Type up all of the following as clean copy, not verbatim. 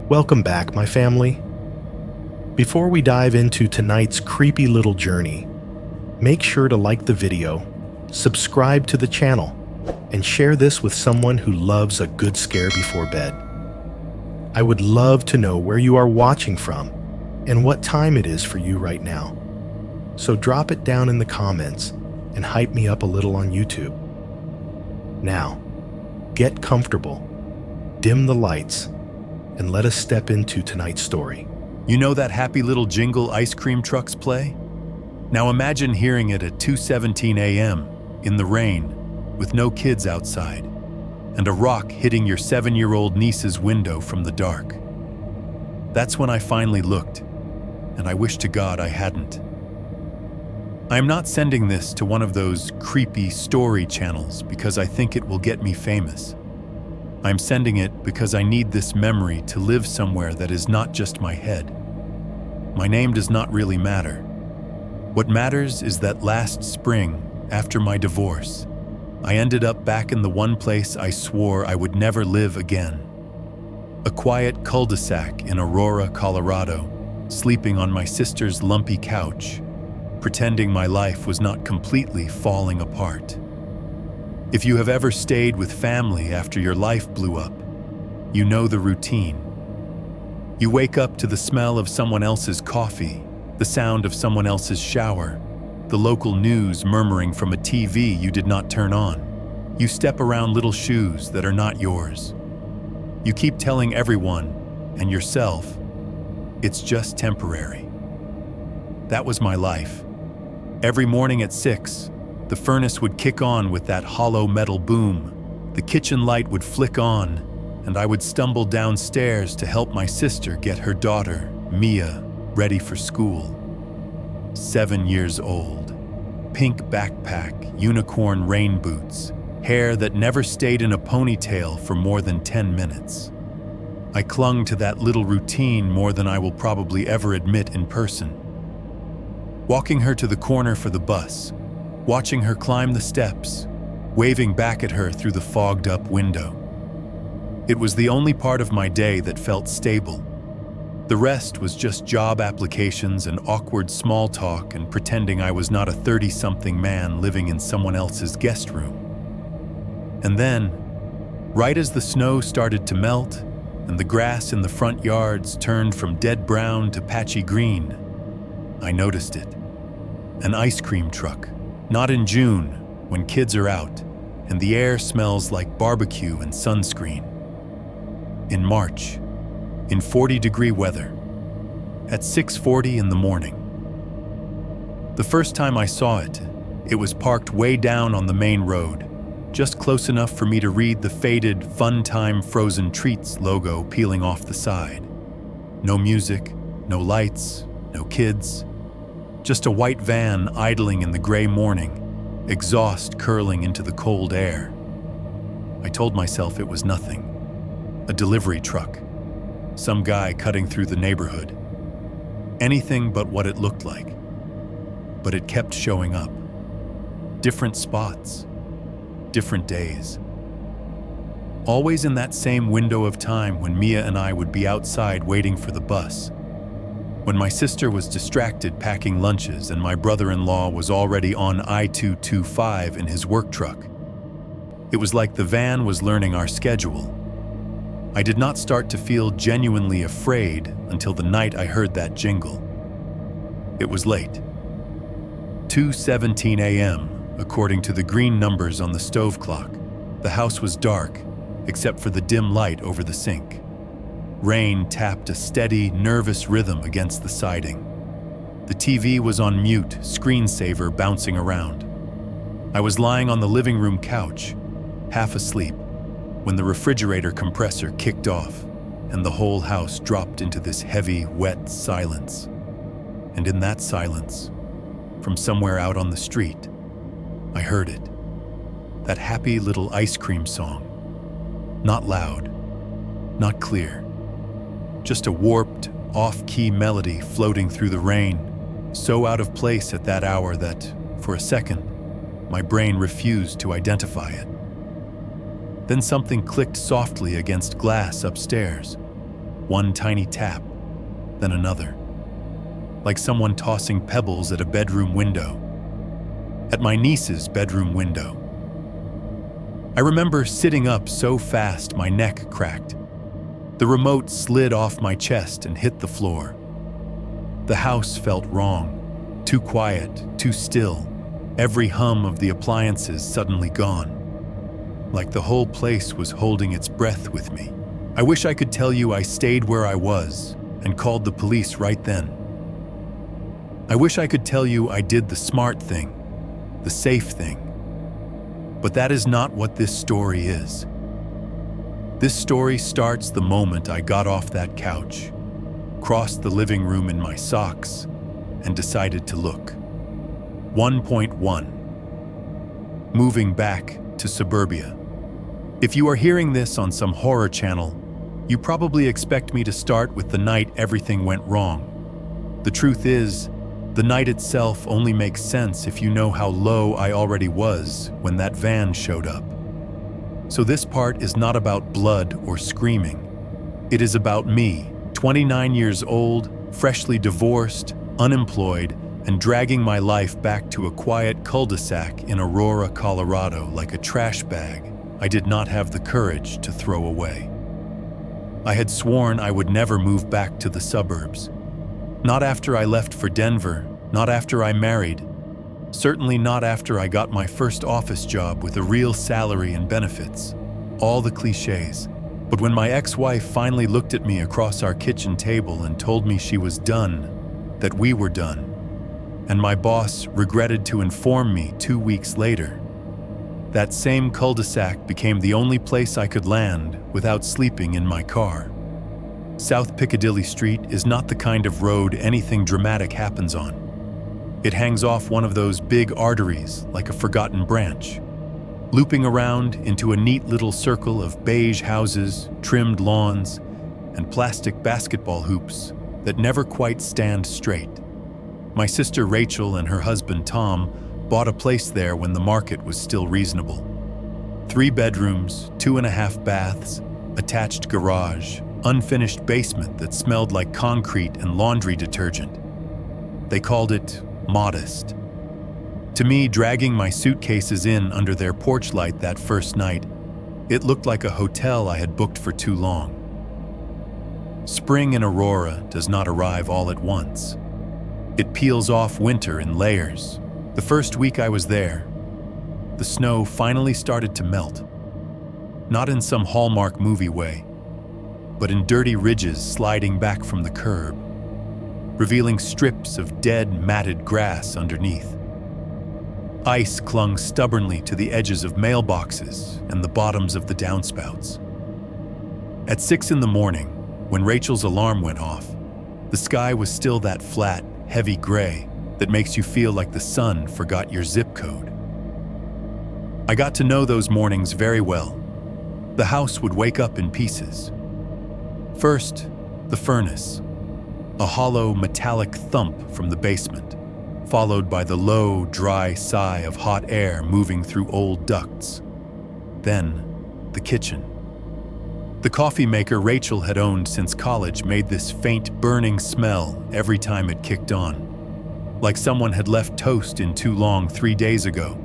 Welcome back, my family. Before we dive into tonight's creepy little journey, make sure to like the video, subscribe to the channel, and share this with someone who loves a good scare before bed. I would love to know where you are watching from and what time it is for you right now. So drop it down in the comments and hype me up a little on YouTube. Now, get comfortable, dim the lights, and let us step into tonight's story. You know that happy little jingle ice cream trucks play? Now imagine hearing it at 2:17 a.m. in the rain with no kids outside and a rock hitting your 7-year-old niece's window from the dark. That's when I finally looked, and I wish to God I hadn't. I am not sending this to one of those creepy story channels because I think it will get me famous. I'm sending it because I need this memory to live somewhere that is not just my head. My name does not really matter. What matters is that last spring, after my divorce, I ended up back in the one place I swore I would never live again. A quiet cul-de-sac in Aurora, Colorado, sleeping on my sister's lumpy couch, pretending my life was not completely falling apart. If you have ever stayed with family after your life blew up, you know the routine. You wake up to the smell of someone else's coffee, the sound of someone else's shower, the local news murmuring from a TV you did not turn on. You step around little shoes that are not yours. You keep telling everyone, and yourself, it's just temporary. That was my life. Every morning at 6, the furnace would kick on with that hollow metal boom. The kitchen light would flick on, and I would stumble downstairs to help my sister get her daughter, Mia, ready for school. 7 years old. Pink backpack, unicorn rain boots, hair that never stayed in a ponytail for more than 10 minutes. I clung to that little routine more than I will probably ever admit in person. Walking her to the corner for the bus, watching her climb the steps, waving back at her through the fogged-up window. It was the only part of my day that felt stable. The rest was just job applications and awkward small talk and pretending I was not a 30-something man living in someone else's guest room. And then, right as the snow started to melt and the grass in the front yards turned from dead brown to patchy green, I noticed it. An ice cream truck. Not in June, when kids are out, and the air smells like barbecue and sunscreen. In March, in 40-degree weather, at 6:40 in the morning. The first time I saw it, it was parked way down on the main road, just close enough for me to read the faded Fun Time Frozen Treats logo peeling off the side. No music, no lights, no kids. Just a white van idling in the gray morning, exhaust curling into the cold air. I told myself it was nothing. A delivery truck. Some guy cutting through the neighborhood. Anything but what it looked like. But it kept showing up. Different spots. Different days. Always in that same window of time when Mia and I would be outside waiting for the bus. When my sister was distracted packing lunches and my brother-in-law was already on I-225 in his work truck. It was like the van was learning our schedule. I did not start to feel genuinely afraid until the night I heard that jingle. It was late. 2:17 a.m., according to the green numbers on the stove clock. The house was dark, except for the dim light over the sink. Rain tapped a steady, nervous rhythm against the siding. The TV was on mute, screensaver bouncing around. I was lying on the living room couch, half asleep, when the refrigerator compressor kicked off and the whole house dropped into this heavy, wet silence. And in that silence, from somewhere out on the street, I heard it. That happy little ice cream song. Not loud, not clear. Just a warped, off-key melody floating through the rain, so out of place at that hour that, for a second, my brain refused to identify it. Then something clicked softly against glass upstairs. One tiny tap, then another. Like someone tossing pebbles at a bedroom window. At my niece's bedroom window. I remember sitting up so fast my neck cracked. The remote slid off my chest and hit the floor. The house felt wrong. Too quiet, too still. Every hum of the appliances suddenly gone. Like the whole place was holding its breath with me. I wish I could tell you I stayed where I was and called the police right then. I wish I could tell you I did the smart thing, the safe thing. But that is not what this story is. This story starts the moment I got off that couch, crossed the living room in my socks, and decided to look. 1.1. Moving back to suburbia. If you are hearing this on some horror channel, you probably expect me to start with the night everything went wrong. The truth is, the night itself only makes sense if you know how low I already was when that van showed up. So this part is not about blood or screaming. It is about me, 29 years old, freshly divorced, unemployed, and dragging my life back to a quiet cul-de-sac in Aurora, Colorado like a trash bag I did not have the courage to throw away. I had sworn I would never move back to the suburbs. Not after I left for Denver, not after I married, certainly not after I got my first office job with a real salary and benefits. All the cliches. But when my ex-wife finally looked at me across our kitchen table and told me she was done, that we were done, and my boss regretted to inform me 2 weeks later, that same cul-de-sac became the only place I could land without sleeping in my car. South Piccadilly Street is not the kind of road anything dramatic happens on. It hangs off one of those big arteries like a forgotten branch, looping around into a neat little circle of beige houses, trimmed lawns, and plastic basketball hoops that never quite stand straight. My sister Rachel and her husband Tom bought a place there when the market was still reasonable. 3 bedrooms, 2.5 baths, attached garage, unfinished basement that smelled like concrete and laundry detergent. They called it modest. To me, dragging my suitcases in under their porch light that first night, it looked like a hotel I had booked for too long. Spring in Aurora does not arrive all at once. It peels off winter in layers. The first week I was there, the snow finally started to melt. Not in some Hallmark movie way, but in dirty ridges sliding back from the curb, revealing strips of dead, matted grass underneath. Ice clung stubbornly to the edges of mailboxes and the bottoms of the downspouts. At 6 in the morning, when Rachel's alarm went off, the sky was still that flat, heavy gray that makes you feel like the sun forgot your zip code. I got to know those mornings very well. The house would wake up in pieces. First, the furnace, a hollow metallic thump from the basement, followed by the low, dry sigh of hot air moving through old ducts. Then, the kitchen. The coffee maker Rachel had owned since college made this faint, burning smell every time it kicked on, like someone had left toast in too long 3 days ago,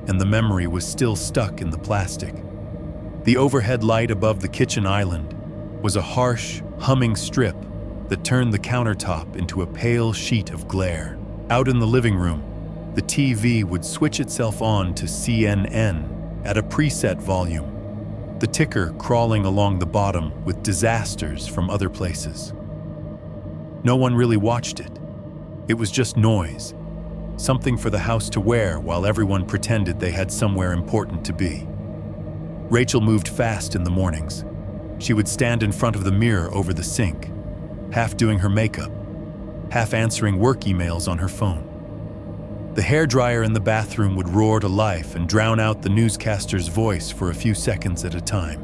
and the memory was still stuck in the plastic. The overhead light above the kitchen island was a harsh, humming strip that turned the countertop into a pale sheet of glare. Out in the living room, the TV would switch itself on to CNN at a preset volume, the ticker crawling along the bottom with disasters from other places. No one really watched it. It was just noise, something for the house to wear while everyone pretended they had somewhere important to be. Rachel moved fast in the mornings. She would stand in front of the mirror over the sink, half doing her makeup, half answering work emails on her phone. The hairdryer in the bathroom would roar to life and drown out the newscaster's voice for a few seconds at a time.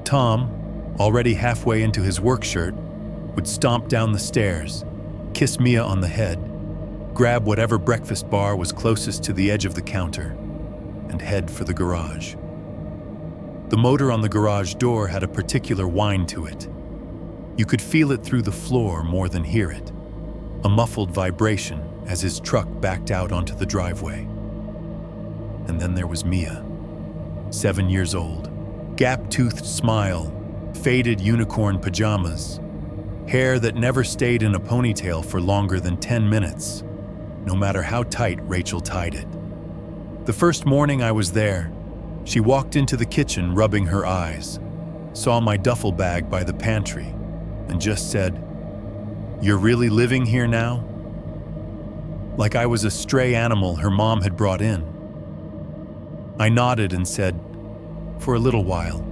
Tom, already halfway into his work shirt, would stomp down the stairs, kiss Mia on the head, grab whatever breakfast bar was closest to the edge of the counter, and head for the garage. The motor on the garage door had a particular whine to it. You could feel it through the floor more than hear it. A muffled vibration as his truck backed out onto the driveway. And then there was Mia, 7 years old, gap-toothed smile, faded unicorn pajamas, hair that never stayed in a ponytail for longer than 10 minutes, no matter how tight Rachel tied it. The first morning I was there, she walked into the kitchen rubbing her eyes, saw my duffel bag by the pantry, and just said, "You're really living here now?" Like I was a stray animal her mom had brought in. I nodded and said, "For a little while."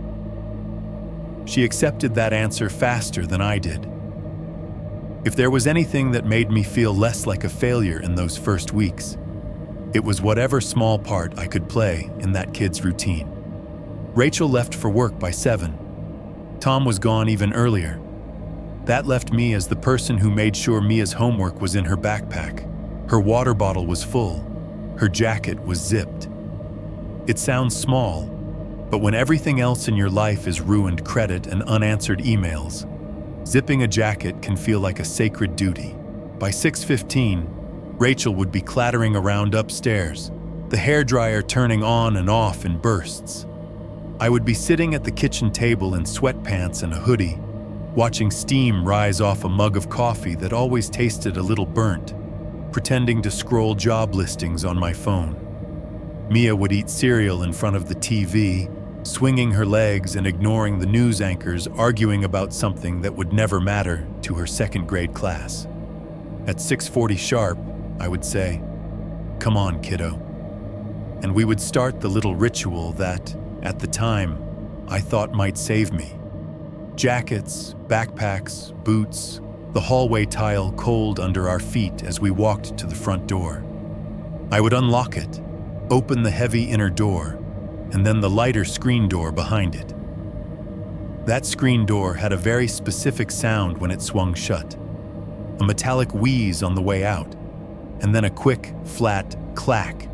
She accepted that answer faster than I did. If there was anything that made me feel less like a failure in those first weeks, it was whatever small part I could play in that kid's routine. Rachel left for work by 7. Tom was gone even earlier. That left me as the person who made sure Mia's homework was in her backpack. Her water bottle was full. Her jacket was zipped. It sounds small, but when everything else in your life is ruined credit and unanswered emails, zipping a jacket can feel like a sacred duty. By 6:15, Rachel would be clattering around upstairs, the hairdryer turning on and off in bursts. I would be sitting at the kitchen table in sweatpants and a hoodie, watching steam rise off a mug of coffee that always tasted a little burnt, pretending to scroll job listings on my phone. Mia would eat cereal in front of the TV, swinging her legs and ignoring the news anchors arguing about something that would never matter to her second-grade class. At 6:40 sharp, I would say, "Come on, kiddo." And we would start the little ritual that, at the time, I thought might save me. Jackets, backpacks, boots, the hallway tile cold under our feet as we walked to the front door. I would unlock it, open the heavy inner door, and then the lighter screen door behind it. That screen door had a very specific sound when it swung shut. A metallic wheeze on the way out, and then a quick, flat clack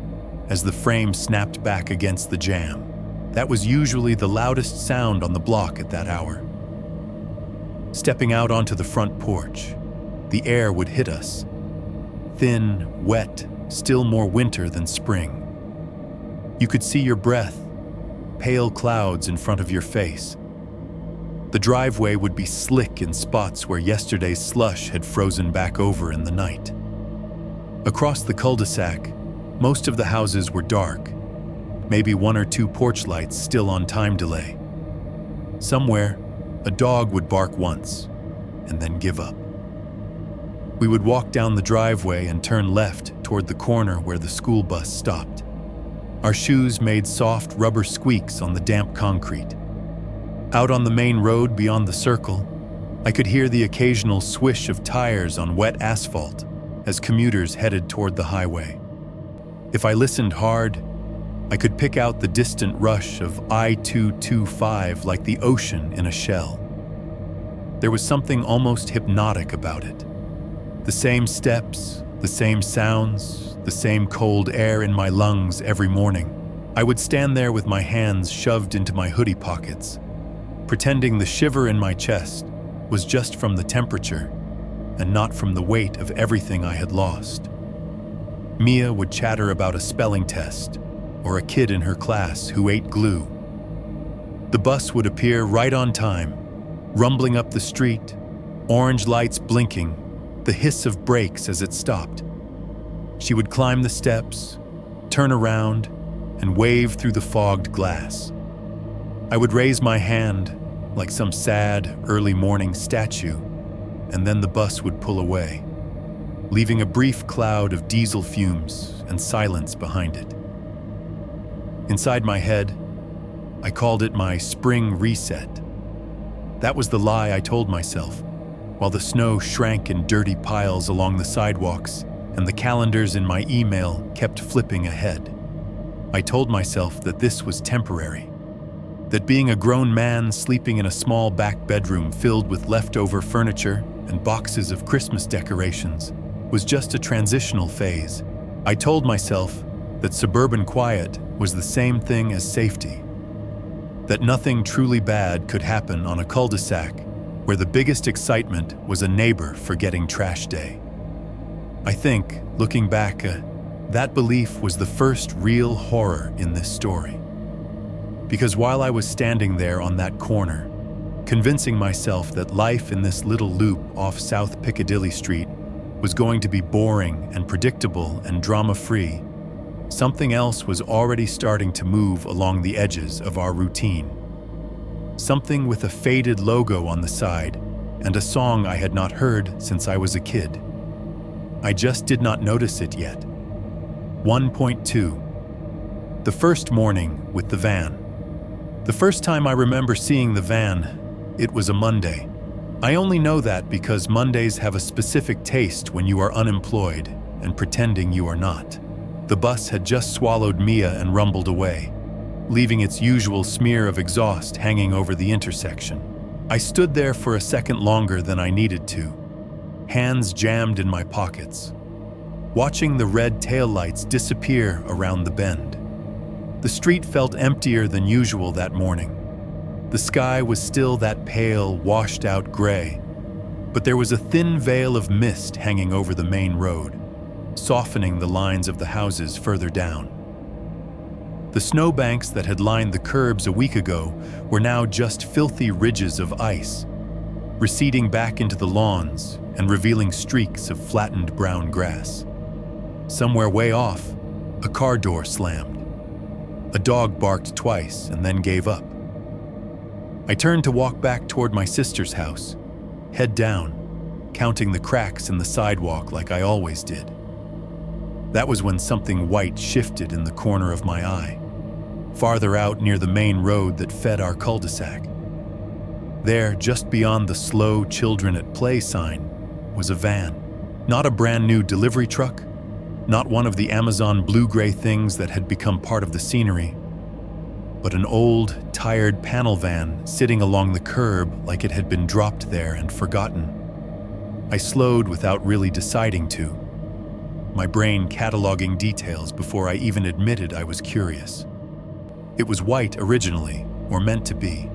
as the frame snapped back against the jamb. That was usually the loudest sound on the block at that hour. Stepping out onto the front porch, the air would hit us. Thin, wet, still more winter than spring. You could see your breath, pale clouds in front of your face. The driveway would be slick in spots where yesterday's slush had frozen back over in the night. Across the cul-de-sac, most of the houses were dark, maybe 1 or 2 porch lights still on time delay. Somewhere, a dog would bark once, and then give up. We would walk down the driveway and turn left toward the corner where the school bus stopped. Our shoes made soft rubber squeaks on the damp concrete. Out on the main road beyond the circle, I could hear the occasional swish of tires on wet asphalt as commuters headed toward the highway. If I listened hard, I could pick out the distant rush of I-225 like the ocean in a shell. There was something almost hypnotic about it. The same steps, the same sounds, the same cold air in my lungs every morning. I would stand there with my hands shoved into my hoodie pockets, pretending the shiver in my chest was just from the temperature and not from the weight of everything I had lost. Mia would chatter about a spelling test or a kid in her class who ate glue. The bus would appear right on time, rumbling up the street, orange lights blinking, the hiss of brakes as it stopped. She would climb the steps, turn around, and wave through the fogged glass. I would raise my hand like some sad, early morning statue, and then the bus would pull away, leaving a brief cloud of diesel fumes and silence behind it. Inside my head, I called it my spring reset. That was the lie I told myself, while the snow shrank in dirty piles along the sidewalks and the calendars in my email kept flipping ahead. I told myself that this was temporary, that being a grown man sleeping in a small back bedroom filled with leftover furniture and boxes of Christmas decorations was just a transitional phase. I told myself that suburban quiet was the same thing as safety, that nothing truly bad could happen on a cul-de-sac where the biggest excitement was a neighbor forgetting trash day. I think, looking back, that belief was the first real horror in this story. Because while I was standing there on that corner, convincing myself that life in this little loop off South Piccadilly Street was going to be boring and predictable and drama-free, something else was already starting to move along the edges of our routine. Something with a faded logo on the side and a song I had not heard since I was a kid. I just did not notice it yet. 1.2. The first morning with the van. The first time I remember seeing the van, it was a Monday. I only know that because Mondays have a specific taste when you are unemployed and pretending you are not. The bus had just swallowed Mia and rumbled away, leaving its usual smear of exhaust hanging over the intersection. I stood there for a second longer than I needed to, hands jammed in my pockets, watching the red taillights disappear around the bend. The street felt emptier than usual that morning. The sky was still that pale, washed-out gray, but there was a thin veil of mist hanging over the main road, softening the lines of the houses further down. The snowbanks that had lined the curbs a week ago were now just filthy ridges of ice, receding back into the lawns and revealing streaks of flattened brown grass. Somewhere way off, a car door slammed. A dog barked twice and then gave up. I turned to walk back toward my sister's house, head down, counting the cracks in the sidewalk like I always did. That was when something white shifted in the corner of my eye, farther out near the main road that fed our cul-de-sac. There, just beyond the slow children at play sign, was a van. Not a brand new delivery truck, not one of the Amazon blue-gray things that had become part of the scenery, but an old, tired panel van sitting along the curb like it had been dropped there and forgotten. I slowed without really deciding to, my brain cataloging details before I even admitted I was curious. It was white originally, or meant to be,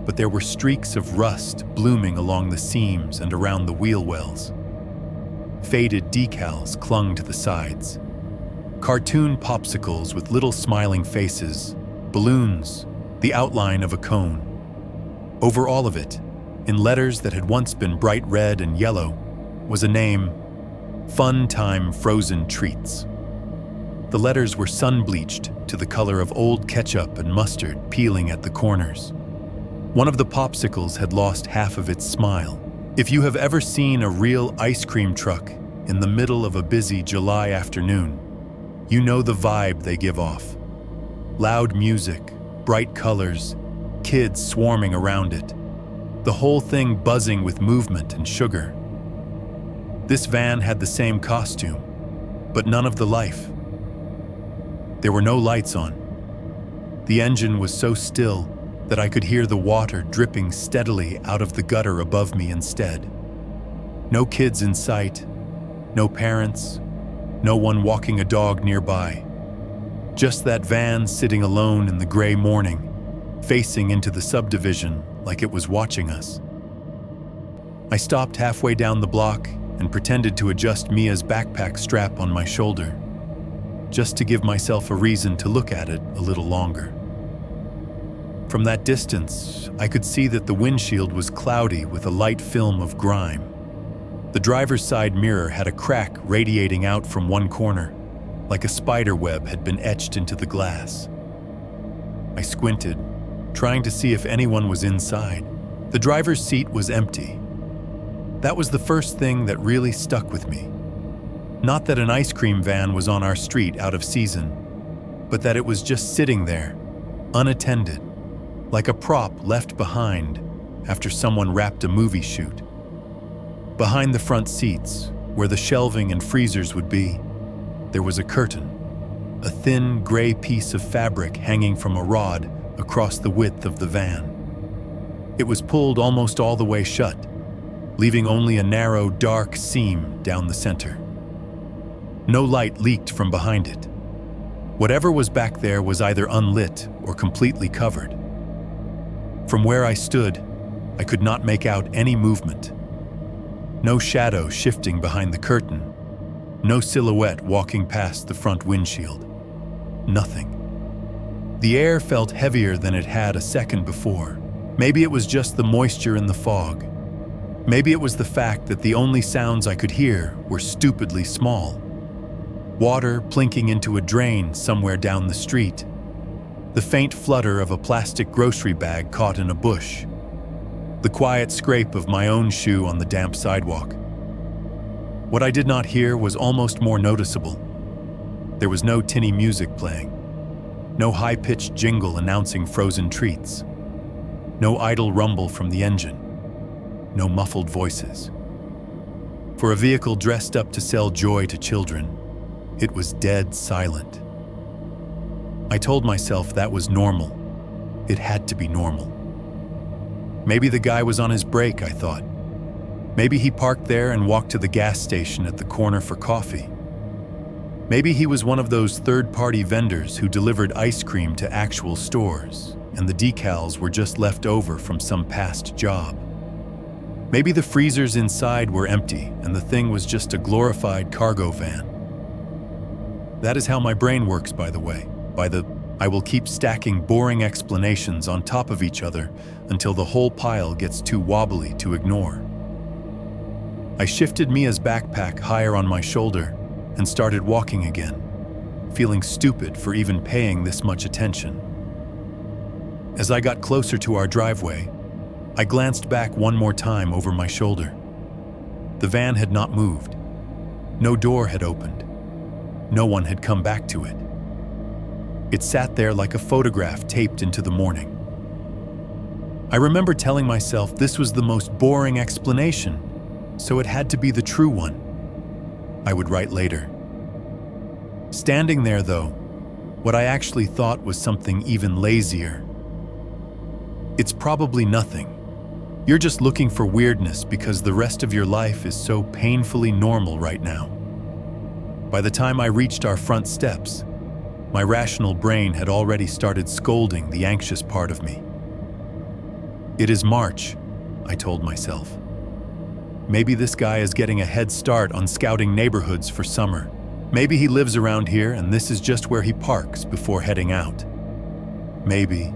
but there were streaks of rust blooming along the seams and around the wheel wells. Faded decals clung to the sides. Cartoon popsicles with little smiling faces, balloons, the outline of a cone. Over all of it, in letters that had once been bright red and yellow, was a name: Fun Time Frozen Treats. The letters were sun-bleached to the color of old ketchup and mustard peeling at the corners. One of the popsicles had lost half of its smile. If you have ever seen a real ice cream truck in the middle of a busy July afternoon, you know the vibe they give off. Loud music, bright colors, kids swarming around it. The whole thing buzzing with movement and sugar. This van had the same costume, but none of the life. There were no lights on. The engine was so still that I could hear the water dripping steadily out of the gutter above me instead. No kids in sight, no parents, no one walking a dog nearby. Just that van sitting alone in the gray morning, facing into the subdivision like it was watching us. I stopped halfway down the block and pretended to adjust Mia's backpack strap on my shoulder, just to give myself a reason to look at it a little longer. From that distance, I could see that the windshield was cloudy with a light film of grime. The driver's side mirror had a crack radiating out from one corner, like a spider web had been etched into the glass. I squinted, trying to see if anyone was inside. The driver's seat was empty. That was the first thing that really stuck with me. Not that an ice cream van was on our street out of season, but that it was just sitting there, unattended, like a prop left behind after someone wrapped a movie shoot. Behind the front seats, where the shelving and freezers would be, there was a curtain, a thin gray piece of fabric hanging from a rod across the width of the van. It was pulled almost all the way shut, leaving only a narrow, dark seam down the center. No light leaked from behind it. Whatever was back there was either unlit or completely covered. From where I stood, I could not make out any movement. No shadow shifting behind the curtain. No silhouette walking past the front windshield. Nothing. The air felt heavier than it had a second before. Maybe it was just the moisture in the fog. Maybe it was the fact that the only sounds I could hear were stupidly small. Water plinking into a drain somewhere down the street. The faint flutter of a plastic grocery bag caught in a bush. The quiet scrape of my own shoe on the damp sidewalk. What I did not hear was almost more noticeable. There was no tinny music playing. No high-pitched jingle announcing frozen treats. No idle rumble from the engine. No muffled voices. For a vehicle dressed up to sell joy to children, it was dead silent. I told myself that was normal. It had to be normal. Maybe the guy was on his break, I thought. Maybe he parked there and walked to the gas station at the corner for coffee. Maybe he was one of those third-party vendors who delivered ice cream to actual stores, and the decals were just left over from some past job. Maybe the freezers inside were empty and the thing was just a glorified cargo van. That is how my brain works, by the way. I will keep stacking boring explanations on top of each other until the whole pile gets too wobbly to ignore. I shifted Mia's backpack higher on my shoulder and started walking again, feeling stupid for even paying this much attention. As I got closer to our driveway, I glanced back one more time over my shoulder. The van had not moved. No door had opened. No one had come back to it. It sat there like a photograph taped into the morning. I remember telling myself this was the most boring explanation, so it had to be the true one. I would write later. Standing there, though, what I actually thought was something even lazier. It's probably nothing. You're just looking for weirdness because the rest of your life is so painfully normal right now. By the time I reached our front steps, my rational brain had already started scolding the anxious part of me. It is March, I told myself. Maybe this guy is getting a head start on scouting neighborhoods for summer. Maybe he lives around here and this is just where he parks before heading out. Maybe.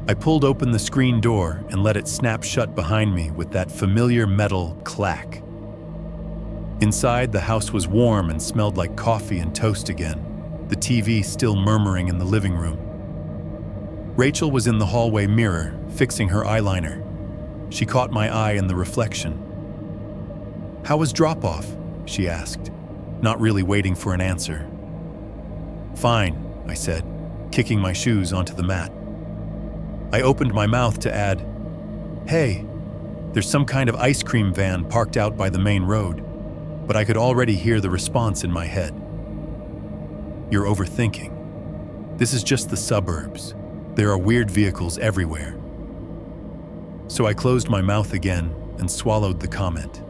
I pulled open the screen door and let it snap shut behind me with that familiar metal clack. Inside, the house was warm and smelled like coffee and toast again, the TV still murmuring in the living room. Rachel was in the hallway mirror, fixing her eyeliner. She caught my eye in the reflection. "How was drop-off?" she asked, not really waiting for an answer. "Fine," I said, kicking my shoes onto the mat. I opened my mouth to add, "Hey, there's some kind of ice cream van parked out by the main road," but I could already hear the response in my head. "You're overthinking. This is just the suburbs. There are weird vehicles everywhere." So I closed my mouth again and swallowed the comment.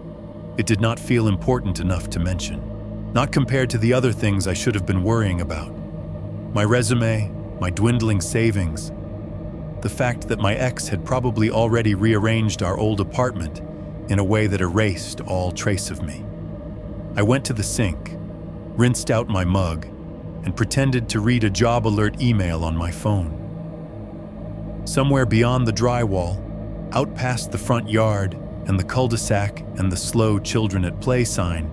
It did not feel important enough to mention, not compared to the other things I should have been worrying about. My resume, my dwindling savings, the fact that my ex had probably already rearranged our old apartment in a way that erased all trace of me. I went to the sink, rinsed out my mug, and pretended to read a job alert email on my phone. Somewhere beyond the drywall, out past the front yard and the cul-de-sac and the slow children at play sign,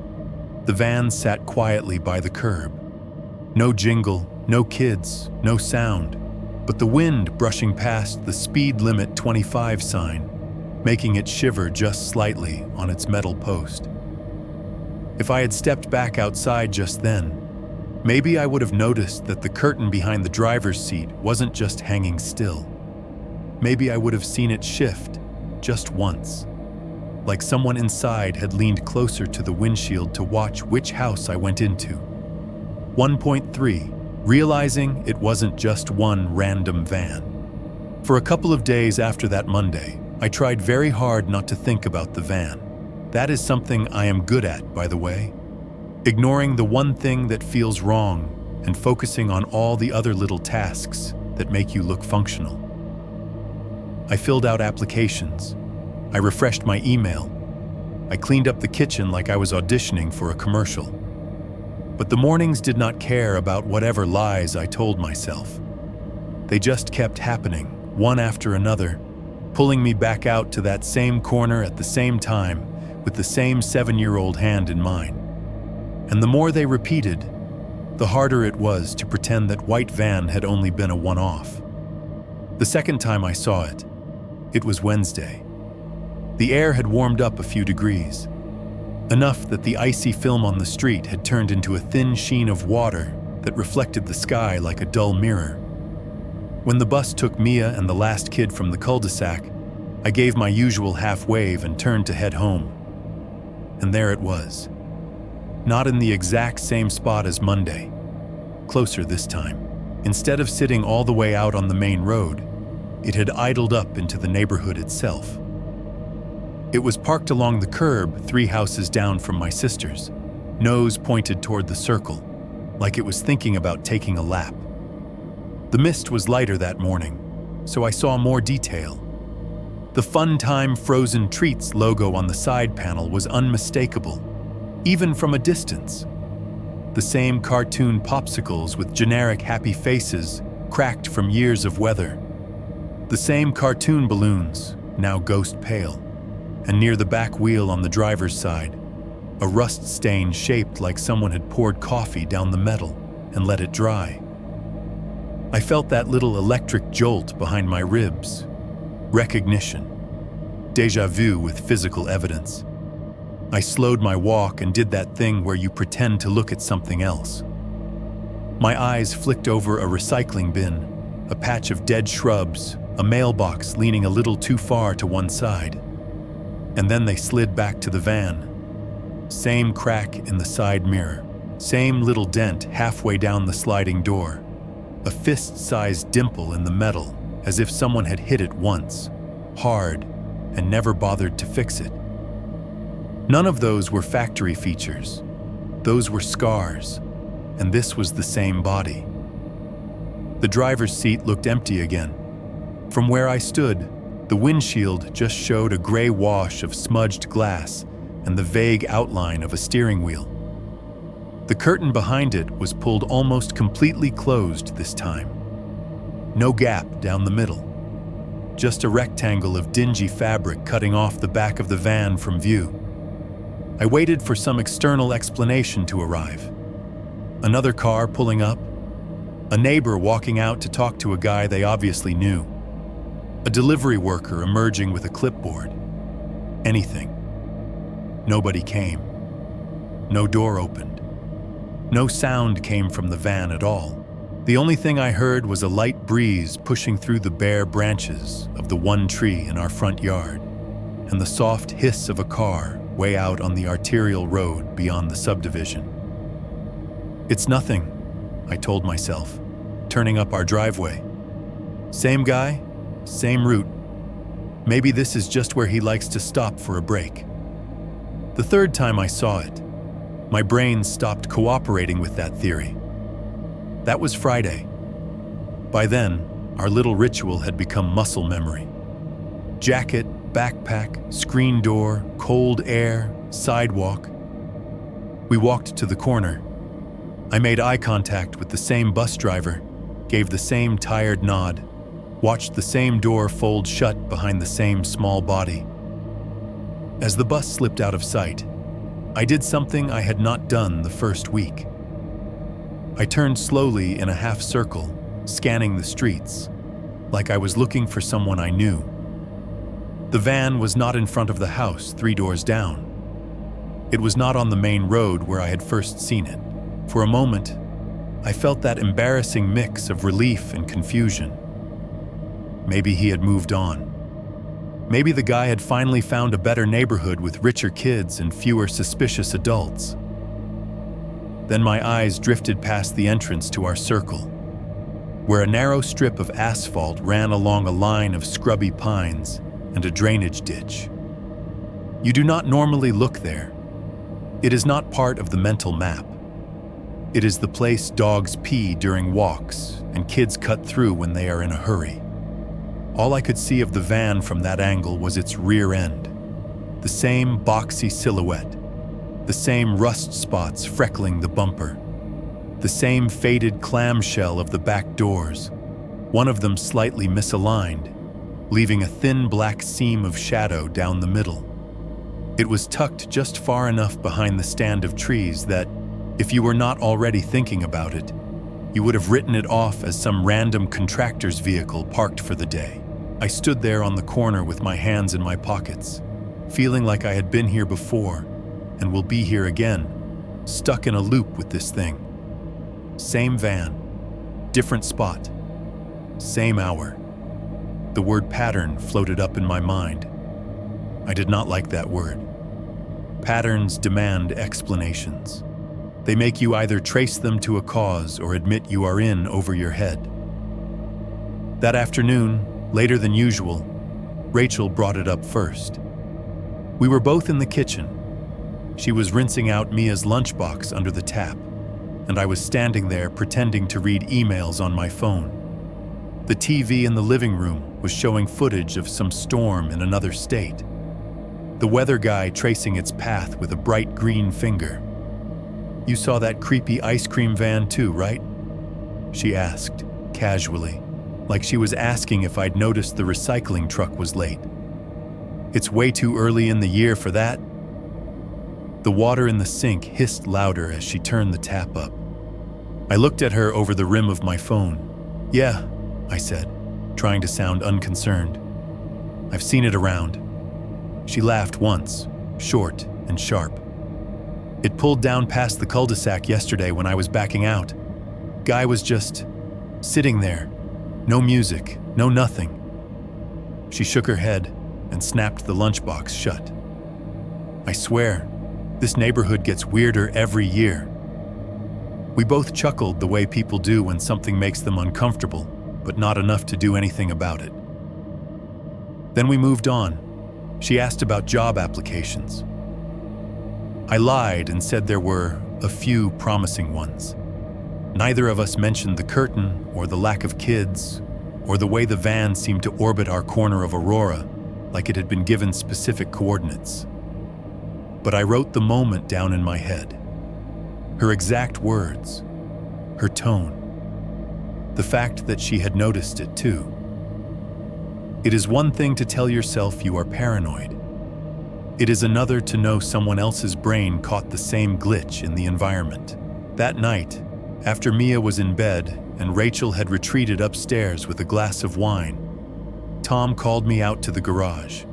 the van sat quietly by the curb. No jingle, no kids, no sound, but the wind brushing past the speed limit 25 sign, making it shiver just slightly on its metal post. If I had stepped back outside just then, maybe I would have noticed that the curtain behind the driver's seat wasn't just hanging still. Maybe I would have seen it shift, just once, like someone inside had leaned closer to the windshield to watch which house I went into. 1.3. Realizing it wasn't just one random van. For a couple of days after that Monday, I tried very hard not to think about the van. That is something I am good at, by the way. Ignoring the one thing that feels wrong and focusing on all the other little tasks that make you look functional. I filled out applications. I refreshed my email. I cleaned up the kitchen like I was auditioning for a commercial. But the mornings did not care about whatever lies I told myself. They just kept happening, one after another, pulling me back out to that same corner at the same time, with the same 7-year-old hand in mine. And the more they repeated, the harder it was to pretend that white van had only been a one-off. The second time I saw it, it was Wednesday. The air had warmed up a few degrees, enough that the icy film on the street had turned into a thin sheen of water that reflected the sky like a dull mirror. When the bus took Mia and the last kid from the cul-de-sac, I gave my usual half wave and turned to head home. And there it was. Not in the exact same spot as Monday. Closer this time. Instead of sitting all the way out on the main road, it had idled up into the neighborhood itself. It was parked along the curb 3 houses down from my sister's, nose pointed toward the circle, like it was thinking about taking a lap. The mist was lighter that morning, so I saw more detail. The Fun Time Frozen Treats logo on the side panel was unmistakable, even from a distance. The same cartoon popsicles with generic happy faces, cracked from years of weather. The same cartoon balloons, now ghost pale. And near the back wheel on the driver's side, a rust stain shaped like someone had poured coffee down the metal and let it dry. I felt that little electric jolt behind my ribs. Recognition. Déjà vu with physical evidence. I slowed my walk and did that thing where you pretend to look at something else. My eyes flicked over a recycling bin, a patch of dead shrubs, a mailbox leaning a little too far to one side. And then they slid back to the van. Same crack in the side mirror, same little dent halfway down the sliding door, a fist-sized dimple in the metal, as if someone had hit it once, hard, and never bothered to fix it. None of those were factory features. Those were scars, and this was the same body. The driver's seat looked empty again. From where I stood, the windshield just showed a gray wash of smudged glass and the vague outline of a steering wheel. The curtain behind it was pulled almost completely closed this time. No gap down the middle. Just a rectangle of dingy fabric cutting off the back of the van from view. I waited for some external explanation to arrive. Another car pulling up. A neighbor walking out to talk to a guy they obviously knew. A delivery worker emerging with a clipboard. Anything. Nobody came. No door opened. No sound came from the van at all. The only thing I heard was a light breeze pushing through the bare branches of the one tree in our front yard, and the soft hiss of a car way out on the arterial road beyond the subdivision. It's nothing, I told myself, turning up our driveway. Same guy, same route. Maybe this is just where he likes to stop for a break. The third time I saw it, my brain stopped cooperating with that theory. That was Friday. By then, our little ritual had become muscle memory. Jacket, backpack, screen door, cold air, sidewalk. We walked to the corner. I made eye contact with the same bus driver, gave the same tired nod, watched the same door fold shut behind the same small body. As the bus slipped out of sight, I did something I had not done the first week. I turned slowly in a half circle, scanning the streets, like I was looking for someone I knew. The van was not in front of the house 3 doors down. It was not on the main road where I had first seen it. For a moment, I felt that embarrassing mix of relief and confusion. Maybe he had moved on. Maybe the guy had finally found a better neighborhood with richer kids and fewer suspicious adults. Then my eyes drifted past the entrance to our circle, where a narrow strip of asphalt ran along a line of scrubby pines and a drainage ditch. You do not normally look there. It is not part of the mental map. It is the place dogs pee during walks and kids cut through when they are in a hurry. All I could see of the van from that angle was its rear end. The same boxy silhouette, the same rust spots freckling the bumper, the same faded clamshell of the back doors, one of them slightly misaligned, leaving a thin black seam of shadow down the middle. It was tucked just far enough behind the stand of trees that, if you were not already thinking about it, you would have written it off as some random contractor's vehicle parked for the day. I stood there on the corner with my hands in my pockets, feeling like I had been here before and will be here again, stuck in a loop with this thing. Same van, different spot, same hour. The word pattern floated up in my mind. I did not like that word. Patterns demand explanations. They make you either trace them to a cause or admit you are in over your head. That afternoon, later than usual, Rachel brought it up first. We were both in the kitchen. She was rinsing out Mia's lunchbox under the tap, and I was standing there pretending to read emails on my phone. The TV in the living room was showing footage of some storm in another state. The weather guy tracing its path with a bright green finger. "You saw that creepy ice cream van too, right?" she asked, casually, like she was asking if I'd noticed the recycling truck was late. "It's way too early in the year for that." The water in the sink hissed louder as she turned the tap up. I looked at her over the rim of my phone. "Yeah," I said, trying to sound unconcerned. "I've seen it around." She laughed once, short and sharp. "It pulled down past the cul-de-sac yesterday when I was backing out. Guy was just sitting there. No music, no nothing." She shook her head and snapped the lunchbox shut. "I swear, this neighborhood gets weirder every year." We both chuckled the way people do when something makes them uncomfortable, but not enough to do anything about it. Then we moved on. She asked about job applications. I lied and said there were a few promising ones. Neither of us mentioned the curtain or the lack of kids or the way the van seemed to orbit our corner of Aurora like it had been given specific coordinates. But I wrote the moment down in my head. Her exact words, her tone, the fact that she had noticed it too. It is one thing to tell yourself you are paranoid. It is another to know someone else's brain caught the same glitch in the environment. That night, after Mia was in bed and Rachel had retreated upstairs with a glass of wine, Tom called me out to the garage.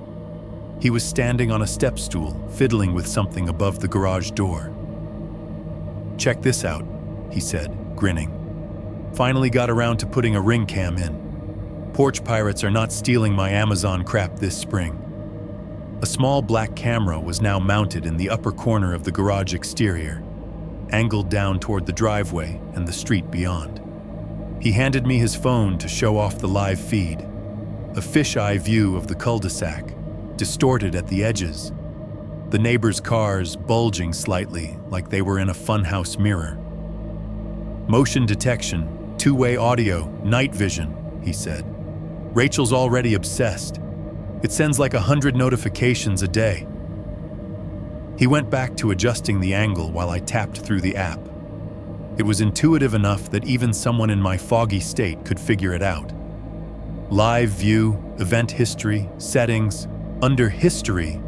He was standing on a step stool, fiddling with something above the garage door. "Check this out," he said, grinning. "Finally got around to putting a ring cam in. Porch pirates are not stealing my Amazon crap this spring." A small black camera was now mounted in the upper corner of the garage exterior, angled down toward the driveway and the street beyond. He handed me his phone to show off the live feed, a fisheye view of the cul-de-sac, distorted at the edges, the neighbors' cars bulging slightly like they were in a funhouse mirror. "Motion detection, two-way audio, night vision," he said. "Rachel's already obsessed. It sends like 100 notifications a day." He went back to adjusting the angle while I tapped through the app. It was intuitive enough that even someone in my foggy state could figure it out. Live view, event history, settings. Under history,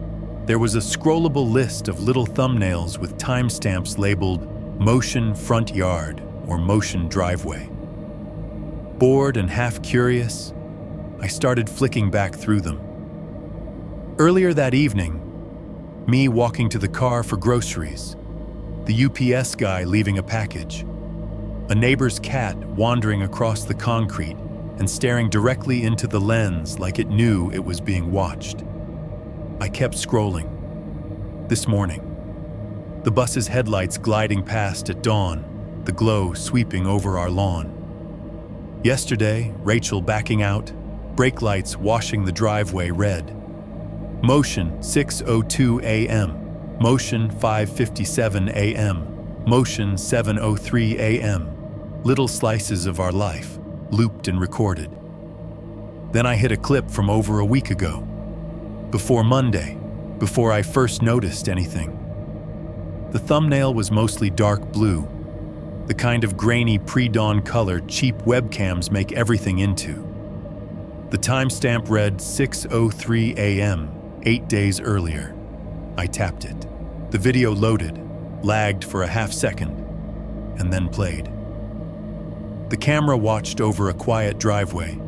there was a scrollable list of little thumbnails with timestamps labeled motion front yard or motion driveway. Bored and half curious, I started flicking back through them. Earlier that evening, me walking to the car for groceries, the UPS guy leaving a package, a neighbor's cat wandering across the concrete and staring directly into the lens like it knew it was being watched. I kept scrolling. This morning, the bus's headlights gliding past at dawn, the glow sweeping over our lawn. Yesterday, Rachel backing out, brake lights washing the driveway red. Motion 6:02 a.m., motion 5:57 a.m., motion 7:03 a.m. Little slices of our life, looped and recorded. Then I hit a clip from over a week ago, before Monday, before I first noticed anything. The thumbnail was mostly dark blue, the kind of grainy pre-dawn color cheap webcams make everything into. The timestamp read 6:03 a.m., 8 days earlier. I tapped it. The video loaded, lagged for a half second, and then played. The camera watched over a quiet driveway.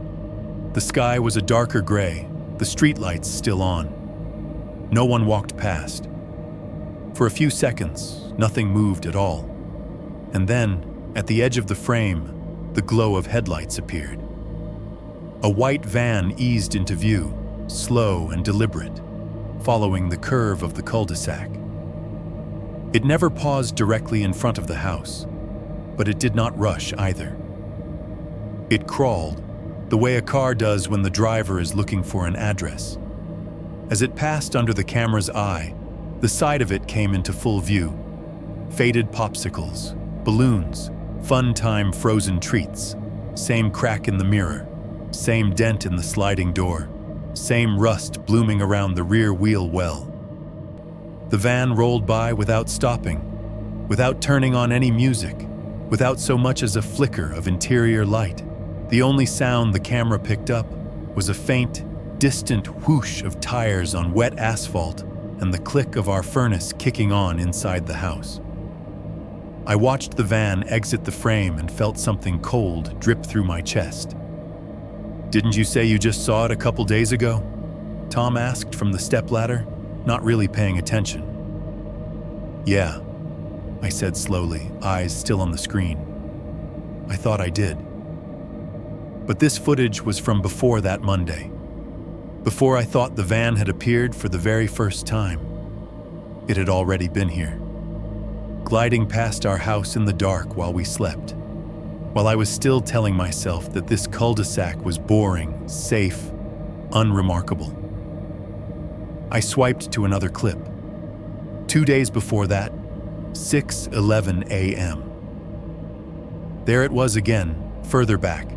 The sky was a darker gray, the streetlights still on. No one walked past. For a few seconds, nothing moved at all. And then, at the edge of the frame, the glow of headlights appeared. A white van eased into view, slow and deliberate, following the curve of the cul-de-sac. It never paused directly in front of the house, but it did not rush either. It crawled, the way a car does when the driver is looking for an address. As it passed under the camera's eye, the side of it came into full view. Faded popsicles, balloons, fun-time frozen treats, same crack in the mirror, same dent in the sliding door, same rust blooming around the rear wheel well. The van rolled by without stopping, without turning on any music, without so much as a flicker of interior light. The only sound the camera picked up was a faint, distant whoosh of tires on wet asphalt and the click of our furnace kicking on inside the house. I watched the van exit the frame and felt something cold drip through my chest. "Didn't you say you just saw it a couple days ago?" Tom asked from the stepladder, not really paying attention. "Yeah," I said slowly, eyes still on the screen. "I thought I did." But this footage was from before that Monday, before I thought the van had appeared for the very first time. It had already been here, gliding past our house in the dark while we slept, while I was still telling myself that this cul-de-sac was boring, safe, unremarkable. I swiped to another clip. 2 days before that, 6:11 a.m. There it was again, further back,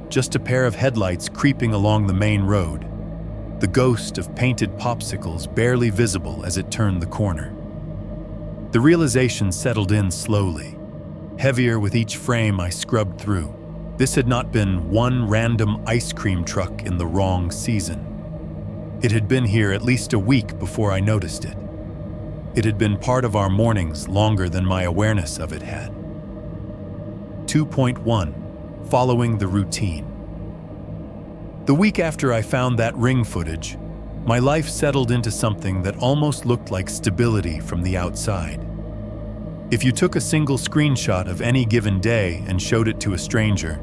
just a pair of headlights creeping along the main road, the ghost of painted popsicles barely visible as it turned the corner. The realization settled in slowly, heavier with each frame I scrubbed through. This had not been one random ice cream truck in the wrong season. It had been here at least a week before I noticed it. It had been part of our mornings longer than my awareness of it had. 2.1. Following the routine. The week after I found that ring footage, my life settled into something that almost looked like stability from the outside. If you took a single screenshot of any given day and showed it to a stranger,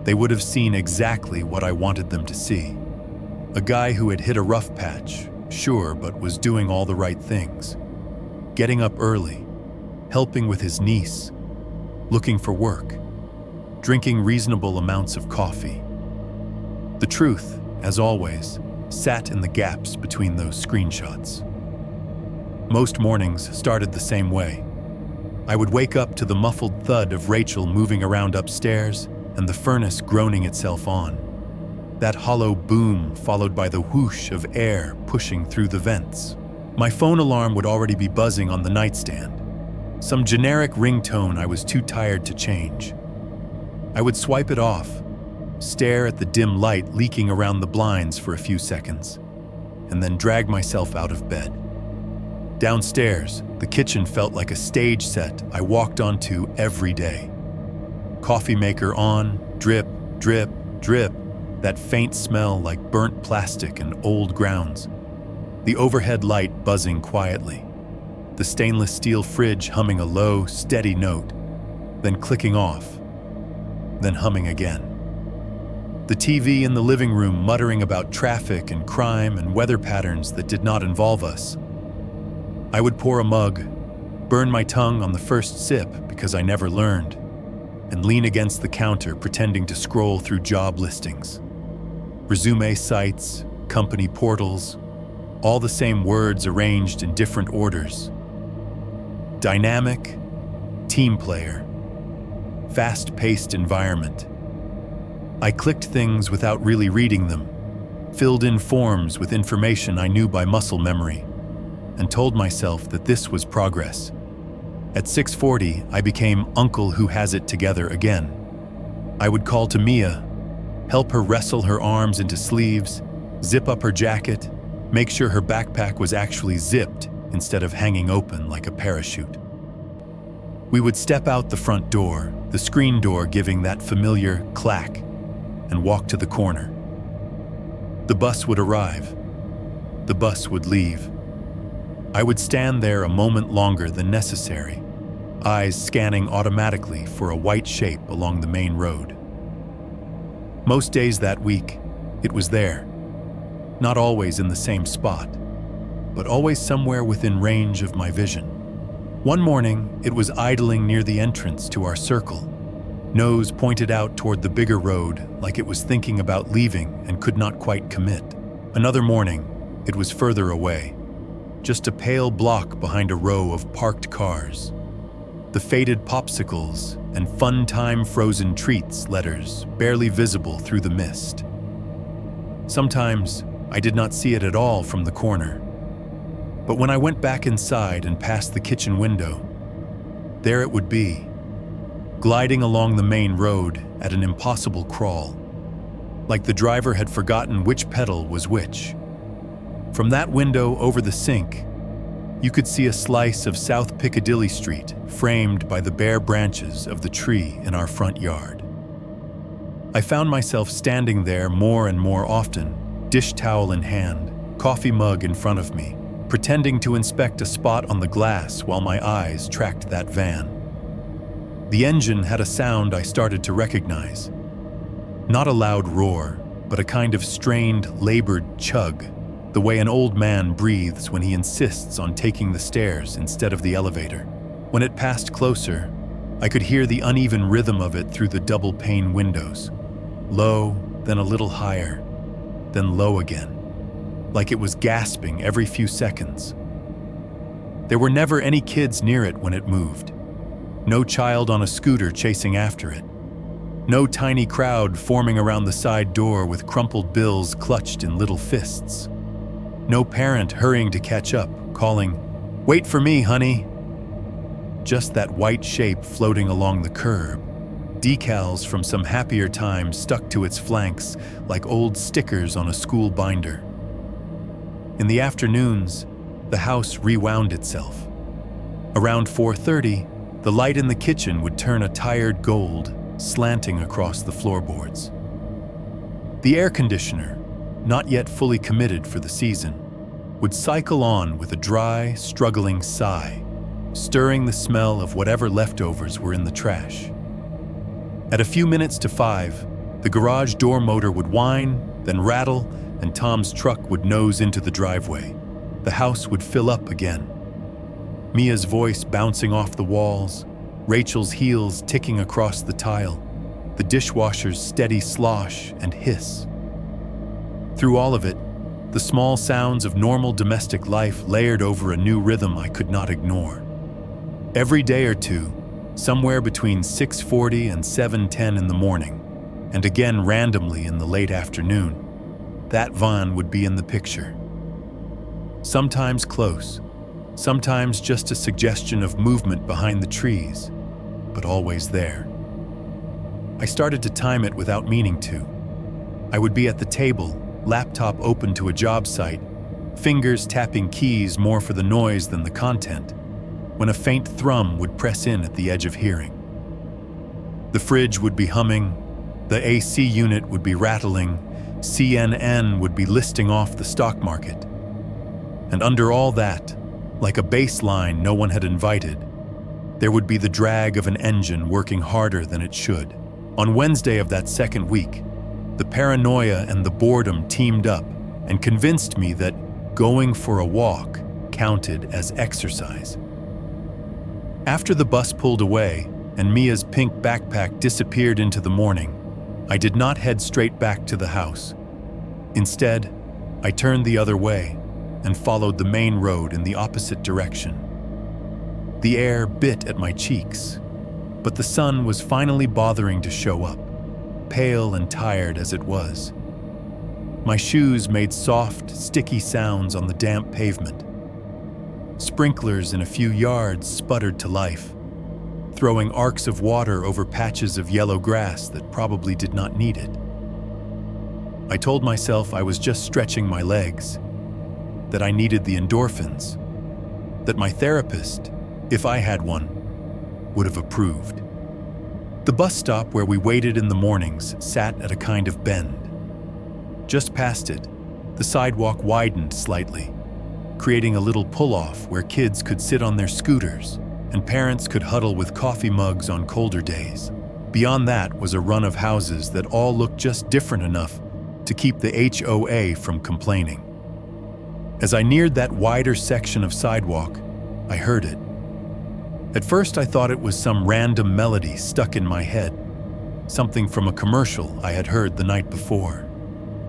they would have seen exactly what I wanted them to see. A guy who had hit a rough patch, sure, but was doing all the right things. Getting up early, helping with his niece, looking for work, drinking reasonable amounts of coffee. The truth, as always, sat in the gaps between those screenshots. Most mornings started the same way. I would wake up to the muffled thud of Rachel moving around upstairs and the furnace groaning itself on. That hollow boom followed by the whoosh of air pushing through the vents. My phone alarm would already be buzzing on the nightstand. Some generic ringtone I was too tired to change. I would swipe it off, stare at the dim light leaking around the blinds for a few seconds, and then drag myself out of bed. Downstairs, the kitchen felt like a stage set I walked onto every day. Coffee maker on, drip, drip, drip, that faint smell like burnt plastic and old grounds. The overhead light buzzing quietly. The stainless steel fridge humming a low, steady note, then clicking off, then humming again. The TV in the living room muttering about traffic and crime and weather patterns that did not involve us. I would pour a mug, burn my tongue on the first sip because I never learned, and lean against the counter pretending to scroll through job listings. Resume sites, company portals, all the same words arranged in different orders. Dynamic, team player, fast-paced environment. I clicked things without really reading them, filled in forms with information I knew by muscle memory, and told myself that this was progress. At 6:40, I became Uncle Who Has It Together again. I would call to Mia, help her wrestle her arms into sleeves, zip up her jacket, make sure her backpack was actually zipped instead of hanging open like a parachute. We would step out the front door, the screen door giving that familiar clack, and walk to the corner. The bus would arrive. The bus would leave. I would stand there a moment longer than necessary, eyes scanning automatically for a white shape along the main road. Most days that week, it was there. Not always in the same spot, but always somewhere within range of my vision. One morning, it was idling near the entrance to our circle, nose pointed out toward the bigger road like it was thinking about leaving and could not quite commit. Another morning, it was further away, just a pale block behind a row of parked cars. The faded popsicles and fun time frozen treats letters barely visible through the mist. Sometimes I did not see it at all from the corner. But when I went back inside and past the kitchen window, there it would be, gliding along the main road at an impossible crawl, like the driver had forgotten which pedal was which. From that window over the sink, you could see a slice of South Piccadilly Street framed by the bare branches of the tree in our front yard. I found myself standing there more and more often, dish towel in hand, coffee mug in front of me, pretending to inspect a spot on the glass while my eyes tracked that van. The engine had a sound I started to recognize. Not a loud roar, but a kind of strained, labored chug, the way an old man breathes when he insists on taking the stairs instead of the elevator. When it passed closer, I could hear the uneven rhythm of it through the double-pane windows. Low, then a little higher, then low again, like it was gasping every few seconds. There were never any kids near it when it moved. No child on a scooter chasing after it. No tiny crowd forming around the side door with crumpled bills clutched in little fists. No parent hurrying to catch up, calling, "Wait for me, honey." Just that white shape floating along the curb, decals from some happier time stuck to its flanks like old stickers on a school binder. In the afternoons, the house rewound itself. Around 4:30, the light in the kitchen would turn a tired gold, slanting across the floorboards. The air conditioner, not yet fully committed for the season, would cycle on with a dry, struggling sigh, stirring the smell of whatever leftovers were in the trash. At a few minutes to 5, the garage door motor would whine, then rattle, and Tom's truck would nose into the driveway. The house would fill up again. Mia's voice bouncing off the walls, Rachel's heels ticking across the tile, the dishwasher's steady slosh and hiss. Through all of it, the small sounds of normal domestic life layered over a new rhythm I could not ignore. Every day or two, somewhere between 6:40 and 7:10 in the morning, and again randomly in the late afternoon, that van would be in the picture. Sometimes close, sometimes just a suggestion of movement behind the trees, but always there. I started to time it without meaning to. I would be at the table, laptop open to a job site, fingers tapping keys more for the noise than the content, when a faint thrum would press in at the edge of hearing. The fridge would be humming, the AC unit would be rattling, CNN would be listing off the stock market. And under all that, like a bass line no one had invited, there would be the drag of an engine working harder than it should. On Wednesday of that second week, the paranoia and the boredom teamed up and convinced me that going for a walk counted as exercise. After the bus pulled away and Mia's pink backpack disappeared into the morning, I did not head straight back to the house. Instead, I turned the other way and followed the main road in the opposite direction. The air bit at my cheeks, but the sun was finally bothering to show up, pale and tired as it was. My shoes made soft, sticky sounds on the damp pavement. Sprinklers in a few yards sputtered to life, throwing arcs of water over patches of yellow grass that probably did not need it. I told myself I was just stretching my legs, that I needed the endorphins, that my therapist, if I had one, would have approved. The bus stop where we waited in the mornings sat at a kind of bend. Just past it, the sidewalk widened slightly, creating a little pull-off where kids could sit on their scooters and parents could huddle with coffee mugs on colder days. Beyond that was a run of houses that all looked just different enough to keep the HOA from complaining. As I neared that wider section of sidewalk, I heard it. At first I thought it was some random melody stuck in my head, something from a commercial I had heard the night before.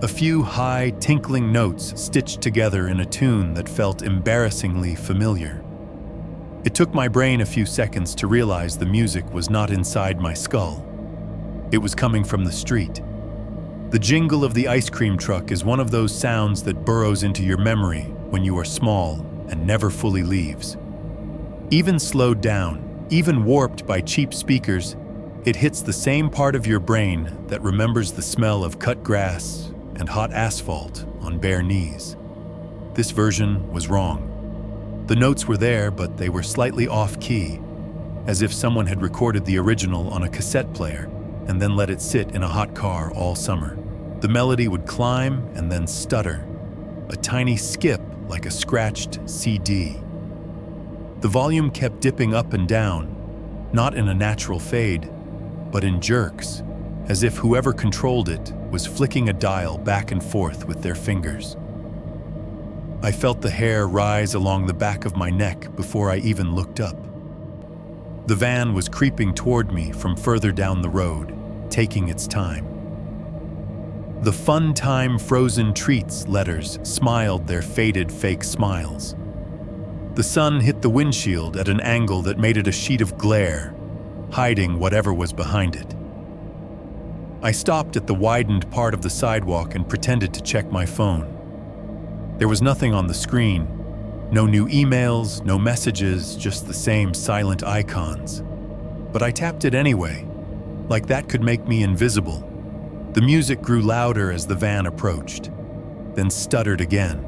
A few high, tinkling notes stitched together in a tune that felt embarrassingly familiar. It took my brain a few seconds to realize the music was not inside my skull. It was coming from the street. The jingle of the ice cream truck is one of those sounds that burrows into your memory when you are small and never fully leaves. Even slowed down, even warped by cheap speakers, it hits the same part of your brain that remembers the smell of cut grass and hot asphalt on bare knees. This version was wrong. The notes were there, but they were slightly off-key, as if someone had recorded the original on a cassette player and then let it sit in a hot car all summer. The melody would climb and then stutter, a tiny skip like a scratched CD. The volume kept dipping up and down, not in a natural fade, but in jerks, as if whoever controlled it was flicking a dial back and forth with their fingers. I felt the hair rise along the back of my neck before I even looked up. The van was creeping toward me from further down the road, taking its time. The Fun Time Frozen Treats letters smiled their faded fake smiles. The sun hit the windshield at an angle that made it a sheet of glare, hiding whatever was behind it. I stopped at the widened part of the sidewalk and pretended to check my phone. There was nothing on the screen, no new emails, no messages, just the same silent icons. But I tapped it anyway, like that could make me invisible. The music grew louder as the van approached, then stuttered again,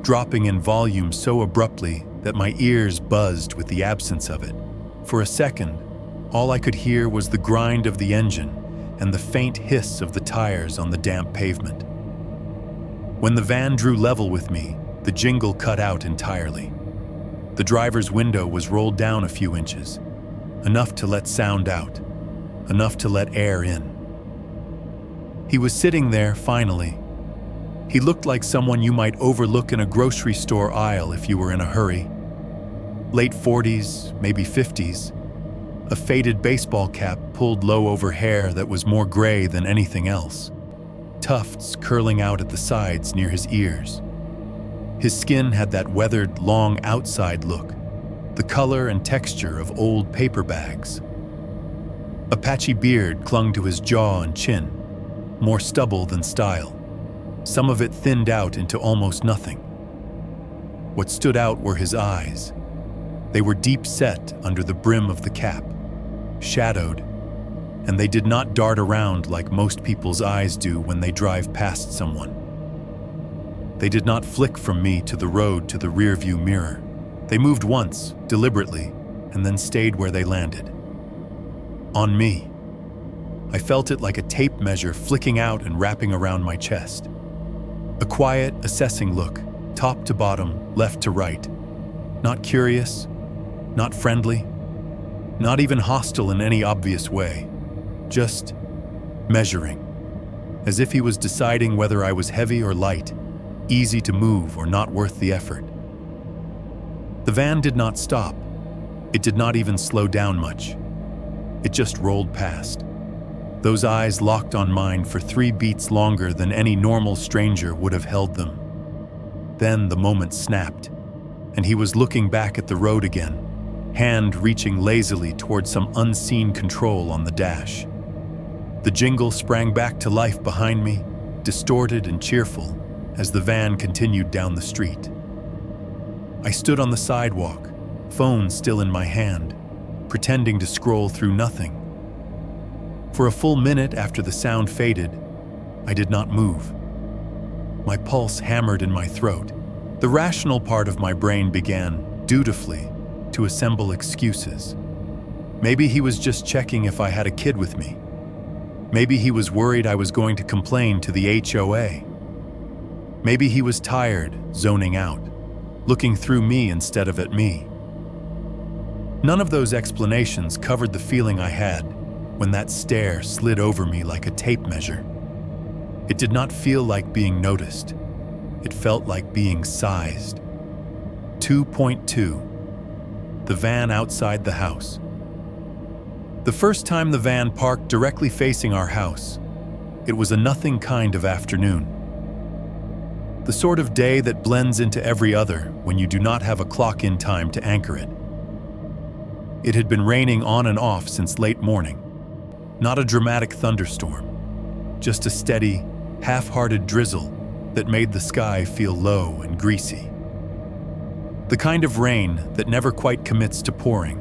dropping in volume so abruptly that my ears buzzed with the absence of it. For a second, all I could hear was the grind of the engine and the faint hiss of the tires on the damp pavement. When the van drew level with me, the jingle cut out entirely. The driver's window was rolled down a few inches, enough to let sound out, enough to let air in. He was sitting there, finally. He looked like someone you might overlook in a grocery store aisle if you were in a hurry. Late 40s, maybe 50s, a faded baseball cap pulled low over hair that was more gray than anything else, tufts curling out at the sides near his ears. His skin had that weathered, long outside look, the color and texture of old paper bags. A patchy beard clung to his jaw and chin, more stubble than style, some of it thinned out into almost nothing. What stood out were his eyes. They were deep set under the brim of the cap, shadowed, and they did not dart around like most people's eyes do when they drive past someone. They did not flick from me to the road to the rearview mirror. They moved once, deliberately, and then stayed where they landed. On me. I felt it like a tape measure flicking out and wrapping around my chest. A quiet, assessing look, top to bottom, left to right. Not curious, not friendly, not even hostile in any obvious way. Just measuring, as if he was deciding whether I was heavy or light, easy to move or not worth the effort. The van did not stop. It did not even slow down much. It just rolled past. Those eyes locked on mine for 3 beats longer than any normal stranger would have held them. Then the moment snapped, and he was looking back at the road again, hand reaching lazily toward some unseen control on the dash. The jingle sprang back to life behind me, distorted and cheerful, as the van continued down the street. I stood on the sidewalk, phone still in my hand, pretending to scroll through nothing. For a full minute after the sound faded, I did not move. My pulse hammered in my throat. The rational part of my brain began, dutifully, to assemble excuses. Maybe he was just checking if I had a kid with me. Maybe he was worried I was going to complain to the HOA. Maybe he was tired, zoning out, looking through me instead of at me. None of those explanations covered the feeling I had when that stare slid over me like a tape measure. It did not feel like being noticed. It felt like being sized. 2.2. The van outside the house. The first time the van parked directly facing our house, it was a nothing kind of afternoon. The sort of day that blends into every other when you do not have a clock in time to anchor it. It had been raining on and off since late morning. Not a dramatic thunderstorm, just a steady, half-hearted drizzle that made the sky feel low and greasy. The kind of rain that never quite commits to pouring,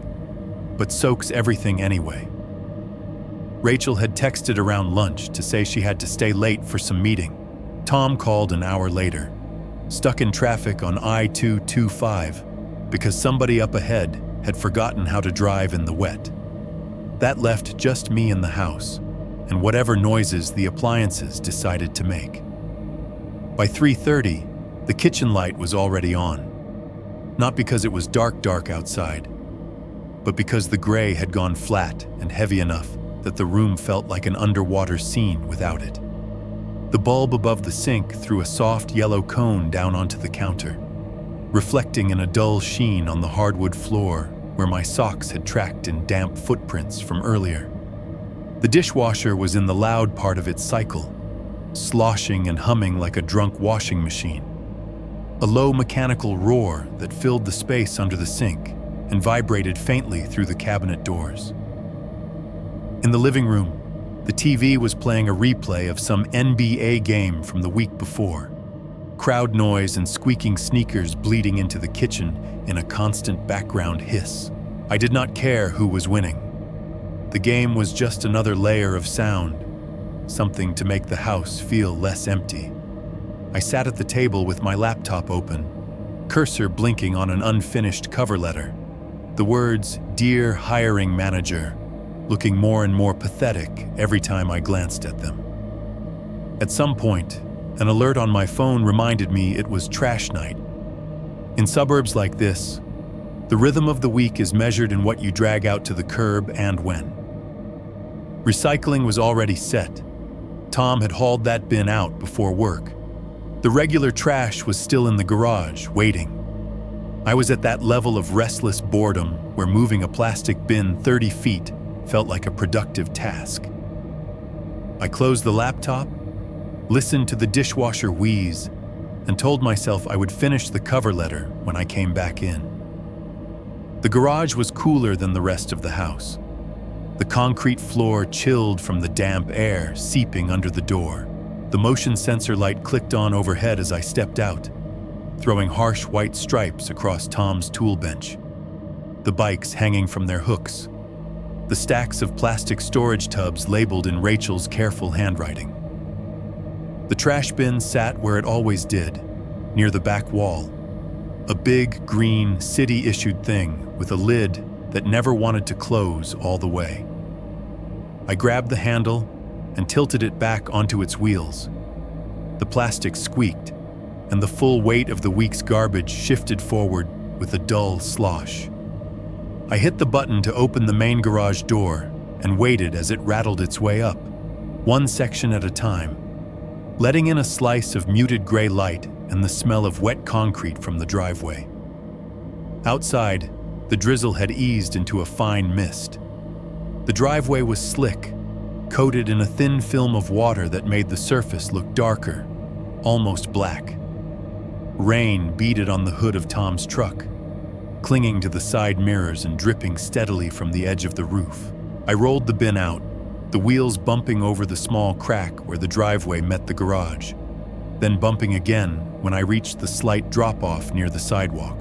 but soaks everything anyway. Rachel had texted around lunch to say she had to stay late for some meeting. Tom called an hour later, stuck in traffic on I-225 because somebody up ahead had forgotten how to drive in the wet. That left just me in the house, and whatever noises the appliances decided to make. By 3:30, the kitchen light was already on. Not because it was dark outside, but because the gray had gone flat and heavy enough that the room felt like an underwater scene without it. The bulb above the sink threw a soft yellow cone down onto the counter, reflecting in a dull sheen on the hardwood floor where my socks had tracked in damp footprints from earlier. The dishwasher was in the loud part of its cycle, sloshing and humming like a drunk washing machine. A low mechanical roar that filled the space under the sink and vibrated faintly through the cabinet doors. In the living room, the TV was playing a replay of some NBA game from the week before. Crowd noise and squeaking sneakers bleeding into the kitchen in a constant background hiss. I did not care who was winning. The game was just another layer of sound, something to make the house feel less empty. I sat at the table with my laptop open, cursor blinking on an unfinished cover letter. The words, "Dear Hiring Manager," looking more and more pathetic every time I glanced at them. At some point, an alert on my phone reminded me it was trash night. In suburbs like this, the rhythm of the week is measured in what you drag out to the curb and when. Recycling was already set. Tom had hauled that bin out before work. The regular trash was still in the garage, waiting. I was at that level of restless boredom where moving a plastic bin 30 feet felt like a productive task. I closed the laptop, listened to the dishwasher wheeze, and told myself I would finish the cover letter when I came back in. The garage was cooler than the rest of the house. The concrete floor chilled from the damp air seeping under the door. The motion sensor light clicked on overhead as I stepped out, throwing harsh white stripes across Tom's tool bench. The bikes hanging from their hooks. The stacks of plastic storage tubs labeled in Rachel's careful handwriting. The trash bin sat where it always did, near the back wall. A big, green, city-issued thing with a lid that never wanted to close all the way. I grabbed the handle and tilted it back onto its wheels. The plastic squeaked, and the full weight of the week's garbage shifted forward with a dull slosh. I hit the button to open the main garage door and waited as it rattled its way up, one section at a time, letting in a slice of muted gray light and the smell of wet concrete from the driveway. Outside, the drizzle had eased into a fine mist. The driveway was slick, coated in a thin film of water that made the surface look darker, almost black. Rain beaded on the hood of Tom's truck, clinging to the side mirrors and dripping steadily from the edge of the roof. I rolled the bin out, the wheels bumping over the small crack where the driveway met the garage, then bumping again when I reached the slight drop-off near the sidewalk.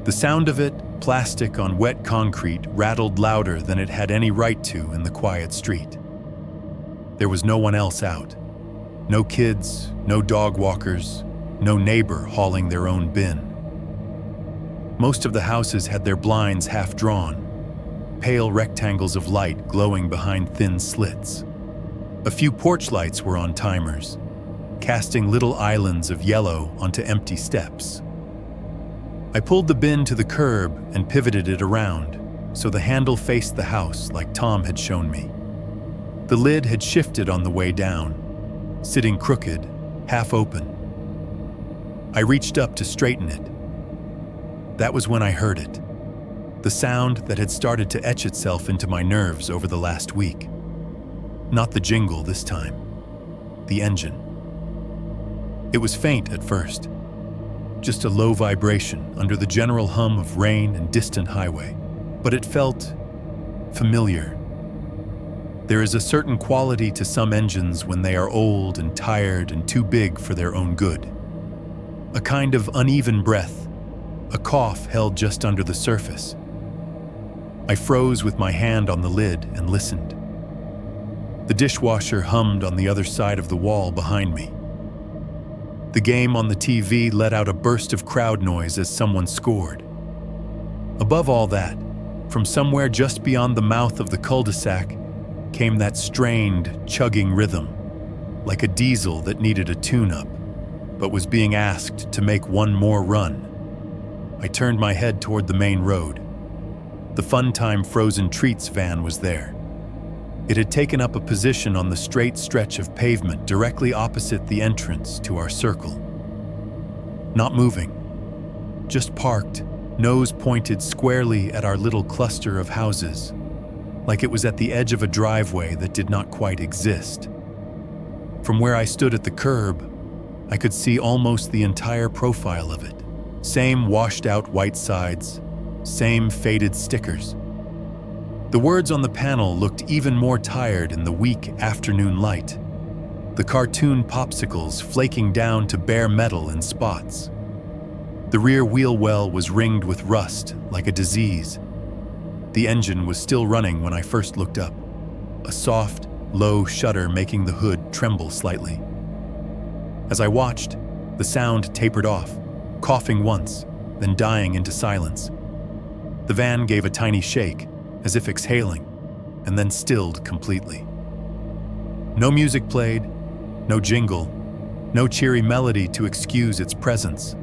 The sound of it, plastic on wet concrete, rattled louder than it had any right to in the quiet street. There was no one else out. No kids, no dog walkers, no neighbor hauling their own bin. Most of the houses had their blinds half drawn, pale rectangles of light glowing behind thin slits. A few porch lights were on timers, casting little islands of yellow onto empty steps. I pulled the bin to the curb and pivoted it around, so the handle faced the house like Tom had shown me. The lid had shifted on the way down, sitting crooked, half open. I reached up to straighten it. That was when I heard it, the sound that had started to etch itself into my nerves over the last week. Not the jingle this time, the engine. It was faint at first, just a low vibration under the general hum of rain and distant highway, but it felt familiar. There is a certain quality to some engines when they are old and tired and too big for their own good. A kind of uneven breath, a cough held just under the surface. I froze with my hand on the lid and listened. The dishwasher hummed on the other side of the wall behind me. The game on the TV let out a burst of crowd noise as someone scored. Above all that, from somewhere just beyond the mouth of the cul-de-sac, came that strained, chugging rhythm, like a diesel that needed a tune-up, but was being asked to make one more run. I turned my head toward the main road. The Fun Time Frozen Treats van was there. It had taken up a position on the straight stretch of pavement directly opposite the entrance to our circle. Not moving, just parked, nose pointed squarely at our little cluster of houses, like it was at the edge of a driveway that did not quite exist. From where I stood at the curb, I could see almost the entire profile of it. Same washed-out white sides, same faded stickers. The words on the panel looked even more tired in the weak afternoon light, the cartoon popsicles flaking down to bare metal in spots. The rear wheel well was ringed with rust like a disease. The engine was still running when I first looked up, a soft, low shudder making the hood tremble slightly. As I watched, the sound tapered off, coughing once, then dying into silence. The van gave a tiny shake, as if exhaling, and then stilled completely. No music played, no jingle, no cheery melody to excuse its presence.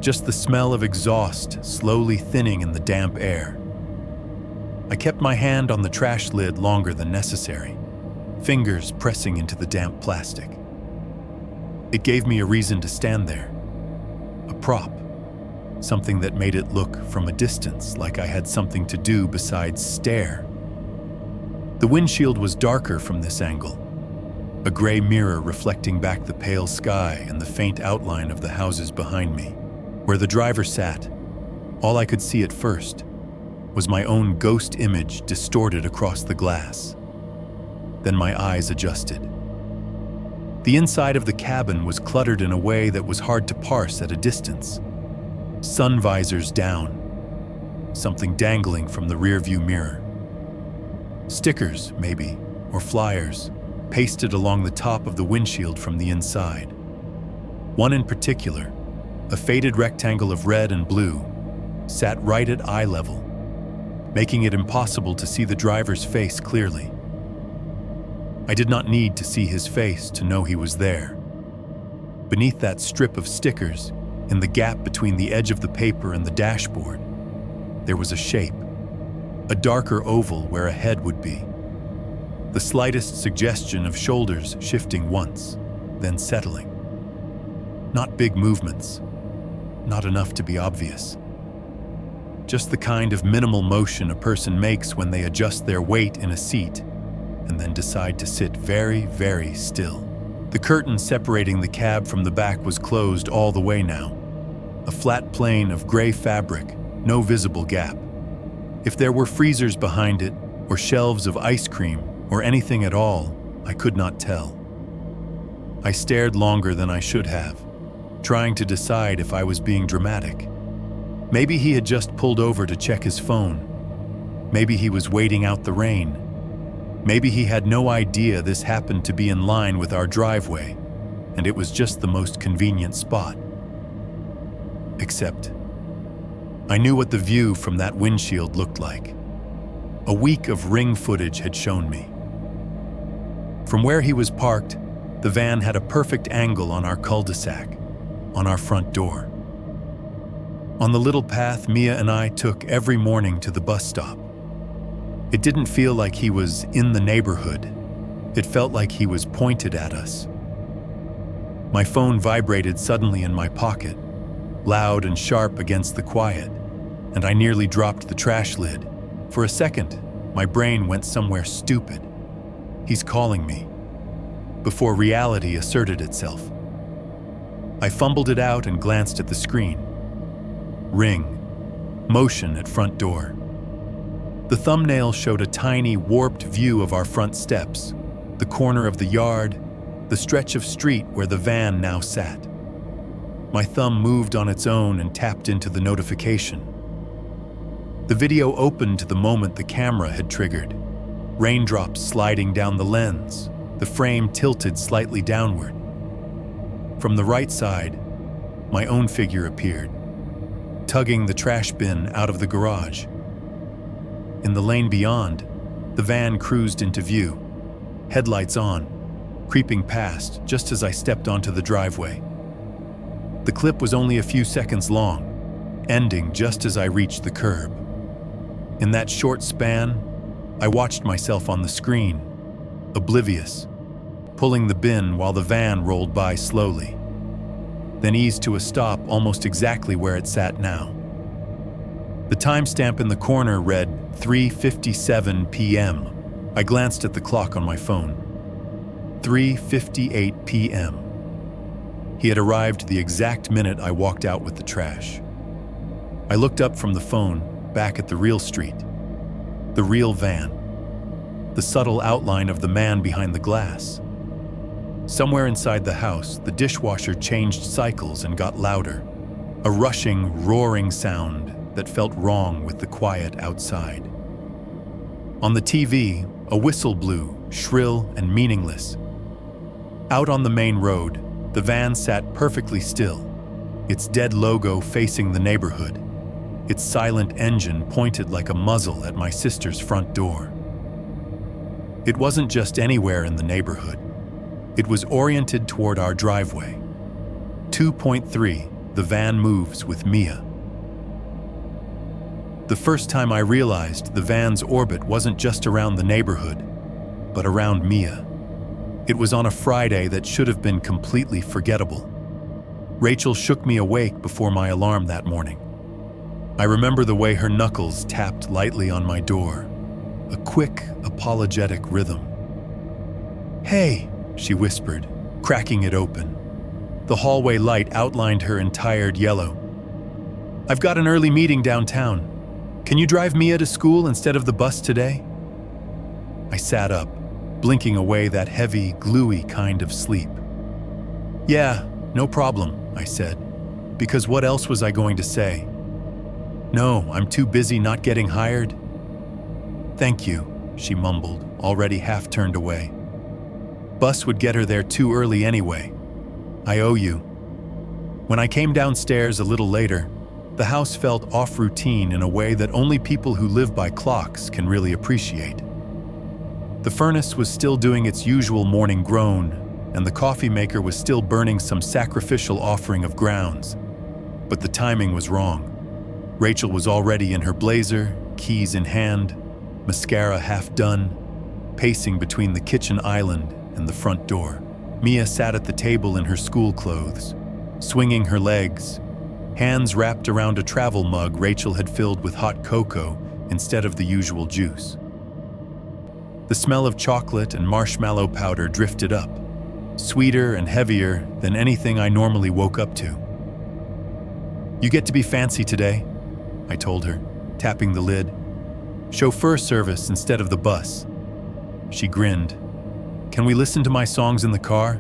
Just the smell of exhaust slowly thinning in the damp air. I kept my hand on the trash lid longer than necessary, fingers pressing into the damp plastic. It gave me a reason to stand there, a prop, something that made it look from a distance like I had something to do besides stare. The windshield was darker from this angle, a gray mirror reflecting back the pale sky and the faint outline of the houses behind me. Where the driver sat, all I could see at first was my own ghost image distorted across the glass. Then my eyes adjusted. The inside of the cabin was cluttered in a way that was hard to parse at a distance. Sun visors down, something dangling from the rearview mirror. Stickers, maybe, or flyers, pasted along the top of the windshield from the inside. One in particular, a faded rectangle of red and blue, sat right at eye level, making it impossible to see the driver's face clearly. I did not need to see his face to know he was there. Beneath that strip of stickers, in the gap between the edge of the paper and the dashboard, there was a shape, a darker oval where a head would be. The slightest suggestion of shoulders shifting once, then settling. Not big movements, not enough to be obvious. Just the kind of minimal motion a person makes when they adjust their weight in a seat and then decide to sit very, very still. The curtain separating the cab from the back was closed all the way now. A flat plane of gray fabric, no visible gap. If there were freezers behind it or shelves of ice cream, or anything at all, I could not tell. I stared longer than I should have, trying to decide if I was being dramatic. Maybe he had just pulled over to check his phone. Maybe he was waiting out the rain. Maybe he had no idea this happened to be in line with our driveway, and it was just the most convenient spot. Except, I knew what the view from that windshield looked like. A week of Ring footage had shown me. From where he was parked, the van had a perfect angle on our cul-de-sac, on our front door. On the little path Mia and I took every morning to the bus stop. It didn't feel like he was in the neighborhood. It felt like he was pointed at us. My phone vibrated suddenly in my pocket, loud and sharp against the quiet, and I nearly dropped the trash lid. For a second, my brain went somewhere stupid. He's calling me. Before reality asserted itself. I fumbled it out and glanced at the screen. Ring. Motion at front door. The thumbnail showed a tiny, warped view of our front steps, the corner of the yard, the stretch of street where the van now sat. My thumb moved on its own and tapped into the notification. The video opened the moment the camera had triggered. Raindrops sliding down the lens, the frame tilted slightly downward. From the right side, my own figure appeared, tugging the trash bin out of the garage. In the lane beyond, the van cruised into view, headlights on, creeping past just as I stepped onto the driveway. The clip was only a few seconds long, ending just as I reached the curb. In that short span, I watched myself on the screen, oblivious, pulling the bin while the van rolled by slowly, then eased to a stop almost exactly where it sat now. The timestamp in the corner read 3:57 p.m. I glanced at the clock on my phone. 3:58 p.m. He had arrived the exact minute I walked out with the trash. I looked up from the phone, back at the real street, the real van, the subtle outline of the man behind the glass. Somewhere inside the house, the dishwasher changed cycles and got louder, a rushing, roaring sound that felt wrong with the quiet outside. On the TV, a whistle blew, shrill and meaningless. Out on the main road, the van sat perfectly still, its dead logo facing the neighborhood, its silent engine pointed like a muzzle at my sister's front door. It wasn't just anywhere in the neighborhood. It was oriented toward our driveway. 2.3, the van moves with Mia. The first time I realized the van's orbit wasn't just around the neighborhood, but around Mia. It was on a Friday that should have been completely forgettable. Rachel shook me awake before my alarm that morning. I remember the way her knuckles tapped lightly on my door, a quick, apologetic rhythm. "Hey," she whispered, cracking it open. The hallway light outlined her in tired yellow. "I've got an early meeting downtown. Can you drive Mia to school instead of the bus today?" I sat up, blinking away that heavy, gluey kind of sleep. "Yeah, no problem," I said, because what else was I going to say? "No, I'm too busy not getting hired." "Thank you," she mumbled, already half turned away. "Bus would get her there too early anyway. I owe you." When I came downstairs a little later, the house felt off-routine in a way that only people who live by clocks can really appreciate. The furnace was still doing its usual morning groan, and the coffee maker was still burning some sacrificial offering of grounds. But the timing was wrong. Rachel was already in her blazer, keys in hand, mascara half done, pacing between the kitchen island and the front door. Mia sat at the table in her school clothes, swinging her legs, hands wrapped around a travel mug Rachel had filled with hot cocoa instead of the usual juice. The smell of chocolate and marshmallow powder drifted up, sweeter and heavier than anything I normally woke up to. "You get to be fancy today," I told her, tapping the lid. "Chauffeur service instead of the bus." She grinned. "Can we listen to my songs in the car?"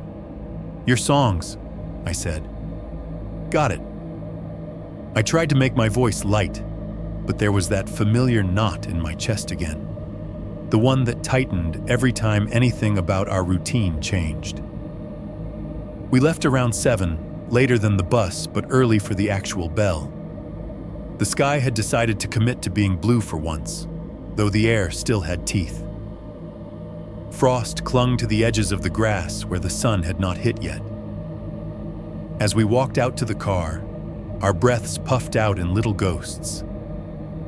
"Your songs," I said. "Got it." I tried to make my voice light, but there was that familiar knot in my chest again. The one that tightened every time anything about our routine changed. We left around 7, later than the bus, but early for the actual bell. The sky had decided to commit to being blue for once, though the air still had teeth. Frost clung to the edges of the grass where the sun had not hit yet. As we walked out to the car, our breaths puffed out in little ghosts.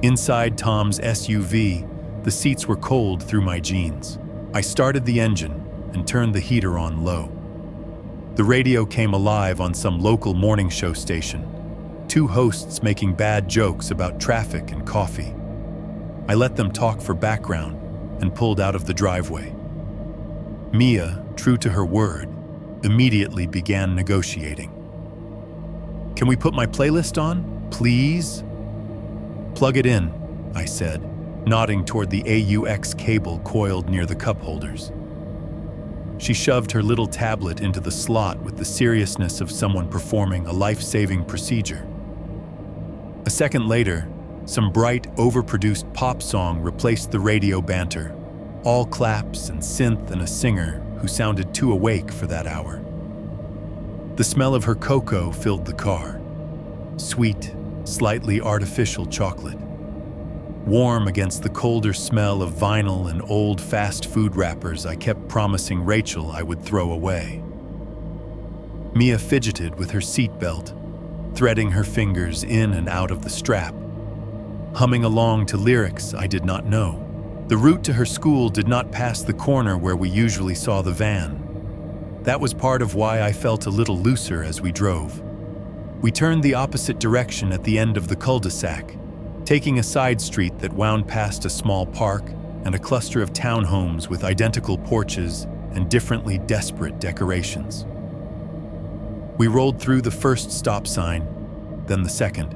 Inside Tom's SUV, the seats were cold through my jeans. I started the engine and turned the heater on low. The radio came alive on some local morning show station, 2 hosts making bad jokes about traffic and coffee. I let them talk for background and pulled out of the driveway. Mia, true to her word, immediately began negotiating. "Can we put my playlist on, please?" "Plug it in," I said, nodding toward the AUX cable coiled near the cup holders. She shoved her little tablet into the slot with the seriousness of someone performing a life-saving procedure. A second later, some bright, overproduced pop song replaced the radio banter, all claps and synth and a singer who sounded too awake for that hour. The smell of her cocoa filled the car. Sweet, slightly artificial chocolate. Warm against the colder smell of vinyl and old fast food wrappers I kept promising Rachel I would throw away. Mia fidgeted with her seatbelt, threading her fingers in and out of the strap, humming along to lyrics I did not know. The route to her school did not pass the corner where we usually saw the van. That was part of why I felt a little looser as we drove. We turned the opposite direction at the end of the cul-de-sac, taking a side street that wound past a small park and a cluster of townhomes with identical porches and differently desperate decorations. We rolled through the first stop sign, then the second.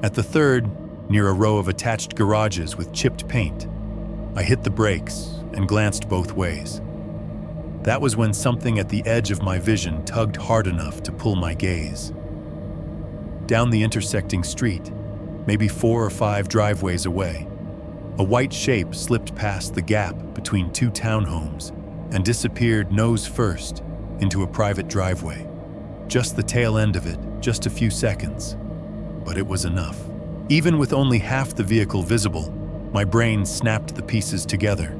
At the third, near a row of attached garages with chipped paint, I hit the brakes and glanced both ways. That was when something at the edge of my vision tugged hard enough to pull my gaze. Down the intersecting street, maybe 4 or 5 driveways away, a white shape slipped past the gap between 2 townhomes and disappeared nose first into a private driveway. Just the tail end of it, just a few seconds. But it was enough. Even with only half the vehicle visible, my brain snapped the pieces together.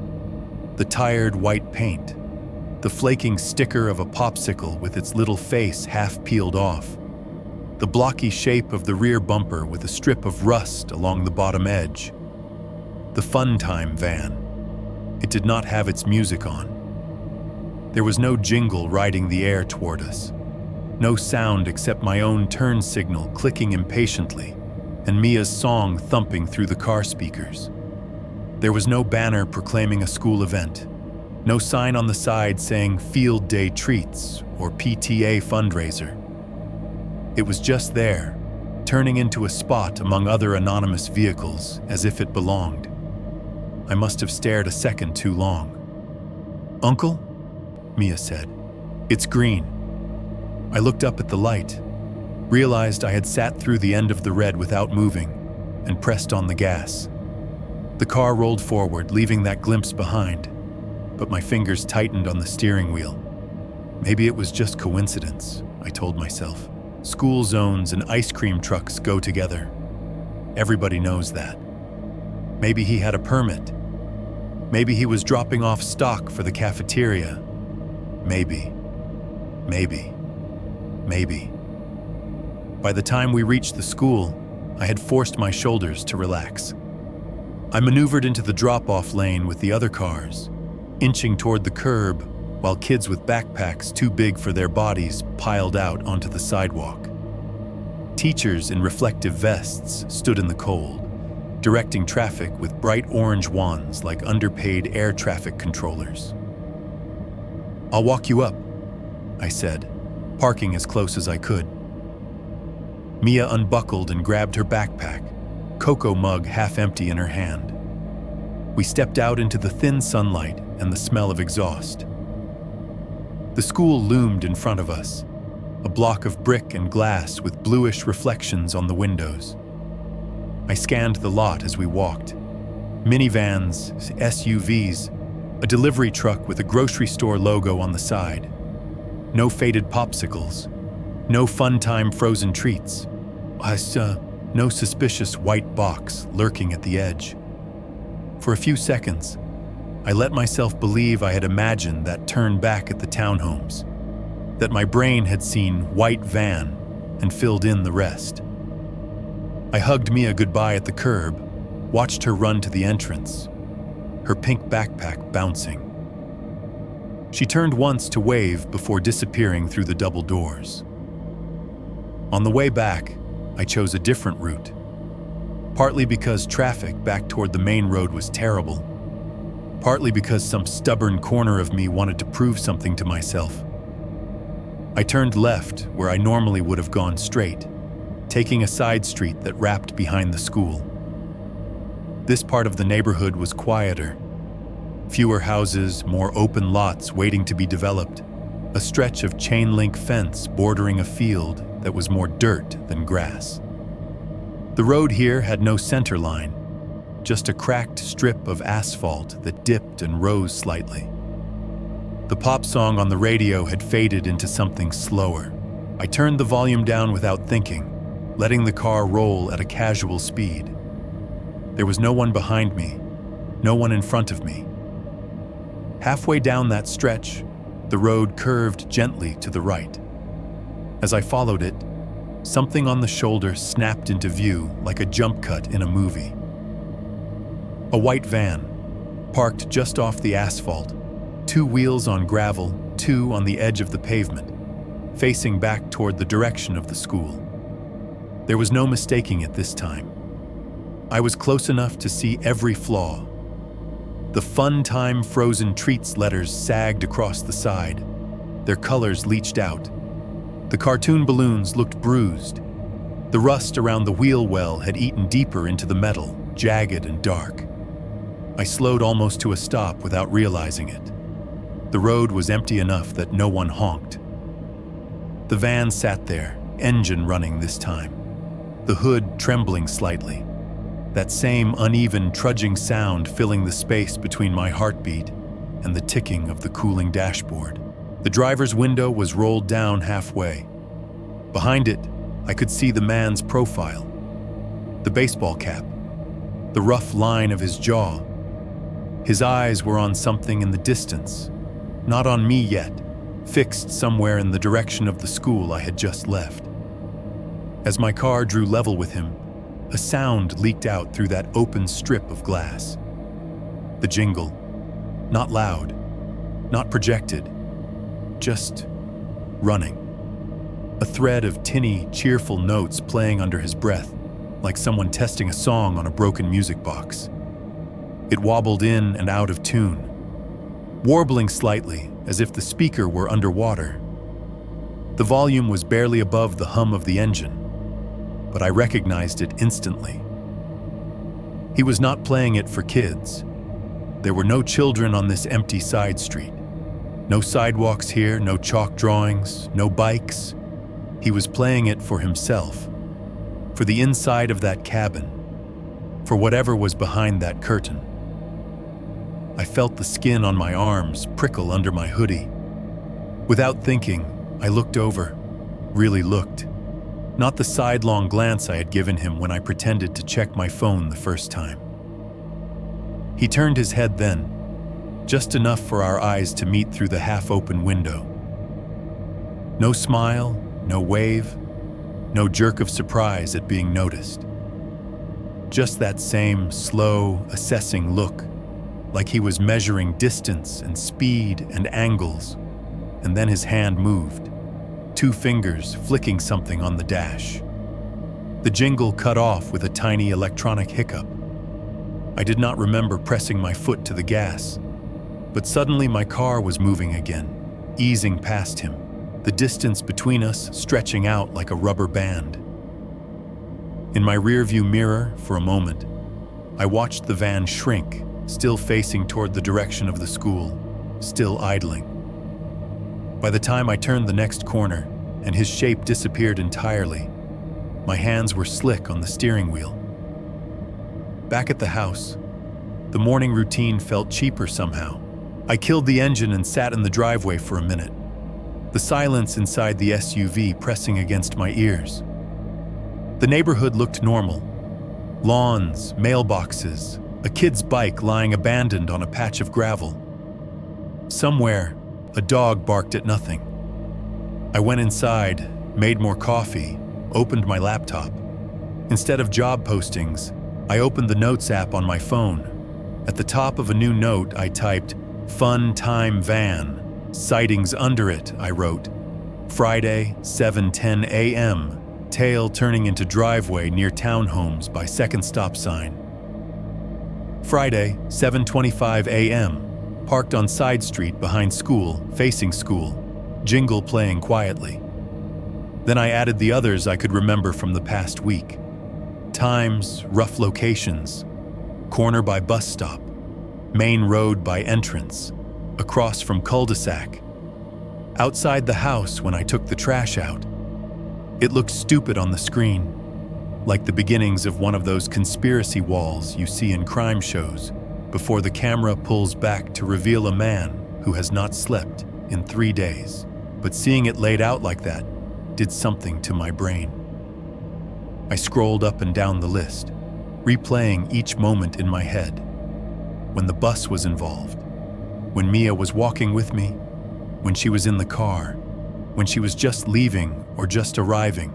The tired white paint, the flaking sticker of a popsicle with its little face half peeled off, the blocky shape of the rear bumper with a strip of rust along the bottom edge. The Fun Time van. It did not have its music on. There was no jingle riding the air toward us. No sound except my own turn signal clicking impatiently and Mia's song thumping through the car speakers. There was no banner proclaiming a school event. No sign on the side saying Field Day Treats or PTA fundraiser. It was just there, turning into a spot among other anonymous vehicles as if it belonged. I must have stared a second too long. "Uncle?" Mia said. "It's green." I looked up at the light, realized I had sat through the end of the red without moving, and pressed on the gas. The car rolled forward, leaving that glimpse behind, but my fingers tightened on the steering wheel. Maybe it was just coincidence, I told myself. School zones and ice cream trucks go together. Everybody knows that. Maybe he had a permit. Maybe he was dropping off stock for the cafeteria. Maybe. By the time we reached the school, I had forced my shoulders to relax. I maneuvered into the drop-off lane with the other cars, inching toward the curb while kids with backpacks too big for their bodies piled out onto the sidewalk. Teachers in reflective vests stood in the cold, directing traffic with bright orange wands like underpaid air traffic controllers. "I'll walk you up," I said, parking as close as I could. Mia unbuckled and grabbed her backpack, cocoa mug half empty in her hand. We stepped out into the thin sunlight and the smell of exhaust. The school loomed in front of us, a block of brick and glass with bluish reflections on the windows. I scanned the lot as we walked. Minivans, SUVs, a delivery truck with a grocery store logo on the side. No faded popsicles, no fun-time frozen treats. No suspicious white box lurking at the edge. For a few seconds, I let myself believe I had imagined that turn back at the townhomes, that my brain had seen white van and filled in the rest. I hugged Mia goodbye at the curb, watched her run to the entrance, her pink backpack bouncing. She turned once to wave before disappearing through the double doors. On the way back, I chose a different route, partly because traffic back toward the main road was terrible, partly because some stubborn corner of me wanted to prove something to myself. I turned left where I normally would have gone straight, taking a side street that wrapped behind the school. This part of the neighborhood was quieter. Fewer houses, more open lots waiting to be developed, a stretch of chain-link fence bordering a field that was more dirt than grass. The road here had no center line, just a cracked strip of asphalt that dipped and rose slightly. The pop song on the radio had faded into something slower. I turned the volume down without thinking, letting the car roll at a casual speed. There was no one behind me, no one in front of me. Halfway down that stretch, the road curved gently to the right. As I followed it, something on the shoulder snapped into view like a jump cut in a movie. A white van, parked just off the asphalt, 2 wheels on gravel, 2 on the edge of the pavement, facing back toward the direction of the school. There was no mistaking it this time. I was close enough to see every flaw. The Fun Time Frozen Treats letters sagged across the side, their colors leached out. The cartoon balloons looked bruised. The rust around the wheel well had eaten deeper into the metal, jagged and dark. I slowed almost to a stop without realizing it. The road was empty enough that no one honked. The van sat there, engine running this time, the hood trembling slightly, that same uneven trudging sound filling the space between my heartbeat and the ticking of the cooling dashboard. The driver's window was rolled down halfway. Behind it, I could see the man's profile, the baseball cap, the rough line of his jaw. His eyes were on something in the distance, not on me yet, fixed somewhere in the direction of the school I had just left. As my car drew level with him, a sound leaked out through that open strip of glass. The jingle, not loud, not projected, just running. A thread of tinny, cheerful notes playing under his breath, like someone testing a song on a broken music box. It wobbled in and out of tune, warbling slightly as if the speaker were underwater. The volume was barely above the hum of the engine, but I recognized it instantly. He was not playing it for kids. There were no children on this empty side street. No sidewalks here, no chalk drawings, no bikes. He was playing it for himself, for the inside of that cabin, for whatever was behind that curtain. I felt the skin on my arms prickle under my hoodie. Without thinking, I looked over, really looked. Not the sidelong glance I had given him when I pretended to check my phone the first time. He turned his head then, just enough for our eyes to meet through the half-open window. No smile, no wave, no jerk of surprise at being noticed. Just that same slow, assessing look, like he was measuring distance and speed and angles, and then his hand moved, 2 fingers flicking something on the dash. The jingle cut off with a tiny electronic hiccup. I did not remember pressing my foot to the gas, but suddenly my car was moving again, easing past him, the distance between us stretching out like a rubber band. In my rearview mirror, for a moment, I watched the van shrink still facing toward the direction of the school, still idling. By the time I turned the next corner and his shape disappeared entirely, my hands were slick on the steering wheel. Back at the house, the morning routine felt cheaper somehow. I killed the engine and sat in the driveway for a minute, the silence inside the SUV pressing against my ears. The neighborhood looked normal. Lawns, mailboxes, a kid's bike lying abandoned on a patch of gravel. Somewhere, a dog barked at nothing. I went inside, made more coffee, opened my laptop. Instead of job postings, I opened the Notes app on my phone. At the top of a new note, I typed, "Fun time van." Sightings under it, I wrote. Friday, 7:10 a.m., tail turning into driveway near townhomes by second stop sign. Friday, 7:25 a.m., parked on side street behind school, facing school, jingle playing quietly. Then I added the others I could remember from the past week. Times, rough locations, corner by bus stop, main road by entrance, across from cul-de-sac. Outside the house when I took the trash out. It looked stupid on the screen, like the beginnings of one of those conspiracy walls you see in crime shows before the camera pulls back to reveal a man who has not slept in 3 days. But seeing it laid out like that did something to my brain. I scrolled up and down the list, replaying each moment in my head. When the bus was involved, when Mia was walking with me, when she was in the car, when she was just leaving or just arriving.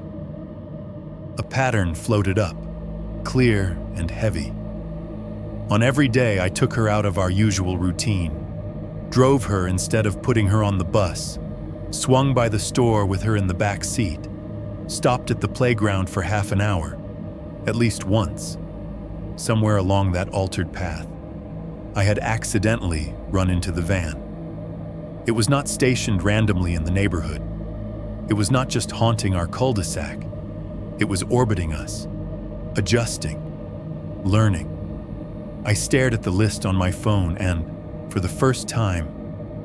A pattern floated up, clear and heavy. On every day I took her out of our usual routine, drove her instead of putting her on the bus, swung by the store with her in the back seat, stopped at the playground for half an hour, at least once. Somewhere along that altered path, I had accidentally run into the van. It was not stationed randomly in the neighborhood. It was not just haunting our cul-de-sac. It was orbiting us, adjusting, learning. I stared at the list on my phone and, for the first time,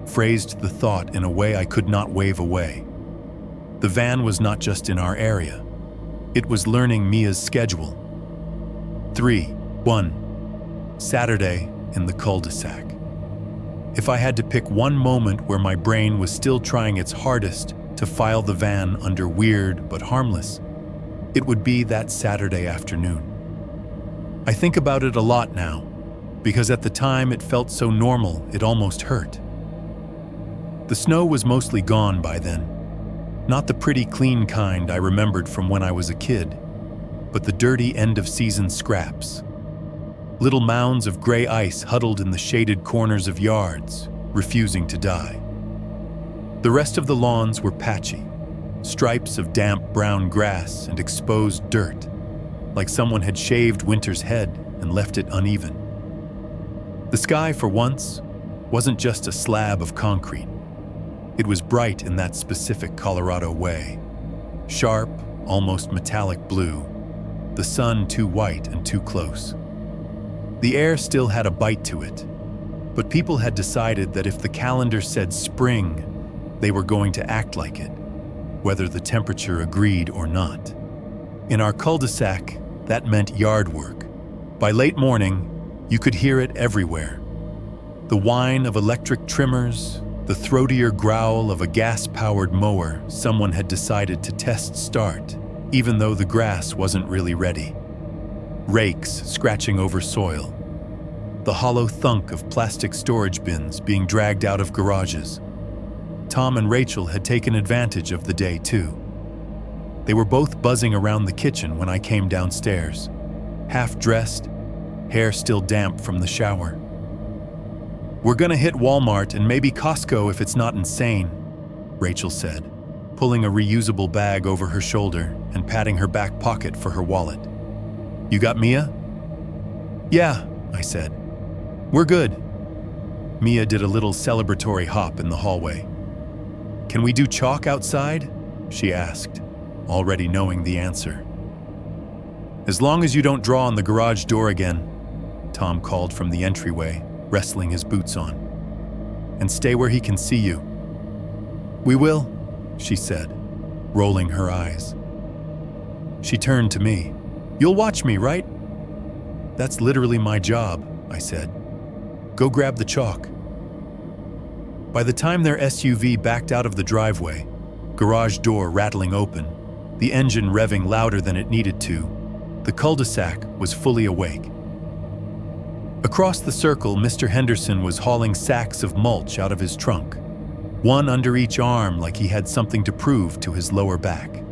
phrased the thought in a way I could not wave away. The van was not just in our area. It was learning Mia's schedule. 3:1 Saturday in the cul-de-sac. If I had to pick one moment where my brain was still trying its hardest to file the van under weird but harmless, it would be that Saturday afternoon. I think about it a lot now, because at the time it felt so normal it almost hurt. The snow was mostly gone by then. Not the pretty clean kind I remembered from when I was a kid, but the dirty end-of-season scraps. Little mounds of gray ice huddled in the shaded corners of yards, refusing to die. The rest of the lawns were patchy, stripes of damp brown grass and exposed dirt, like someone had shaved winter's head and left it uneven. The sky, for once, wasn't just a slab of concrete. It was bright in that specific Colorado way. Sharp, almost metallic blue, the sun too white and too close. The air still had a bite to it, but people had decided that if the calendar said spring, they were going to act like it, whether the temperature agreed or not. In our cul-de-sac, that meant yard work. By late morning, you could hear it everywhere. The whine of electric trimmers, the throatier growl of a gas-powered mower someone had decided to test start, even though the grass wasn't really ready. Rakes scratching over soil. The hollow thunk of plastic storage bins being dragged out of garages. Tom and Rachel had taken advantage of the day too. They were both buzzing around the kitchen when I came downstairs, half-dressed, hair still damp from the shower. "We're gonna hit Walmart and maybe Costco if it's not insane," Rachel said, pulling a reusable bag over her shoulder and patting her back pocket for her wallet. "You got Mia?" "Yeah," I said. "We're good." Mia did a little celebratory hop in the hallway. "Can we do chalk outside?" she asked, already knowing the answer. "As long as you don't draw on the garage door again," Tom called from the entryway, wrestling his boots on. "And stay where he can see you." "We will," she said, rolling her eyes. She turned to me. "You'll watch me, right?" "That's literally my job," I said. "Go grab the chalk." By the time their SUV backed out of the driveway, garage door rattling open, the engine revving louder than it needed to, the cul-de-sac was fully awake. Across the circle, Mr. Henderson was hauling sacks of mulch out of his trunk, one under each arm like he had something to prove to his lower back.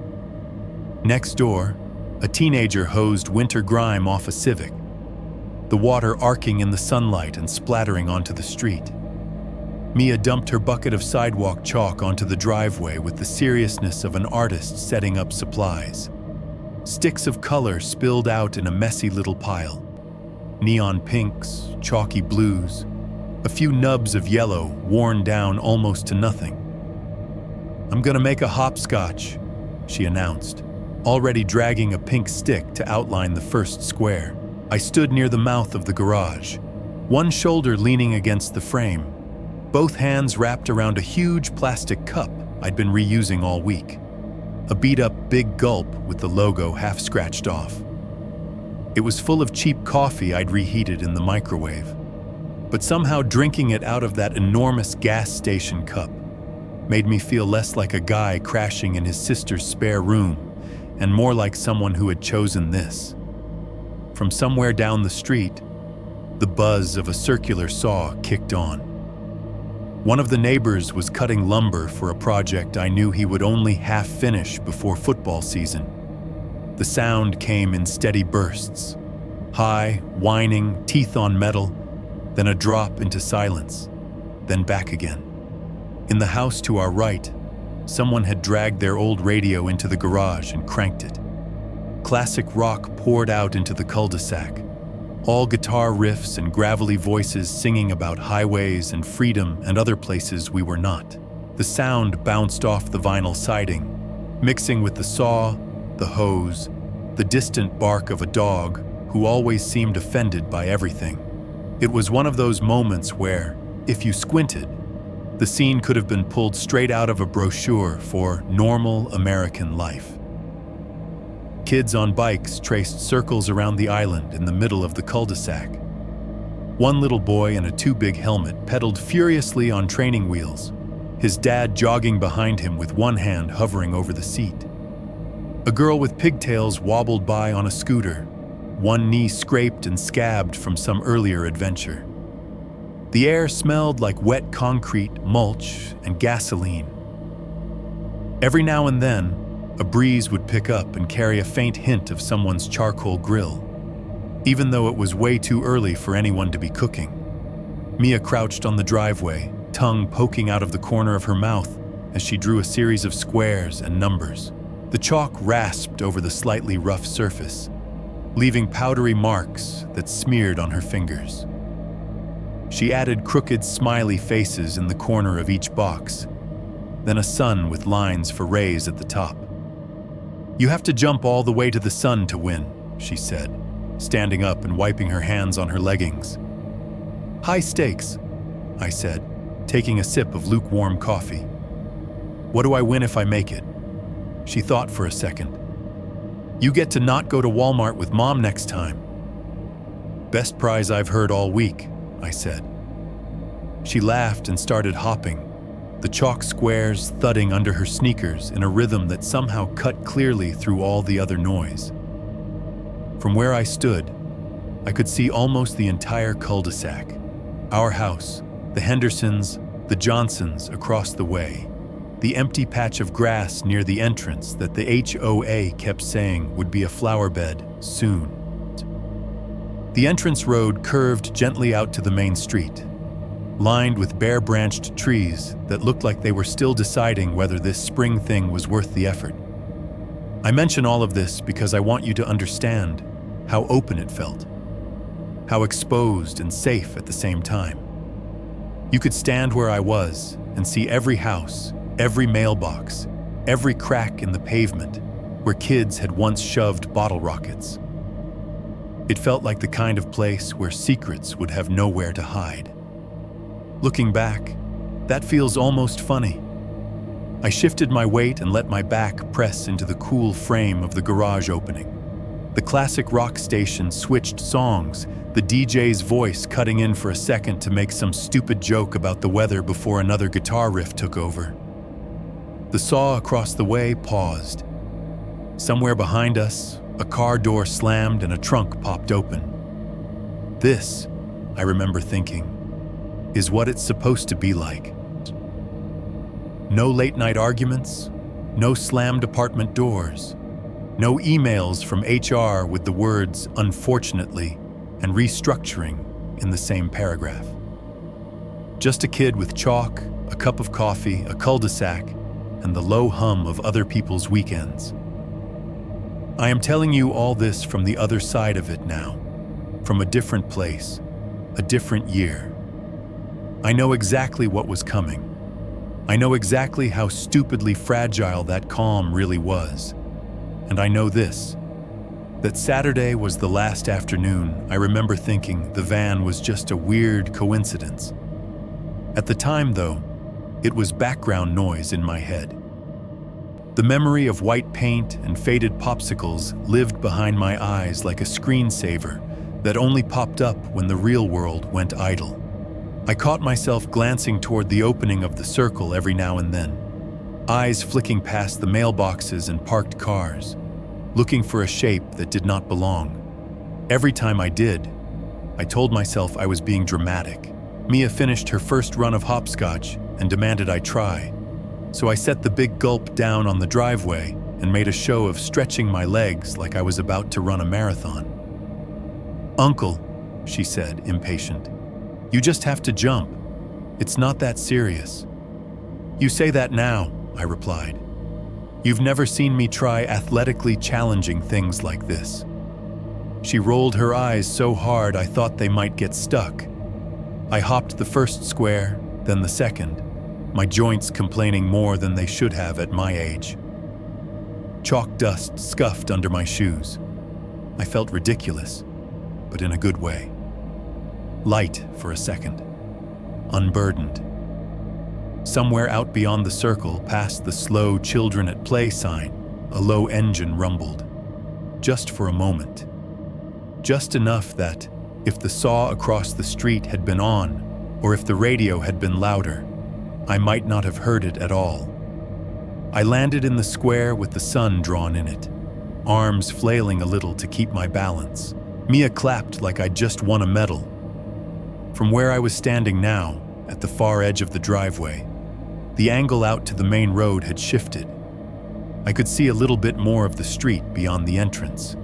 Next door, a teenager hosed winter grime off a Civic, the water arcing in the sunlight and splattering onto the street. Mia dumped her bucket of sidewalk chalk onto the driveway with the seriousness of an artist setting up supplies. Sticks of color spilled out in a messy little pile. Neon pinks, chalky blues, a few nubs of yellow worn down almost to nothing. "I'm gonna make a hopscotch," she announced, already dragging a pink stick to outline the first square. I stood near the mouth of the garage, one shoulder leaning against the frame, both hands wrapped around a huge plastic cup I'd been reusing all week. A beat-up Big Gulp with the logo half scratched off. It was full of cheap coffee I'd reheated in the microwave, but somehow drinking it out of that enormous gas station cup made me feel less like a guy crashing in his sister's spare room and more like someone who had chosen this. From somewhere down the street, the buzz of a circular saw kicked on. One of the neighbors was cutting lumber for a project I knew he would only half finish before football season. The sound came in steady bursts, high, whining, teeth on metal, then a drop into silence, then back again. In the house to our right, someone had dragged their old radio into the garage and cranked it. Classic rock poured out into the cul-de-sac, all guitar riffs and gravelly voices singing about highways and freedom and other places we were not. The sound bounced off the vinyl siding, mixing with the saw, the hose, the distant bark of a dog who always seemed offended by everything. It was one of those moments where, if you squinted, the scene could have been pulled straight out of a brochure for normal American life. Kids on bikes traced circles around the island in the middle of the cul-de-sac. One little boy in a too big helmet pedaled furiously on training wheels, his dad jogging behind him with one hand hovering over the seat. A girl with pigtails wobbled by on a scooter, one knee scraped and scabbed from some earlier adventure. The air smelled like wet concrete, mulch, and gasoline. Every now and then, a breeze would pick up and carry a faint hint of someone's charcoal grill, even though it was way too early for anyone to be cooking. Mia crouched on the driveway, tongue poking out of the corner of her mouth as she drew a series of squares and numbers. The chalk rasped over the slightly rough surface, leaving powdery marks that smeared on her fingers. She added crooked smiley faces in the corner of each box, then a sun with lines for rays at the top. "You have to jump all the way to the sun to win," she said, standing up and wiping her hands on her leggings. "High stakes," I said, taking a sip of lukewarm coffee. "What do I win if I make it?" She thought for a second. "You get to not go to Walmart with Mom next time." "Best prize I've heard all week," I said. She laughed and started hopping, the chalk squares thudding under her sneakers in a rhythm that somehow cut clearly through all the other noise. From where I stood, I could see almost the entire cul-de-sac. Our house, the Hendersons, the Johnsons across the way, the empty patch of grass near the entrance that the HOA kept saying would be a flower bed soon. The entrance road curved gently out to the main street, lined with bare-branched trees that looked like they were still deciding whether this spring thing was worth the effort. I mention all of this because I want you to understand how open it felt, how exposed and safe at the same time. You could stand where I was and see every house, every mailbox, every crack in the pavement where kids had once shoved bottle rockets. It felt like the kind of place where secrets would have nowhere to hide. Looking back, that feels almost funny. I shifted my weight and let my back press into the cool frame of the garage opening. The classic rock station switched songs, the DJ's voice cutting in for a second to make some stupid joke about the weather before another guitar riff took over. The saw across the way paused. Somewhere behind us, a car door slammed and a trunk popped open. This, I remember thinking, is what it's supposed to be like. No late-night arguments, no slammed apartment doors, no emails from HR with the words "unfortunately" and "restructuring" in the same paragraph. Just a kid with chalk, a cup of coffee, a cul-de-sac, and the low hum of other people's weekends. I am telling you all this from the other side of it now, from a different place, a different year. I know exactly what was coming. I know exactly how stupidly fragile that calm really was. And I know this, that Saturday was the last afternoon I remember thinking the van was just a weird coincidence. At the time, though, it was background noise in my head. The memory of white paint and faded popsicles lived behind my eyes like a screensaver that only popped up when the real world went idle. I caught myself glancing toward the opening of the circle every now and then, eyes flicking past the mailboxes and parked cars, looking for a shape that did not belong. Every time I did, I told myself I was being dramatic. Mia finished her first run of hopscotch and demanded I try, so I set the big gulp down on the driveway and made a show of stretching my legs like I was about to run a marathon. "Uncle," she said, impatient, "you just have to jump. It's not that serious." "You say that now," I replied. "You've never seen me try athletically challenging things like this." She rolled her eyes so hard I thought they might get stuck. I hopped the first square, then the second, my joints complaining more than they should have at my age. Chalk dust scuffed under my shoes. I felt ridiculous, but in a good way. Light for a second. Unburdened. Somewhere out beyond the circle, past the slow children at play sign, a low engine rumbled. Just for a moment. Just enough that, if the saw across the street had been on, or if the radio had been louder, I might not have heard it at all. I landed in the square with the sun drawn in it, arms flailing a little to keep my balance. Mia clapped like I'd just won a medal. From where I was standing now, at the far edge of the driveway, the angle out to the main road had shifted. I could see a little bit more of the street beyond the entrance.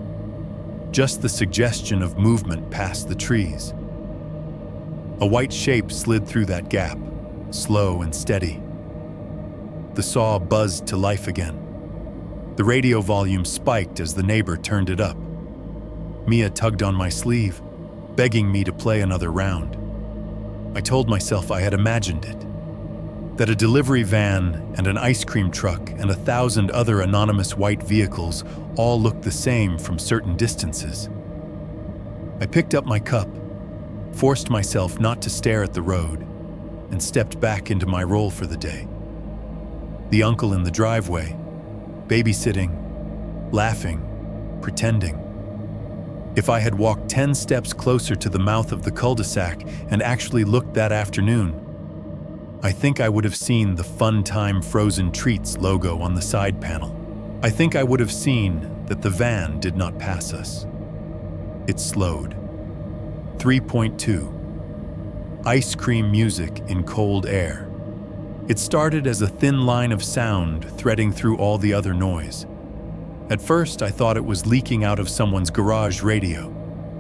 Just the suggestion of movement past the trees. A white shape slid through that gap, slow and steady. The saw buzzed to life again. The radio volume spiked as the neighbor turned it up. Mia tugged on my sleeve, begging me to play another round. I told myself I had imagined it. That a delivery van and an ice cream truck and 1,000 other anonymous white vehicles all looked the same from certain distances. I picked up my cup, forced myself not to stare at the road, and stepped back into my role for the day. The uncle in the driveway, babysitting, laughing, pretending. If I had walked 10 steps closer to the mouth of the cul-de-sac and actually looked that afternoon, I think I would have seen the Fun Time Frozen Treats logo on the side panel. I think I would have seen that the van did not pass us. It slowed. 3.2. Ice cream music in cold air. It started as a thin line of sound threading through all the other noise. At first, I thought it was leaking out of someone's garage radio,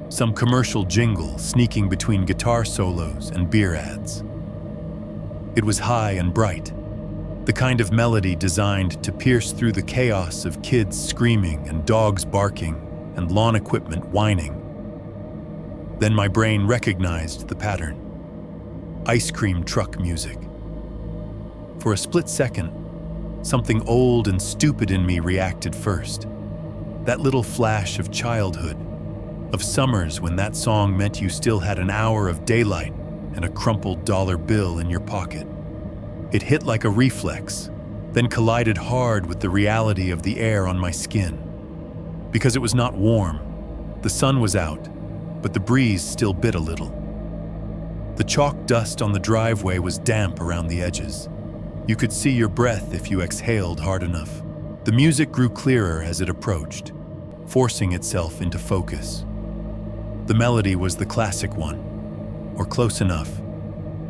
some commercial jingle sneaking between guitar solos and beer ads. It was high and bright, the kind of melody designed to pierce through the chaos of kids screaming and dogs barking and lawn equipment whining. Then my brain recognized the pattern. Ice cream truck music. For a split second, something old and stupid in me reacted first. That little flash of childhood, of summers when that song meant you still had an hour of daylight and a crumpled dollar bill in your pocket. It hit like a reflex, then collided hard with the reality of the air on my skin. Because it was not warm, the sun was out, but the breeze still bit a little. The chalk dust on the driveway was damp around the edges. You could see your breath if you exhaled hard enough. The music grew clearer as it approached, forcing itself into focus. The melody was the classic one, or close enough.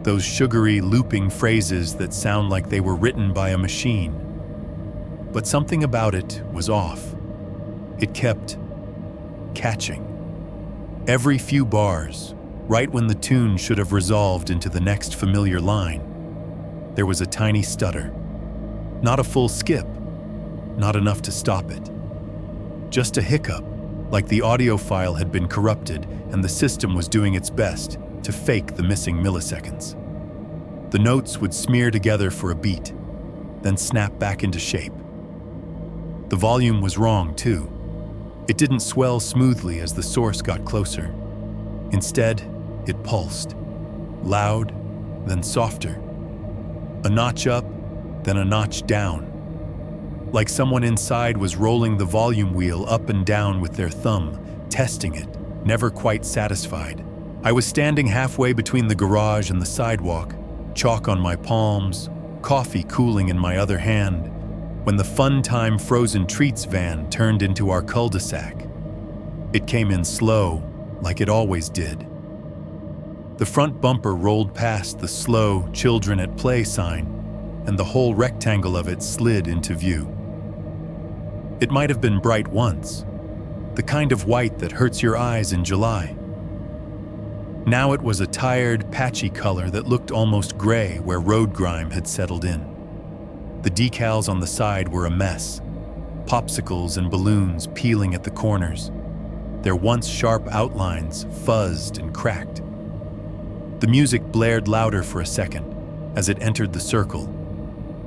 Those sugary, looping phrases that sound like they were written by a machine. But something about it was off. It kept catching. Every few bars, right when the tune should have resolved into the next familiar line, there was a tiny stutter. Not a full skip, not enough to stop it. Just a hiccup, like the audio file had been corrupted and the system was doing its best to fake the missing milliseconds. The notes would smear together for a beat, then snap back into shape. The volume was wrong, too. It didn't swell smoothly as the source got closer. Instead, it pulsed, loud, then softer. A notch up, then a notch down. Like someone inside was rolling the volume wheel up and down with their thumb, testing it, never quite satisfied. I was standing halfway between the garage and the sidewalk, chalk on my palms, coffee cooling in my other hand, when the Fun Time Frozen Treats van turned into our cul-de-sac. It came in slow, like it always did. The front bumper rolled past the slow "Children at Play" sign, and the whole rectangle of it slid into view. It might have been bright once, the kind of white that hurts your eyes in July. Now it was a tired, patchy color that looked almost gray where road grime had settled in. The decals on the side were a mess, popsicles and balloons peeling at the corners. Their once sharp outlines fuzzed and cracked. The music blared louder for a second as it entered the circle,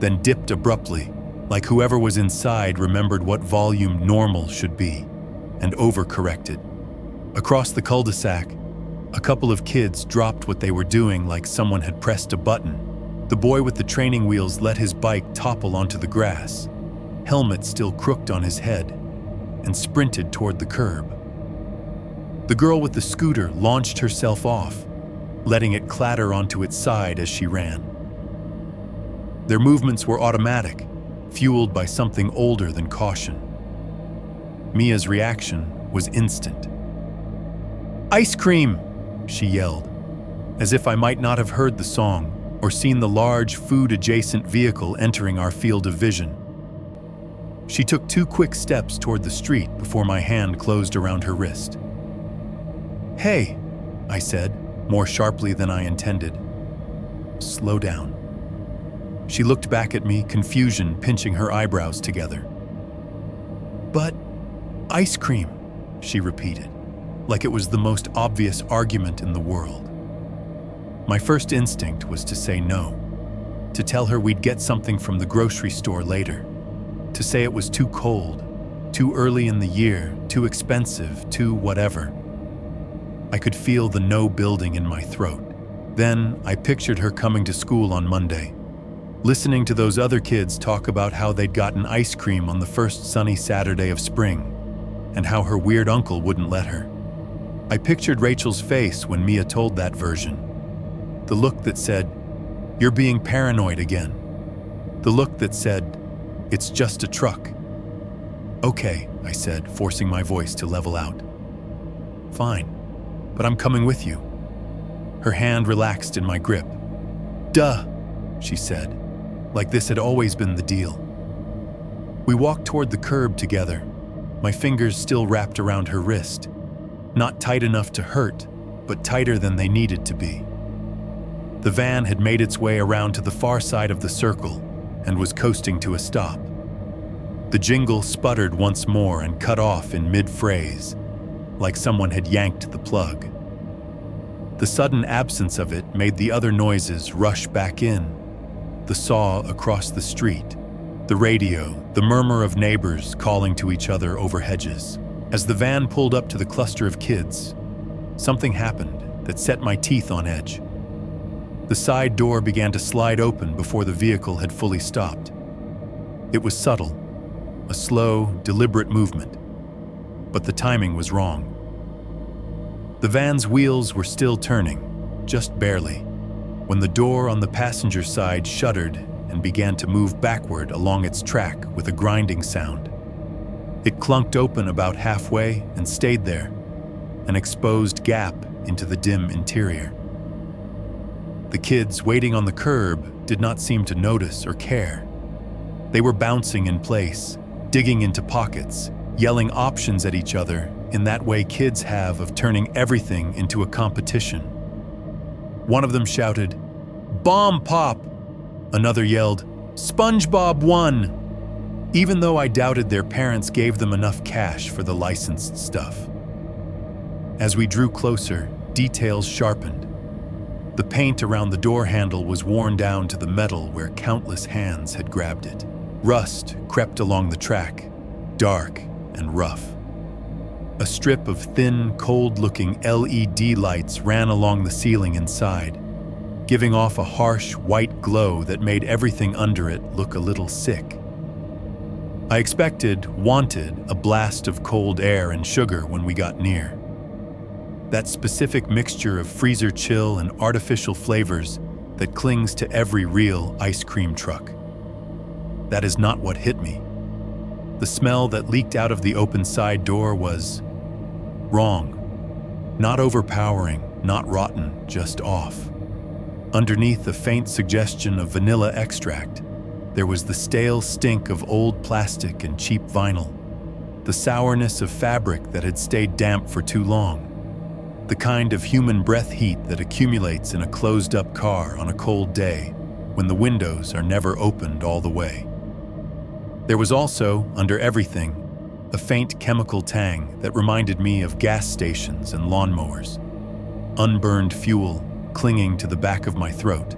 then dipped abruptly, like whoever was inside remembered what volume normal should be, and overcorrected. Across the cul-de-sac, a couple of kids dropped what they were doing like someone had pressed a button. The boy with the training wheels let his bike topple onto the grass, helmet still crooked on his head, and sprinted toward the curb. The girl with the scooter launched herself off, letting it clatter onto its side as she ran. Their movements were automatic, fueled by something older than caution. Mia's reaction was instant. "Ice cream!" she yelled, as if I might not have heard the song or seen the large food-adjacent vehicle entering our field of vision. She took 2 quick steps toward the street before my hand closed around her wrist. "Hey," I said, more sharply than I intended. "Slow down." She looked back at me, confusion pinching her eyebrows together. "But ice cream," she repeated, like it was the most obvious argument in the world. My first instinct was to say no, to tell her we'd get something from the grocery store later, to say it was too cold, too early in the year, too expensive, too whatever. I could feel the no building in my throat. Then I pictured her coming to school on Monday, listening to those other kids talk about how they'd gotten ice cream on the first sunny Saturday of spring, and how her weird uncle wouldn't let her. I pictured Rachel's face when Mia told that version. The look that said, "You're being paranoid again." The look that said, "It's just a truck." "Okay," I said, forcing my voice to level out. "Fine, but I'm coming with you." Her hand relaxed in my grip. "Duh," she said, like this had always been the deal. We walked toward the curb together, my fingers still wrapped around her wrist. Not tight enough to hurt, but tighter than they needed to be. The van had made its way around to the far side of the circle and was coasting to a stop. The jingle sputtered once more and cut off in mid-phrase, like someone had yanked the plug. The sudden absence of it made the other noises rush back in. The saw across the street, the radio, the murmur of neighbors calling to each other over hedges. As the van pulled up to the cluster of kids, something happened that set my teeth on edge. The side door began to slide open before the vehicle had fully stopped. It was subtle, a slow, deliberate movement, but the timing was wrong. The van's wheels were still turning, just barely, when the door on the passenger side shuddered and began to move backward along its track with a grinding sound. It clunked open about halfway and stayed there, an exposed gap into the dim interior. The kids waiting on the curb did not seem to notice or care. They were bouncing in place, digging into pockets, yelling options at each other in that way kids have of turning everything into a competition. One of them shouted, "Bomb pop!" Another yelled, "SpongeBob won!" Even though I doubted their parents gave them enough cash for the licensed stuff. As we drew closer, details sharpened. The paint around the door handle was worn down to the metal where countless hands had grabbed it. Rust crept along the track, dark and rough. A strip of thin, cold-looking LED lights ran along the ceiling inside, giving off a harsh, white glow that made everything under it look a little sick. I wanted a blast of cold air and sugar when we got near. That specific mixture of freezer chill and artificial flavors that clings to every real ice cream truck. That is not what hit me. The smell that leaked out of the open side door was wrong. Not overpowering, not rotten, just off. Underneath the faint suggestion of vanilla extract, there was the stale stink of old plastic and cheap vinyl, the sourness of fabric that had stayed damp for too long, the kind of human breath heat that accumulates in a closed-up car on a cold day when the windows are never opened all the way. There was also, under everything, a faint chemical tang that reminded me of gas stations and lawnmowers, unburned fuel clinging to the back of my throat.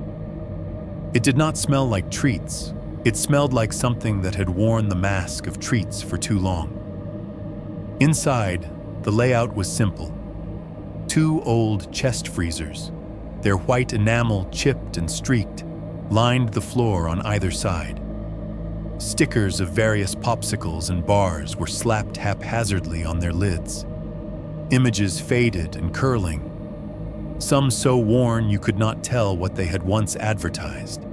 It did not smell like treats. It smelled like something that had worn the mask of treats for too long. Inside, the layout was simple. 2 old chest freezers, their white enamel chipped and streaked, lined the floor on either side. Stickers of various popsicles and bars were slapped haphazardly on their lids. Images faded and curling, some so worn you could not tell what they had once advertised.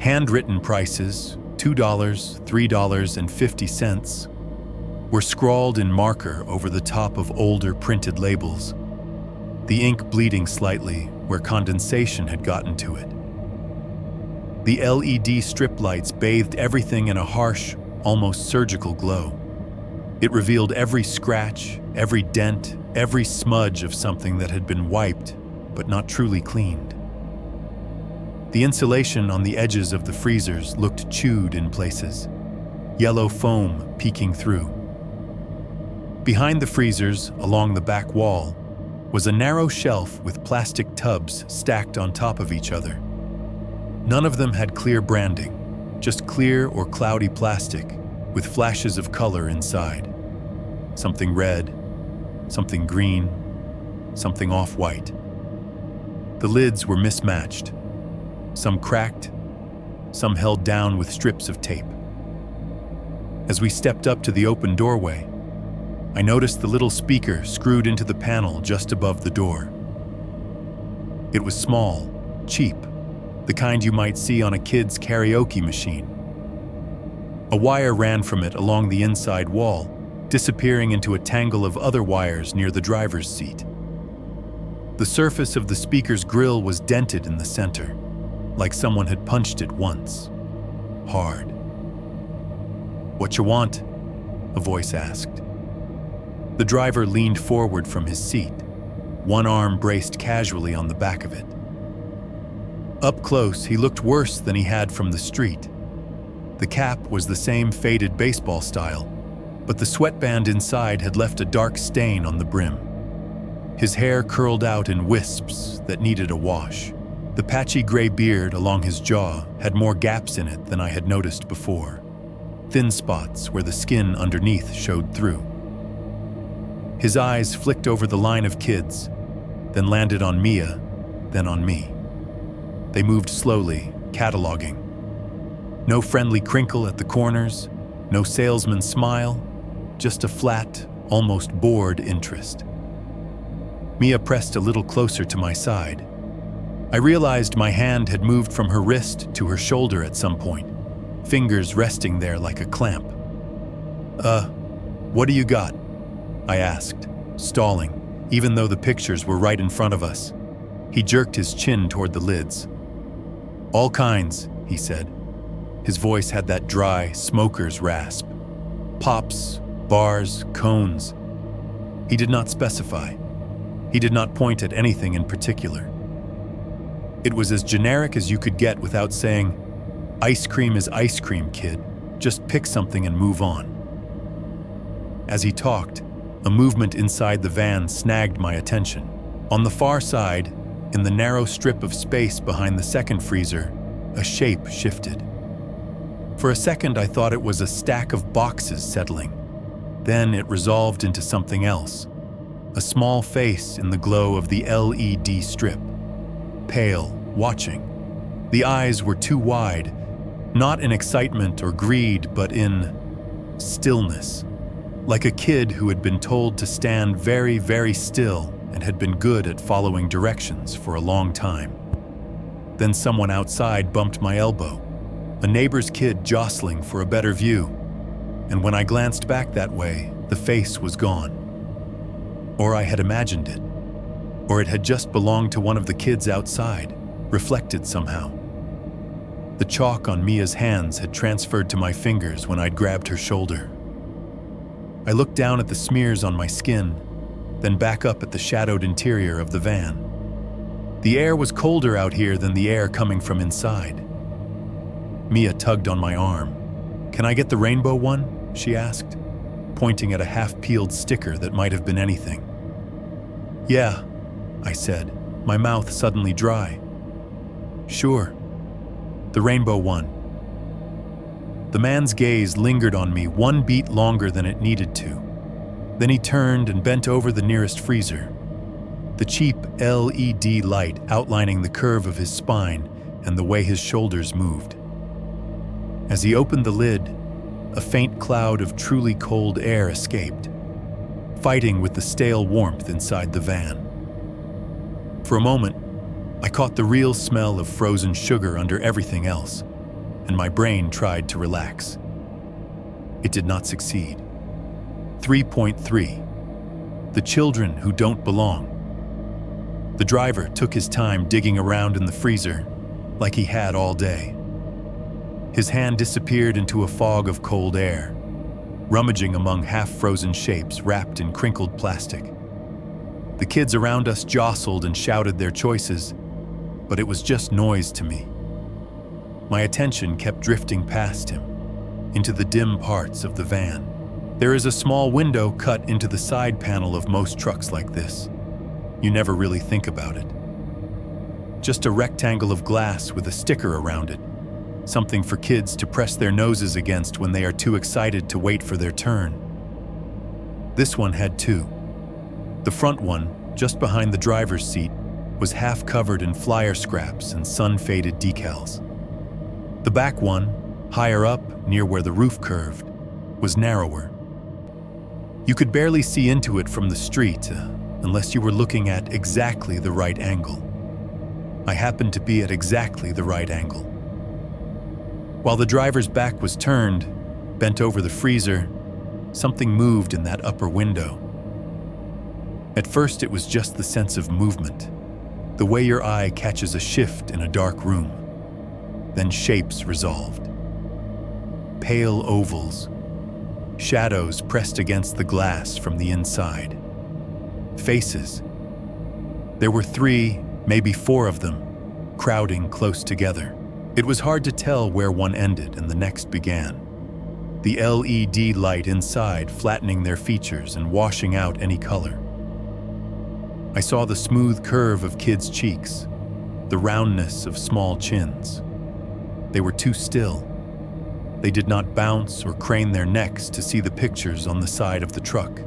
Handwritten prices, $2, $3.50, were scrawled in marker over the top of older printed labels, the ink bleeding slightly where condensation had gotten to it. The LED strip lights bathed everything in a harsh, almost surgical glow. It revealed every scratch, every dent, every smudge of something that had been wiped, but not truly cleaned. The insulation on the edges of the freezers looked chewed in places, yellow foam peeking through. Behind the freezers, along the back wall, was a narrow shelf with plastic tubs stacked on top of each other. None of them had clear branding, just clear or cloudy plastic with flashes of color inside. Something red, something green, something off-white. The lids were mismatched, some cracked, some held down with strips of tape. As we stepped up to the open doorway, I noticed the little speaker screwed into the panel just above the door. It was small, cheap, the kind you might see on a kid's karaoke machine. A wire ran from it along the inside wall, disappearing into a tangle of other wires near the driver's seat. The surface of the speaker's grill was dented in the center, like someone had punched it once, hard. "What you want?" a voice asked. The driver leaned forward from his seat, one arm braced casually on the back of it. Up close, he looked worse than he had from the street. The cap was the same faded baseball style, but the sweatband inside had left a dark stain on the brim. His hair curled out in wisps that needed a wash. The patchy gray beard along his jaw had more gaps in it than I had noticed before, thin spots where the skin underneath showed through. His eyes flicked over the line of kids, then landed on Mia, then on me. They moved slowly, cataloging. No friendly crinkle at the corners, no salesman's smile, just a flat, almost bored interest. Mia pressed a little closer to my side. I realized my hand had moved from her wrist to her shoulder at some point, fingers resting there like a clamp. What do you got?" I asked, stalling, even though the pictures were right in front of us. He jerked his chin toward the lids. "All kinds," he said. His voice had that dry, smoker's rasp. Pops, bars, cones. He did not specify. He did not point at anything in particular. It was as generic as you could get without saying, "Ice cream is ice cream, kid. Just pick something and move on." As he talked, a movement inside the van snagged my attention. On the far side, in the narrow strip of space behind the second freezer, a shape shifted. For a second, I thought it was a stack of boxes settling. Then it resolved into something else. A small face in the glow of the LED strip. Pale, watching. The eyes were too wide, not in excitement or greed, but in stillness. Like a kid who had been told to stand very, very still and had been good at following directions for a long time. Then someone outside bumped my elbow, a neighbor's kid jostling for a better view. And when I glanced back that way, the face was gone. Or I had imagined it. Or it had just belonged to one of the kids outside, reflected somehow. The chalk on Mia's hands had transferred to my fingers when I'd grabbed her shoulder. I looked down at the smears on my skin, then back up at the shadowed interior of the van. The air was colder out here than the air coming from inside. Mia tugged on my arm. "Can I get the rainbow one?" she asked, pointing at a half-peeled sticker that might have been anything. "Yeah," I said, my mouth suddenly dry. "Sure. The rainbow one." The man's gaze lingered on me one beat longer than it needed to. Then he turned and bent over the nearest freezer, the cheap LED light outlining the curve of his spine and the way his shoulders moved. As he opened the lid, a faint cloud of truly cold air escaped, fighting with the stale warmth inside the van. For a moment, I caught the real smell of frozen sugar under everything else, and my brain tried to relax. It did not succeed. 3.3. The children who don't belong. The driver took his time digging around in the freezer, like he had all day. His hand disappeared into a fog of cold air, rummaging among half-frozen shapes wrapped in crinkled plastic. The kids around us jostled and shouted their choices, but it was just noise to me. My attention kept drifting past him, into the dim parts of the van. There is a small window cut into the side panel of most trucks like this. You never really think about it. Just a rectangle of glass with a sticker around it, something for kids to press their noses against when they are too excited to wait for their turn. This one had two. The front one, just behind the driver's seat, was half covered in flyer scraps and sun-faded decals. The back one, higher up, near where the roof curved, was narrower. You could barely see into it from the street unless you were looking at exactly the right angle. I happened to be at exactly the right angle. While the driver's back was turned, bent over the freezer, something moved in that upper window. At first, it was just the sense of movement, the way your eye catches a shift in a dark room. Then shapes resolved. Pale ovals, shadows pressed against the glass from the inside. Faces. There were 3, maybe 4 of them, crowding close together. It was hard to tell where one ended and the next began. The LED light inside flattening their features and washing out any color. I saw the smooth curve of kids' cheeks, the roundness of small chins. They were too still. They did not bounce or crane their necks to see the pictures on the side of the truck.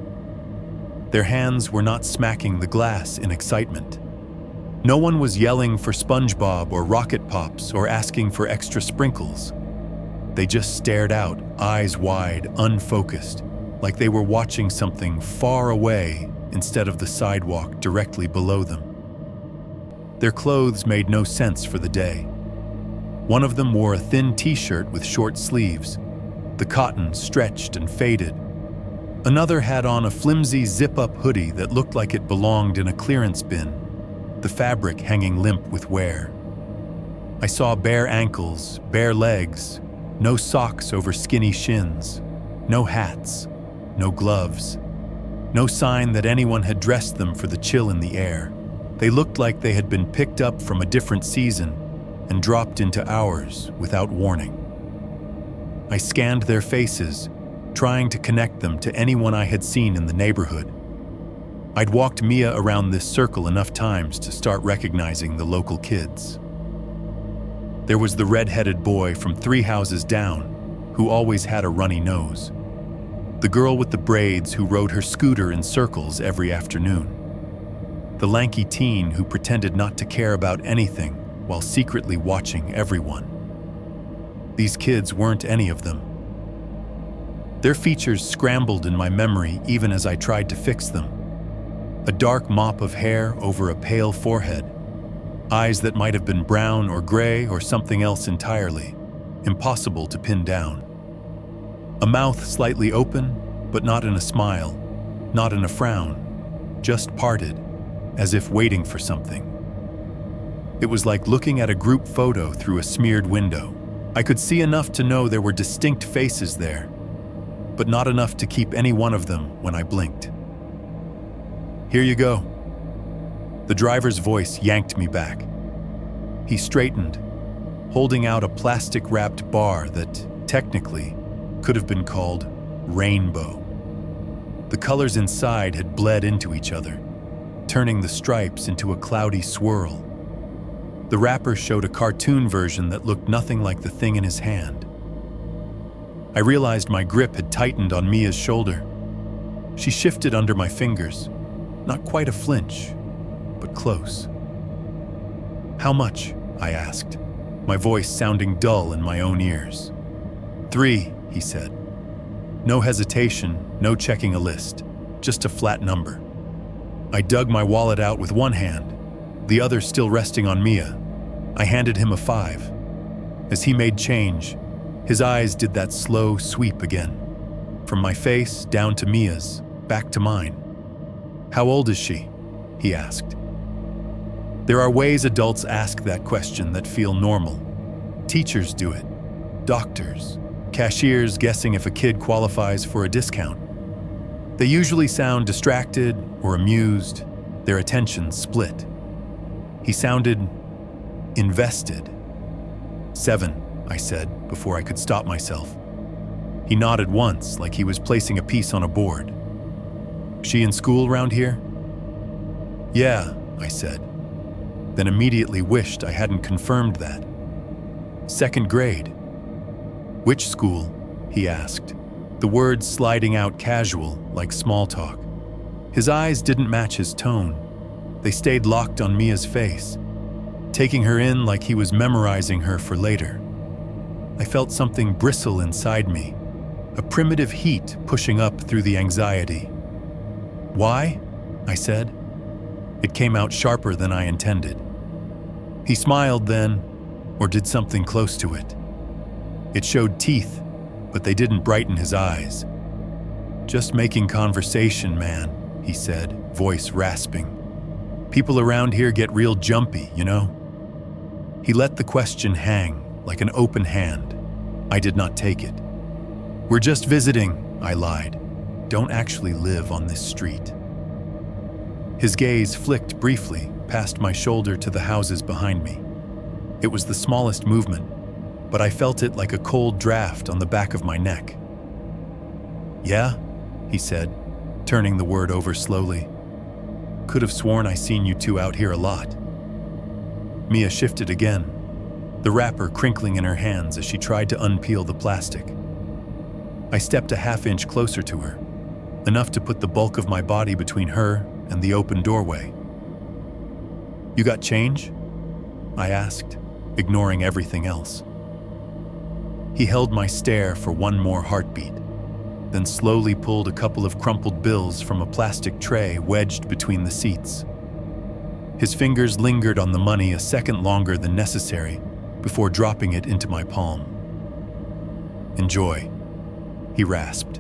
Their hands were not smacking the glass in excitement. No one was yelling for SpongeBob or Rocket Pops or asking for extra sprinkles. They just stared out, eyes wide, unfocused, like they were watching something far away instead of the sidewalk directly below them. Their clothes made no sense for the day. One of them wore a thin t-shirt with short sleeves, the cotton stretched and faded. Another had on a flimsy zip-up hoodie that looked like it belonged in a clearance bin, the fabric hanging limp with wear. I saw bare ankles, bare legs, no socks over skinny shins, no hats, no gloves, no sign that anyone had dressed them for the chill in the air. They looked like they had been picked up from a different season and dropped into ours without warning. I scanned their faces, trying to connect them to anyone I had seen in the neighborhood. I'd walked Mia around this circle enough times to start recognizing the local kids. There was the red-headed boy from 3 houses down, who always had a runny nose. The girl with the braids who rode her scooter in circles every afternoon. The lanky teen who pretended not to care about anything while secretly watching everyone. These kids weren't any of them. Their features scrambled in my memory even as I tried to fix them. A dark mop of hair over a pale forehead. Eyes that might have been brown or gray or something else entirely, impossible to pin down. A mouth slightly open, but not in a smile, not in a frown, just parted, as if waiting for something. It was like looking at a group photo through a smeared window. I could see enough to know there were distinct faces there, but not enough to keep any one of them when I blinked. "Here you go." The driver's voice yanked me back. He straightened, holding out a plastic-wrapped bar that, technically, could have been called rainbow. The colors inside had bled into each other, turning the stripes into a cloudy swirl. The wrapper showed a cartoon version that looked nothing like the thing in his hand. I realized my grip had tightened on Mia's shoulder. She shifted under my fingers, not quite a flinch, but close. "How much?" I asked, my voice sounding dull in my own ears. "3," he said. No hesitation, no checking a list, just a flat number. I dug my wallet out with one hand, the other still resting on Mia. I handed him a 5. As he made change, his eyes did that slow sweep again, from my face down to Mia's, back to mine. "How old is she?" he asked. There are ways adults ask that question that feel normal. Teachers do it, doctors, cashiers guessing if a kid qualifies for a discount. They usually sound distracted or amused, their attention split. He sounded invested. 7, I said before I could stop myself. He nodded once, like he was placing a piece on a board. "She in school around here?" "Yeah," I said, then immediately wished I hadn't confirmed that. "2nd grade." "Which school?" he asked, the words sliding out casual, like small talk. His eyes didn't match his tone. They stayed locked on Mia's face, taking her in like he was memorizing her for later. I felt something bristle inside me, a primitive heat pushing up through the anxiety. "Why?" I said. It came out sharper than I intended. He smiled then, or did something close to it. It showed teeth, but they didn't brighten his eyes. "Just making conversation, man," he said, voice rasping. "People around here get real jumpy, you know?" He let the question hang, like an open hand. I did not take it. "We're just visiting," I lied. "Don't actually live on this street." His gaze flicked briefly past my shoulder to the houses behind me. It was the smallest movement, but I felt it like a cold draft on the back of my neck. "Yeah?" he said, turning the word over slowly. "Could have sworn I seen you two out here a lot." Mia shifted again, the wrapper crinkling in her hands as she tried to unpeel the plastic. I stepped a half-inch closer to her, enough to put the bulk of my body between her and the open doorway. "You got change?" I asked, ignoring everything else. He held my stare for one more heartbeat, then slowly pulled a couple of crumpled bills from a plastic tray wedged between the seats. His fingers lingered on the money a second longer than necessary before dropping it into my palm. "Enjoy," he rasped.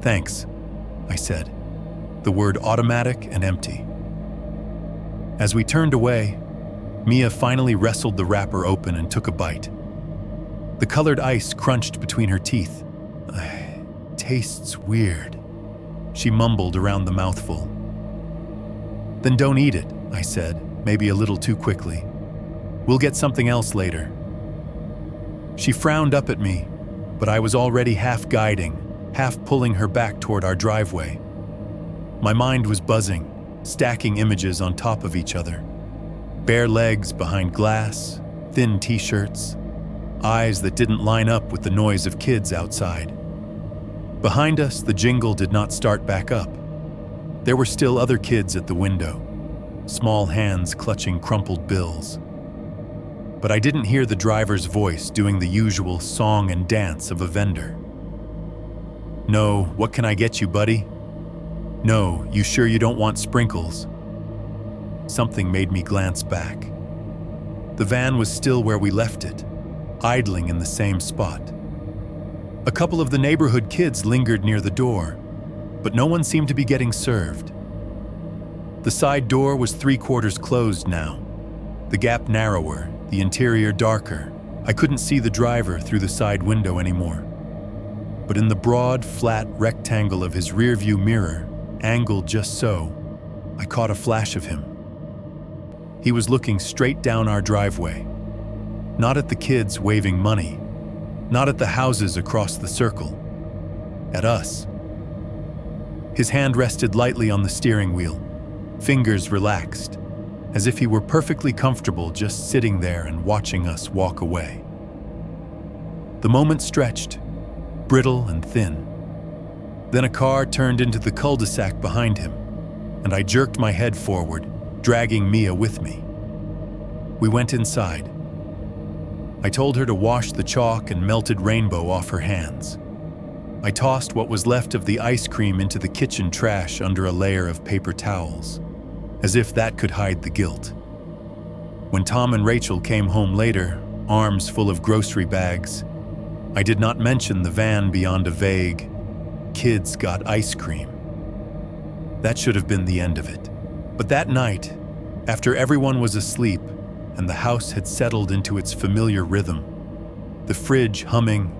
"Thanks," I said, the word automatic and empty. As we turned away, Mia finally wrestled the wrapper open and took a bite. The colored ice crunched between her teeth. "Tastes weird," she mumbled around the mouthful. "Then don't eat it," I said, maybe a little too quickly. "We'll get something else later." She frowned up at me, but I was already half guiding, half pulling her back toward our driveway. My mind was buzzing, stacking images on top of each other. Bare legs behind glass, thin t-shirts, eyes that didn't line up with the noise of kids outside. Behind us, the jingle did not start back up. There were still other kids at the window, small hands clutching crumpled bills. But I didn't hear the driver's voice doing the usual song and dance of a vendor. "No, what can I get you, buddy? No, you sure you don't want sprinkles?" Something made me glance back. The van was still where we left it, idling in the same spot. A couple of the neighborhood kids lingered near the door, but no one seemed to be getting served. The side door was 3/4 closed now, the gap narrower, the interior darker. I couldn't see the driver through the side window anymore. But in the broad, flat rectangle of his rearview mirror, angled just so, I caught a flash of him. He was looking straight down our driveway, not at the kids waving money, not at the houses across the circle, at us. His hand rested lightly on the steering wheel, fingers relaxed, as if he were perfectly comfortable just sitting there and watching us walk away. The moment stretched, brittle and thin. Then a car turned into the cul-de-sac behind him, and I jerked my head forward, dragging Mia with me. We went inside. I told her to wash the chalk and melted rainbow off her hands. I tossed what was left of the ice cream into the kitchen trash under a layer of paper towels, as if that could hide the guilt. When Tom and Rachel came home later, arms full of grocery bags, I did not mention the van beyond a vague, "Kids got ice cream." That should have been the end of it. But that night, after everyone was asleep and the house had settled into its familiar rhythm, the fridge humming,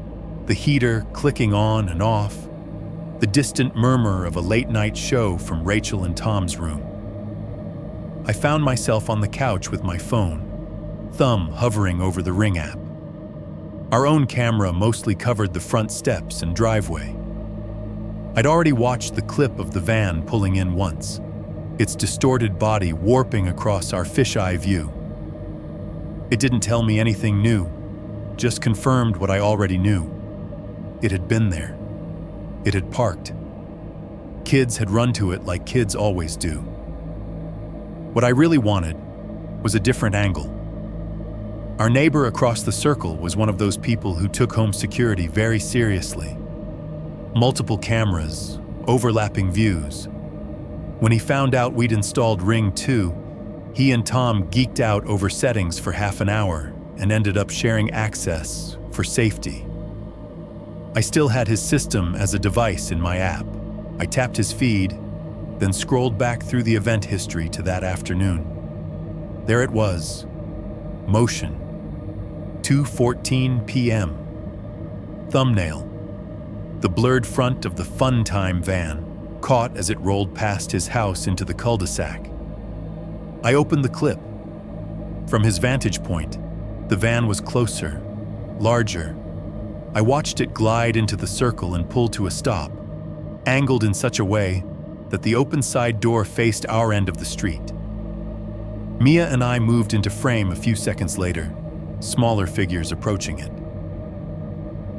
the heater clicking on and off, the distant murmur of a late-night show from Rachel and Tom's room, I found myself on the couch with my phone, thumb hovering over the Ring app. Our own camera mostly covered the front steps and driveway. I'd already watched the clip of the van pulling in once, its distorted body warping across our fisheye view. It didn't tell me anything new, just confirmed what I already knew. It had been there. It had parked. Kids had run to it like kids always do. What I really wanted was a different angle. Our neighbor across the circle was one of those people who took home security very seriously. Multiple cameras, overlapping views. When he found out we'd installed Ring 2, he and Tom geeked out over settings for half an hour and ended up sharing access for safety. I still had his system as a device in my app. I tapped his feed, then scrolled back through the event history to that afternoon. There it was. Motion. 2:14 p.m. Thumbnail. The blurred front of the Fun Time van, caught as it rolled past his house into the cul-de-sac. I opened the clip. From his vantage point, the van was closer, larger. I watched it glide into the circle and pull to a stop, angled in such a way that the open side door faced our end of the street. Mia and I moved into frame a few seconds later, smaller figures approaching it.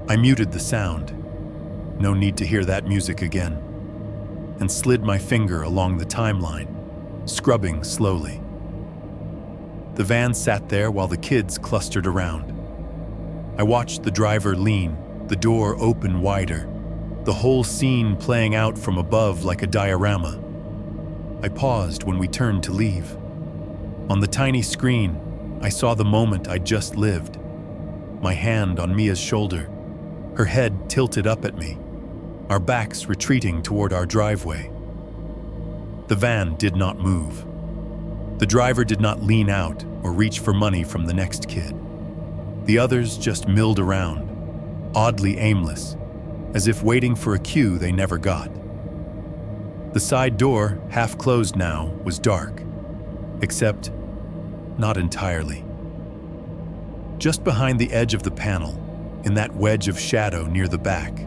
I muted the sound. No need to hear that music again. and slid my finger along the timeline, scrubbing slowly. The van sat there while the kids clustered around. I watched the driver lean, the door open wider, the whole scene playing out from above like a diorama. I paused when we turned to leave. On the tiny screen, I saw the moment I'd just lived. My hand on Mia's shoulder, her head tilted up at me, our backs retreating toward our driveway. The van did not move. The driver did not lean out or reach for money from the next kid. The others just milled around, oddly aimless, as if waiting for a cue they never got. The side door, half closed now, was dark, except not entirely. Just behind the edge of the panel, in that wedge of shadow near the back,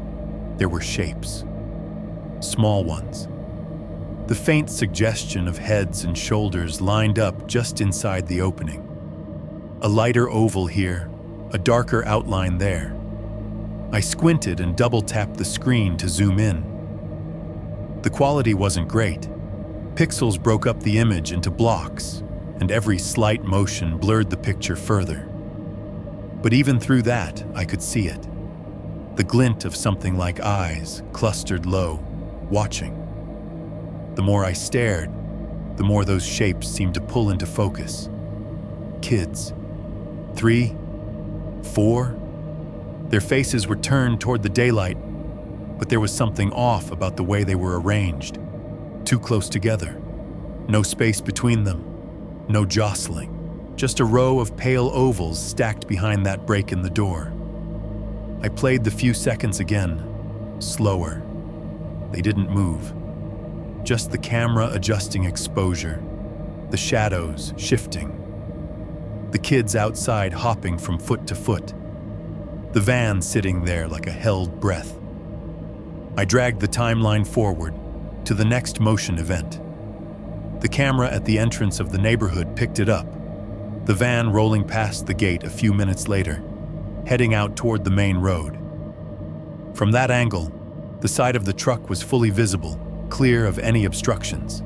there were shapes. Small ones. The faint suggestion of heads and shoulders lined up just inside the opening. A lighter oval here, a darker outline there. I squinted and double-tapped the screen to zoom in. The quality wasn't great. Pixels broke up the image into blocks, and every slight motion blurred the picture further. But even through that, I could see it. The glint of something like eyes, clustered low, watching. The more I stared, the more those shapes seemed to pull into focus. Kids. 3, 4. Their faces were turned toward the daylight, but there was something off about the way they were arranged. Too close together. No space between them. No jostling. Just a row of pale ovals stacked behind that break in the door. I played the few seconds again, slower. They didn't move. Just the camera adjusting exposure, the shadows shifting. The kids outside hopping from foot to foot. The van sitting there like a held breath. I dragged the timeline forward to the next motion event. The camera at the entrance of the neighborhood picked it up, the van rolling past the gate a few minutes later, heading out toward the main road. From that angle, the side of the truck was fully visible, clear of any obstructions.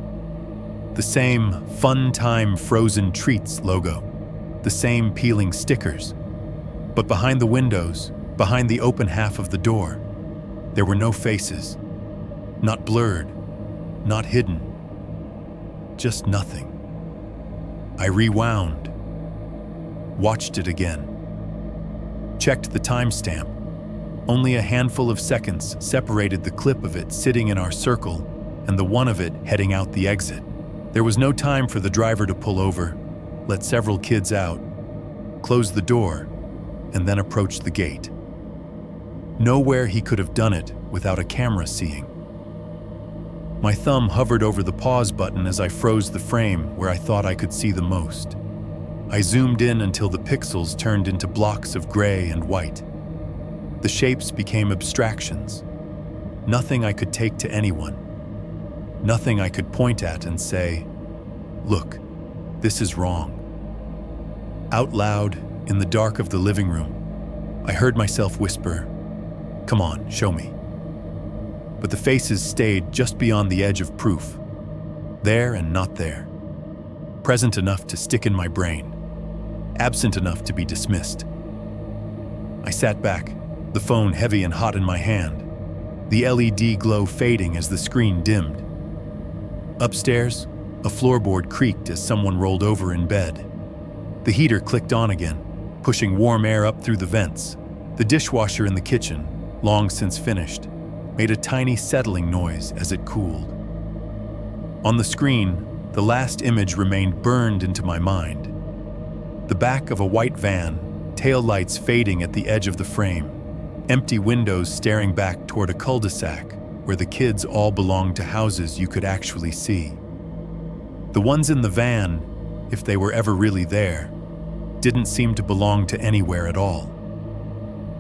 The same Fun Time Frozen Treats logo, the same peeling stickers. But behind the windows, behind the open half of the door, there were no faces. Not blurred, not hidden. Just nothing. I rewound, watched it again. Checked the timestamp. Only a handful of seconds separated the clip of it sitting in our circle and the one of it heading out the exit. There was no time for the driver to pull over, let several kids out, close the door, and then approach the gate. Nowhere he could have done it without a camera seeing. My thumb hovered over the pause button as I froze the frame where I thought I could see the most. I zoomed in until the pixels turned into blocks of gray and white. The shapes became abstractions. Nothing I could take to anyone. Nothing I could point at and say, "Look, this is wrong." Out loud, in the dark of the living room, I heard myself whisper, "Come on, show me." But the faces stayed just beyond the edge of proof. There and not there. Present enough to stick in my brain. Absent enough to be dismissed. I sat back, the phone heavy and hot in my hand, the LED glow fading as the screen dimmed. Upstairs, a floorboard creaked as someone rolled over in bed. The heater clicked on again, pushing warm air up through the vents. The dishwasher in the kitchen, long since finished, made a tiny settling noise as it cooled. On the screen, the last image remained burned into my mind. The back of a white van, taillights fading at the edge of the frame, empty windows staring back toward a cul-de-sac where the kids all belonged to houses you could actually see. The ones in the van, if they were ever really there, didn't seem to belong to anywhere at all.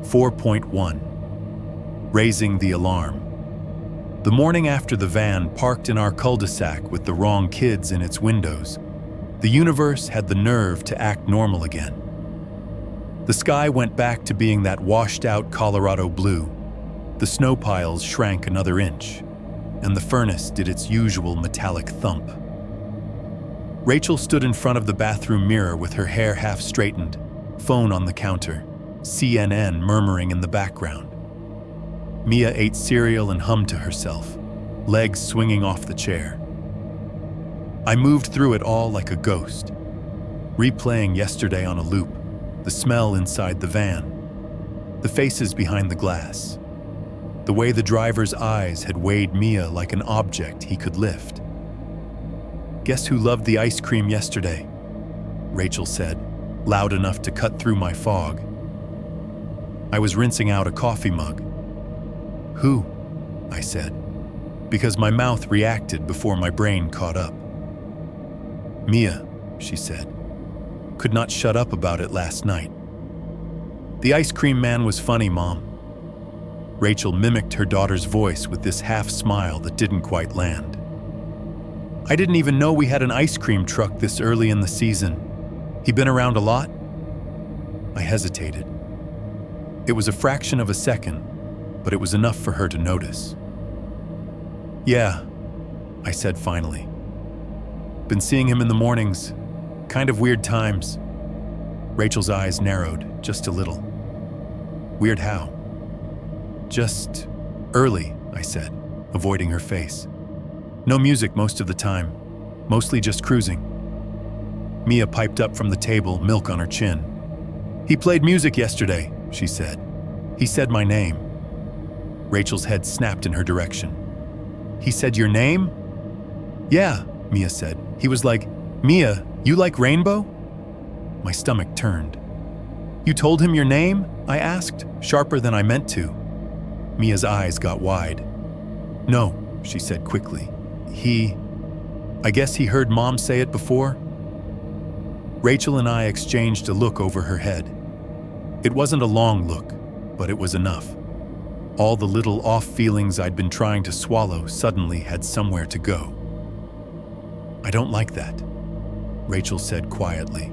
4.1. Raising the alarm. The morning after the van parked in our cul-de-sac with the wrong kids in its windows, the universe had the nerve to act normal again. The sky went back to being that washed-out Colorado blue. The snow piles shrank another inch, and the furnace did its usual metallic thump. Rachel stood in front of the bathroom mirror with her hair half straightened, phone on the counter, CNN murmuring in the background. Mia ate cereal and hummed to herself, legs swinging off the chair. I moved through it all like a ghost, replaying yesterday on a loop, the smell inside the van, the faces behind the glass, the way the driver's eyes had weighed Mia like an object he could lift. "Guess who loved the ice cream yesterday?" Rachel said, loud enough to cut through my fog. I was rinsing out a coffee mug. "Who?" I said, because my mouth reacted before my brain caught up. "Mia," she said. "Could not shut up about it last night." "The ice cream man was funny, Mom." Rachel mimicked her daughter's voice with this half smile that didn't quite land. "I didn't even know we had an ice cream truck this early in the season. He been around a lot?" I hesitated. It was a fraction of a second, but it was enough for her to notice. "Yeah," I said finally. "Been seeing him in the mornings. Kind of weird times." Rachel's eyes narrowed just a little. "Weird how?" "Just early," I said, avoiding her face. "No music most of the time, mostly just cruising." Mia piped up from the table, milk on her chin. "He played music yesterday," she said. "He said my name." Rachel's head snapped in her direction. "He said your name?" "Yeah," Mia said. "He was like, 'Mia, you like rainbow?'" My stomach turned. "You told him your name?" I asked, sharper than I meant to. Mia's eyes got wide. "No," she said quickly. I guess he heard Mom say it before." Rachel and I exchanged a look over her head. It wasn't a long look, but it was enough. All the little off feelings I'd been trying to swallow suddenly had somewhere to go. "I don't like that," Rachel said quietly,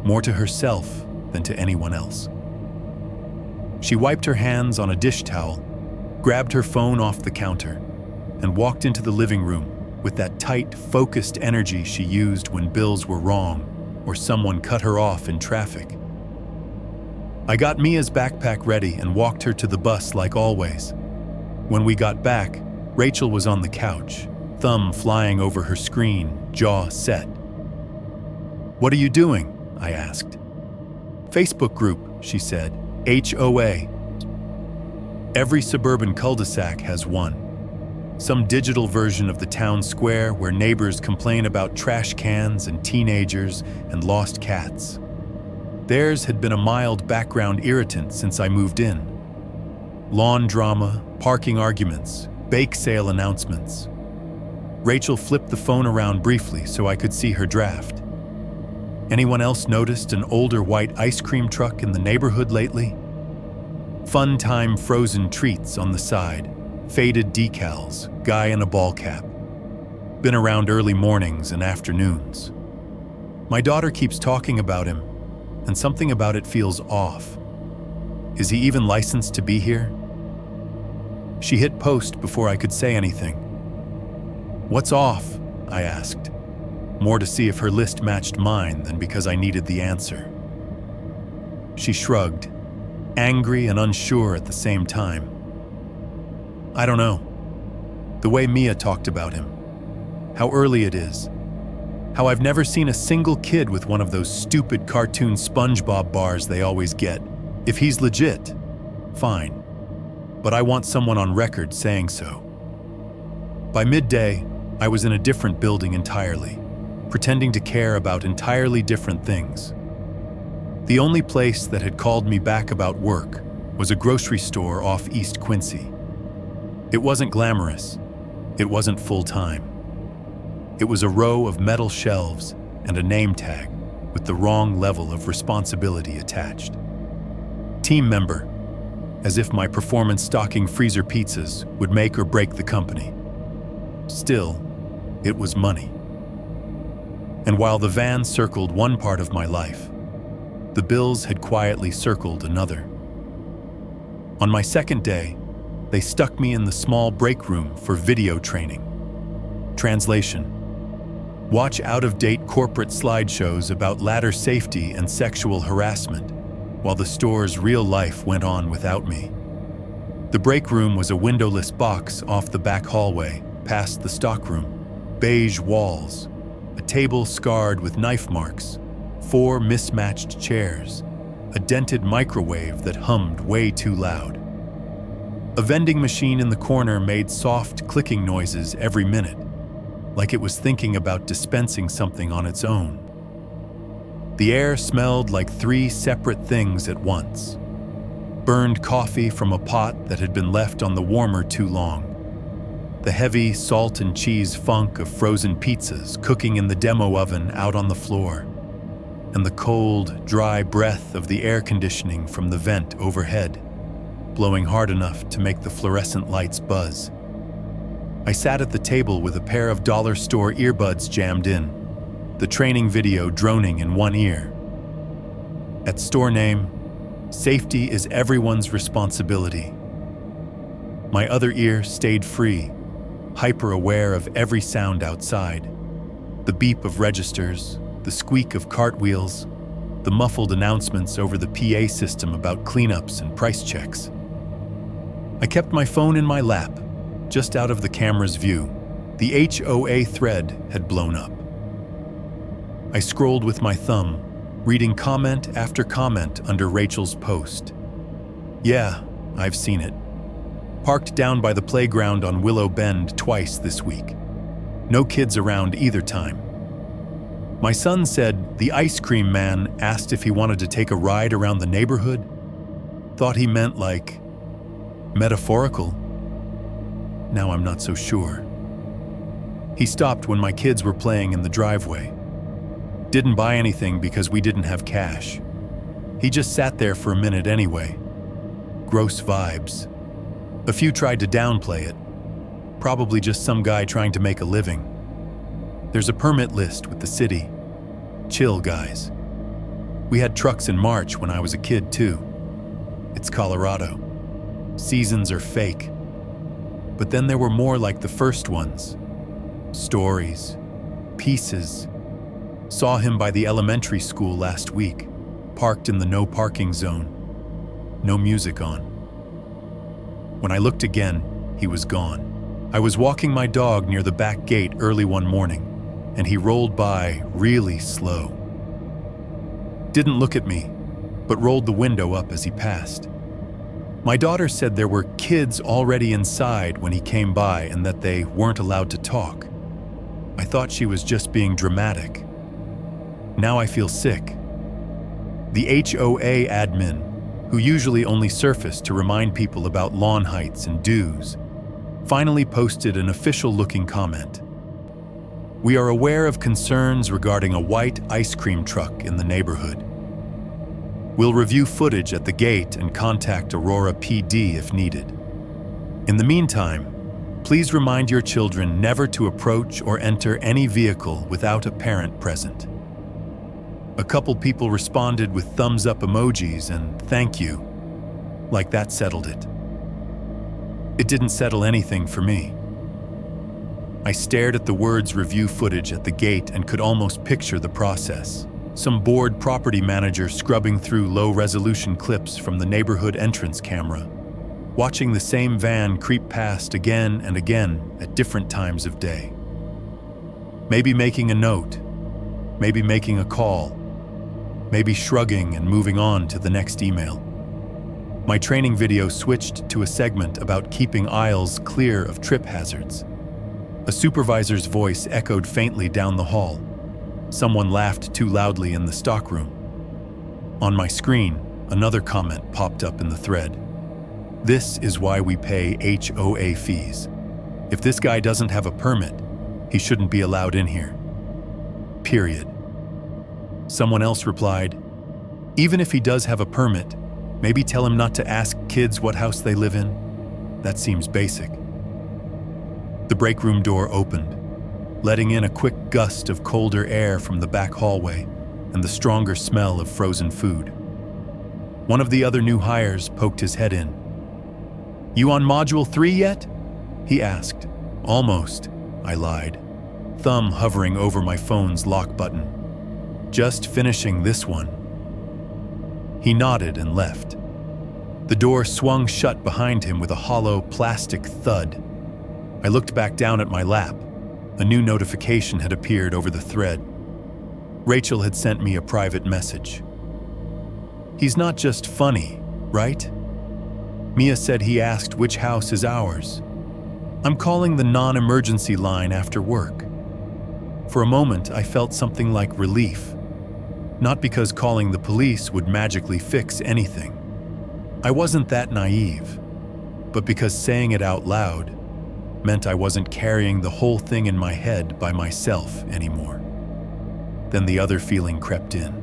more to herself than to anyone else. She wiped her hands on a dish towel, grabbed her phone off the counter, and walked into the living room with that tight, focused energy she used when bills were wrong or someone cut her off in traffic. I got Mia's backpack ready and walked her to the bus like always. When we got back, Rachel was on the couch, thumb flying over her screen, jaw set. "What are you doing?" I asked. "Facebook group," she said. HOA. Every suburban cul-de-sac has one. Some digital version of the town square where neighbors complain about trash cans and teenagers and lost cats. Theirs had been a mild background irritant since I moved in. Lawn drama, parking arguments, bake sale announcements. Rachel flipped the phone around briefly so I could see her draft. "Anyone else noticed an older white ice cream truck in the neighborhood lately? Fun time frozen treats on the side, faded decals, guy in a ball cap. Been around early mornings and afternoons. My daughter keeps talking about him, and something about it feels off. Is he even licensed to be here?" She hit post before I could say anything. "What's off?" I asked, more to see if her list matched mine than because I needed the answer. She shrugged, angry and unsure at the same time. "I don't know. The way Mia talked about him. How early it is. How I've never seen a single kid with one of those stupid cartoon SpongeBob bars they always get. If he's legit, fine. But I want someone on record saying so." By midday, I was in a different building entirely, pretending to care about entirely different things. The only place that had called me back about work was a grocery store off East Quincy. It wasn't glamorous. It wasn't full-time. It was a row of metal shelves and a name tag with the wrong level of responsibility attached. Team member, as if my performance stocking freezer pizzas would make or break the company. Still, it was money. And while the van circled one part of my life, the bills had quietly circled another. On my second day, They stuck me in the small break room for video training. Translation: watch out-of-date corporate slideshows about ladder safety and sexual harassment, while the store's real life went on without me. The break room was a windowless box off the back hallway, past the stockroom. Beige walls, a table scarred with knife marks, 4 mismatched chairs, a dented microwave that hummed way too loud. A vending machine in the corner made soft clicking noises every minute, like it was thinking about dispensing something on its own. The air smelled like 3 separate things at once. Burned coffee from a pot that had been left on the warmer too long. The heavy salt and cheese funk of frozen pizzas cooking in the demo oven out on the floor. And the cold, dry breath of the air conditioning from the vent overhead, blowing hard enough to make the fluorescent lights buzz. I sat at the table with a pair of dollar store earbuds jammed in, the training video droning in one ear. At store name, safety is everyone's responsibility. My other ear stayed free, hyper-aware of every sound outside. The beep of registers, the squeak of cartwheels, the muffled announcements over the PA system about cleanups and price checks. I kept my phone in my lap, just out of the camera's view. The HOA thread had blown up. I scrolled with my thumb, reading comment after comment under Rachel's post. Yeah, I've seen it. Parked down by the playground on Willow Bend twice this week. No kids around either time. My son said the ice cream man asked if he wanted to take a ride around the neighborhood. Thought he meant like metaphorical. Now I'm not so sure. He stopped when my kids were playing in the driveway. Didn't buy anything because we didn't have cash. He just sat there for a minute anyway. Gross vibes. A few tried to downplay it. Probably just some guy trying to make a living. There's a permit list with the city. Chill, guys. We had trucks in March when I was a kid, too. It's Colorado. Seasons are fake. But then there were more like the first ones. Stories. Pieces. Saw him by the elementary school last week, parked in the no parking zone. No music on. When I looked again, he was gone. I was walking my dog near the back gate early one morning, and he rolled by really slow. Didn't look at me, but rolled the window up as he passed. My daughter said there were kids already inside when he came by and that they weren't allowed to talk. I thought she was just being dramatic. Now I feel sick. The HOA admin, who usually only surfaced to remind people about lawn heights and dues, finally posted an official-looking comment. We are aware of concerns regarding a white ice cream truck in the neighborhood. We'll review footage at the gate and contact Aurora PD if needed. In the meantime, please remind your children never to approach or enter any vehicle without a parent present. A couple people responded with thumbs-up emojis and thank you, like that settled it. It didn't settle anything for me. I stared at the words review footage at the gate and could almost picture the process. Some bored property manager scrubbing through low-resolution clips from the neighborhood entrance camera, watching the same van creep past again and again at different times of day. Maybe making a note, maybe making a call, maybe shrugging and moving on to the next email. My training video switched to a segment about keeping aisles clear of trip hazards. A supervisor's voice echoed faintly down the hall. Someone laughed too loudly in the stockroom. On my screen, another comment popped up in the thread. This is why we pay HOA fees. If this guy doesn't have a permit, he shouldn't be allowed in here. Period. Someone else replied, even if he does have a permit, maybe tell him not to ask kids what house they live in. That seems basic. The break room door opened, letting in a quick gust of colder air from the back hallway and the stronger smell of frozen food. One of the other new hires poked his head in. "You on Module 3 yet?" he asked. "Almost," I lied, thumb hovering over my phone's lock button. "Just finishing this one." He nodded and left. The door swung shut behind him with a hollow plastic thud. I looked back down at my lap. A new notification had appeared over the thread. Rachel had sent me a private message. "He's not just funny, right?" Mia said he asked which house is ours. "I'm calling the non-emergency line after work." For a moment, I felt something like relief. Not because calling the police would magically fix anything. I wasn't that naive, but because saying it out loud meant I wasn't carrying the whole thing in my head by myself anymore. Then the other feeling crept in.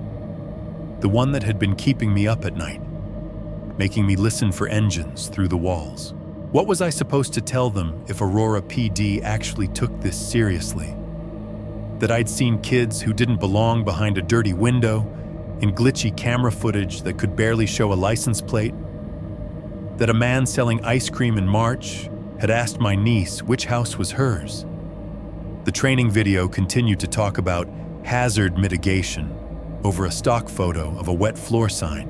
The one that had been keeping me up at night, making me listen for engines through the walls. What was I supposed to tell them if Aurora PD actually took this seriously? That I'd seen kids who didn't belong behind a dirty window, in glitchy camera footage that could barely show a license plate? That a man selling ice cream in March had asked my niece which house was hers? The training video continued to talk about hazard mitigation over a stock photo of a wet floor sign.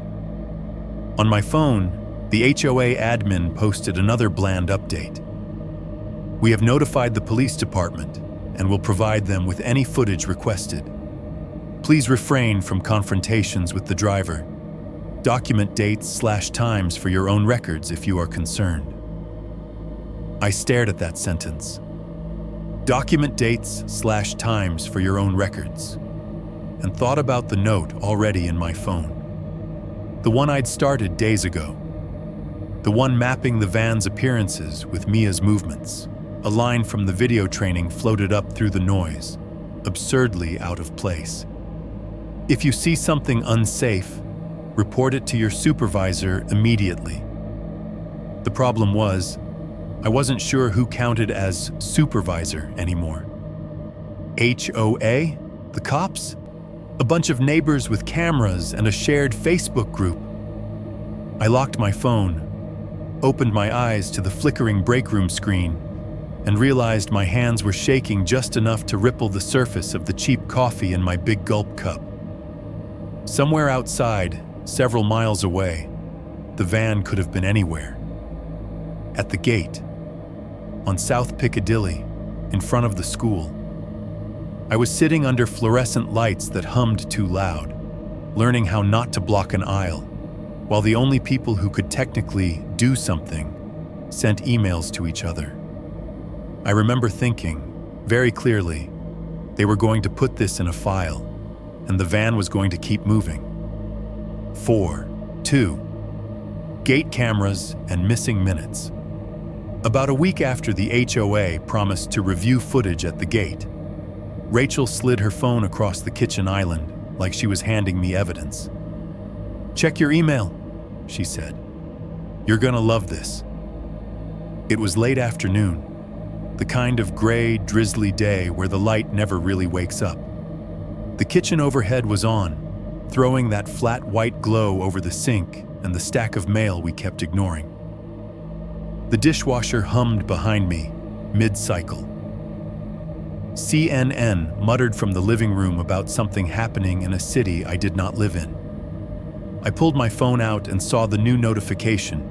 On my phone, the HOA admin posted another bland update. "We have notified the police department and will provide them with any footage requested. Please refrain from confrontations with the driver. Document dates/times for your own records if you are concerned." I stared at that sentence. Document dates/times for your own records, and thought about the note already in my phone. The one I'd started days ago. The one mapping the van's appearances with Mia's movements. A line from the video training floated up through the noise, absurdly out of place. "If you see something unsafe, report it to your supervisor immediately." The problem was, I wasn't sure who counted as supervisor anymore. HOA? The cops? A bunch of neighbors with cameras and a shared Facebook group. I locked my phone, opened my eyes to the flickering break room screen, and realized my hands were shaking just enough to ripple the surface of the cheap coffee in my big gulp cup. Somewhere outside, several miles away, the van could have been anywhere. At the gate, on South Piccadilly, in front of the school. I was sitting under fluorescent lights that hummed too loud, learning how not to block an aisle, while the only people who could technically do something sent emails to each other. I remember thinking, very clearly, they were going to put this in a file, and the van was going to keep moving. 4, 2, gate cameras and missing minutes. About a week after the HOA promised to review footage at the gate, Rachel slid her phone across the kitchen island like she was handing me evidence. "Check your email," she said. "You're gonna love this." It was late afternoon, the kind of gray, drizzly day where the light never really wakes up. The kitchen overhead was on, throwing that flat white glow over the sink and the stack of mail we kept ignoring. The dishwasher hummed behind me, mid-cycle. CNN muttered from the living room about something happening in a city I did not live in. I pulled my phone out and saw the new notification,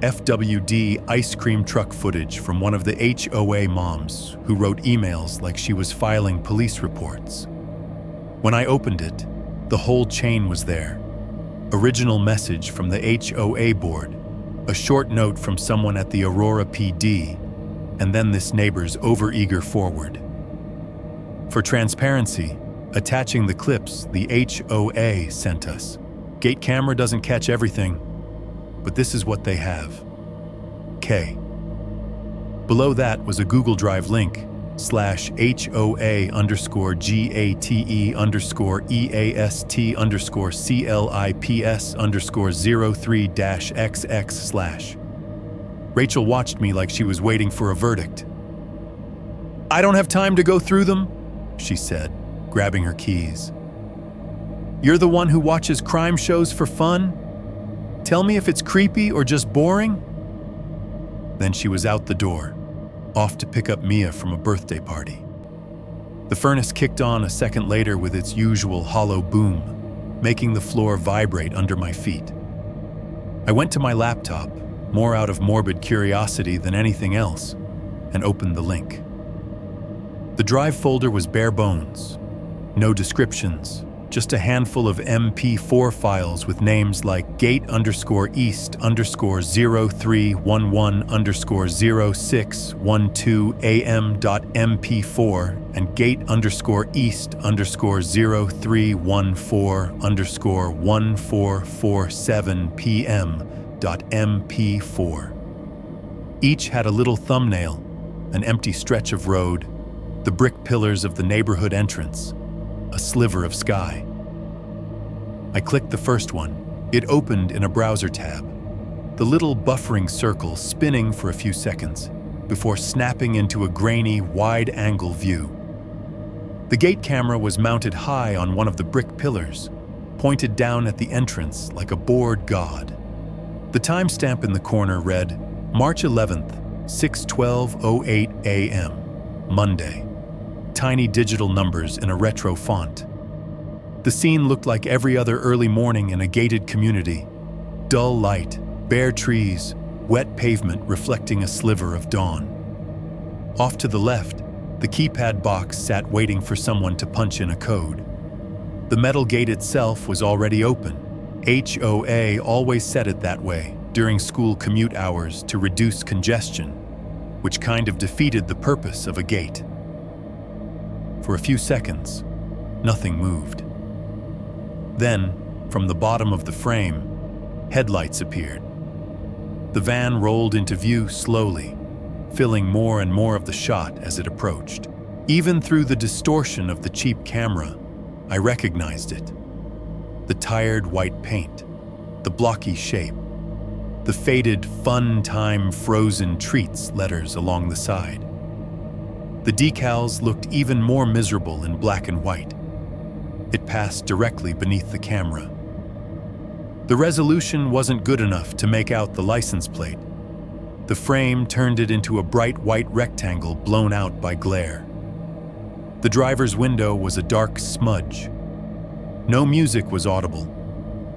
FWD ice cream truck footage from one of the HOA moms who wrote emails like she was filing police reports. When I opened it, the whole chain was there. Original message from the HOA board, a short note from someone at the Aurora PD, and then this neighbor's overeager forward. For transparency, attaching the clips the HOA sent us. Gate camera doesn't catch everything, but this is what they have. K. Below that was a Google Drive link, /HOA_GATE_EAST_CLIPS_03-XX/. Rachel watched me like she was waiting for a verdict. "I don't have time to go through them," she said, grabbing her keys. "You're the one who watches crime shows for fun? Tell me if it's creepy or just boring." Then she was out the door, off to pick up Mia from a birthday party. The furnace kicked on a second later with its usual hollow boom, making the floor vibrate under my feet. I went to my laptop, more out of morbid curiosity than anything else, and opened the link. The drive folder was bare bones, no descriptions, just a handful of MP4 files with names like gate_east_0311_0612am.mp4 and gate_east_031447pm.mp4. Each had a little thumbnail, an empty stretch of road, the brick pillars of the neighborhood entrance, a sliver of sky. I clicked the first one. It opened in a browser tab, the little buffering circle spinning for a few seconds before snapping into a grainy, wide-angle view. The gate camera was mounted high on one of the brick pillars, pointed down at the entrance like a bored god. The timestamp in the corner read, March 11th, 6:12:08 a.m., Monday. Tiny digital numbers in a retro font. The scene looked like every other early morning in a gated community. Dull light, bare trees, wet pavement reflecting a sliver of dawn. Off to the left, the keypad box sat waiting for someone to punch in a code. The metal gate itself was already open. HOA always said it that way during school commute hours to reduce congestion, which kind of defeated the purpose of a gate. For a few seconds, nothing moved. Then, from the bottom of the frame, headlights appeared. The van rolled into view slowly, filling more and more of the shot as it approached. Even through the distortion of the cheap camera, I recognized it. The tired white paint, the blocky shape, the faded "Fun Time Frozen Treats" letters along the side. The decals looked even more miserable in black and white. It passed directly beneath the camera. The resolution wasn't good enough to make out the license plate. The frame turned it into a bright white rectangle blown out by glare. The driver's window was a dark smudge. No music was audible,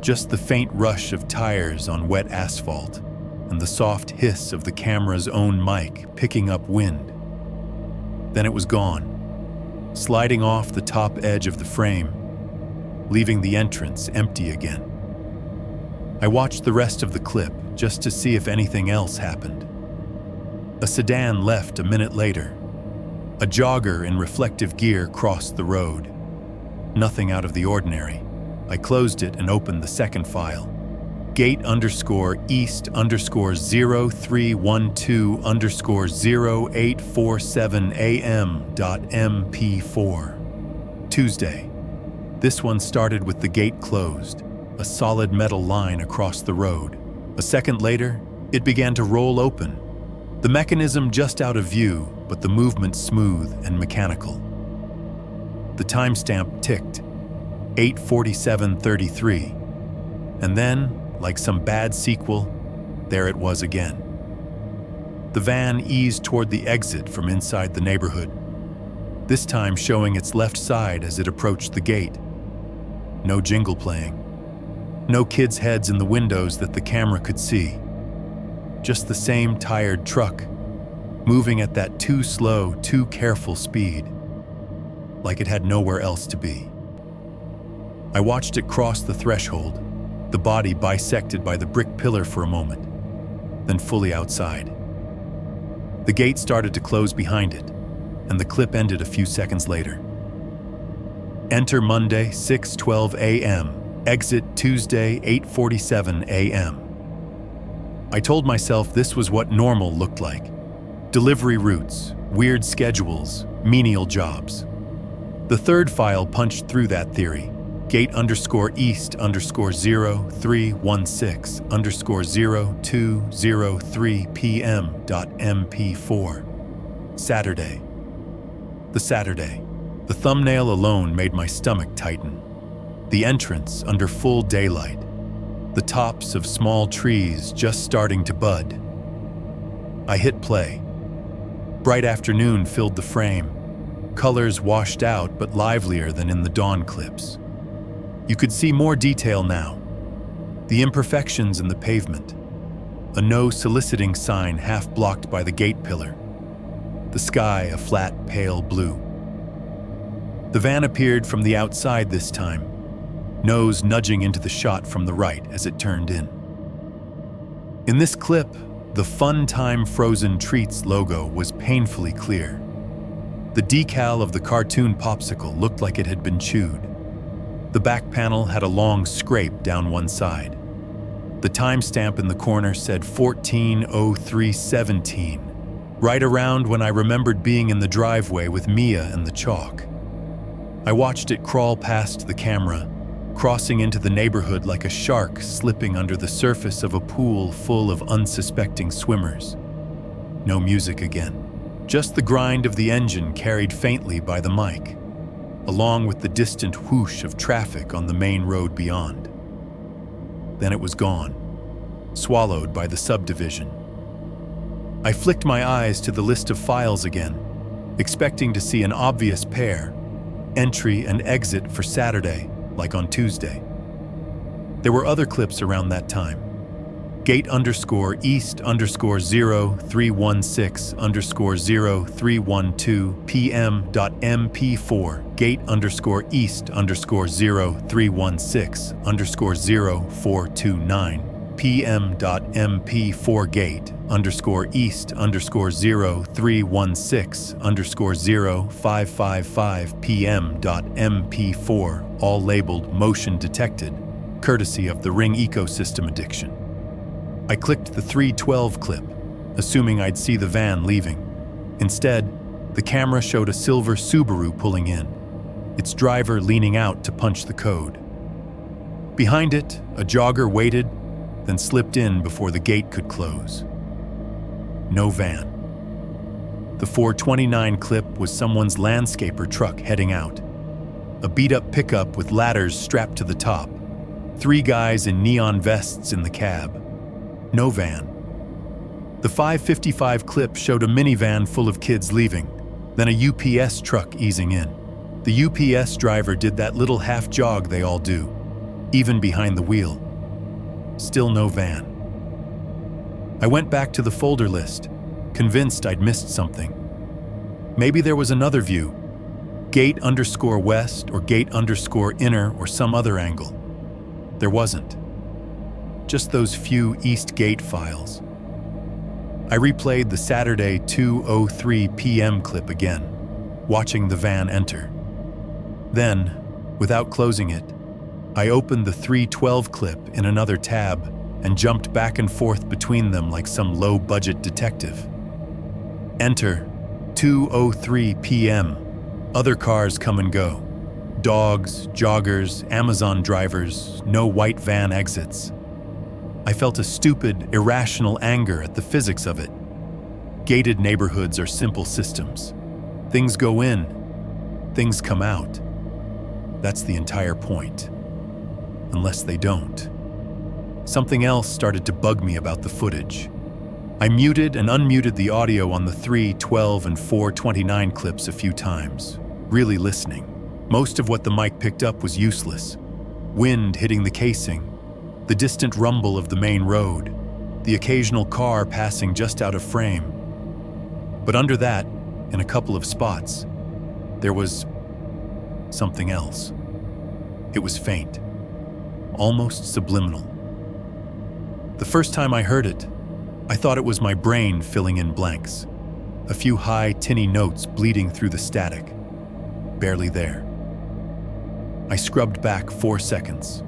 just the faint rush of tires on wet asphalt and the soft hiss of the camera's own mic picking up wind. Then it was gone, sliding off the top edge of the frame, leaving the entrance empty again. I watched the rest of the clip just to see if anything else happened. A sedan left a minute later. A jogger in reflective gear crossed the road. Nothing out of the ordinary. I closed it and opened the second file. Gate_east_0312_0847am.mp4. Tuesday. This one started with the gate closed, a solid metal line across the road. A second later, it began to roll open. The mechanism just out of view, but the movement smooth and mechanical. The timestamp ticked, 8:47:33. And then, like some bad sequel, there it was again. The van eased toward the exit from inside the neighborhood, this time showing its left side as it approached the gate. No jingle playing. No kids' heads in the windows that the camera could see. Just the same tired truck, moving at that too slow, too careful speed, like it had nowhere else to be. I watched it cross the threshold, the body bisected by the brick pillar for a moment, then fully outside. The gate started to close behind it, and the clip ended a few seconds later. Enter Monday, 6:12 a.m., exit Tuesday, 8:47 a.m. I told myself this was what normal looked like. Delivery routes, weird schedules, menial jobs. The third file punched through that theory. Gate_east_0316_0203pm.mp4. Saturday. The Saturday. The thumbnail alone made my stomach tighten. The entrance under full daylight. The tops of small trees just starting to bud. I hit play. Bright afternoon filled the frame, colors washed out but livelier than in the dawn clips. You could see more detail now. The imperfections in the pavement, a no soliciting sign half blocked by the gate pillar, the sky a flat, pale blue. The van appeared from the outside this time, nose nudging into the shot from the right as it turned in. In this clip, the Fun Time Frozen Treats logo was painfully clear. The decal of the cartoon popsicle looked like it had been chewed. The back panel had a long scrape down one side. The timestamp in the corner said 14:03:17, right around when I remembered being in the driveway with Mia and the chalk. I watched it crawl past the camera, crossing into the neighborhood like a shark slipping under the surface of a pool full of unsuspecting swimmers. No music again, just the grind of the engine carried faintly by the mic, along with the distant whoosh of traffic on the main road beyond. Then it was gone, swallowed by the subdivision. I flicked my eyes to the list of files again, expecting to see an obvious pair, entry and exit for Saturday, like on Tuesday. There were other clips around that time. Gate_east_0316_0312 PM.mp4 Gate_east_0316_0429 PM.mp4 Gate_east_0316_0555 PM.mp4, all labeled motion detected, courtesy of the Ring ecosystem addiction. I clicked the 312 clip, assuming I'd see the van leaving. Instead, the camera showed a silver Subaru pulling in, its driver leaning out to punch the code. Behind it, a jogger waited, then slipped in before the gate could close. No van. The 429 clip was someone's landscaper truck heading out. A beat-up pickup with ladders strapped to the top. 3 guys in neon vests in the cab. No van. The 555 clip showed a minivan full of kids leaving, then a UPS truck easing in. The UPS driver did that little half jog they all do, even behind the wheel. Still no van. I went back to the folder list, convinced I'd missed something. Maybe there was another view, gate_west or gate_inner or some other angle. There wasn't. Just those few East Gate files. I replayed the Saturday 2:03 p.m. clip again, watching the van enter. Then, without closing it, I opened the 312 clip in another tab and jumped back and forth between them like some low-budget detective. Enter, 2:03 p.m. Other cars come and go. Dogs, joggers, Amazon drivers, no white van exits. I felt a stupid, irrational anger at the physics of it. Gated neighborhoods are simple systems. Things go in, things come out. That's the entire point. Unless they don't. Something else started to bug me about the footage. I muted and unmuted the audio on the 312 and 429 clips a few times, really listening. Most of what the mic picked up was useless. Wind hitting the casing, the distant rumble of the main road, the occasional car passing just out of frame. But under that, in a couple of spots, there was something else. It was faint. Almost subliminal. The first time I heard it, I thought it was my brain filling in blanks. A few high, tinny notes bleeding through the static. Barely there. I scrubbed back 4 seconds.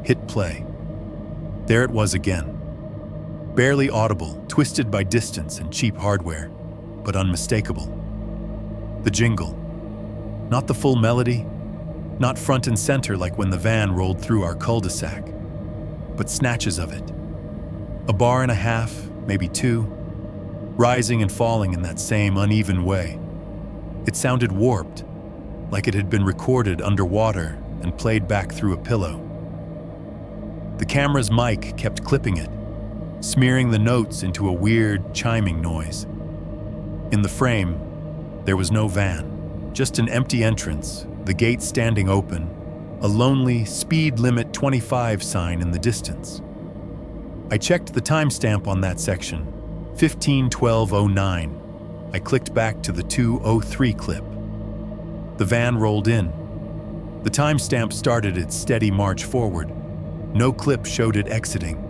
Hit play. There it was again. Barely audible, twisted by distance and cheap hardware, but unmistakable. The jingle. Not the full melody, not front and center like when the van rolled through our cul-de-sac, but snatches of it. A bar and a half, maybe 2, rising and falling in that same uneven way. It sounded warped, like it had been recorded underwater and played back through a pillow. The camera's mic kept clipping it, smearing the notes into a weird, chiming noise. In the frame, there was no van, just an empty entrance, the gate standing open, a lonely speed limit 25 sign in the distance. I checked the timestamp on that section, 15:12:09. I clicked back to the 2:03 clip. The van rolled in. The timestamp started its steady march forward. No clip showed it exiting.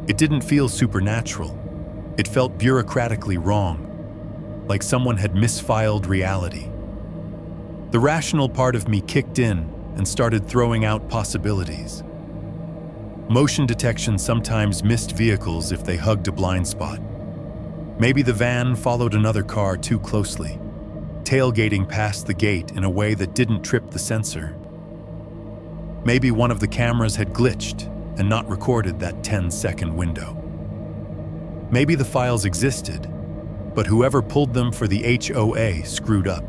It didn't feel supernatural. It felt bureaucratically wrong, like someone had misfiled reality. The rational part of me kicked in and started throwing out possibilities. Motion detection sometimes missed vehicles if they hugged a blind spot. Maybe the van followed another car too closely, tailgating past the gate in a way that didn't trip the sensor. Maybe one of the cameras had glitched and not recorded that 10-second window. Maybe the files existed, but whoever pulled them for the HOA screwed up.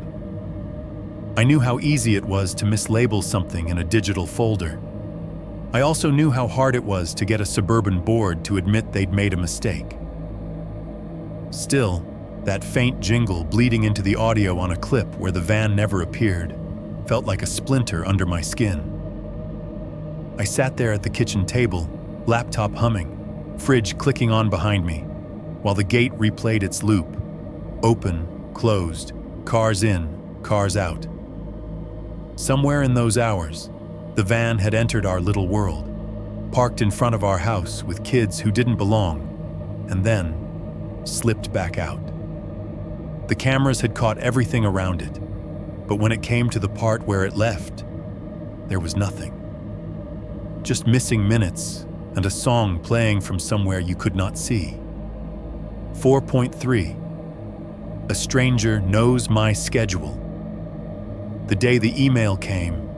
I knew how easy it was to mislabel something in a digital folder. I also knew how hard it was to get a suburban board to admit they'd made a mistake. Still, that faint jingle bleeding into the audio on a clip where the van never appeared felt like a splinter under my skin. I sat there at the kitchen table, laptop humming, fridge clicking on behind me, while the gate replayed its loop. Open, closed, cars in, cars out. Somewhere in those hours, the van had entered our little world, parked in front of our house with kids who didn't belong, and then slipped back out. The cameras had caught everything around it, but when it came to the part where it left, there was nothing. Just missing minutes and a song playing from somewhere you could not see. 4.3. A stranger knows my schedule. The day the email came,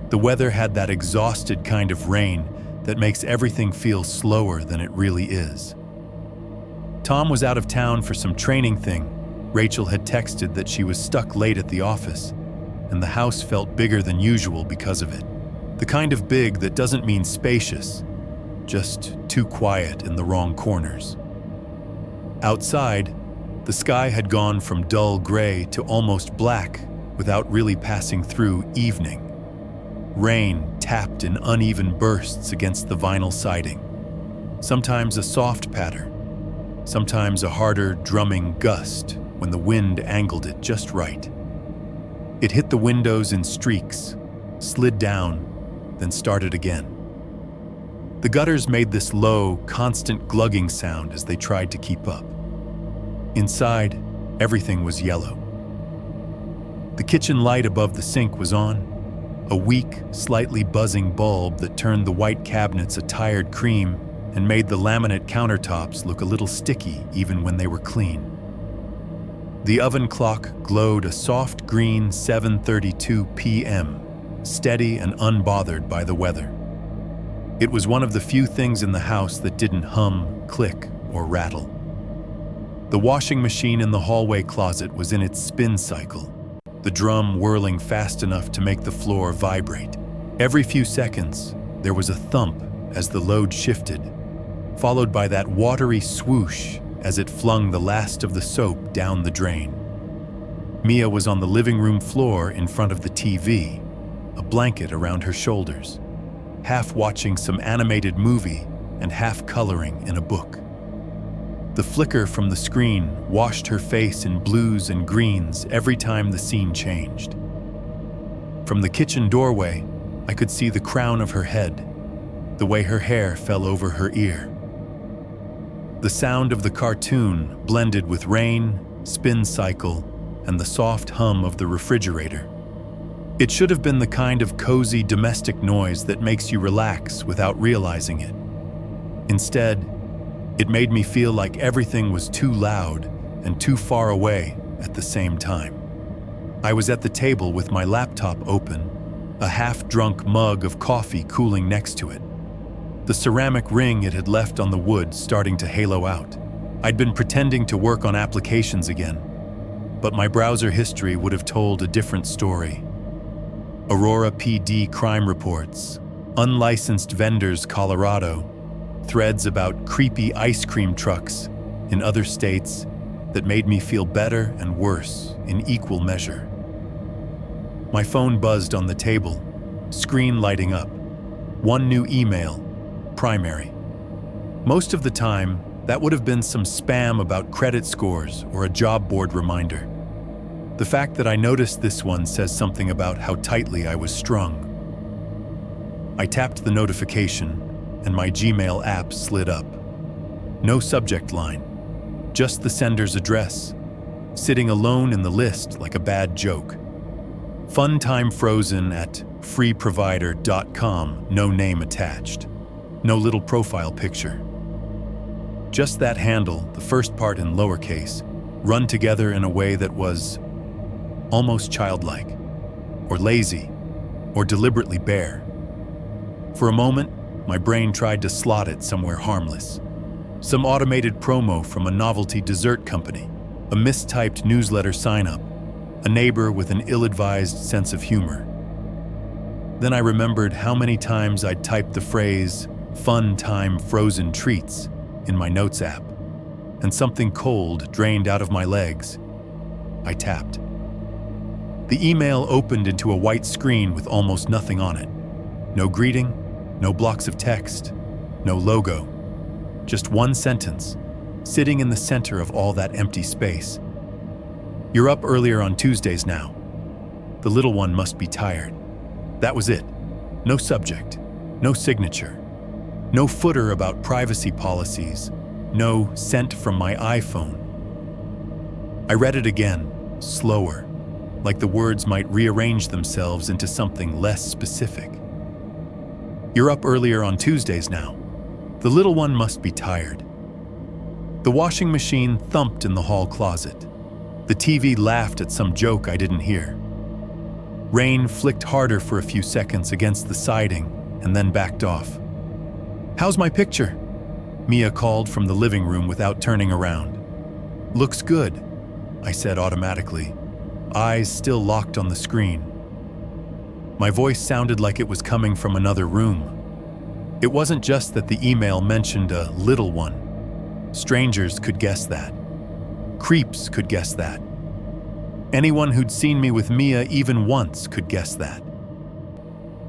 the weather had that exhausted kind of rain that makes everything feel slower than it really is. Tom was out of town for some training thing. Rachel had texted that she was stuck late at the office, and the house felt bigger than usual because of it. The kind of big that doesn't mean spacious, just too quiet in the wrong corners. Outside, the sky had gone from dull gray to almost black without really passing through evening. Rain tapped in uneven bursts against the vinyl siding. Sometimes a soft patter, sometimes a harder drumming gust when the wind angled it just right. It hit the windows in streaks, slid down, then started again. The gutters made this low, constant glugging sound as they tried to keep up. Inside, everything was yellow. The kitchen light above the sink was on, a weak, slightly buzzing bulb that turned the white cabinets a tired cream and made the laminate countertops look a little sticky even when they were clean. The oven clock glowed a soft green 7:32 p.m., steady and unbothered by the weather. It was one of the few things in the house that didn't hum, click, or rattle. The washing machine in the hallway closet was in its spin cycle, the drum whirling fast enough to make the floor vibrate. Every few seconds, there was a thump as the load shifted, followed by that watery swoosh as it flung the last of the soap down the drain. Mia was on the living room floor in front of the TV, a blanket around her shoulders, half watching some animated movie and half coloring in a book. The flicker from the screen washed her face in blues and greens every time the scene changed. From the kitchen doorway, I could see the crown of her head, the way her hair fell over her ear. The sound of the cartoon blended with rain, spin cycle, and the soft hum of the refrigerator. It should have been the kind of cozy domestic noise that makes you relax without realizing it. Instead, it made me feel like everything was too loud and too far away at the same time. I was at the table with my laptop open, a half-drunk mug of coffee cooling next to it. The ceramic ring it had left on the wood starting to halo out. I'd been pretending to work on applications again, but my browser history would have told a different story. Aurora PD crime reports, unlicensed vendors Colorado, threads about creepy ice cream trucks in other states that made me feel better and worse in equal measure. My phone buzzed on the table, screen lighting up. One new email, primary. Most of the time, that would have been some spam about credit scores or a job board reminder. The fact that I noticed this one says something about how tightly I was strung. I tapped the notification, and my Gmail app slid up. No subject line, just the sender's address, sitting alone in the list like a bad joke. Fun time frozen at freeprovider.com, no name attached. No little profile picture. Just that handle, the first part in lowercase, run together in a way that was almost childlike, or lazy, or deliberately bare. For a moment, my brain tried to slot it somewhere harmless. Some automated promo from a novelty dessert company, a mistyped newsletter sign-up, a neighbor with an ill-advised sense of humor. Then I remembered how many times I'd typed the phrase, "fun time frozen treats," in my notes app, and something cold drained out of my legs. I tapped. The email opened into a white screen with almost nothing on it. No greeting, no blocks of text, no logo. Just one sentence, sitting in the center of all that empty space. "You're up earlier on Tuesdays now. The little one must be tired." That was it. No subject, no signature, no footer about privacy policies, no sent from my iPhone. I read it again, slower, like the words might rearrange themselves into something less specific. "You're up earlier on Tuesdays now. The little one must be tired." The washing machine thumped in the hall closet. The TV laughed at some joke I didn't hear. Rain flicked harder for a few seconds against the siding and then backed off. "How's my picture?" Mia called from the living room without turning around. "Looks good," I said automatically, eyes still locked on the screen. My voice sounded like it was coming from another room. It wasn't just that the email mentioned a little one. Strangers could guess that. Creeps could guess that. Anyone who'd seen me with Mia even once could guess that.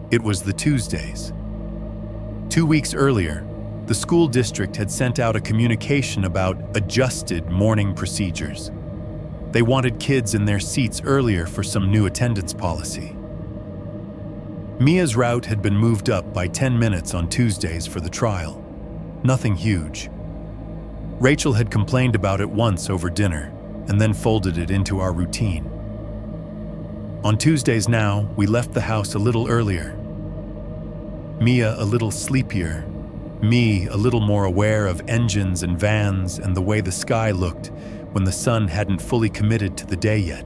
It was the Tuesdays. 2 weeks earlier, the school district had sent out a communication about adjusted morning procedures. They wanted kids in their seats earlier for some new attendance policy. Mia's route had been moved up by 10 minutes on Tuesdays for the trial. Nothing huge. Rachel had complained about it once over dinner, and then folded it into our routine. On Tuesdays now, we left the house a little earlier. Mia a little sleepier, me a little more aware of engines and vans and the way the sky looked when the sun hadn't fully committed to the day yet.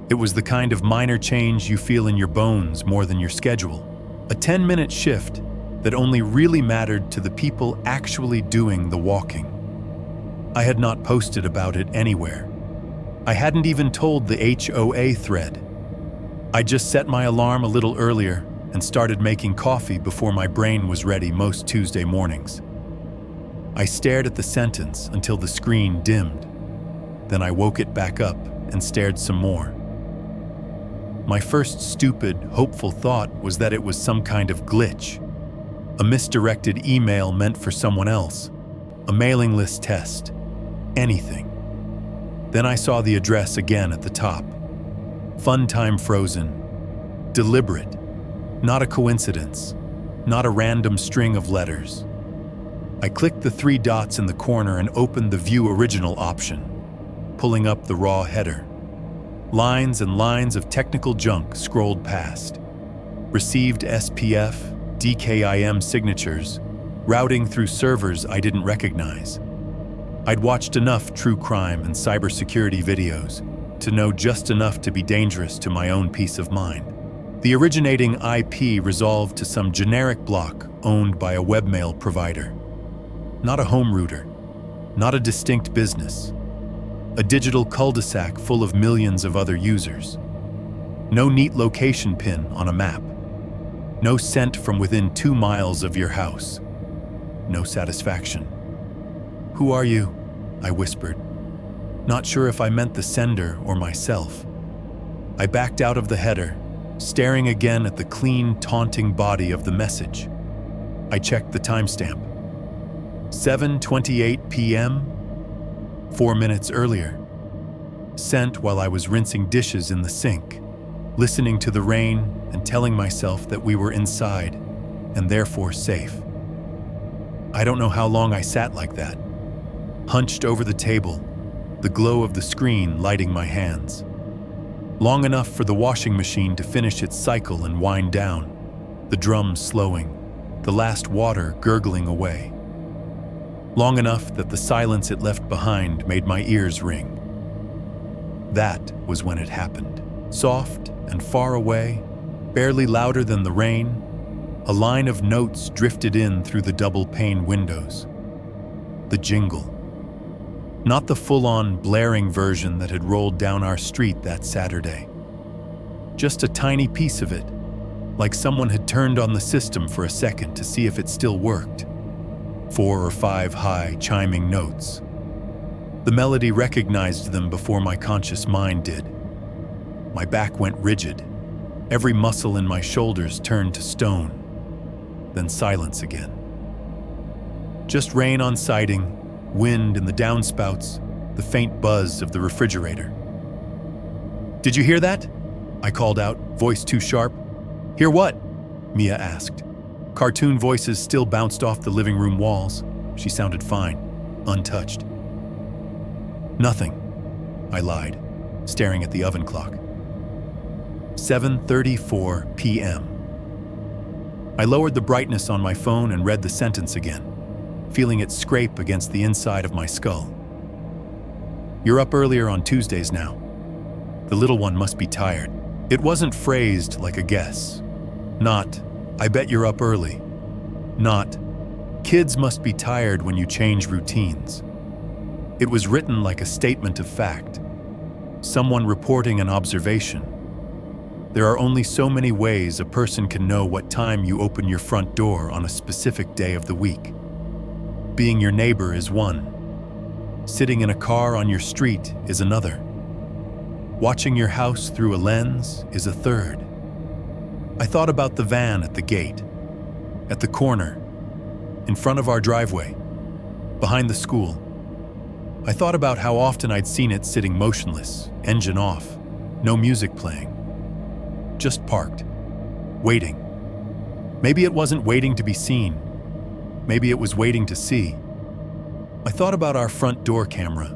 It was the kind of minor change you feel in your bones more than your schedule. A 10-minute shift that only really mattered to the people actually doing the walking. I had not posted about it anywhere. I hadn't even told the HOA thread. I just set my alarm a little earlier and started making coffee before my brain was ready most Tuesday mornings. I stared at the sentence until the screen dimmed. Then I woke it back up and stared some more. My first stupid, hopeful thought was that it was some kind of glitch. A misdirected email meant for someone else. A mailing list test. Anything. Then I saw the address again at the top. Fun time frozen. Deliberate. Not a coincidence. Not a random string of letters. I clicked the 3 dots in the corner and opened the View Original option, pulling up the raw header. Lines and lines of technical junk scrolled past. Received SPF, DKIM signatures, routing through servers I didn't recognize. I'd watched enough true crime and cybersecurity videos to know just enough to be dangerous to my own peace of mind. The originating IP resolved to some generic block owned by a webmail provider. Not a home router, not a distinct business. A digital cul-de-sac full of millions of other users. No neat location pin on a map. No sent from within 2 miles of your house. no satisfaction. "Who are you?" I whispered, not sure if I meant the sender or myself. I backed out of the header, staring again at the clean, taunting body of the message. I checked the timestamp. 7:28 p.m., 4 minutes earlier. Sent while I was rinsing dishes in the sink, listening to the rain and telling myself that we were inside and therefore safe. I don't know how long I sat like that, hunched over the table, the glow of the screen lighting my hands. Long enough for the washing machine to finish its cycle and wind down, the drums slowing, the last water gurgling away. Long enough that the silence it left behind made my ears ring. That was when it happened. Soft and far away, barely louder than the rain, a line of notes drifted in through the double-pane windows. The jingle. Not the full-on blaring version that had rolled down our street that Saturday. Just a tiny piece of it, like someone had turned on the system for a second to see if it still worked. 4 or 5 high, chiming notes. The melody recognized them before my conscious mind did. My back went rigid. Every muscle in my shoulders turned to stone. Then silence again. Just rain on siding, wind in the downspouts, the faint buzz of the refrigerator. "Did you hear that?" I called out, voice too sharp. "Hear what?" Mia asked. Cartoon voices still bounced off the living room walls. She sounded fine, untouched. "Nothing," I lied, staring at the oven clock. 7:34 p.m. I lowered the brightness on my phone and read the sentence again, feeling it scrape against the inside of my skull. "You're up earlier on Tuesdays now. The little one must be tired." It wasn't phrased like a guess. Not, "I bet you're up early." Not, "Kids must be tired when you change routines." It was written like a statement of fact, someone reporting an observation. There are only so many ways a person can know what time you open your front door on a specific day of the week. Being your neighbor is one. Sitting in a car on your street is another. Watching your house through a lens is a third. I thought about the van at the gate, at the corner, in front of our driveway, behind the school. I thought about how often I'd seen it sitting motionless, engine off, no music playing. Just parked, waiting. Maybe it wasn't waiting to be seen. Maybe it was waiting to see. I thought about our front door camera,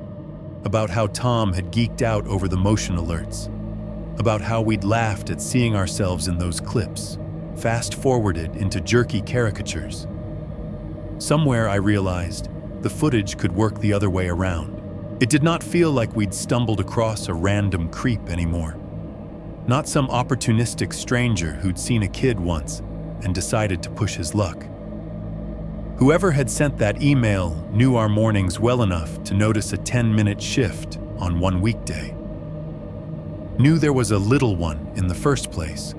about how Tom had geeked out over the motion alerts, about how we'd laughed at seeing ourselves in those clips, fast-forwarded into jerky caricatures. Somewhere I realized the footage could work the other way around. It did not feel like we'd stumbled across a random creep anymore. Not some opportunistic stranger who'd seen a kid once and decided to push his luck. Whoever had sent that email knew our mornings well enough to notice a 10-minute shift on one weekday. Knew there was a little one in the first place.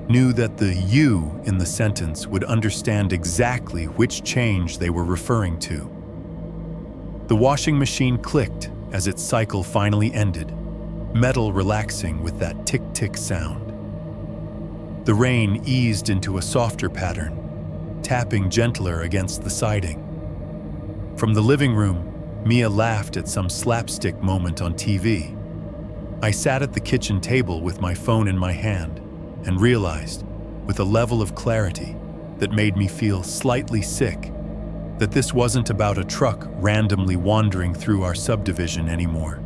Knew that the "you" in the sentence would understand exactly which change they were referring to. The washing machine clicked as its cycle finally ended, metal relaxing with that tick-tick sound. The rain eased into a softer pattern, tapping gentler against the siding. From the living room, Mia laughed at some slapstick moment on TV. I sat at the kitchen table with my phone in my hand and realized, with a level of clarity that made me feel slightly sick, that this wasn't about a truck randomly wandering through our subdivision anymore.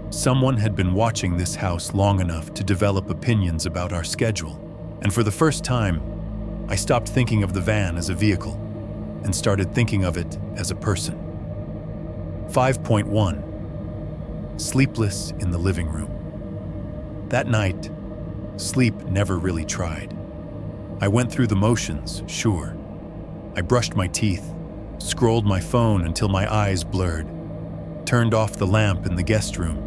Someone had been watching this house long enough to develop opinions about our schedule, and for the first time, I stopped thinking of the van as a vehicle and started thinking of it as a person. 5.1. Sleepless in the living room. That night, sleep never really tried. I went through the motions, sure. I brushed my teeth, scrolled my phone until my eyes blurred, turned off the lamp in the guest room,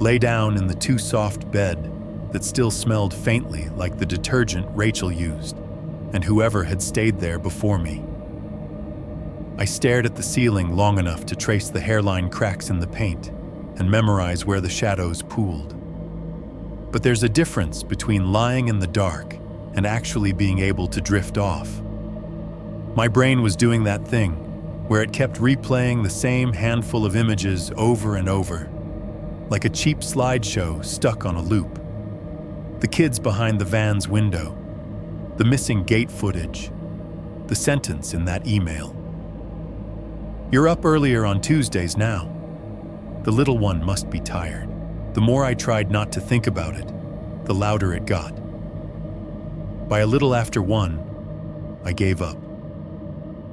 lay down in the too-soft bed that still smelled faintly like the detergent Rachel used and whoever had stayed there before me. I stared at the ceiling long enough to trace the hairline cracks in the paint and memorize where the shadows pooled. But there's a difference between lying in the dark and actually being able to drift off. My brain was doing that thing where it kept replaying the same handful of images over and over, like a cheap slideshow stuck on a loop. The kids behind the van's window, the missing gate footage, the sentence in that email. "You're up earlier on Tuesdays now." The little one must be tired. The more I tried not to think about it, the louder it got. By a little after 1, I gave up.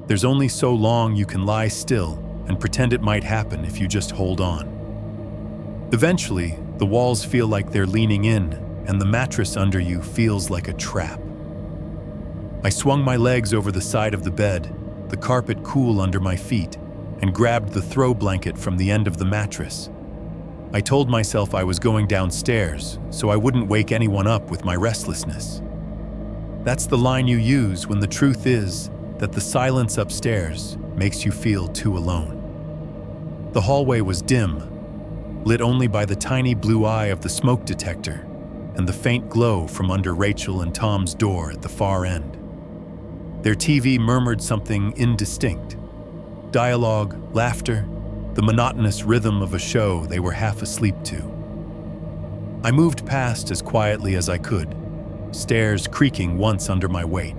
There's only so long you can lie still and pretend it might happen if you just hold on. Eventually, the walls feel like they're leaning in, and the mattress under you feels like a trap. I swung my legs over the side of the bed, the carpet cool under my feet, and grabbed the throw blanket from the end of the mattress. I told myself I was going downstairs, so I wouldn't wake anyone up with my restlessness. That's the line you use when the truth is that the silence upstairs makes you feel too alone. The hallway was dim, lit only by the tiny blue eye of the smoke detector and the faint glow from under Rachel and Tom's door at the far end. Their TV murmured something indistinct. Dialogue, laughter, the monotonous rhythm of a show they were half asleep to. I moved past as quietly as I could, stairs creaking once under my weight.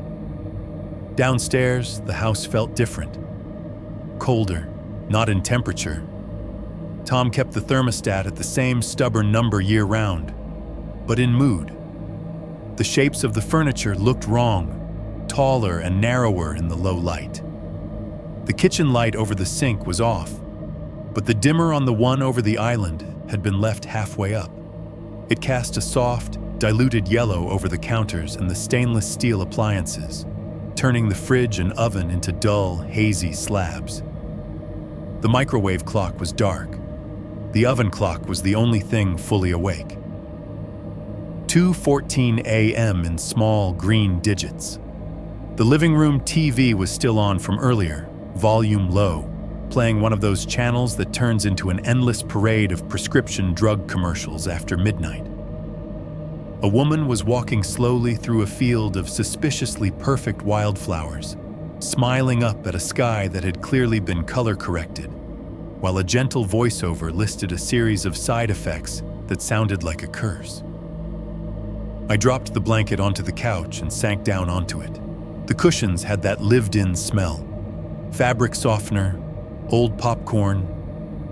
Downstairs, the house felt different. Colder, not in temperature. Tom kept the thermostat at the same stubborn number year-round, but in mood. The shapes of the furniture looked wrong, taller and narrower in the low light. The kitchen light over the sink was off, but the dimmer on the one over the island had been left halfway up. It cast a soft, diluted yellow over the counters and the stainless steel appliances, turning the fridge and oven into dull, hazy slabs. The microwave clock was dark. The oven clock was the only thing fully awake. 2:14 a.m. in small green digits. The living room TV was still on from earlier, volume low, playing one of those channels that turns into an endless parade of prescription drug commercials after midnight. A woman was walking slowly through a field of suspiciously perfect wildflowers, smiling up at a sky that had clearly been color-corrected, while a gentle voiceover listed a series of side effects that sounded like a curse. I dropped the blanket onto the couch and sank down onto it. The cushions had that lived-in smell. Fabric softener, old popcorn,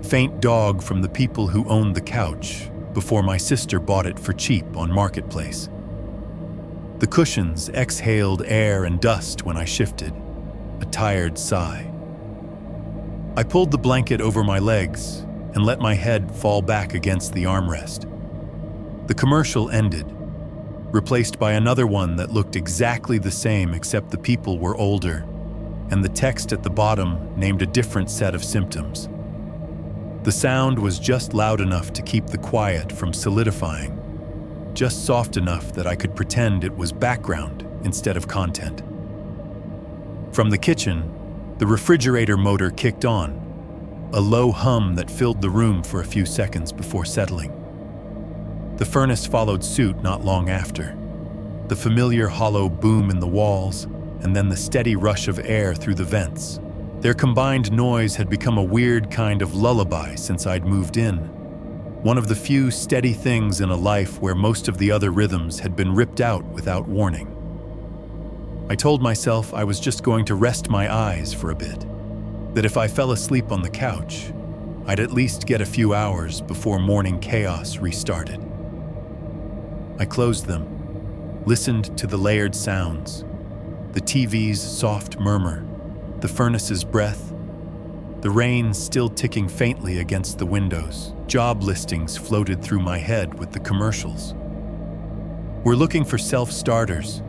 faint dog from the people who owned the couch before my sister bought it for cheap on Marketplace. The cushions exhaled air and dust when I shifted, a tired sigh. I pulled the blanket over my legs and let my head fall back against the armrest. The commercial ended, replaced by another one that looked exactly the same except the people were older, and the text at the bottom named a different set of symptoms. The sound was just loud enough to keep the quiet from solidifying, just soft enough that I could pretend it was background instead of content. From the kitchen, the refrigerator motor kicked on, a low hum that filled the room for a few seconds before settling. The furnace followed suit not long after, the familiar hollow boom in the walls, and then the steady rush of air through the vents. Their combined noise had become a weird kind of lullaby since I'd moved in, one of the few steady things in a life where most of the other rhythms had been ripped out without warning. I told myself I was just going to rest my eyes for a bit, that if I fell asleep on the couch, I'd at least get a few hours before morning chaos restarted. I closed them, listened to the layered sounds, the TV's soft murmur, the furnace's breath, the rain still ticking faintly against the windows. Job listings floated through my head with the commercials. We're looking for self-starters.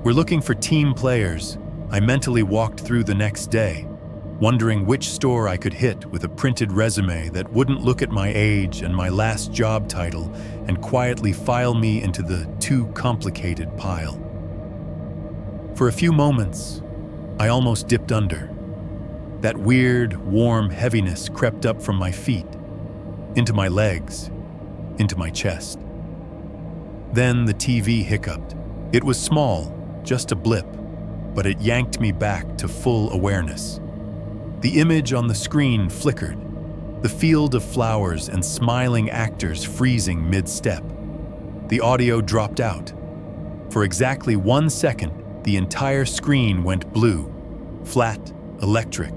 We're looking for team players. I mentally walked through the next day, wondering which store I could hit with a printed resume that wouldn't look at my age and my last job title and quietly file me into the too complicated pile. For a few moments, I almost dipped under, That weird, warm heaviness crept up from my feet, into my legs, into my chest. Then the TV hiccuped. It was small, just a blip, but it yanked me back to full awareness. The image on the screen flickered, the field of flowers and smiling actors freezing mid-step. The audio dropped out. For exactly 1 second, the entire screen went blue, flat, electric,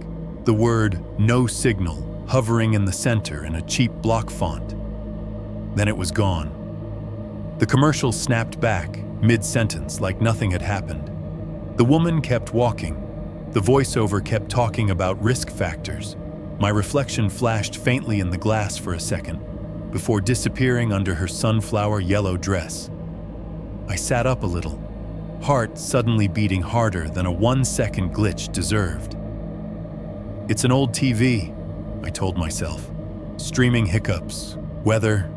the word "no signal" hovering in the center in a cheap block font. Then it was gone. The commercial snapped back, mid-sentence, like nothing had happened. The woman kept walking. The voiceover kept talking about risk factors. My reflection flashed faintly in the glass for a second, before disappearing under her sunflower yellow dress. I sat up a little, heart suddenly beating harder than a 1-second glitch deserved. It's an old TV, I told myself. Streaming hiccups, weather,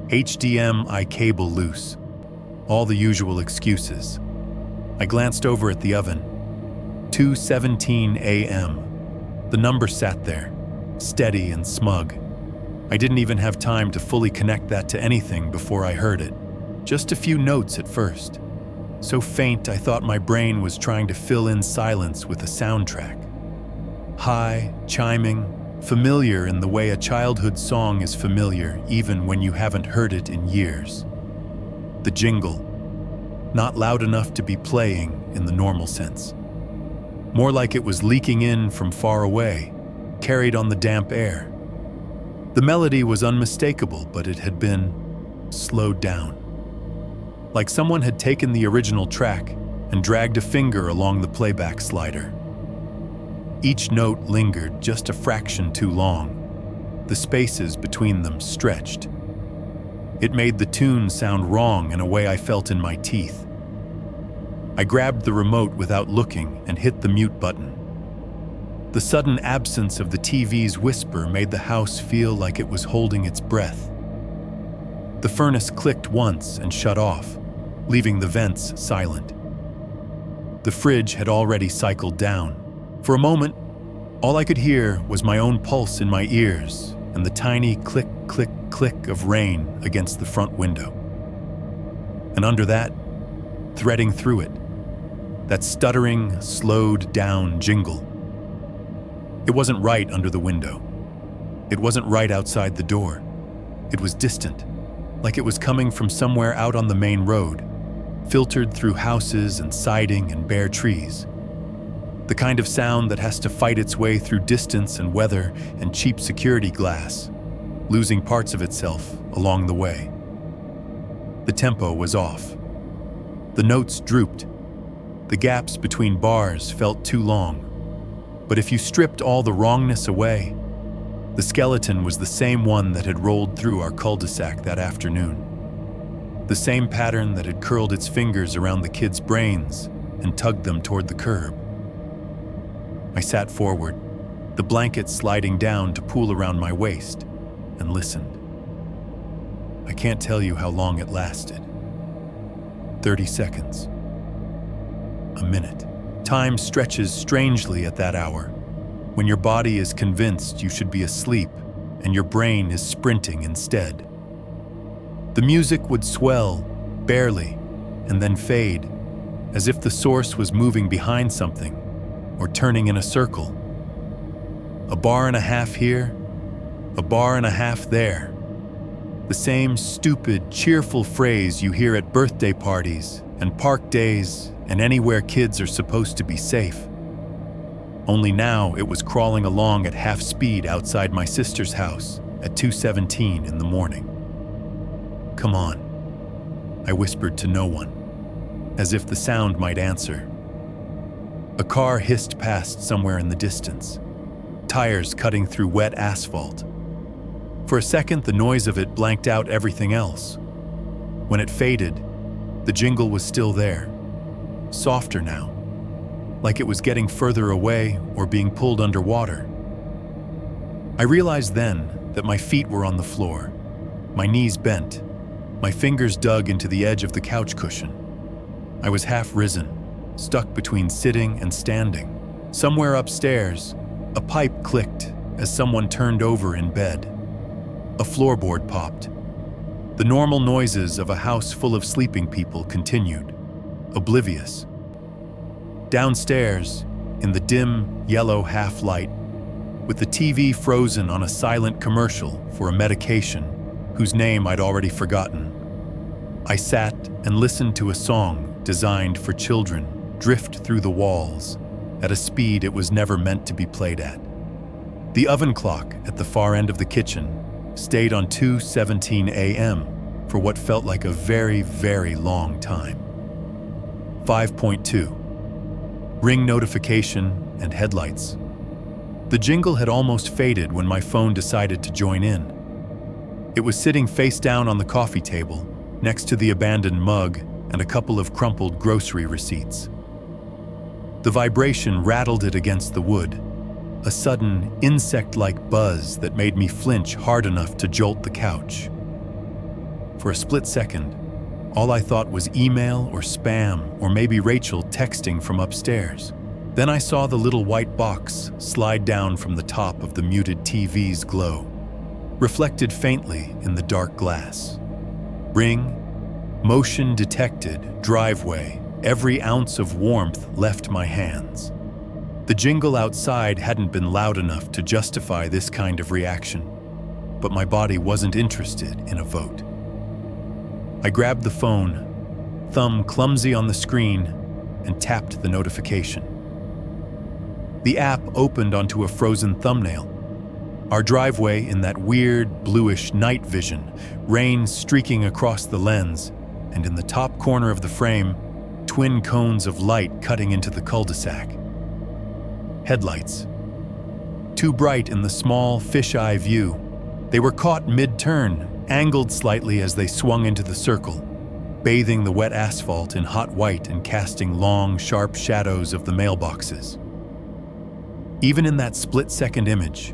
HDMI cable loose, all the usual excuses. I glanced over at the oven. 2:17 a.m. The number sat there, steady and smug. I didn't even have time to fully connect that to anything before I heard it. Just a few notes at first. So faint I thought my brain was trying to fill in silence with a soundtrack. High, chiming, familiar in the way a childhood song is familiar even when you haven't heard it in years. The jingle, not loud enough to be playing in the normal sense. More like it was leaking in from far away, carried on the damp air. The melody was unmistakable, but it had been slowed down. Like someone had taken the original track and dragged a finger along the playback slider. Each note lingered just a fraction too long. The spaces between them stretched. It made the tune sound wrong in a way I felt in my teeth. I grabbed the remote without looking and hit the mute button. The sudden absence of the TV's whisper made the house feel like it was holding its breath. The furnace clicked once and shut off, leaving the vents silent. The fridge had already cycled down. For a moment, all I could hear was my own pulse in my ears and the tiny click, click, click of rain against the front window. And under that, threading through it, that stuttering, slowed-down jingle. It wasn't right under the window. It wasn't right outside the door. It was distant, like it was coming from somewhere out on the main road, filtered through houses and siding and bare trees. The kind of sound that has to fight its way through distance and weather and cheap security glass, losing parts of itself along the way. The tempo was off. The notes drooped. The gaps between bars felt too long. But if you stripped all the wrongness away, the skeleton was the same one that had rolled through our cul-de-sac that afternoon. The same pattern that had curled its fingers around the kids' brains and tugged them toward the curb. I sat forward, the blanket sliding down to pool around my waist, and listened. I can't tell you how long it lasted. 30 seconds. A minute. Time stretches strangely at that hour, when your body is convinced you should be asleep and your brain is sprinting instead. The music would swell, barely, and then fade, as if the source was moving behind something or turning in a circle. A bar and a half here, a bar and a half there. The same stupid, cheerful phrase you hear at birthday parties and park days and anywhere kids are supposed to be safe. Only now it was crawling along at half speed outside my sister's house at 2:17 in the morning. "Come on," I whispered to no one, as if the sound might answer. A car hissed past somewhere in the distance, tires cutting through wet asphalt. For a second, the noise of it blanked out everything else. When it faded, the jingle was still there, softer now, like it was getting further away or being pulled underwater. I realized then that my feet were on the floor, my knees bent, my fingers dug into the edge of the couch cushion. I was half risen, stuck between sitting and standing. Somewhere upstairs, A pipe clicked as someone turned over in bed. A floorboard popped. The normal noises of a house full of sleeping people continued, oblivious. Downstairs, in the dim, yellow half-light, with the TV frozen on a silent commercial for a medication whose name I'd already forgotten, I sat and listened to a song designed for children drift through the walls at a speed it was never meant to be played at. The oven clock at the far end of the kitchen stayed on 2:17 a.m. for what felt like a very, very long time. 5.2. Ring notification and headlights. The jingle had almost faded when my phone decided to join in. It was sitting face down on the coffee table, next to the abandoned mug and a couple of crumpled grocery receipts. The vibration rattled it against the wood, a sudden insect-like buzz that made me flinch hard enough to jolt the couch. For a split second, all I thought was email or spam or maybe Rachel texting from upstairs. Then I saw the little white box slide down from the top of the muted TV's glow, reflected faintly in the dark glass. Ring, motion detected, driveway, every ounce of warmth left my hands. The jingle outside hadn't been loud enough to justify this kind of reaction, but my body wasn't interested in a vote. I grabbed the phone, thumb clumsy on the screen, and tapped the notification. The app opened onto a frozen thumbnail. Our driveway in that weird, bluish night vision, rain streaking across the lens, and in the top corner of the frame, twin cones of light cutting into the cul-de-sac. Headlights. Too bright in the small, fisheye view. They were caught mid-turn, angled slightly as they swung into the circle, bathing the wet asphalt in hot white and casting long, sharp shadows of the mailboxes. Even in that split-second image,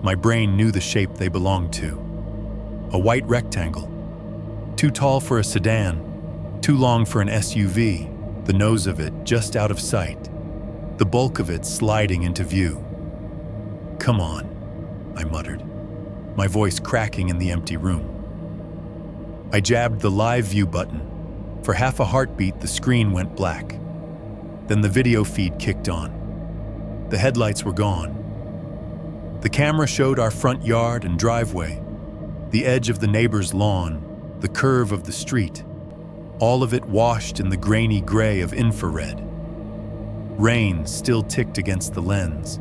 my brain knew the shape they belonged to. A white rectangle, too tall for a sedan, too long for an SUV, the nose of it just out of sight, the bulk of it sliding into view. "Come on," I muttered, my voice cracking in the empty room. I jabbed the live view button. For half a heartbeat, the screen went black. Then the video feed kicked on. The headlights were gone. The camera showed our front yard and driveway, the edge of the neighbor's lawn, the curve of the street, all of it washed in the grainy gray of infrared. Rain still ticked against the lens,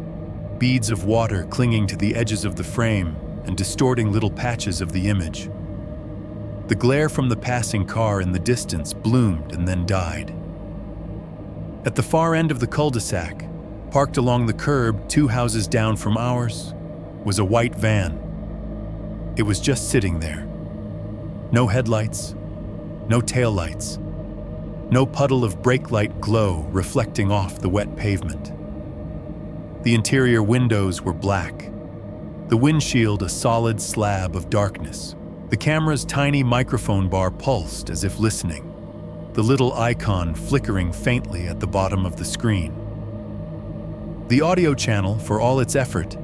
beads of water clinging to the edges of the frame and distorting little patches of the image. The glare from the passing car in the distance bloomed and then died. At the far end of the cul-de-sac, parked along the curb 2 houses down from ours, was a white van. It was just sitting there. No headlights, no taillights, no puddle of brake light glow reflecting off the wet pavement. The interior windows were black, the windshield a solid slab of darkness. The camera's tiny microphone bar pulsed as if listening, the little icon flickering faintly at the bottom of the screen. The audio channel, for all its effort,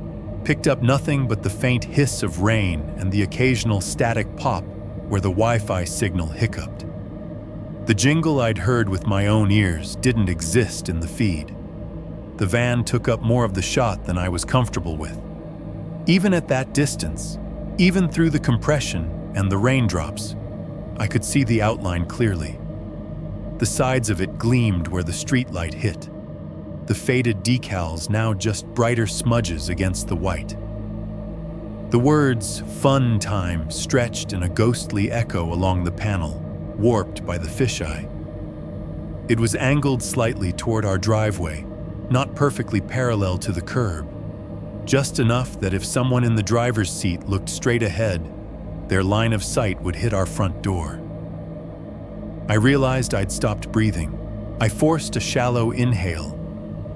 picked up nothing but the faint hiss of rain and the occasional static pop where the Wi-Fi signal hiccuped. The jingle I'd heard with my own ears didn't exist in the feed. The van took up more of the shot than I was comfortable with. Even at that distance, even through the compression and the raindrops, I could see the outline clearly. The sides of it gleamed where the streetlight hit, the faded decals now just brighter smudges against the white. The words "fun time" stretched in a ghostly echo along the panel, warped by the fisheye. It was angled slightly toward our driveway, not perfectly parallel to the curb, just enough that if someone in the driver's seat looked straight ahead, their line of sight would hit our front door. I realized I'd stopped breathing. I forced a shallow inhale,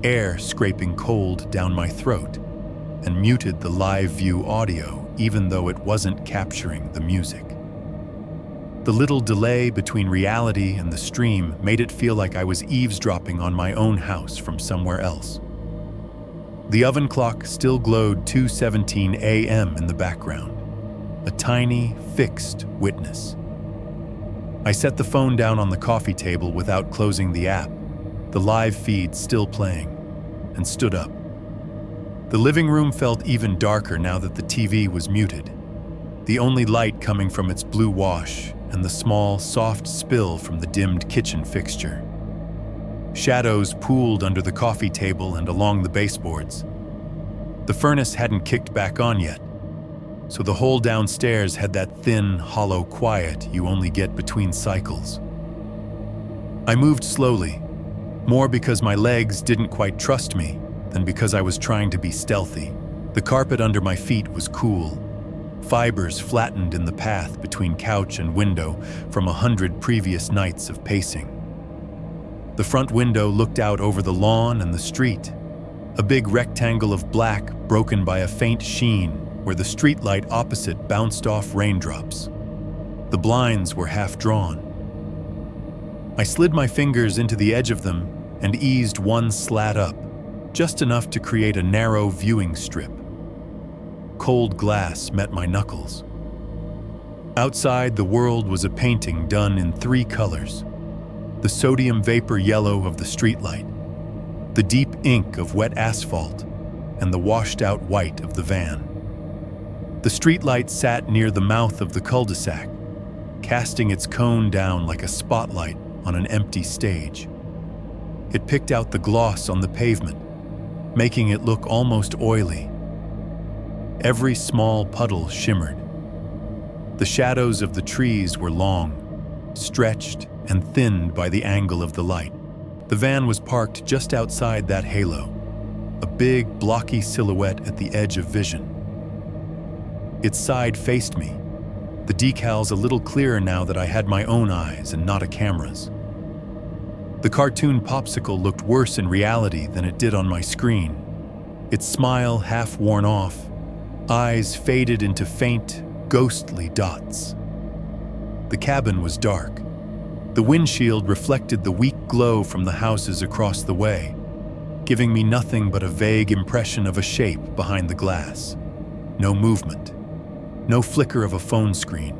air scraping cold down my throat, and muted the live view audio even though it wasn't capturing the music. The little delay between reality and the stream made it feel like I was eavesdropping on my own house from somewhere else. The oven clock still glowed 2:17 a.m. in the background, a tiny, fixed witness. I set the phone down on the coffee table without closing the app, the live feed still playing, and stood up. The living room felt even darker now that the TV was muted, the only light coming from its blue wash and the small, soft spill from the dimmed kitchen fixture. Shadows pooled under the coffee table and along the baseboards. The furnace hadn't kicked back on yet, so the whole downstairs had that thin, hollow quiet you only get between cycles. I moved slowly, more because my legs didn't quite trust me than because I was trying to be stealthy. The carpet under my feet was cool, fibers flattened in the path between couch and window from 100 previous nights of pacing. The front window looked out over the lawn and the street, a big rectangle of black broken by a faint sheen where the streetlight opposite bounced off raindrops. The blinds were half drawn. I slid my fingers into the edge of them and eased one slat up, just enough to create a narrow viewing strip. Cold glass met my knuckles. Outside, the world was a painting done in 3 colors: the sodium vapor yellow of the streetlight, the deep ink of wet asphalt, and the washed-out white of the van. The streetlight sat near the mouth of the cul-de-sac, casting its cone down like a spotlight on an empty stage. It picked out the gloss on the pavement, making it look almost oily. Every small puddle shimmered. The shadows of the trees were long, stretched and thinned by the angle of the light. The van was parked just outside that halo, a big, blocky silhouette at the edge of vision. Its side faced me, the decals a little clearer now that I had my own eyes and not a camera's. The cartoon popsicle looked worse in reality than it did on my screen, its smile half worn off, eyes faded into faint, ghostly dots. The cabin was dark. The windshield reflected the weak glow from the houses across the way, giving me nothing but a vague impression of a shape behind the glass. No movement. No flicker of a phone screen,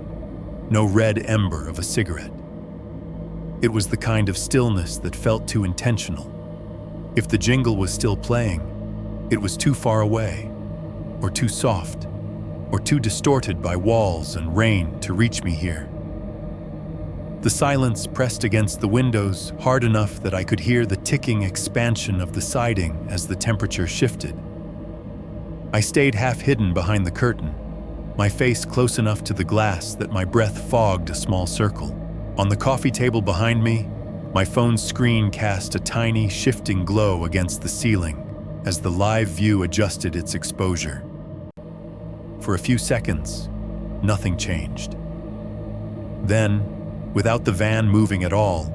no red ember of a cigarette. It was the kind of stillness that felt too intentional. If the jingle was still playing, it was too far away, or too soft, or too distorted by walls and rain to reach me here. The silence pressed against the windows hard enough that I could hear the ticking expansion of the siding as the temperature shifted. I stayed half hidden behind the curtain, my face close enough to the glass that my breath fogged a small circle. On the coffee table behind me, my phone's screen cast a tiny, shifting glow against the ceiling as the live view adjusted its exposure. For a few seconds, nothing changed. Then, without the van moving at all,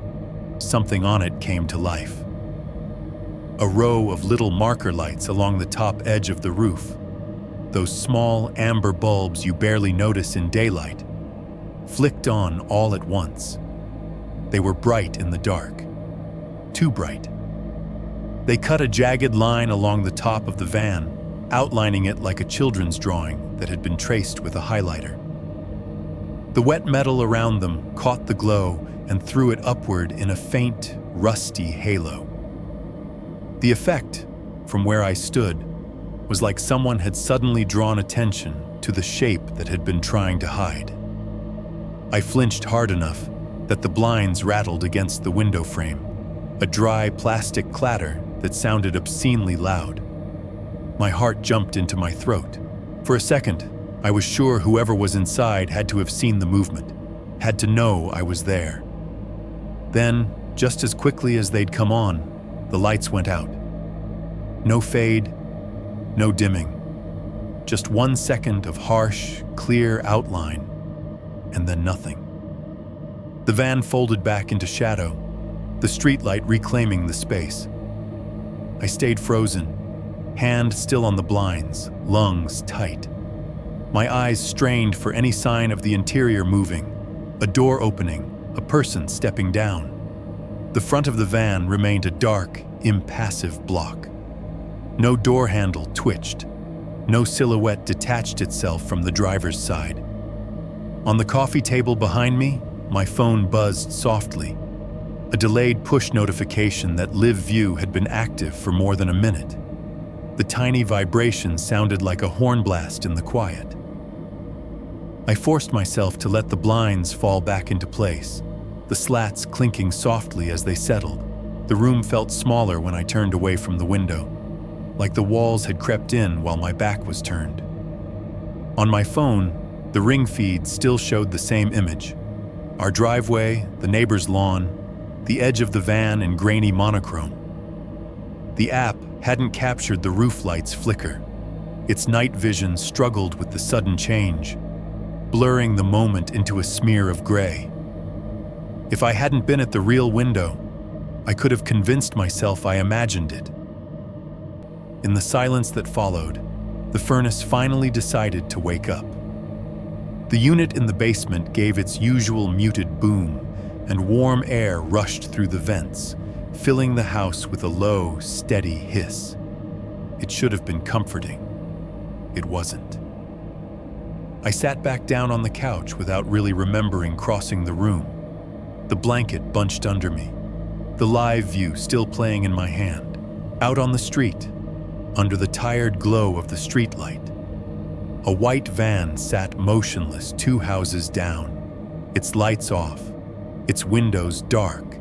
something on it came to life. A row of little marker lights along the top edge of the roof, those small amber bulbs you barely notice in daylight, flicked on all at once. They were bright in the dark, too bright. They cut a jagged line along the top of the van, outlining it like a children's drawing that had been traced with a highlighter. The wet metal around them caught the glow and threw it upward in a faint, rusty halo. The effect, from where I stood, was like someone had suddenly drawn attention to the shape that had been trying to hide. I flinched hard enough that the blinds rattled against the window frame, a dry plastic clatter that sounded obscenely loud. My heart jumped into my throat. For a second, I was sure whoever was inside had to have seen the movement, had to know I was there. Then, just as quickly as they'd come on, the lights went out. No fade, no dimming. Just 1 second of harsh, clear outline, and then nothing. The van folded back into shadow, the streetlight reclaiming the space. I stayed frozen, hand still on the blinds, lungs tight. My eyes strained for any sign of the interior moving, a door opening, a person stepping down. The front of the van remained a dark, impassive block. No door handle twitched. No silhouette detached itself from the driver's side. On the coffee table behind me, my phone buzzed softly. A delayed push notification that Live View had been active for more than a minute. The tiny vibration sounded like a horn blast in the quiet. I forced myself to let the blinds fall back into place, the slats clinking softly as they settled. The room felt smaller when I turned away from the window, like the walls had crept in while my back was turned. On my phone, the ring feed still showed the same image. Our driveway, the neighbor's lawn, the edge of the van in grainy monochrome. The app hadn't captured the roof light's flicker. Its night vision struggled with the sudden change, blurring the moment into a smear of gray. If I hadn't been at the real window, I could have convinced myself I imagined it. In the silence that followed, the furnace finally decided to wake up. The unit in the basement gave its usual muted boom, and warm air rushed through the vents, filling the house with a low, steady hiss. It should have been comforting. It wasn't. I sat back down on the couch without really remembering crossing the room, the blanket bunched under me, the Live View still playing in my hand. Out on the street, under the tired glow of the streetlight, a white van sat motionless 2 houses down, its lights off, its windows dark,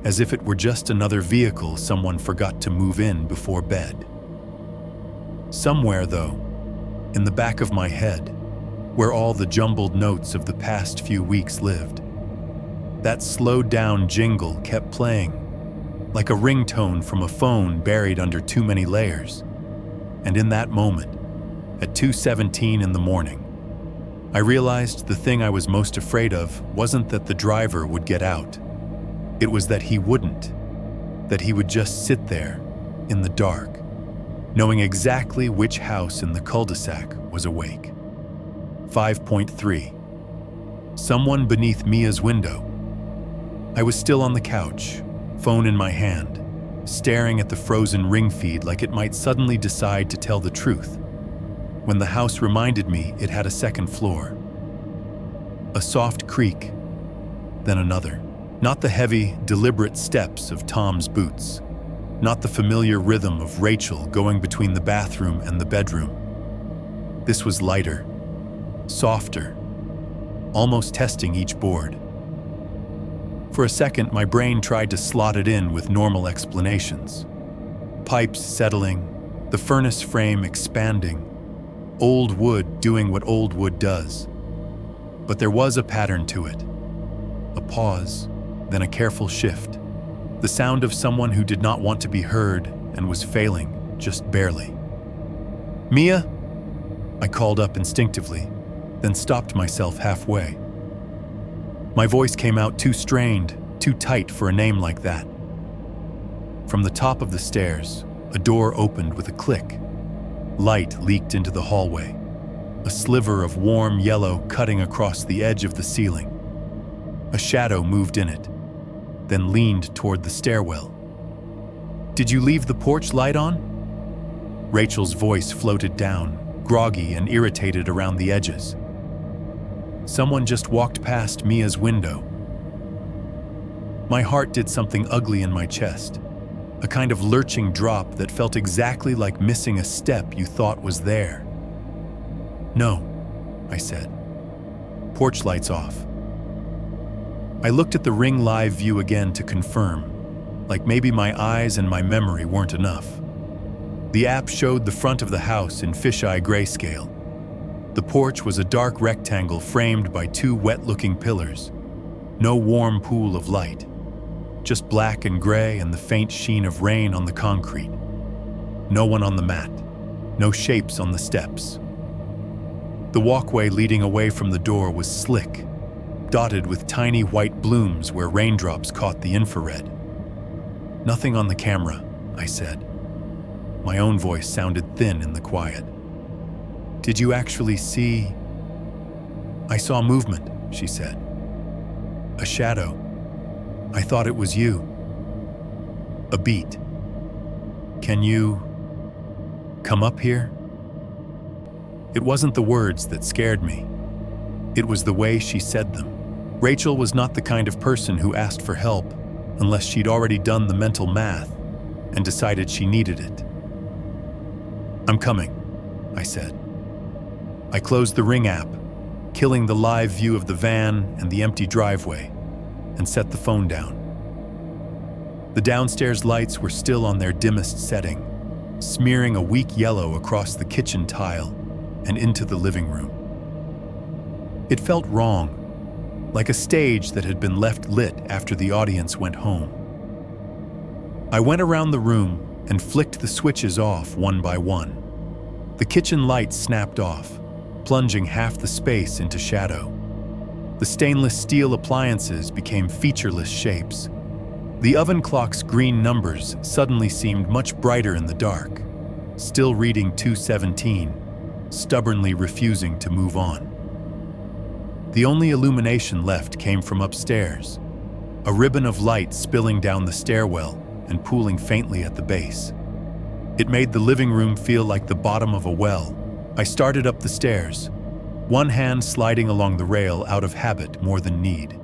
as if it were just another vehicle someone forgot to move in before bed. Somewhere, though, in the back of my head, where all the jumbled notes of the past few weeks lived, that slowed-down jingle kept playing, like a ringtone from a phone buried under too many layers. And in that moment, at 2:17 in the morning, I realized the thing I was most afraid of wasn't that the driver would get out. It was that he wouldn't, that he would just sit there, in the dark, knowing exactly which house in the cul-de-sac was awake. 5.3. Someone beneath Mia's window. I was still on the couch, phone in my hand, staring at the frozen ring feed like it might suddenly decide to tell the truth, when the house reminded me it had a second floor. A soft creak, then another. Not the heavy, deliberate steps of Tom's boots, not the familiar rhythm of Rachel going between the bathroom and the bedroom. This was lighter, softer, almost testing each board. For a second, my brain tried to slot it in with normal explanations. Pipes settling, the furnace frame expanding, old wood doing what old wood does. But there was a pattern to it. A pause, then a careful shift. The sound of someone who did not want to be heard and was failing, just barely. "Mia?" I called up instinctively, then stopped myself halfway. My voice came out too strained, too tight for a name like that. From the top of the stairs, a door opened with a click. Light leaked into the hallway, a sliver of warm yellow cutting across the edge of the ceiling. A shadow moved in it, then leaned toward the stairwell. "Did you leave the porch light on?" Rachel's voice floated down, groggy and irritated around the edges. Someone just walked past Mia's window. My heart did something ugly in my chest, a kind of lurching drop that felt exactly like missing a step you thought was there. "No," I said. "Porch lights off." I looked at the Ring Live View again to confirm, like maybe my eyes and my memory weren't enough. The app showed the front of the house in fisheye grayscale. The porch was a dark rectangle framed by 2 wet-looking pillars. No warm pool of light, just black and gray and the faint sheen of rain on the concrete. No one on the mat, no shapes on the steps. The walkway leading away from the door was slick, dotted with tiny white blooms where raindrops caught the infrared. "Nothing on the camera," I said. My own voice sounded thin in the quiet. "Did you actually see?" "I saw movement," she said. "A shadow. I thought it was you. A beat. Can you?" Come up here? It wasn't the words that scared me. It was the way she said them. Rachel was not the kind of person who asked for help unless she'd already done the mental math and decided she needed it. I'm coming, I said. I closed the Ring app, killing the live view of the van and the empty driveway, and set the phone down. The downstairs lights were still on their dimmest setting, smearing a weak yellow across the kitchen tile and into the living room. It felt wrong, like a stage that had been left lit after the audience went home. I went around the room and flicked the switches off one by one. The kitchen lights snapped off, plunging half the space into shadow. The stainless steel appliances became featureless shapes. The oven clock's green numbers suddenly seemed much brighter in the dark, still reading 2:17, stubbornly refusing to move on. The only illumination left came from upstairs, a ribbon of light spilling down the stairwell and pooling faintly at the base. It made the living room feel like the bottom of a well. I started up the stairs, one hand sliding along the rail out of habit more than need.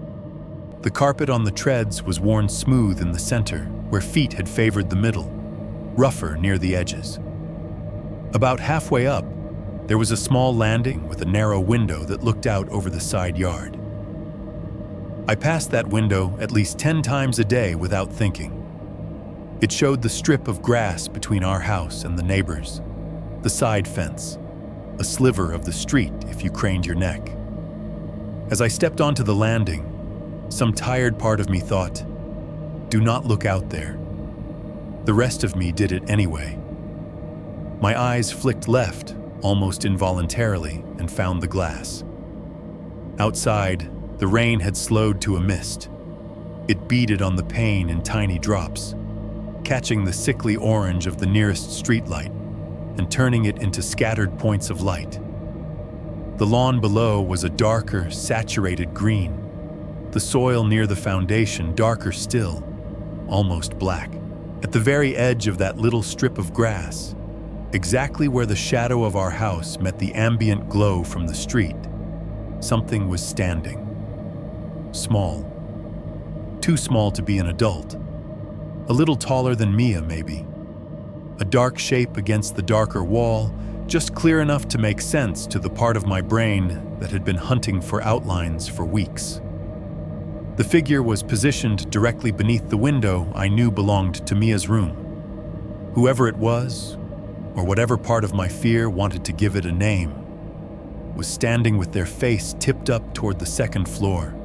The carpet on the treads was worn smooth in the center, where feet had favored the middle, rougher near the edges. About halfway up, there was a small landing with a narrow window that looked out over the side yard. I passed that window at least 10 times a day without thinking. It showed the strip of grass between our house and the neighbors, the side fence, a sliver of the street if you craned your neck. As I stepped onto the landing, some tired part of me thought, "Do not look out there." The rest of me did it anyway. My eyes flicked left, almost involuntarily, and found the glass. Outside, the rain had slowed to a mist. It beaded on the pane in tiny drops, catching the sickly orange of the nearest streetlight and turning it into scattered points of light. The lawn below was a darker, saturated green, the soil near the foundation darker still, almost black. At the very edge of that little strip of grass, exactly where the shadow of our house met the ambient glow from the street, something was standing. Small. Too small to be an adult. A little taller than Mia, maybe. A dark shape against the darker wall, just clear enough to make sense to the part of my brain that had been hunting for outlines for weeks. The figure was positioned directly beneath the window I knew belonged to Mia's room. Whoever it was, or whatever part of my fear wanted to give it a name, was standing with their face tipped up toward the second floor,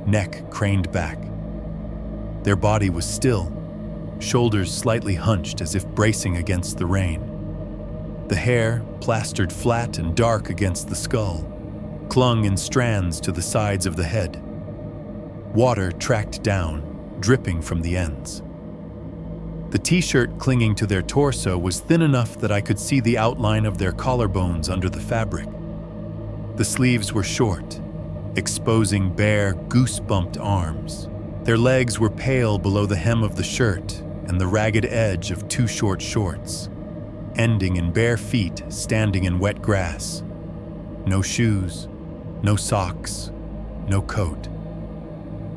neck craned back. Their body was still, shoulders slightly hunched as if bracing against the rain. The hair, plastered flat and dark against the skull, clung in strands to the sides of the head. Water tracked down, dripping from the ends. The t-shirt clinging to their torso was thin enough that I could see the outline of their collarbones under the fabric. The sleeves were short, exposing bare, goose-bumped arms. Their legs were pale below the hem of the shirt and the ragged edge of 2 short shorts, ending in bare feet standing in wet grass. No shoes, no socks, no coat.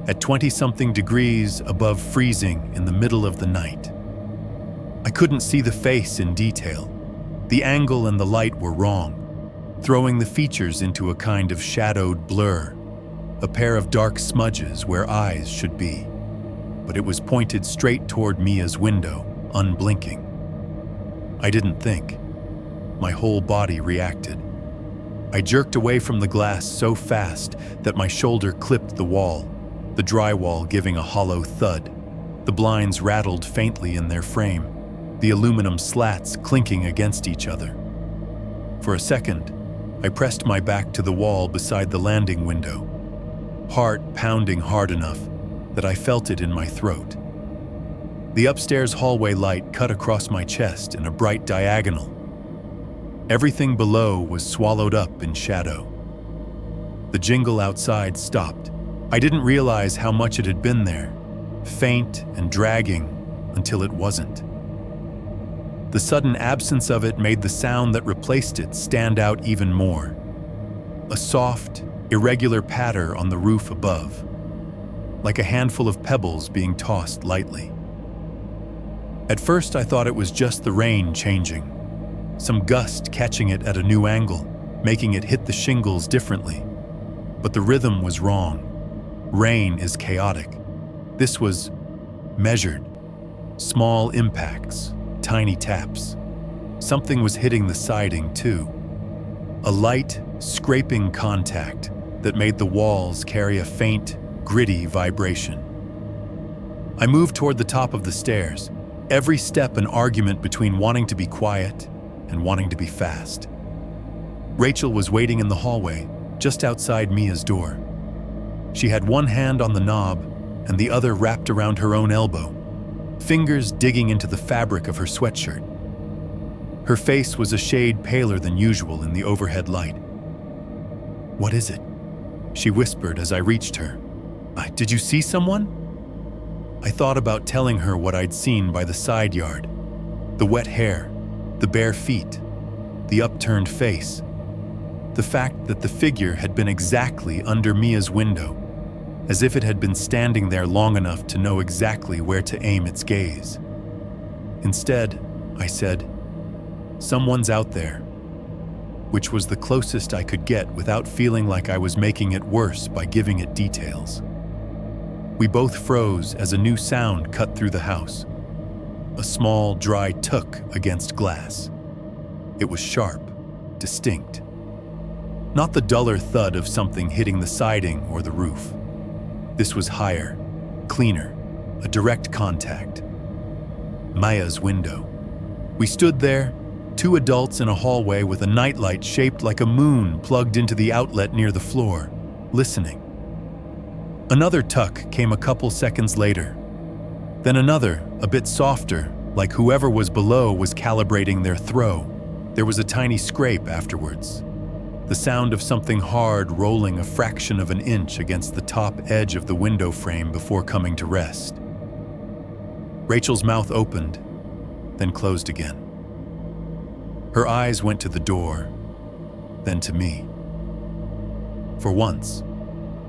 At 20-something degrees above freezing in the middle of the night. I couldn't see the face in detail. The angle and the light were wrong, throwing the features into a kind of shadowed blur, a pair of dark smudges where eyes should be. But it was pointed straight toward Mia's window, unblinking. I didn't think. My whole body reacted. I jerked away from the glass so fast that my shoulder clipped the wall, the drywall giving a hollow thud. The blinds rattled faintly in their frame, the aluminum slats clinking against each other. For a second, I pressed my back to the wall beside the landing window, heart pounding hard enough that I felt it in my throat. The upstairs hallway light cut across my chest in a bright diagonal. Everything below was swallowed up in shadow. The jingle outside stopped. I didn't realize how much it had been there, faint and dragging, until it wasn't. The sudden absence of it made the sound that replaced it stand out even more. A soft, irregular patter on the roof above, like a handful of pebbles being tossed lightly. At first, I thought it was just the rain changing, some gust catching it at a new angle, making it hit the shingles differently. But the rhythm was wrong. Rain is chaotic. This was measured. Small impacts, tiny taps. Something was hitting the siding, too. A light, scraping contact that made the walls carry a faint, gritty vibration. I moved toward the top of the stairs, every step an argument between wanting to be quiet and wanting to be fast. Rachel was waiting in the hallway, just outside Mia's door. She had one hand on the knob and the other wrapped around her own elbow, fingers digging into the fabric of her sweatshirt. Her face was a shade paler than usual in the overhead light. "What is it?" she whispered as I reached her. "Did you see someone?" I thought about telling her what I'd seen by the side yard. The wet hair, the bare feet, the upturned face. The fact that the figure had been exactly under Mia's window, as if it had been standing there long enough to know exactly where to aim its gaze. Instead, I said, "Someone's out there," which was the closest I could get without feeling like I was making it worse by giving it details. We both froze as a new sound cut through the house. A small, dry tuk against glass. It was sharp, distinct. Not the duller thud of something hitting the siding or the roof. This was higher, cleaner, a direct contact. Maya's window. We stood there, two adults in a hallway with a nightlight shaped like a moon plugged into the outlet near the floor, listening. Another tuk came a couple seconds later. Then another, a bit softer, like whoever was below was calibrating their throw. There was a tiny scrape afterwards. The sound of something hard rolling a fraction of an inch against the top edge of the window frame before coming to rest. Rachel's mouth opened, then closed again. Her eyes went to the door, then to me. For once,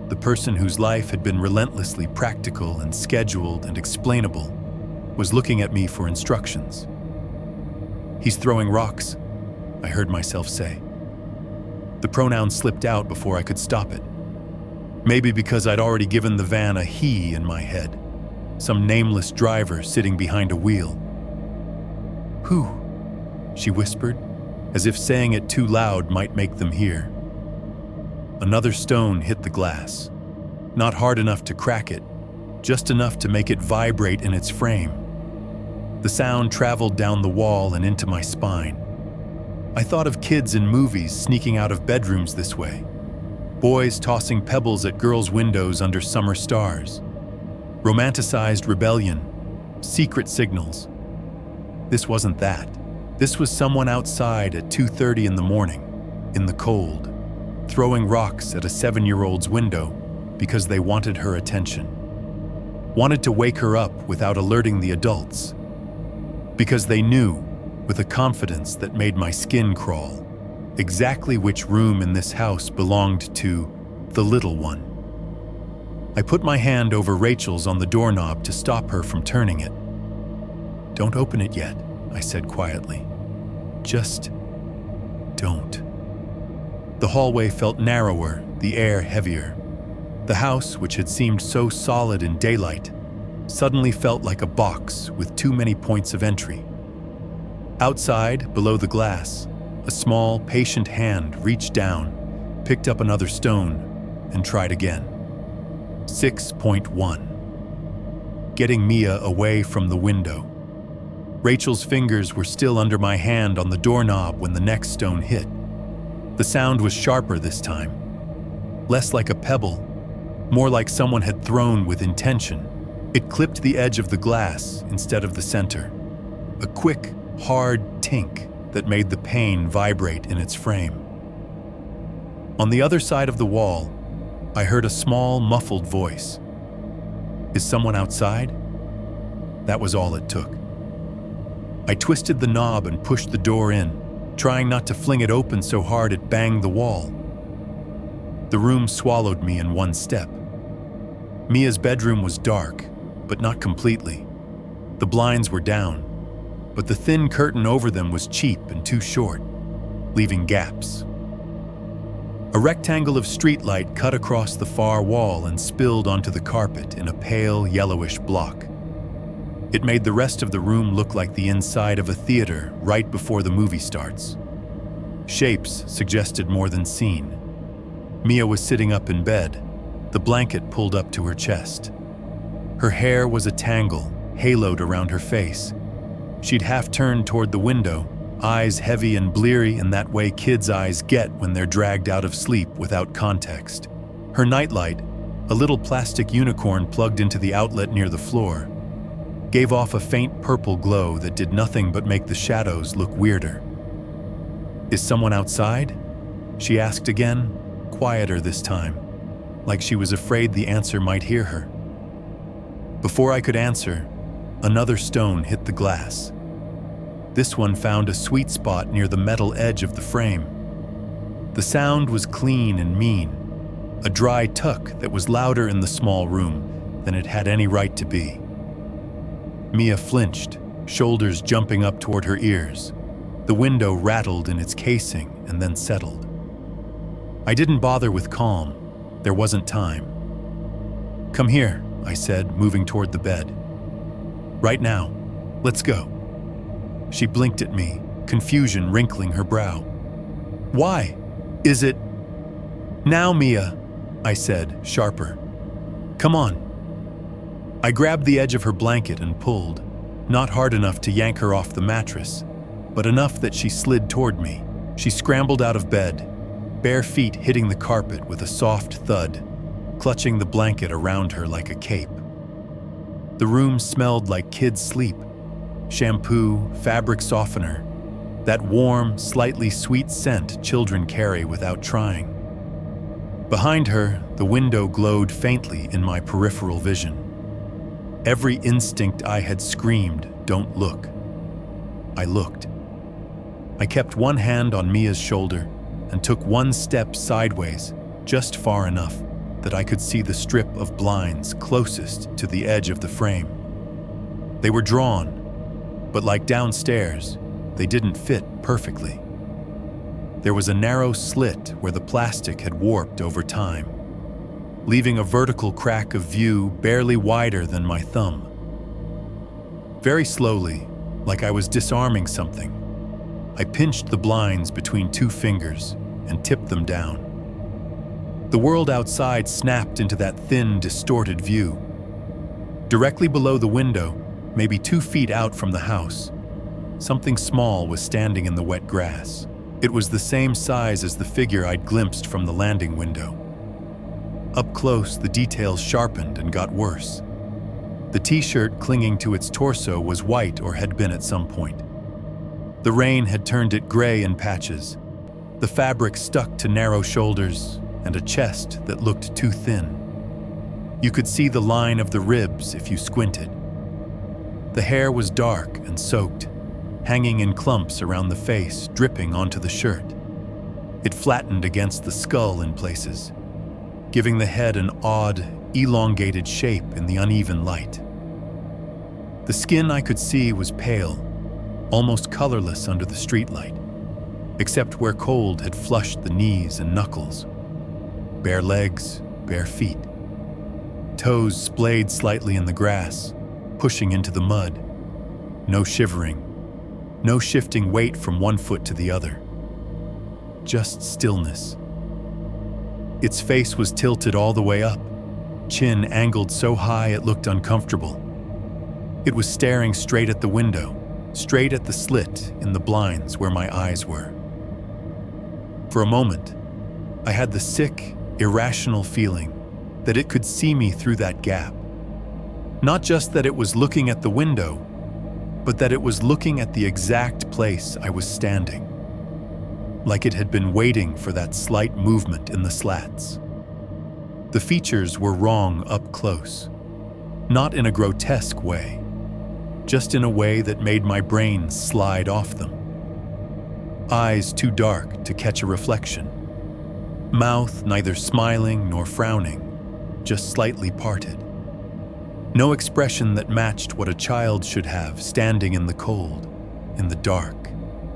the person whose life had been relentlessly practical and scheduled and explainable was looking at me for instructions. "He's throwing rocks," I heard myself say. The pronoun slipped out before I could stop it. Maybe because I'd already given the van a he in my head, some nameless driver sitting behind a wheel. "Who?" she whispered, as if saying it too loud might make them hear. Another stone hit the glass, not hard enough to crack it, just enough to make it vibrate in its frame. The sound traveled down the wall and into my spine. I thought of kids in movies sneaking out of bedrooms this way, boys tossing pebbles at girls' windows under summer stars, romanticized rebellion, secret signals. This wasn't that. This was someone outside at 2:30 in the morning, in the cold, throwing rocks at a 7-year-old's window because they wanted her attention. Wanted to wake her up without alerting the adults. Because they knew, with a confidence that made my skin crawl, exactly which room in this house belonged to the little one. I put my hand over Rachel's on the doorknob to stop her from turning it. "Don't open it yet," I said quietly. "Just don't." The hallway felt narrower, the air heavier. The house, which had seemed so solid in daylight, suddenly felt like a box with too many points of entry. Outside, below the glass, a small, patient hand reached down, picked up another stone, and tried again. 6.1. Getting Mia away from the window. Rachel's fingers were still under my hand on the doorknob when the next stone hit. The sound was sharper this time. Less like a pebble, more like someone had thrown with intention. It clipped the edge of the glass instead of the center. A quick, hard tink that made the pain vibrate in its frame. On the other side of the wall, I heard a small, muffled voice. "Is someone outside?" That was all it took. I twisted the knob and pushed the door in, trying not to fling it open so hard it banged the wall. The room swallowed me in one step. Mia's bedroom was dark, but not completely. The blinds were down, but the thin curtain over them was cheap and too short, leaving gaps. A rectangle of streetlight cut across the far wall and spilled onto the carpet in a pale yellowish block. It made the rest of the room look like the inside of a theater right before the movie starts. Shapes suggested more than seen. Mia was sitting up in bed, the blanket pulled up to her chest. Her hair was a tangle, haloed around her face. She'd half turned toward the window, eyes heavy and bleary in that way kids' eyes get when they're dragged out of sleep without context. Her nightlight, a little plastic unicorn plugged into the outlet near the floor, gave off a faint purple glow that did nothing but make the shadows look weirder. "Is someone outside?" she asked again, quieter this time, like she was afraid the answer might hear her. Before I could answer, another stone hit the glass. This one found a sweet spot near the metal edge of the frame. The sound was clean and mean, a dry tuck that was louder in the small room than it had any right to be. Mia flinched, shoulders jumping up toward her ears. The window rattled in its casing and then settled. I didn't bother with calm. There wasn't time. "Come here," I said, moving toward the bed. "Right now. Let's go." She blinked at me, confusion wrinkling her brow. "Why? Is it—" "Now, Mia," I said, sharper. "Come on." I grabbed the edge of her blanket and pulled, not hard enough to yank her off the mattress, but enough that she slid toward me. She scrambled out of bed, bare feet hitting the carpet with a soft thud, clutching the blanket around her like a cape. The room smelled like kids' sleep. Shampoo, fabric softener, that warm, slightly sweet scent children carry without trying. Behind her, the window glowed faintly in my peripheral vision. Every instinct I had screamed, "Don't look." I looked. I kept one hand on Mia's shoulder and took one step sideways, just far enough that I could see the strip of blinds closest to the edge of the frame. They were drawn, but like downstairs, they didn't fit perfectly. There was a narrow slit where the plastic had warped over time, leaving a vertical crack of view barely wider than my thumb. Very slowly, like I was disarming something, I pinched the blinds between two fingers and tipped them down. The world outside snapped into that thin, distorted view. Directly below the window, maybe 2 feet out from the house, something small was standing in the wet grass. It was the same size as the figure I'd glimpsed from the landing window. Up close, the details sharpened and got worse. The t-shirt clinging to its torso was white or had been at some point. The rain had turned it gray in patches. The fabric stuck to narrow shoulders and a chest that looked too thin. You could see the line of the ribs if you squinted. The hair was dark and soaked, hanging in clumps around the face, dripping onto the shirt. It flattened against the skull in places, giving the head an odd, elongated shape in the uneven light. The skin I could see was pale, almost colorless under the streetlight, except where cold had flushed the knees and knuckles. Bare legs, bare feet. Toes splayed slightly in the grass, pushing into the mud. No shivering, no shifting weight from one foot to the other. Just stillness. Its face was tilted all the way up, chin angled so high it looked uncomfortable. It was staring straight at the window, straight at the slit in the blinds where my eyes were. For a moment, I had the sick, irrational feeling that it could see me through that gap. Not just that it was looking at the window, but that it was looking at the exact place I was standing, like it had been waiting for that slight movement in the slats. The features were wrong up close, not in a grotesque way. just in a way that made my brain slide off them. Eyes too dark to catch a reflection. Mouth neither smiling nor frowning, just slightly parted. No expression that matched what a child should have standing in the cold, in the dark,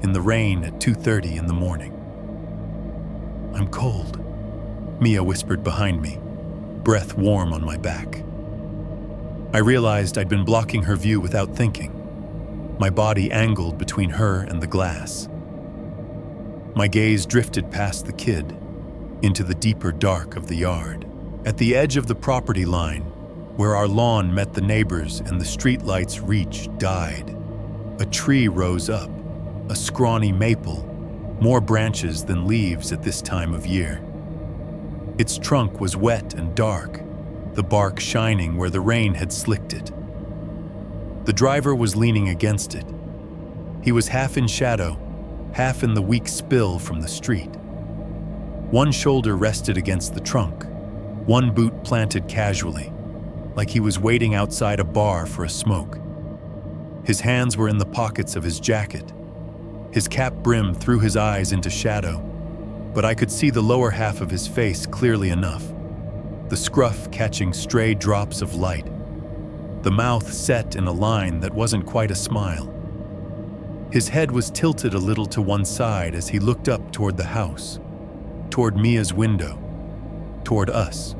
in the rain at 2:30 in the morning. "I'm cold," Mia whispered behind me, breath warm on my back. I realized I'd been blocking her view without thinking, my body angled between her and the glass. My gaze drifted past the kid, into the deeper dark of the yard. At the edge of the property line, where our lawn met the neighbors and the streetlight's reach died, a tree rose up, a scrawny maple, more branches than leaves at this time of year. Its trunk was wet and dark, the bark shining where the rain had slicked it. The driver was leaning against it. He was half in shadow, half in the weak spill from the street. One shoulder rested against the trunk, one boot planted casually, like he was waiting outside a bar for a smoke. His hands were in the pockets of his jacket. His cap brim threw his eyes into shadow, but I could see the lower half of his face clearly enough, the scruff catching stray drops of light, the mouth set in a line that wasn't quite a smile. His head was tilted a little to one side as he looked up toward the house, toward Mia's window, toward us.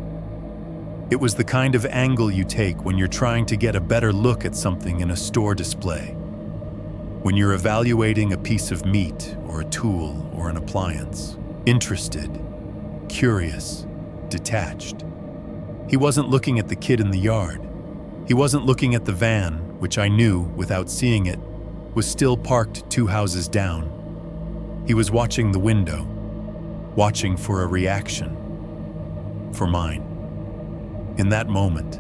It was the kind of angle you take when you're trying to get a better look at something in a store display, when you're evaluating a piece of meat or a tool or an appliance. Interested, curious, detached. He wasn't looking at the kid in the yard. He wasn't looking at the van, which I knew, without seeing it, was still parked 2 houses down. He was watching the window, watching for a reaction. For mine. In that moment,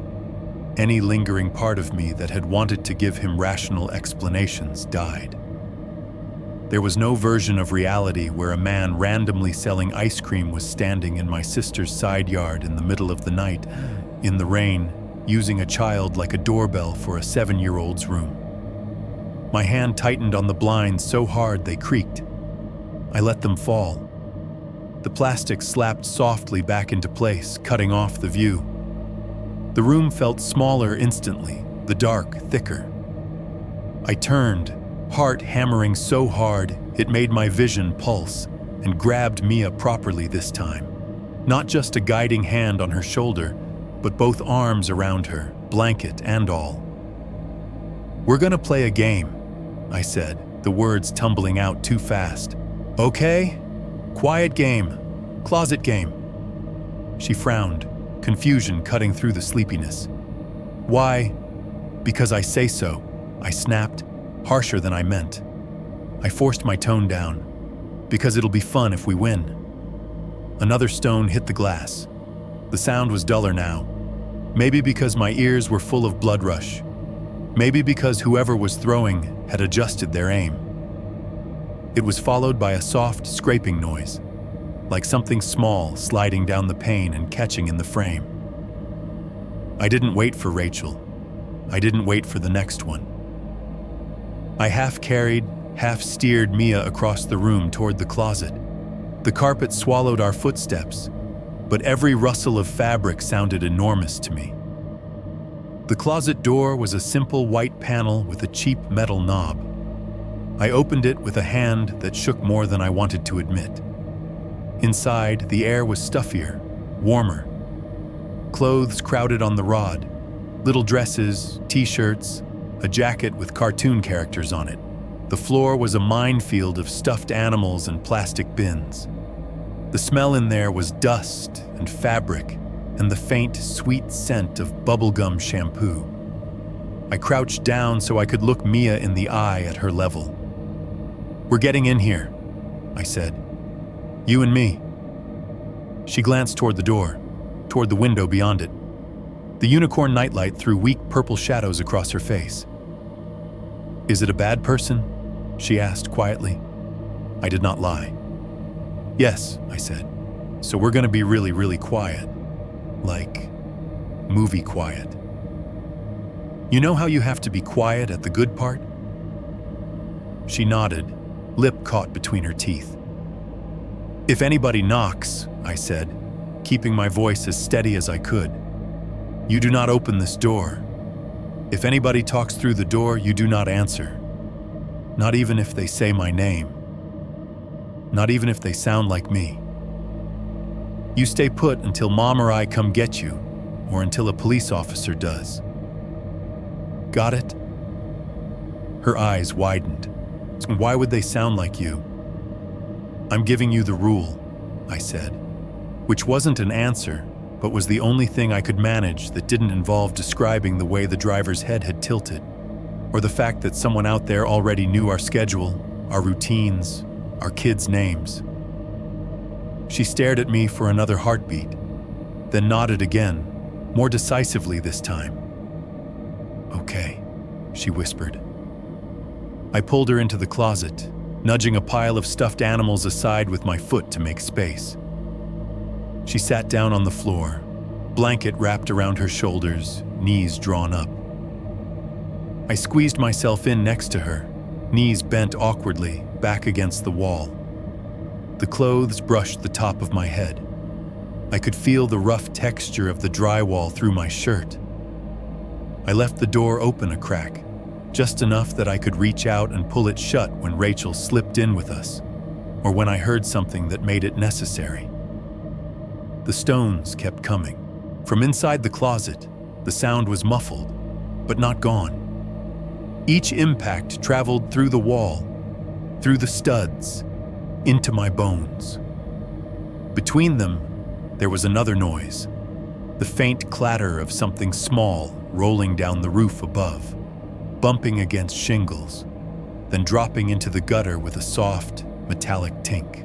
any lingering part of me that had wanted to give him rational explanations died. There was no version of reality where a man randomly selling ice cream was standing in my sister's side yard in the middle of the night, in the rain, using a child like a doorbell for a 7-year-old's room. My hand tightened on the blinds so hard they creaked. I let them fall. The plastic slapped softly back into place, cutting off the view. The room felt smaller instantly, the dark thicker. I turned, heart hammering so hard it made my vision pulse, and grabbed Mia properly this time. Not just a guiding hand on her shoulder, but both arms around her, blanket and all. "We're gonna play a game," I said, the words tumbling out too fast. "Okay? Quiet game. Closet game." She frowned, confusion cutting through the sleepiness. "Why?" "Because I say so," I snapped, harsher than I meant. I forced my tone down. "Because it'll be fun if we win." Another stone hit the glass. The sound was duller now. Maybe because my ears were full of blood rush. Maybe because whoever was throwing had adjusted their aim. It was followed by a soft scraping noise, like something small sliding down the pane and catching in the frame. I didn't wait for Rachel. I didn't wait for the next one. I half-carried, half-steered Mia across the room toward the closet. The carpet swallowed our footsteps, but every rustle of fabric sounded enormous to me. The closet door was a simple white panel with a cheap metal knob. I opened it with a hand that shook more than I wanted to admit. Inside, the air was stuffier, warmer. Clothes crowded on the rod, little dresses, t-shirts, a jacket with cartoon characters on it. The floor was a minefield of stuffed animals and plastic bins. The smell in there was dust and fabric and the faint, sweet scent of bubblegum shampoo. I crouched down so I could look Mia in the eye at her level. "We're getting in here," I said. "You and me." She glanced toward the door, toward the window beyond it. The unicorn nightlight threw weak purple shadows across her face. "Is it a bad person?" she asked quietly. I did not lie. "Yes," I said. "So we're gonna be really, really quiet. Like, movie quiet." You know how you have to be quiet at the good part? She nodded, lip caught between her teeth. If anybody knocks, I said, keeping my voice as steady as I could, you do not open this door. If anybody talks through the door, you do not answer. Not even if they say my name. Not even if they sound like me. You stay put until Mom or I come get you, or until a police officer does. Got it? Her eyes widened. Why would they sound like you? I'm giving you the rule, I said, which wasn't an answer, but was the only thing I could manage that didn't involve describing the way the driver's head had tilted, or the fact that someone out there already knew our schedule, our routines, our kids' names. She stared at me for another heartbeat, then nodded again, more decisively this time. Okay, she whispered. I pulled her into the closet, nudging a pile of stuffed animals aside with my foot to make space. She sat down on the floor, blanket wrapped around her shoulders, knees drawn up. I squeezed myself in next to her, knees bent awkwardly, back against the wall. The clothes brushed the top of my head. I could feel the rough texture of the drywall through my shirt. I left the door open a crack, just enough that I could reach out and pull it shut when Rachel slipped in with us, or when I heard something that made it necessary. The stones kept coming. From inside the closet, the sound was muffled, but not gone. Each impact traveled through the wall, through the studs, into my bones. Between them, there was another noise, the faint clatter of something small rolling down the roof above, bumping against shingles, then dropping into the gutter with a soft, metallic tink.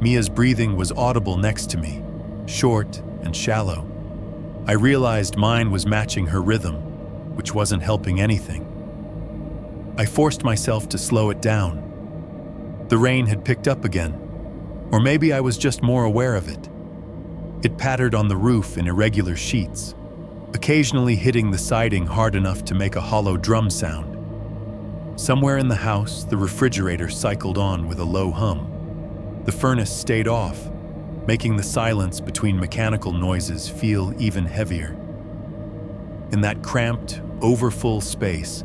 Mia's breathing was audible next to me, short and shallow. I realized mine was matching her rhythm, which wasn't helping anything. I forced myself to slow it down. The rain had picked up again, or maybe I was just more aware of it. It pattered on the roof in irregular sheets, occasionally hitting the siding hard enough to make a hollow drum sound. Somewhere in the house, the refrigerator cycled on with a low hum. The furnace stayed off, making the silence between mechanical noises feel even heavier. In that cramped, overfull space,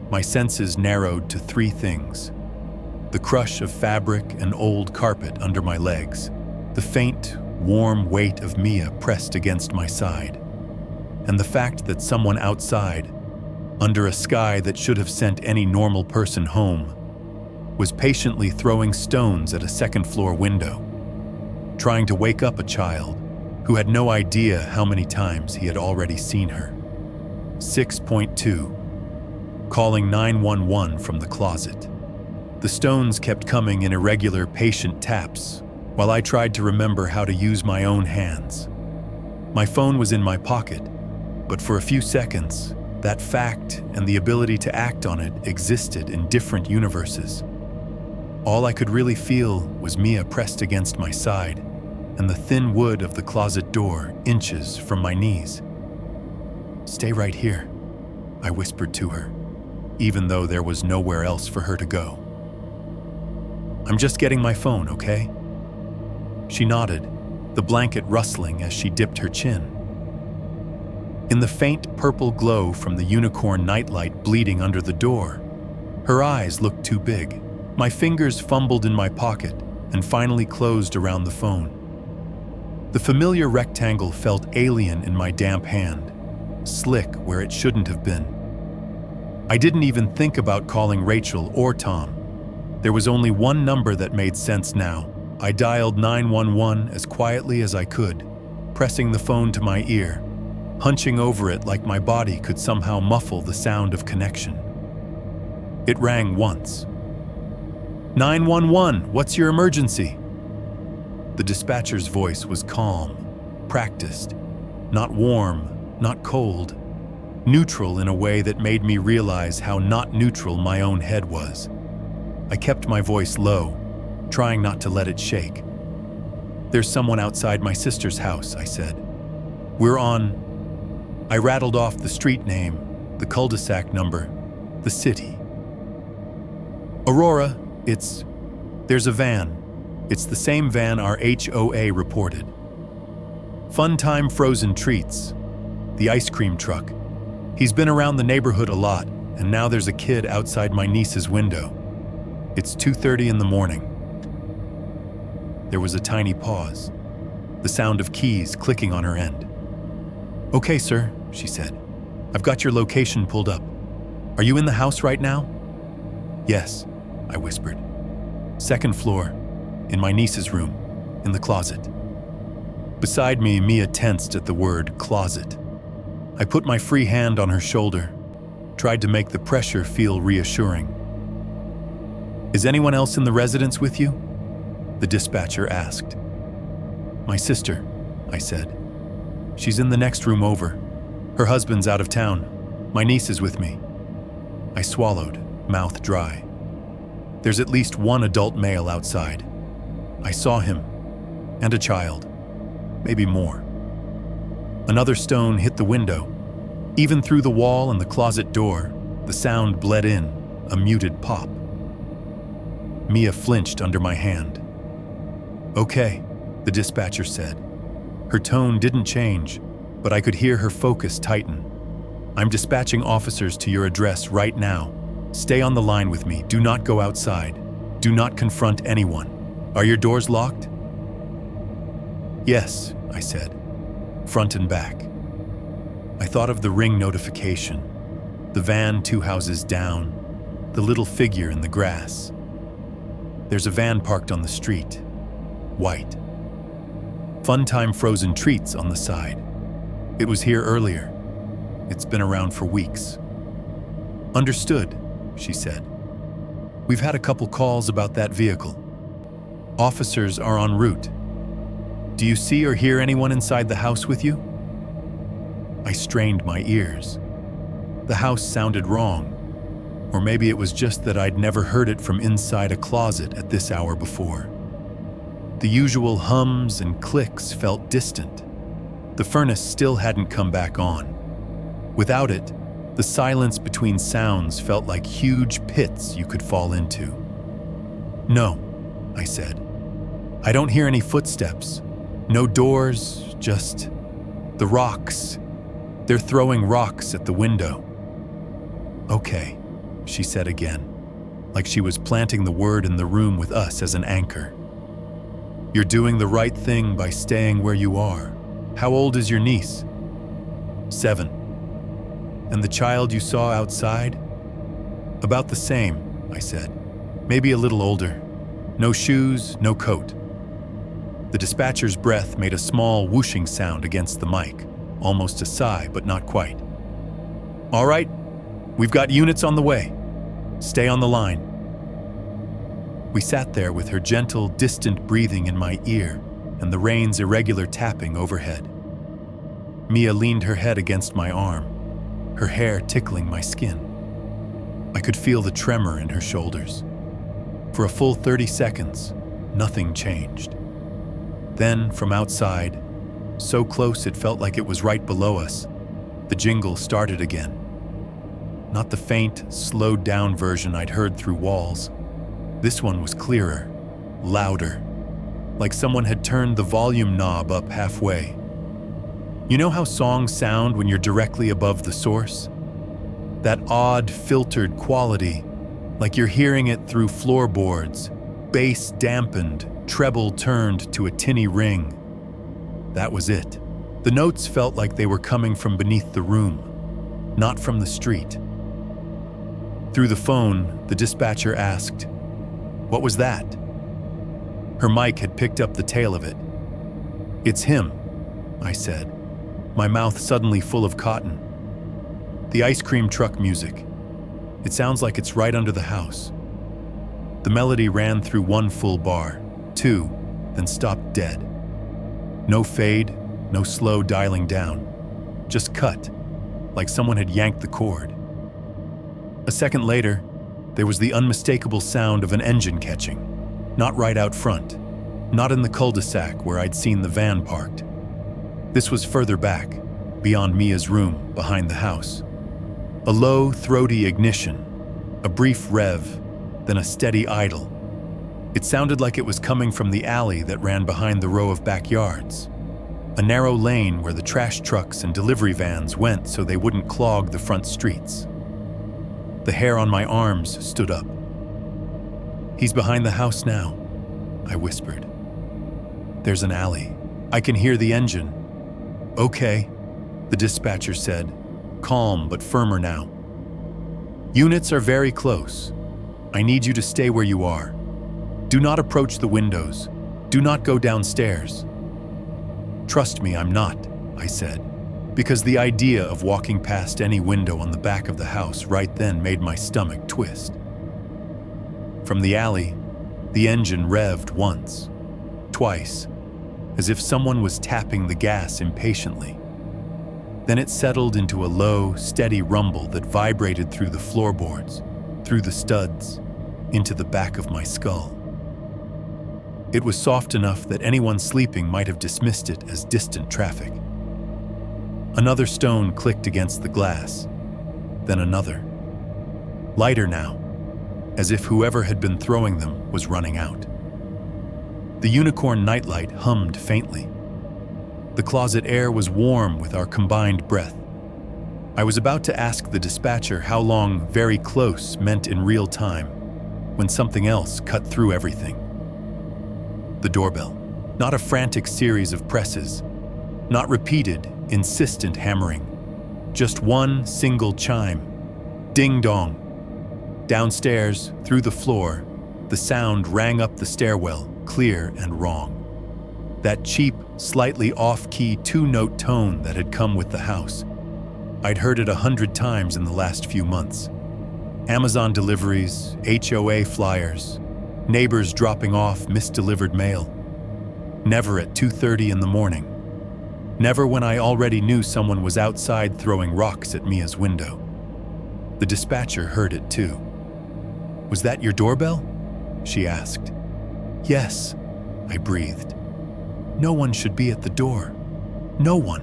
my senses narrowed to three things: the crush of fabric and old carpet under my legs, the faint, warm weight of Mia pressed against my side, and the fact that someone outside, under a sky that should have sent any normal person home, was patiently throwing stones at a second-floor window, trying to wake up a child who had no idea how many times he had already seen her. 6.2. Calling 911 from the closet. The stones kept coming in irregular, patient taps, while I tried to remember how to use my own hands. My phone was in my pocket, but for a few seconds, that fact and the ability to act on it existed in different universes. All I could really feel was Mia pressed against my side, and the thin wood of the closet door inches from my knees. "Stay right here," I whispered to her, even though there was nowhere else for her to go. "I'm just getting my phone, okay?" She nodded, the blanket rustling as she dipped her chin. In the faint purple glow from the unicorn nightlight bleeding under the door, her eyes looked too big. My fingers fumbled in my pocket and finally closed around the phone. The familiar rectangle felt alien in my damp hand, slick where it shouldn't have been. I didn't even think about calling Rachel or Tom. There was only one number that made sense now. I dialed 911 as quietly as I could, pressing the phone to my ear, hunching over it like my body could somehow muffle the sound of connection. It rang once. 911, what's your emergency? The dispatcher's voice was calm, practiced, not warm, not cold, neutral in a way that made me realize how not neutral my own head was. I kept my voice low, trying not to let it shake. "There's someone outside my sister's house," I said. "We're on..." I rattled off the street name, the cul-de-sac number, the city. Aurora, there's a van. It's the same van our HOA reported. Fun Time Frozen Treats, the ice cream truck. He's been around the neighborhood a lot, and now there's a kid outside my niece's window. It's 2:30 in the morning. There was a tiny pause, the sound of keys clicking on her end. "Okay, sir," she said. "I've got your location pulled up. Are you in the house right now?" "Yes," I whispered. "Second floor, in my niece's room, in the closet." Beside me, Mia tensed at the word closet. I put my free hand on her shoulder, tried to make the pressure feel reassuring. "Is anyone else in the residence with you?" the dispatcher asked. "My sister," I said. "She's in the next room over. Her husband's out of town. My niece is with me." I swallowed, mouth dry. There's at least one adult male outside. I saw him, and a child, maybe more. Another stone hit the window. Even through the wall and the closet door, the sound bled in, a muted pop. Mia flinched under my hand. "Okay," the dispatcher said. Her tone didn't change, but I could hear her focus tighten. "I'm dispatching officers to your address right now. Stay on the line with me. Do not go outside. Do not confront anyone. Are your doors locked?" "Yes," I said, front and back. I thought of the ring notification, the van 2 houses down, the little figure in the grass. There's a van parked on the street, white. Fun Time Frozen Treats on the side. It was here earlier. It's been around for weeks. "Understood," she said. "We've had a couple calls about that vehicle. Officers are en route. Do you see or hear anyone inside the house with you?" I strained my ears. The house sounded wrong, or maybe it was just that I'd never heard it from inside a closet at this hour before. The usual hums and clicks felt distant. The furnace still hadn't come back on. Without it, the silence between sounds felt like huge pits you could fall into. "No," I said. "I don't hear any footsteps. No doors, just the rocks. They're throwing rocks at the window." "Okay," she said again, like she was planting the word in the room with us as an anchor. "You're doing the right thing by staying where you are. How old is your niece?" 7. "And the child you saw outside?" "About the same," I said. "Maybe a little older. No shoes, no coat." The dispatcher's breath made a small whooshing sound against the mic, almost a sigh, but not quite. "All right, we've got units on the way. Stay on the line." We sat there with her gentle, distant breathing in my ear and the rain's irregular tapping overhead. Mia leaned her head against my arm, her hair tickling my skin. I could feel the tremor in her shoulders. For a full 30 seconds, nothing changed. Then, from outside, so close it felt like it was right below us, the jingle started again. Not the faint, slowed-down version I'd heard through walls. This one was clearer, louder, like someone had turned the volume knob up halfway. You know how songs sound when you're directly above the source? That odd, filtered quality, like you're hearing it through floorboards, bass dampened, treble turned to a tinny ring. That was it. The notes felt like they were coming from beneath the room, not from the street. Through the phone, the dispatcher asked, "What was that?" Her mic had picked up the tail of it. "It's him," I said, my mouth suddenly full of cotton. "The ice cream truck music. It sounds like it's right under the house." The melody ran through one full bar, two, then stopped dead. No fade, no slow dialing down. Just cut, like someone had yanked the cord. A second later, there was the unmistakable sound of an engine catching, not right out front, not in the cul-de-sac where I'd seen the van parked. This was further back, beyond Mia's room, behind the house. A low, throaty ignition, a brief rev, then a steady idle. It sounded like it was coming from the alley that ran behind the row of backyards, a narrow lane where the trash trucks and delivery vans went so they wouldn't clog the front streets. The hair on my arms stood up. "He's behind the house now," I whispered. "There's an alley. I can hear the engine." "Okay," the dispatcher said, calm but firmer now. "Units are very close. I need you to stay where you are. Do not approach the windows. Do not go downstairs." "Trust me, I'm not," I said, because the idea of walking past any window on the back of the house right then made my stomach twist. From the alley, the engine revved once, twice, as if someone was tapping the gas impatiently. Then it settled into a low, steady rumble that vibrated through the floorboards, through the studs, into the back of my skull. It was soft enough that anyone sleeping might have dismissed it as distant traffic. Another stone clicked against the glass, then another. Lighter now, as if whoever had been throwing them was running out. The unicorn nightlight hummed faintly. The closet air was warm with our combined breath. I was about to ask the dispatcher how long very close meant in real time, when something else cut through everything. The doorbell. Not a frantic series of presses, not repeated, insistent hammering. Just one single chime. Ding-dong. Downstairs, through the floor, the sound rang up the stairwell, clear and wrong. That cheap, slightly off-key two-note tone that had come with the house. I'd heard it 100 times in the last few months. Amazon deliveries, HOA flyers, neighbors dropping off misdelivered mail. Never at 2:30 in the morning. Never when I already knew someone was outside throwing rocks at Mia's window. The dispatcher heard it too. "Was that your doorbell?" she asked. "Yes," I breathed. "No one should be at the door. No one."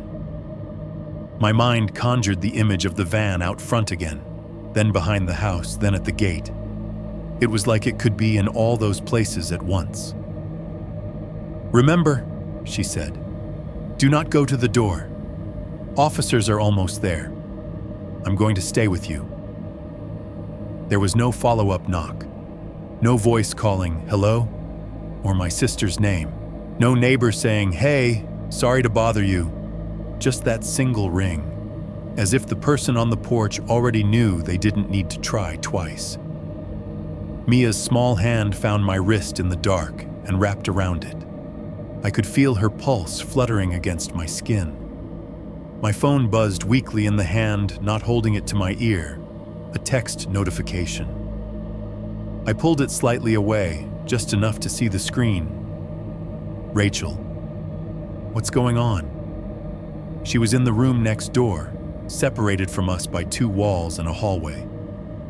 My mind conjured the image of the van out front again, then behind the house, then at the gate. It was like it could be in all those places at once. "Remember," she said, "do not go to the door. Officers are almost there. I'm going to stay with you." There was no follow-up knock. No voice calling, "Hello?" or my sister's name. No neighbor saying, "Hey, sorry to bother you." Just that single ring, as if the person on the porch already knew they didn't need to try twice. Mia's small hand found my wrist in the dark and wrapped around it. I could feel her pulse fluttering against my skin. My phone buzzed weakly in the hand, not holding it to my ear, a text notification. I pulled it slightly away, just enough to see the screen. "Rachel. What's going on?" She was in the room next door, separated from us by 2 walls and a hallway,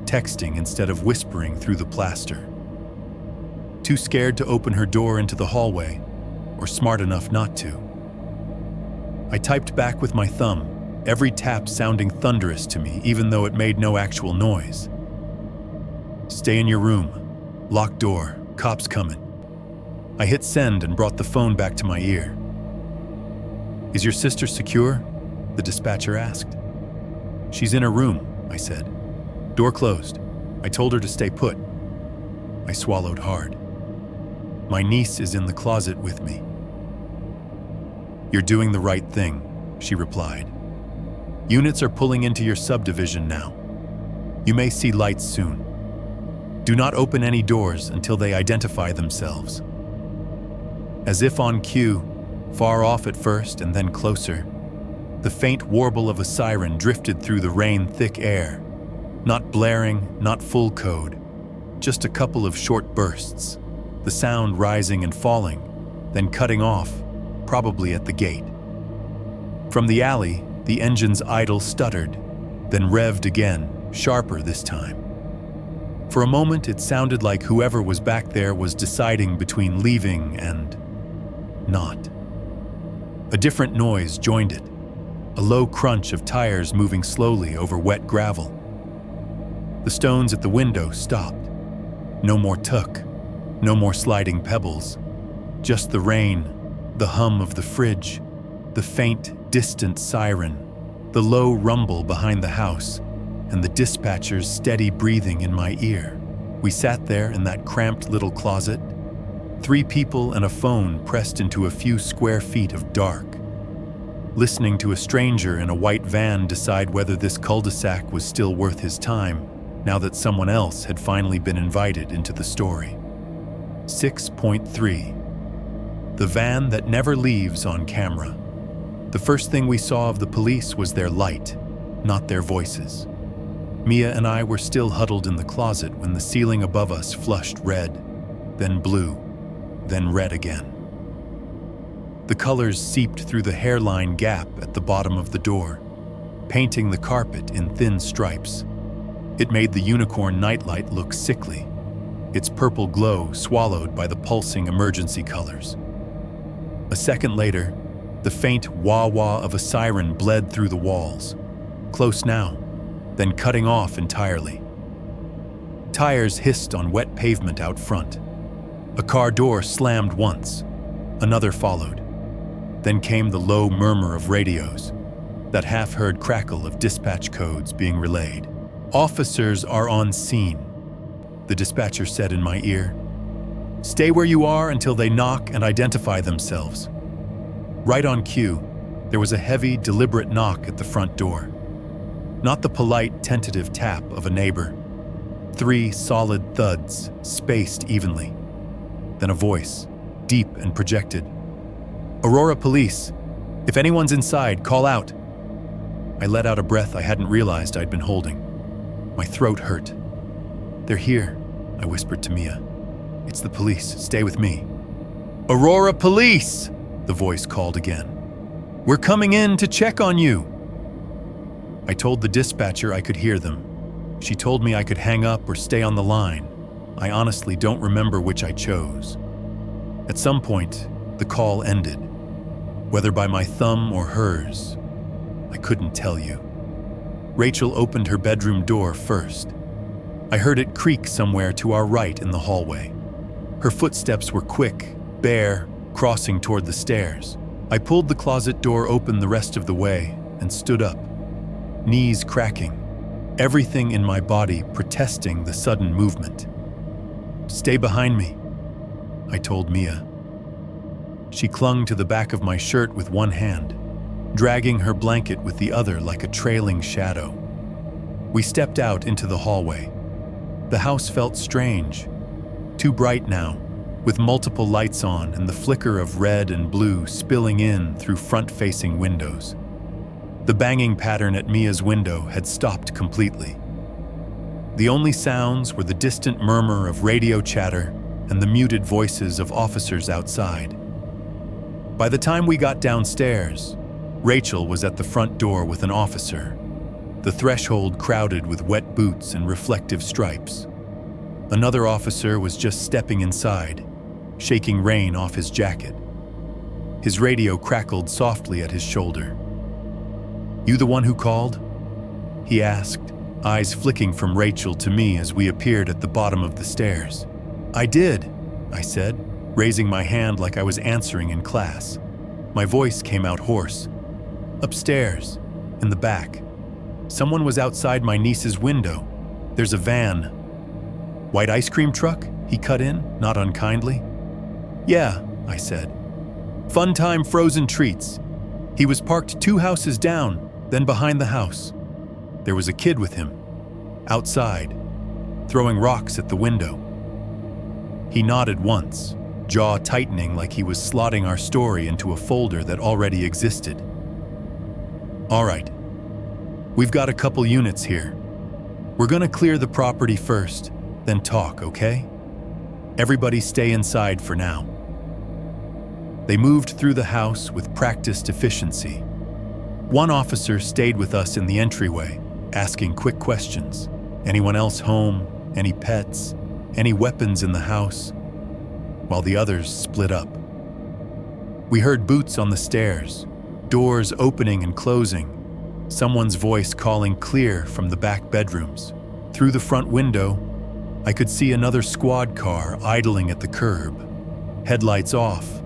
texting instead of whispering through the plaster. Too scared to open her door into the hallway, or smart enough not to. I typed back with my thumb, every tap sounding thunderous to me, even though it made no actual noise. "Stay in your room. Locked door. Cops coming." I hit send and brought the phone back to my ear. "Is your sister secure?" the dispatcher asked. "She's in her room," I said. "Door closed. I told her to stay put." I swallowed hard. "My niece is in the closet with me." "You're doing the right thing," she replied. "Units are pulling into your subdivision now. You may see lights soon. Do not open any doors until they identify themselves." As if on cue, far off at first and then closer, the faint warble of a siren drifted through the rain-thick air. Not blaring, not full code, just a couple of short bursts, the sound rising and falling, then cutting off, probably at the gate. From the alley, the engine's idle stuttered, then revved again, sharper this time. For a moment, it sounded like whoever was back there was deciding between leaving and not. A different noise joined it, a low crunch of tires moving slowly over wet gravel. The stones at the window stopped. No more tuk, no more sliding pebbles, just the rain, the hum of the fridge, the faint, distant siren, the low rumble behind the house, and the dispatcher's steady breathing in my ear. We sat there in that cramped little closet, 3 people and a phone pressed into a few square feet of dark, listening to a stranger in a white van decide whether this cul-de-sac was still worth his time now that someone else had finally been invited into the story. 6.3. The van that never leaves on camera. The first thing we saw of the police was their light, not their voices. Mia and I were still huddled in the closet when the ceiling above us flushed red, then blue, then red again. The colors seeped through the hairline gap at the bottom of the door, painting the carpet in thin stripes. It made the unicorn nightlight look sickly, its purple glow swallowed by the pulsing emergency colors. A second later, the faint wah-wah of a siren bled through the walls, close now, then cutting off entirely. Tires hissed on wet pavement out front. A car door slammed once, another followed. Then came the low murmur of radios, that half-heard crackle of dispatch codes being relayed. "Officers are on scene," the dispatcher said in my ear. "Stay where you are until they knock and identify themselves." Right on cue, there was a heavy, deliberate knock at the front door. Not the polite, tentative tap of a neighbor. 3 solid thuds, spaced evenly. Then a voice, deep and projected. "Aurora Police. If anyone's inside, call out." I let out a breath I hadn't realized I'd been holding. My throat hurt. "They're here," I whispered to Mia. "It's the police. Stay with me." "Aurora Police!" the voice called again. "We're coming in to check on you." I told the dispatcher I could hear them. She told me I could hang up or stay on the line. I honestly don't remember which I chose. At some point, the call ended. Whether by my thumb or hers, I couldn't tell you. Rachel opened her bedroom door first. I heard it creak somewhere to our right in the hallway. Her footsteps were quick, bare, crossing toward the stairs. I pulled the closet door open the rest of the way and stood up, knees cracking, everything in my body protesting the sudden movement. "Stay behind me," I told Mia. She clung to the back of my shirt with one hand, dragging her blanket with the other like a trailing shadow. We stepped out into the hallway. The house felt strange, too bright now, with multiple lights on and the flicker of red and blue spilling in through front-facing windows. The banging pattern at Mia's window had stopped completely. The only sounds were the distant murmur of radio chatter and the muted voices of officers outside. By the time we got downstairs, Rachel was at the front door with an officer, the threshold crowded with wet boots and reflective stripes. Another officer was just stepping inside, shaking rain off his jacket. His radio crackled softly at his shoulder. "You the one who called?" he asked, eyes flicking from Rachel to me as we appeared at the bottom of the stairs. "I did," I said, raising my hand like I was answering in class. My voice came out hoarse. "Upstairs, in the back. Someone was outside my niece's window. There's a van." "White ice cream truck?" he cut in, not unkindly. "Yeah," I said. "Fun time frozen treats. He was parked 2 houses down, then behind the house. There was a kid with him, outside, throwing rocks at the window." He nodded once, jaw tightening like he was slotting our story into a folder that already existed. "All right. We've got a couple units here. We're gonna clear the property first, then talk, okay? Everybody stay inside for now." They moved through the house with practiced efficiency. One officer stayed with us in the entryway, asking quick questions. Anyone else home? Any pets? Any weapons in the house? While the others split up. We heard boots on the stairs, Doors opening and closing. Someone's voice calling clear from the back bedrooms. Through the front window, I could see another squad car idling at the curb. Headlights off.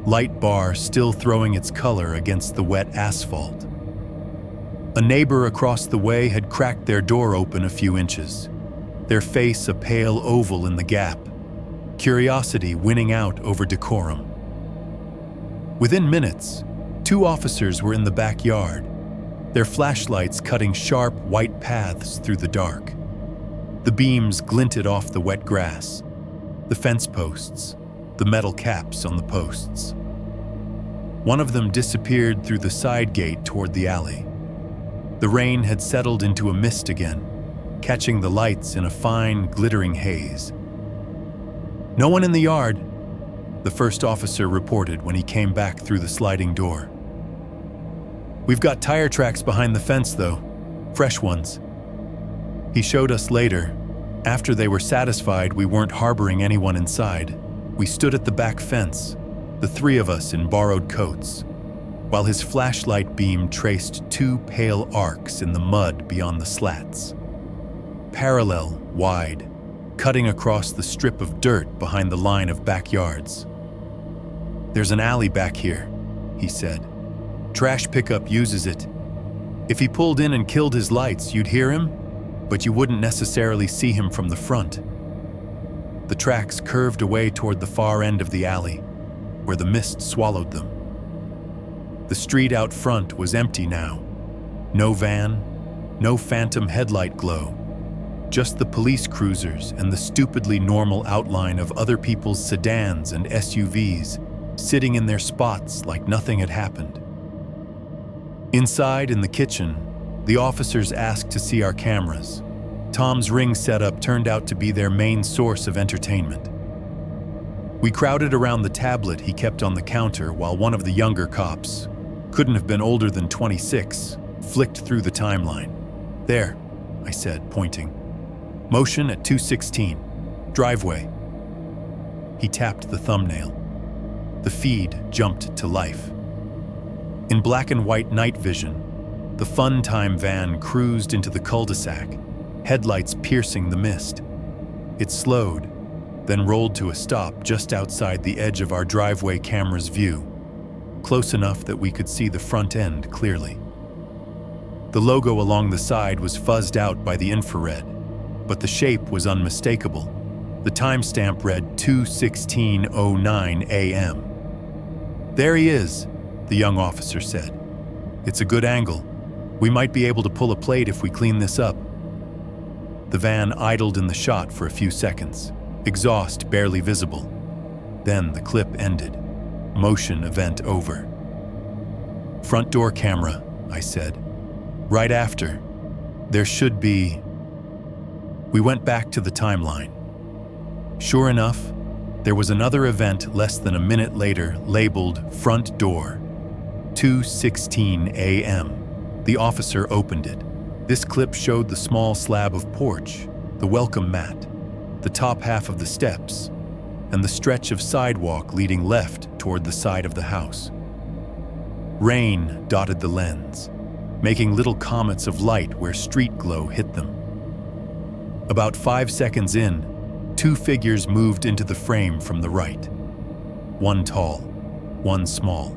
Light bar still throwing its color against the wet asphalt. A neighbor across the way had cracked their door open a few inches, their face a pale oval in the gap, curiosity winning out over decorum. Within minutes, 2 officers were in the backyard, their flashlights cutting sharp white paths through the dark. The beams glinted off the wet grass, the fence posts, the metal caps on the posts. One of them disappeared through the side gate toward the alley. The rain had settled into a mist again, catching the lights in a fine, glittering haze. "No one in the yard," the first officer reported when he came back through the sliding door. "We've got tire tracks behind the fence, though, fresh ones." He showed us later. After they were satisfied we weren't harboring anyone inside, we stood at the back fence, the 3 of us in borrowed coats, while his flashlight beam traced 2 pale arcs in the mud beyond the slats. Parallel, wide, cutting across the strip of dirt behind the line of backyards. "There's an alley back here," he said. "Trash pickup uses it. If he pulled in and killed his lights, you'd hear him, but you wouldn't necessarily see him from the front." The tracks curved away toward the far end of the alley, where the mist swallowed them. The street out front was empty now. No van, no phantom headlight glow. Just the police cruisers and the stupidly normal outline of other people's sedans and SUVs sitting in their spots like nothing had happened. Inside in the kitchen, the officers asked to see our cameras. Tom's Ring setup turned out to be their main source of entertainment. We crowded around the tablet he kept on the counter while one of the younger cops, couldn't have been older than 26, flicked through the timeline. "There," I said, pointing. "Motion at 2:16. Driveway." He tapped the thumbnail. The feed jumped to life. In black and white night vision, the Fun Time van cruised into the cul-de-sac, headlights piercing the mist. It slowed, then rolled to a stop just outside the edge of our driveway camera's view, close enough that we could see the front end clearly. The logo along the side was fuzzed out by the infrared, but the shape was unmistakable. The timestamp read 2:16:09 a.m. "There he is," the young officer said. "It's a good angle. We might be able to pull a plate if we clean this up." The van idled in the shot for a few seconds, exhaust barely visible. Then the clip ended. Motion event over. "Front door camera," I said. "Right after. There should be..." We went back to the timeline. Sure enough, there was another event less than a minute later labeled "Front Door." 2:16 a.m. The officer opened it. This clip showed the small slab of porch, the welcome mat, the top half of the steps, and the stretch of sidewalk leading left toward the side of the house. Rain dotted the lens, making little comets of light where street glow hit them. About 5 seconds in, 2 figures moved into the frame from the right. One tall, one small.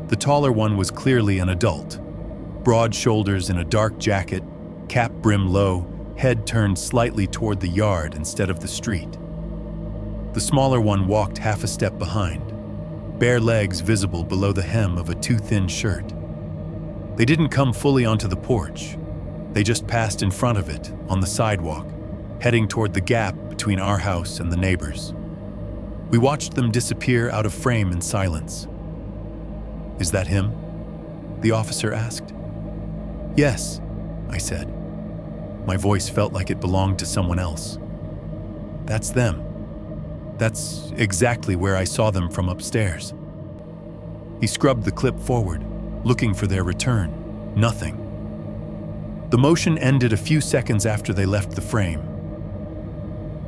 The taller one was clearly an adult, broad shoulders in a dark jacket, cap brim low, head turned slightly toward the yard instead of the street. The smaller one walked half a step behind, bare legs visible below the hem of a too thin shirt. They didn't come fully onto the porch. They just passed in front of it, on the sidewalk, heading toward the gap between our house and the neighbors. We watched them disappear out of frame in silence. "Is that him?" the officer asked. "Yes," I said. My voice felt like it belonged to someone else. "That's them. That's exactly where I saw them from upstairs." He scrubbed the clip forward, looking for their return. Nothing. The motion ended a few seconds after they left the frame.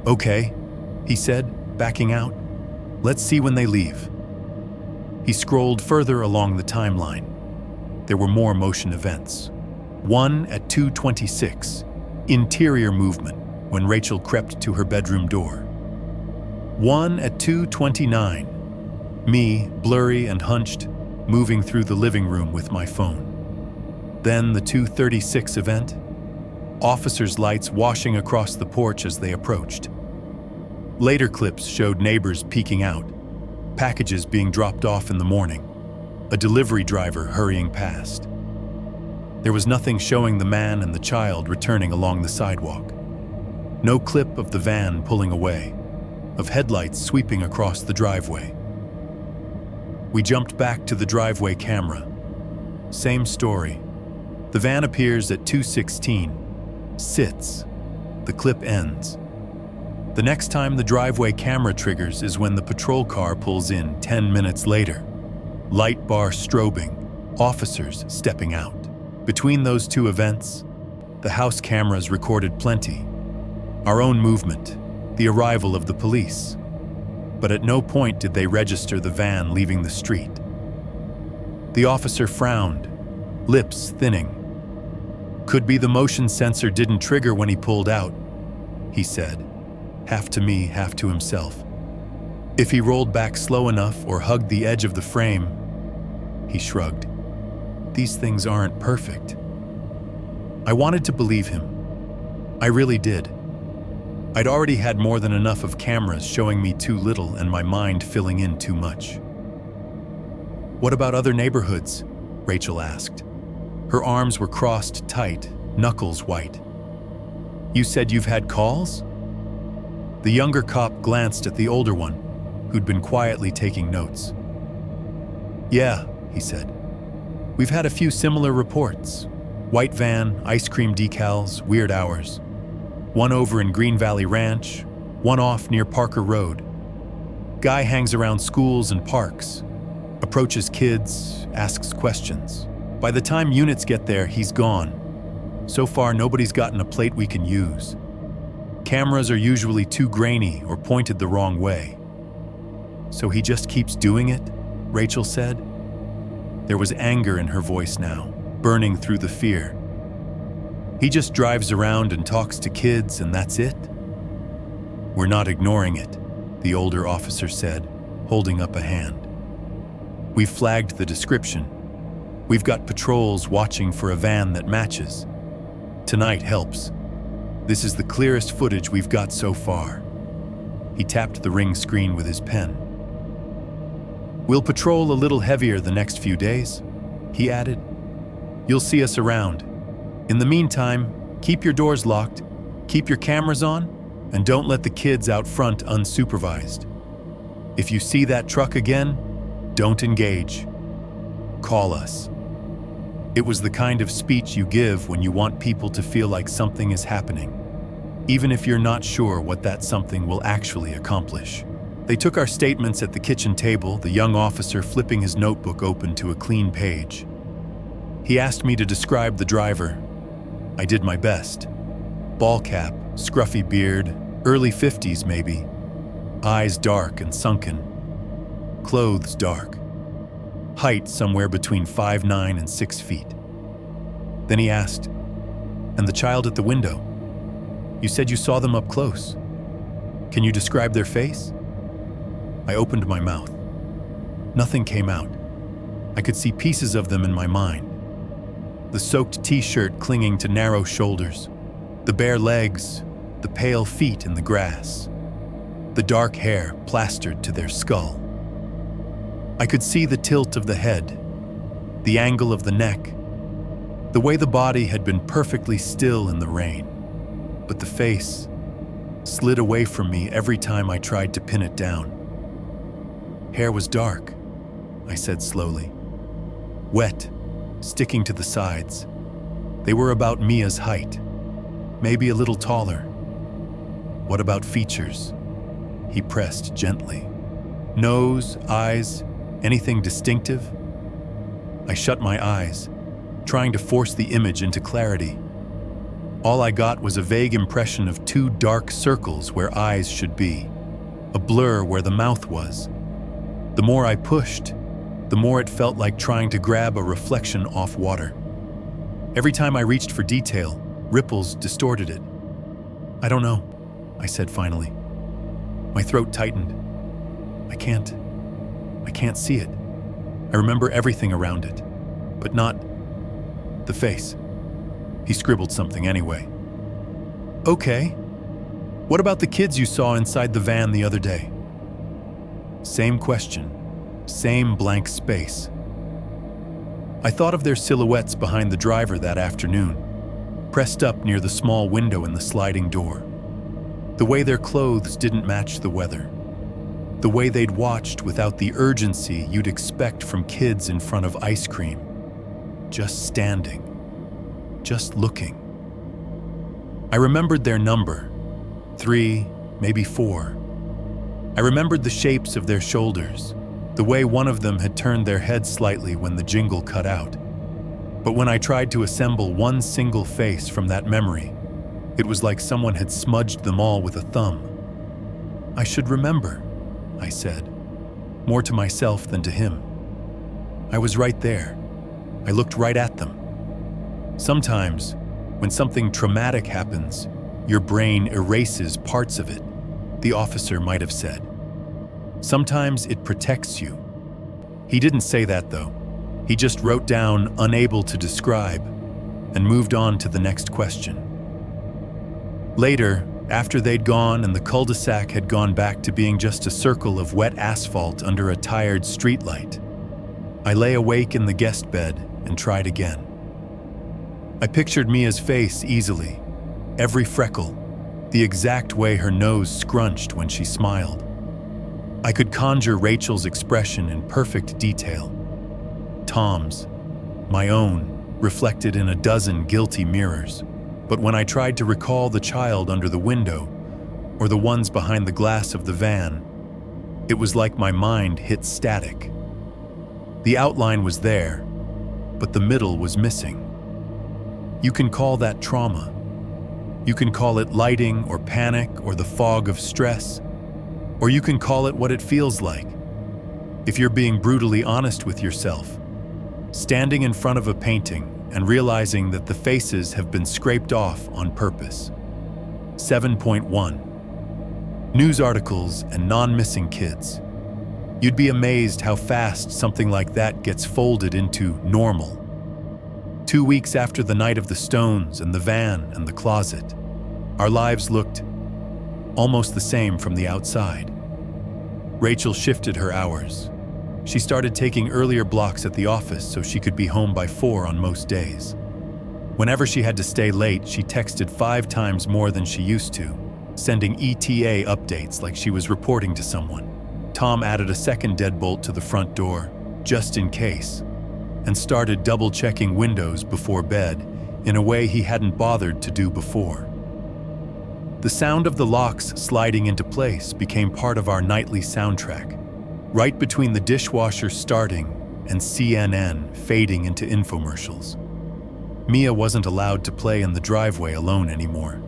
"Okay," he said, backing out. "Let's see when they leave." He scrolled further along the timeline. There were more motion events. One at 2:26, interior movement when Rachel crept to her bedroom door. One at 2:29, me, blurry and hunched, moving through the living room with my phone. Then the 2:36 event, officers' lights washing across the porch as they approached. Later clips showed neighbors peeking out, packages being dropped off in the morning, a delivery driver hurrying past. There was nothing showing the man and the child returning along the sidewalk. No clip of the van pulling away, of headlights sweeping across the driveway. We jumped back to the driveway camera. Same story. The van appears at 2:16, sits. The clip ends. The next time the driveway camera triggers is when the patrol car pulls in 10 minutes later. Light bar strobing, officers stepping out. Between those two events, the house cameras recorded plenty. Our own movement, the arrival of the police. But at no point did they register the van leaving the street. The officer frowned, lips thinning. Could be the motion sensor didn't trigger when he pulled out, he said, half to me, half to himself. If he rolled back slow enough or hugged the edge of the frame, he shrugged. These things aren't perfect. I wanted to believe him. I really did. I'd already had more than enough of cameras showing me too little and my mind filling in too much. What about other neighborhoods? Rachel asked. Her arms were crossed tight, knuckles white. You said you've had calls? The younger cop glanced at the older one, who'd been quietly taking notes. Yeah, he said. We've had a few similar reports. White van, ice cream decals, weird hours. One over in Green Valley Ranch, one off near Parker Road. Guy hangs around schools and parks, approaches kids, asks questions. By the time units get there, he's gone. So far, nobody's gotten a plate we can use. Cameras are usually too grainy or pointed the wrong way. So he just keeps doing it, Rachel said. There was anger in her voice now, burning through the fear. He just drives around and talks to kids and that's it? We're not ignoring it, the older officer said, holding up a hand. We've flagged the description. We've got patrols watching for a van that matches. Tonight helps. This is the clearest footage we've got so far. He tapped the ring screen with his pen. We'll patrol a little heavier the next few days, he added. You'll see us around. In the meantime, keep your doors locked, keep your cameras on, and don't let the kids out front unsupervised. If you see that truck again, don't engage. Call us. It was the kind of speech you give when you want people to feel like something is happening, even if you're not sure what that something will actually accomplish. They took our statements at the kitchen table, the young officer flipping his notebook open to a clean page. He asked me to describe the driver. I did my best. Ball cap, scruffy beard, early 50s maybe. Eyes dark and sunken. Clothes dark. Height somewhere between 5'9" and 6 feet. Then he asked, and the child at the window? You said you saw them up close. Can you describe their face? I opened my mouth. Nothing came out. I could see pieces of them in my mind. The soaked t-shirt clinging to narrow shoulders, the bare legs, the pale feet in the grass, the dark hair plastered to their skull. I could see the tilt of the head, the angle of the neck, the way the body had been perfectly still in the rain, but the face slid away from me every time I tried to pin it down. Hair was dark, I said slowly. Wet, sticking to the sides. They were about Mia's height, maybe a little taller. What about features? He pressed gently. Nose, eyes, anything distinctive? I shut my eyes, trying to force the image into clarity. All I got was a vague impression of two dark circles where eyes should be, a blur where the mouth was. The more I pushed, the more it felt like trying to grab a reflection off water. Every time I reached for detail, ripples distorted it. "I don't know," I said finally. My throat tightened. I can't see it. I remember everything around it, but not the face." He scribbled something anyway. "Okay. What about the kids you saw inside the van the other day?" Same question, same blank space. I thought of their silhouettes behind the driver that afternoon, pressed up near the small window in the sliding door. The way their clothes didn't match the weather. The way they'd watched without the urgency you'd expect from kids in front of ice cream. Just standing. Just looking. I remembered their number. 3, maybe 4. I remembered the shapes of their shoulders, the way one of them had turned their head slightly when the jingle cut out. But when I tried to assemble one single face from that memory, it was like someone had smudged them all with a thumb. "I should remember," I said, more to myself than to him. I was right there. I looked right at them. Sometimes, when something traumatic happens, your brain erases parts of it, the officer might have said. Sometimes it protects you. He didn't say that, though. He just wrote down "unable to describe" and moved on to the next question. Later, after they'd gone and the cul-de-sac had gone back to being just a circle of wet asphalt under a tired streetlight, I lay awake in the guest bed and tried again. I pictured Mia's face easily, every freckle, the exact way her nose scrunched when she smiled. I could conjure Rachel's expression in perfect detail. Tom's, my own, reflected in a dozen guilty mirrors. But when I tried to recall the child under the window, or the ones behind the glass of the van, it was like my mind hit static. The outline was there, but the middle was missing. You can call that trauma. You can call it lighting or panic or the fog of stress, or you can call it what it feels like. If you're being brutally honest with yourself, standing in front of a painting and realizing that the faces have been scraped off on purpose. 7.1. News articles and non-missing kids. You'd be amazed how fast something like that gets folded into normal. 2 weeks after the night of the stones and the van and the closet, our lives looked almost the same from the outside. Rachel shifted her hours. She started taking earlier blocks at the office so she could be home by 4 on most days. Whenever she had to stay late, she texted 5 times more than she used to, sending ETA updates like she was reporting to someone. Tom added a second deadbolt to the front door, just in case, and started double-checking windows before bed in a way he hadn't bothered to do before. The sound of the locks sliding into place became part of our nightly soundtrack, right between the dishwasher starting and CNN fading into infomercials. Mia wasn't allowed to play in the driveway alone anymore.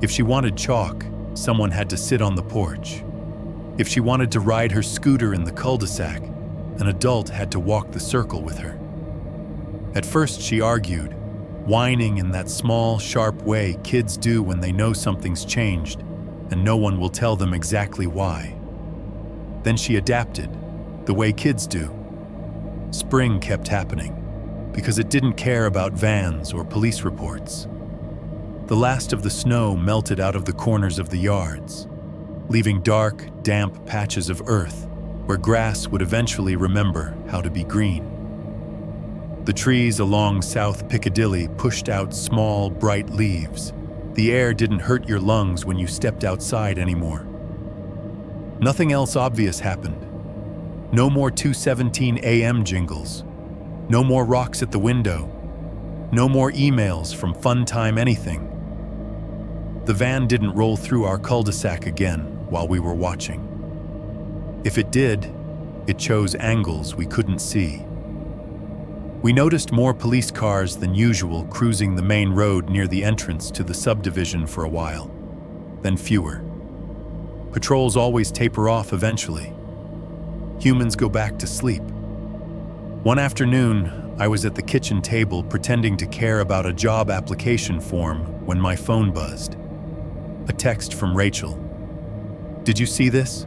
If she wanted chalk, someone had to sit on the porch. If she wanted to ride her scooter in the cul-de-sac, an adult had to walk the circle with her. At first she argued, whining in that small, sharp way kids do when they know something's changed and no one will tell them exactly why. Then she adapted, the way kids do. Spring kept happening, because it didn't care about vans or police reports. The last of the snow melted out of the corners of the yards, leaving dark, damp patches of earth where grass would eventually remember how to be green. The trees along South Piccadilly pushed out small, bright leaves. The air didn't hurt your lungs when you stepped outside anymore. Nothing else obvious happened. No more 2:17 a.m. jingles. No more rocks at the window. No more emails from Fun Time Anything. The van didn't roll through our cul-de-sac again while we were watching. If it did, it chose angles we couldn't see. We noticed more police cars than usual cruising the main road near the entrance to the subdivision for a while, then fewer. Patrols always taper off eventually. Humans go back to sleep. One afternoon, I was at the kitchen table pretending to care about a job application form when my phone buzzed. A text from Rachel. "Did you see this?"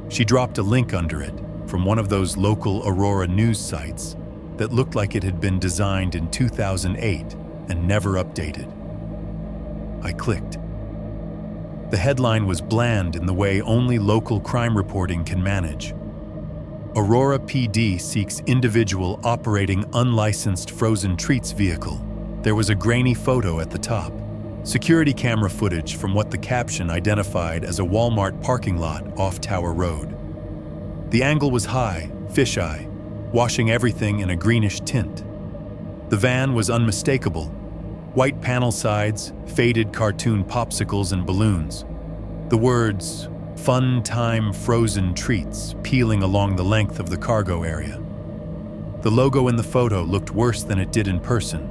She dropped a link under it from one of those local Aurora news sites that looked like it had been designed in 2008 and never updated. I clicked. The headline was bland in the way only local crime reporting can manage. Aurora PD seeks individual operating unlicensed frozen treats vehicle. There was a grainy photo at the top. Security camera footage from what the caption identified as a Walmart parking lot off Tower Road. The angle was high, fisheye, washing everything in a greenish tint. The van was unmistakable. White panel sides, faded cartoon popsicles and balloons. The words, "Fun Time Frozen Treats," peeling along the length of the cargo area. The logo in the photo looked worse than it did in person.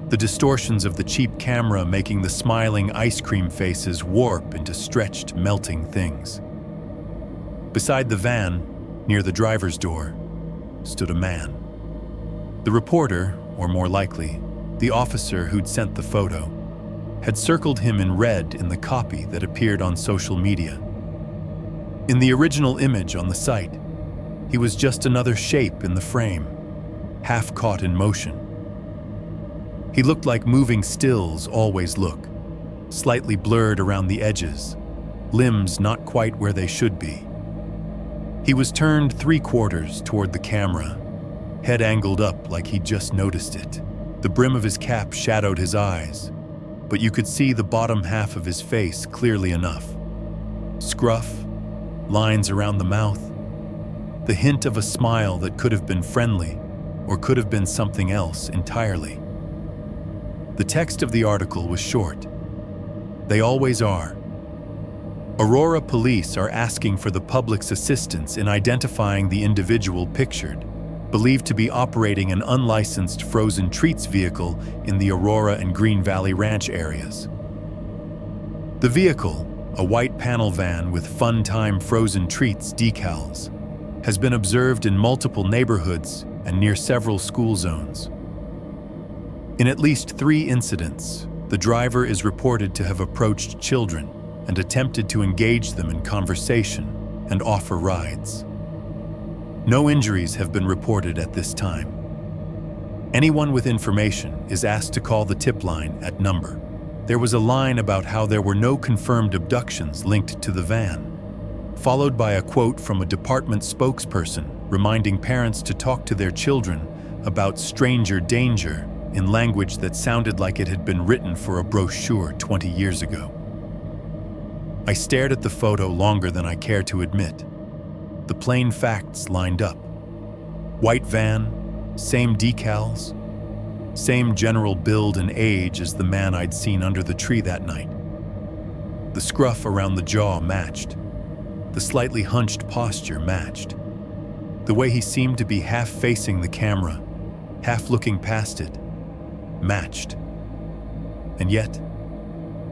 The distortions of the cheap camera making the smiling ice cream faces warp into stretched, melting things. Beside the van, near the driver's door, stood a man. The reporter, or more likely, the officer who'd sent the photo, had circled him in red in the copy that appeared on social media. In the original image on the site, he was just another shape in the frame, half caught in motion. He looked like moving stills always look, slightly blurred around the edges, limbs not quite where they should be. He was turned 3/4 toward the camera, head angled up like he'd just noticed it. The brim of his cap shadowed his eyes, but you could see the bottom half of his face clearly enough. Scruff, lines around the mouth, the hint of a smile that could have been friendly or could have been something else entirely. The text of the article was short. They always are. Aurora police are asking for the public's assistance in identifying the individual pictured, believed to be operating an unlicensed frozen treats vehicle in the Aurora and Green Valley Ranch areas. The vehicle, a white panel van with Fun Time Frozen Treats decals, has been observed in multiple neighborhoods and near several school zones. In at least 3 incidents, the driver is reported to have approached children and attempted to engage them in conversation and offer rides. No injuries have been reported at this time. Anyone with information is asked to call the tip line at number. There was a line about how there were no confirmed abductions linked to the van, followed by a quote from a department spokesperson reminding parents to talk to their children about stranger danger in language that sounded like it had been written for a brochure 20 years ago. I stared at the photo longer than I care to admit. The plain facts lined up. White van, same decals, same general build and age as the man I'd seen under the tree that night. The scruff around the jaw matched. The slightly hunched posture matched. The way he seemed to be half facing the camera, half looking past it, matched. And yet,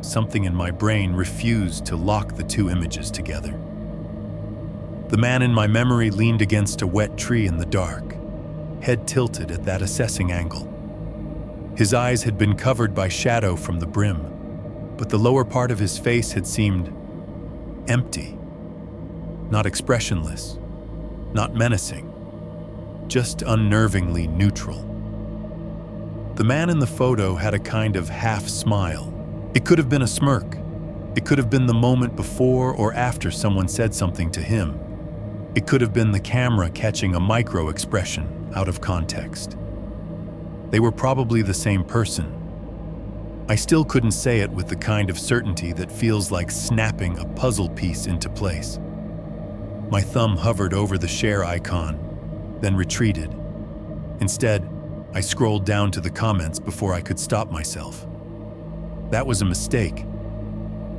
something in my brain refused to lock the 2 images together. The man in my memory leaned against a wet tree in the dark, head tilted at that assessing angle. His eyes had been covered by shadow from the brim, but the lower part of his face had seemed empty, not expressionless, not menacing, just unnervingly neutral. The man in the photo had a kind of half smile. It could have been a smirk. It could have been the moment before or after someone said something to him. It could have been the camera catching a micro expression out of context. They were probably the same person. I still couldn't say it with the kind of certainty that feels like snapping a puzzle piece into place. My thumb hovered over the share icon, then retreated. Instead, I scrolled down to the comments before I could stop myself. That was a mistake.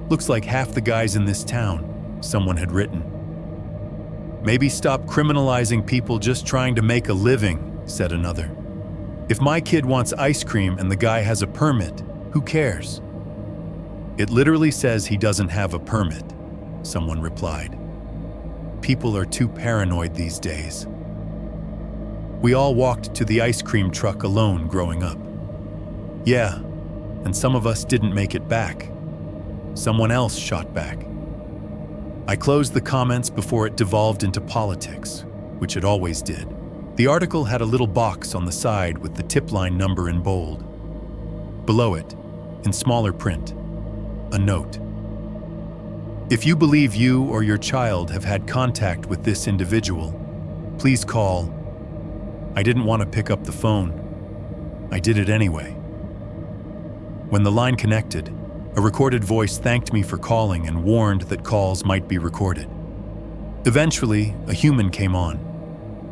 Looks like half the guys in this town, someone had written. Maybe stop criminalizing people just trying to make a living, said another. If my kid wants ice cream and the guy has a permit, who cares? It literally says he doesn't have a permit, someone replied. People are too paranoid these days. We all walked to the ice cream truck alone growing up. Yeah, and some of us didn't make it back. Someone else shot back. I closed the comments before it devolved into politics, which it always did. The article had a little box on the side with the tip line number in bold. Below it, in smaller print, a note. If you believe you or your child have had contact with this individual, please call. I didn't want to pick up the phone. I did it anyway. When the line connected, a recorded voice thanked me for calling and warned that calls might be recorded. Eventually, a human came on.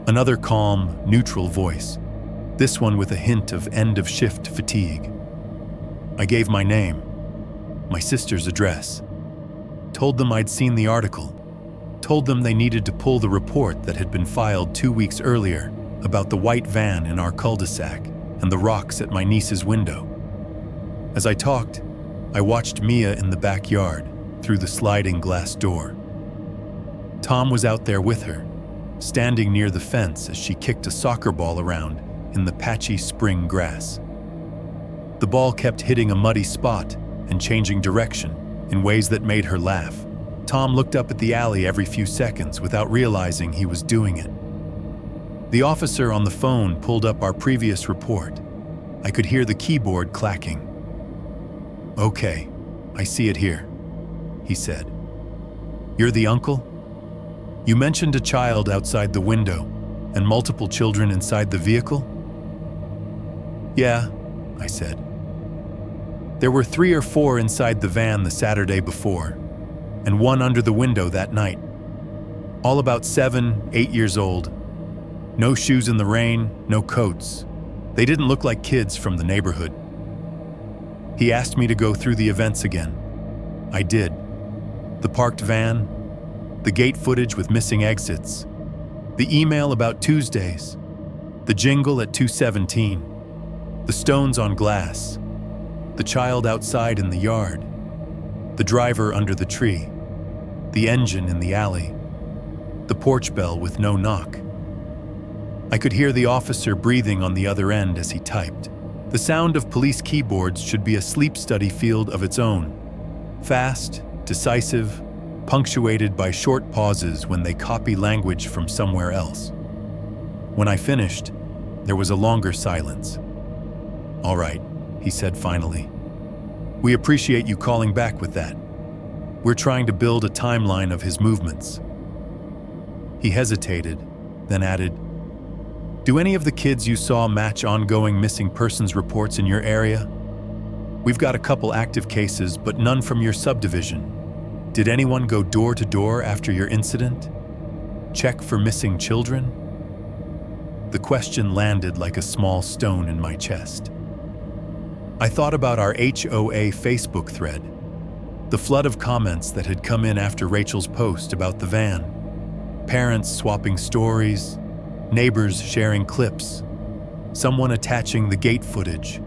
Another calm, neutral voice, this one with a hint of end-of-shift fatigue. I gave my name, my sister's address, told them I'd seen the article, told them they needed to pull the report that had been filed 2 weeks earlier about the white van in our cul-de-sac and the rocks at my niece's window. As I talked, I watched Mia in the backyard through the sliding glass door. Tom was out there with her, standing near the fence as she kicked a soccer ball around in the patchy spring grass. The ball kept hitting a muddy spot and changing direction in ways that made her laugh. Tom looked up at the alley every few seconds without realizing he was doing it. The officer on the phone pulled up our previous report. I could hear the keyboard clacking. "Okay, I see it here," he said. "You're the uncle? You mentioned a child outside the window and multiple children inside the vehicle?" "Yeah," I said. "There were 3 or 4 inside the van the Saturday before, and 1 under the window that night. All about 7, 8 years old. No shoes in the rain, no coats. They didn't look like kids from the neighborhood." He asked me to go through the events again. I did. The parked van, the gate footage with missing exits, the email about Tuesdays, the jingle at 2:17, the stones on glass, the child outside in the yard, the driver under the tree, the engine in the alley, the porch bell with no knock. I could hear the officer breathing on the other end as he typed. The sound of police keyboards should be a sleep study field of its own. Fast, decisive, punctuated by short pauses when they copy language from somewhere else. When I finished, there was a longer silence. "All right," he said finally. "We appreciate you calling back with that. We're trying to build a timeline of his movements." He hesitated, then added, "Do any of the kids you saw match ongoing missing persons reports in your area? We've got a couple active cases, but none from your subdivision. Did anyone go door to door after your incident? Check for missing children?" The question landed like a small stone in my chest. I thought about our HOA Facebook thread, the flood of comments that had come in after Rachel's post about the van, parents swapping stories, neighbors sharing clips, someone attaching the gate footage.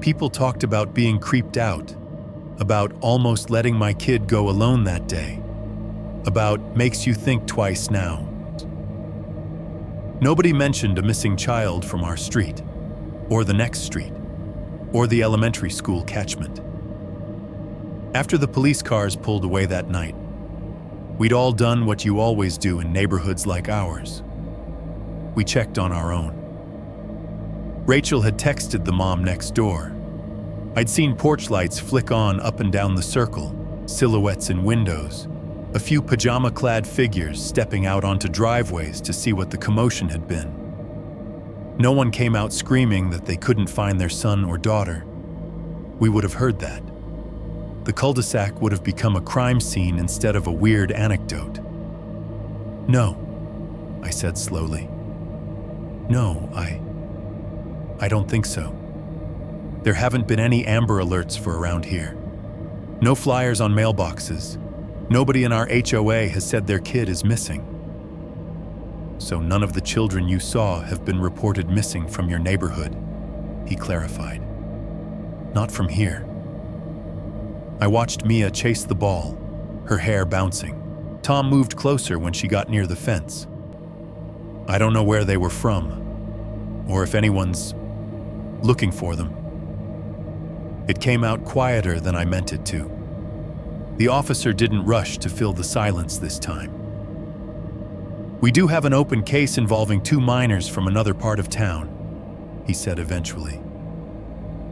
People talked about being creeped out, about almost letting my kid go alone that day, about makes you think twice now. Nobody mentioned a missing child from our street, or the next street, or the elementary school catchment. After the police cars pulled away that night, we'd all done what you always do in neighborhoods like ours. We checked on our own. Rachel had texted the mom next door. I'd seen porch lights flick on up and down the circle, silhouettes in windows, a few pajama-clad figures stepping out onto driveways to see what the commotion had been. No one came out screaming that they couldn't find their son or daughter. We would have heard that. The cul-de-sac would have become a crime scene instead of a weird anecdote. "No," I said slowly. "No, I don't think so. There haven't been any Amber Alerts for around here. No flyers on mailboxes. Nobody in our HOA has said their kid is missing. So none of the children you saw have been reported missing from your neighborhood," he clarified. "Not from here." I watched Mia chase the ball, her hair bouncing. Tom moved closer when she got near the fence. I don't know where they were from, or if anyone's looking for them. It came out quieter than I meant it to. The officer didn't rush to fill the silence this time. "We do have an open case involving 2 minors from another part of town," he said eventually.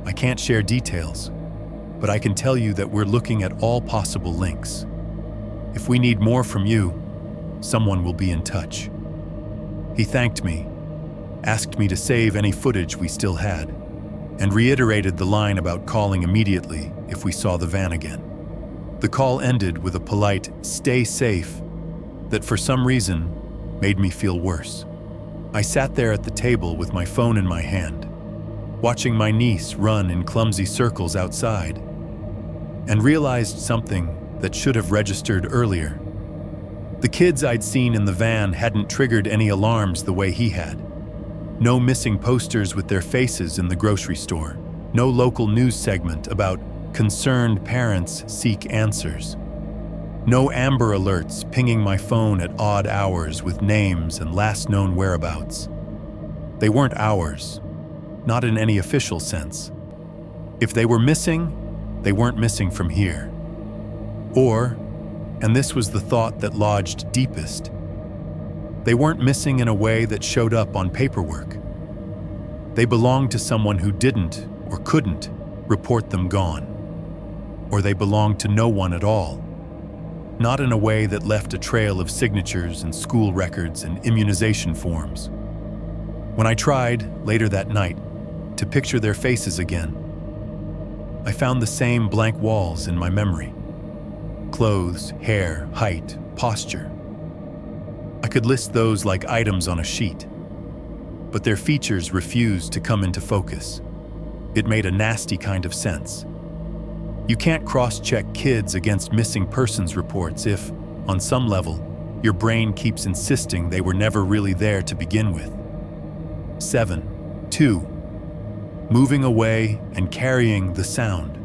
"I can't share details, but I can tell you that we're looking at all possible links. If we need more from you, someone will be in touch." He thanked me, asked me to save any footage we still had, and reiterated the line about calling immediately if we saw the van again. The call ended with a polite "stay safe" that for some reason made me feel worse. I sat there at the table with my phone in my hand, watching my niece run in clumsy circles outside, and realized something that should have registered earlier. The kids I'd seen in the van hadn't triggered any alarms the way he had. No missing posters with their faces in the grocery store. No local news segment about concerned parents seek answers. No Amber Alerts pinging my phone at odd hours with names and last known whereabouts. They weren't ours, not in any official sense. If they were missing, they weren't missing from here. Or, and this was the thought that lodged deepest, they weren't missing in a way that showed up on paperwork. They belonged to someone who didn't or couldn't report them gone. Or they belonged to no one at all. Not in a way that left a trail of signatures and school records and immunization forms. When I tried, later that night, to picture their faces again, I found the same blank walls in my memory. Clothes, hair, height, posture. I could list those like items on a sheet, but their features refused to come into focus. It made a nasty kind of sense. You can't cross-check kids against missing persons reports if, on some level, your brain keeps insisting they were never really there to begin with. 7. 2. Moving away and carrying the sound.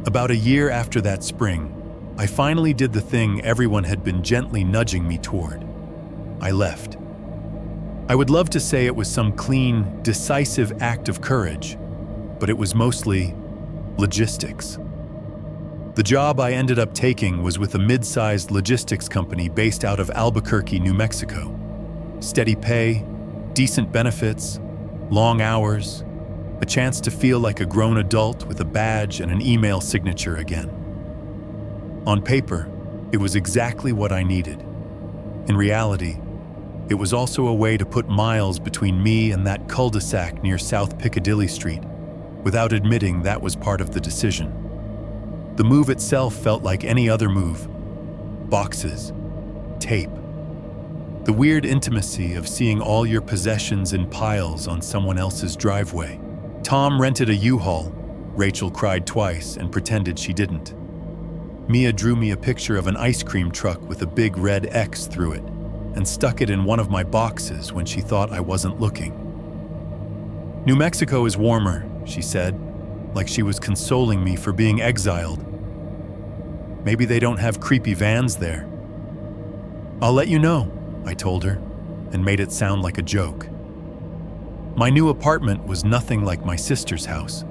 About a year after that spring, I finally did the thing everyone had been gently nudging me toward. I left. I would love to say it was some clean, decisive act of courage, but it was mostly logistics. The job I ended up taking was with a mid-sized logistics company based out of Albuquerque, New Mexico. Steady pay, decent benefits, long hours, a chance to feel like a grown adult with a badge and an email signature again. On paper, it was exactly what I needed. In reality, it was also a way to put miles between me and that cul-de-sac near South Piccadilly Street, without admitting that was part of the decision. The move itself felt like any other move. Boxes, tape. The weird intimacy of seeing all your possessions in piles on someone else's driveway. Tom rented a U-Haul. Rachel cried twice and pretended she didn't. Mia drew me a picture of an ice cream truck with a big red X through it and stuck it in one of my boxes when she thought I wasn't looking. "New Mexico is warmer," she said, like she was consoling me for being exiled. "Maybe they don't have creepy vans there." "I'll let you know," I told her, and made it sound like a joke. My new apartment was nothing like my sister's house.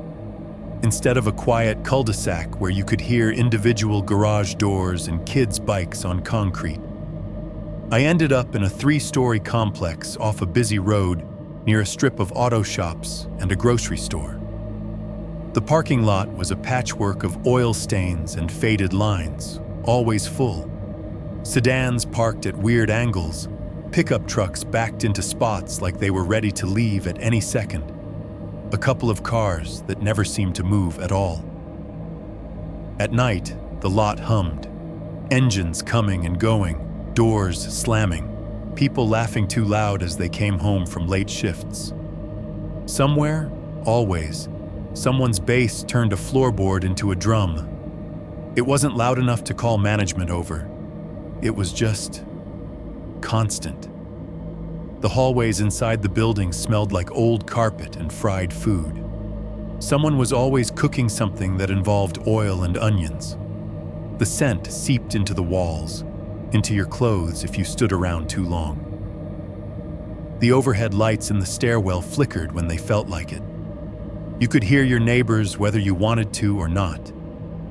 Instead of a quiet cul-de-sac where you could hear individual garage doors and kids' bikes on concrete, I ended up in a 3-story complex off a busy road near a strip of auto shops and a grocery store. The parking lot was a patchwork of oil stains and faded lines, always full. Sedans parked at weird angles, pickup trucks backed into spots like they were ready to leave at any second. A couple of cars that never seemed to move at all. At night, the lot hummed. Engines coming and going, doors slamming, people laughing too loud as they came home from late shifts. Somewhere, always, someone's bass turned a floorboard into a drum. It wasn't loud enough to call management over. It was just constant. The hallways inside the building smelled like old carpet and fried food. Someone was always cooking something that involved oil and onions. The scent seeped into the walls, into your clothes if you stood around too long. The overhead lights in the stairwell flickered when they felt like it. You could hear your neighbors whether you wanted to or not.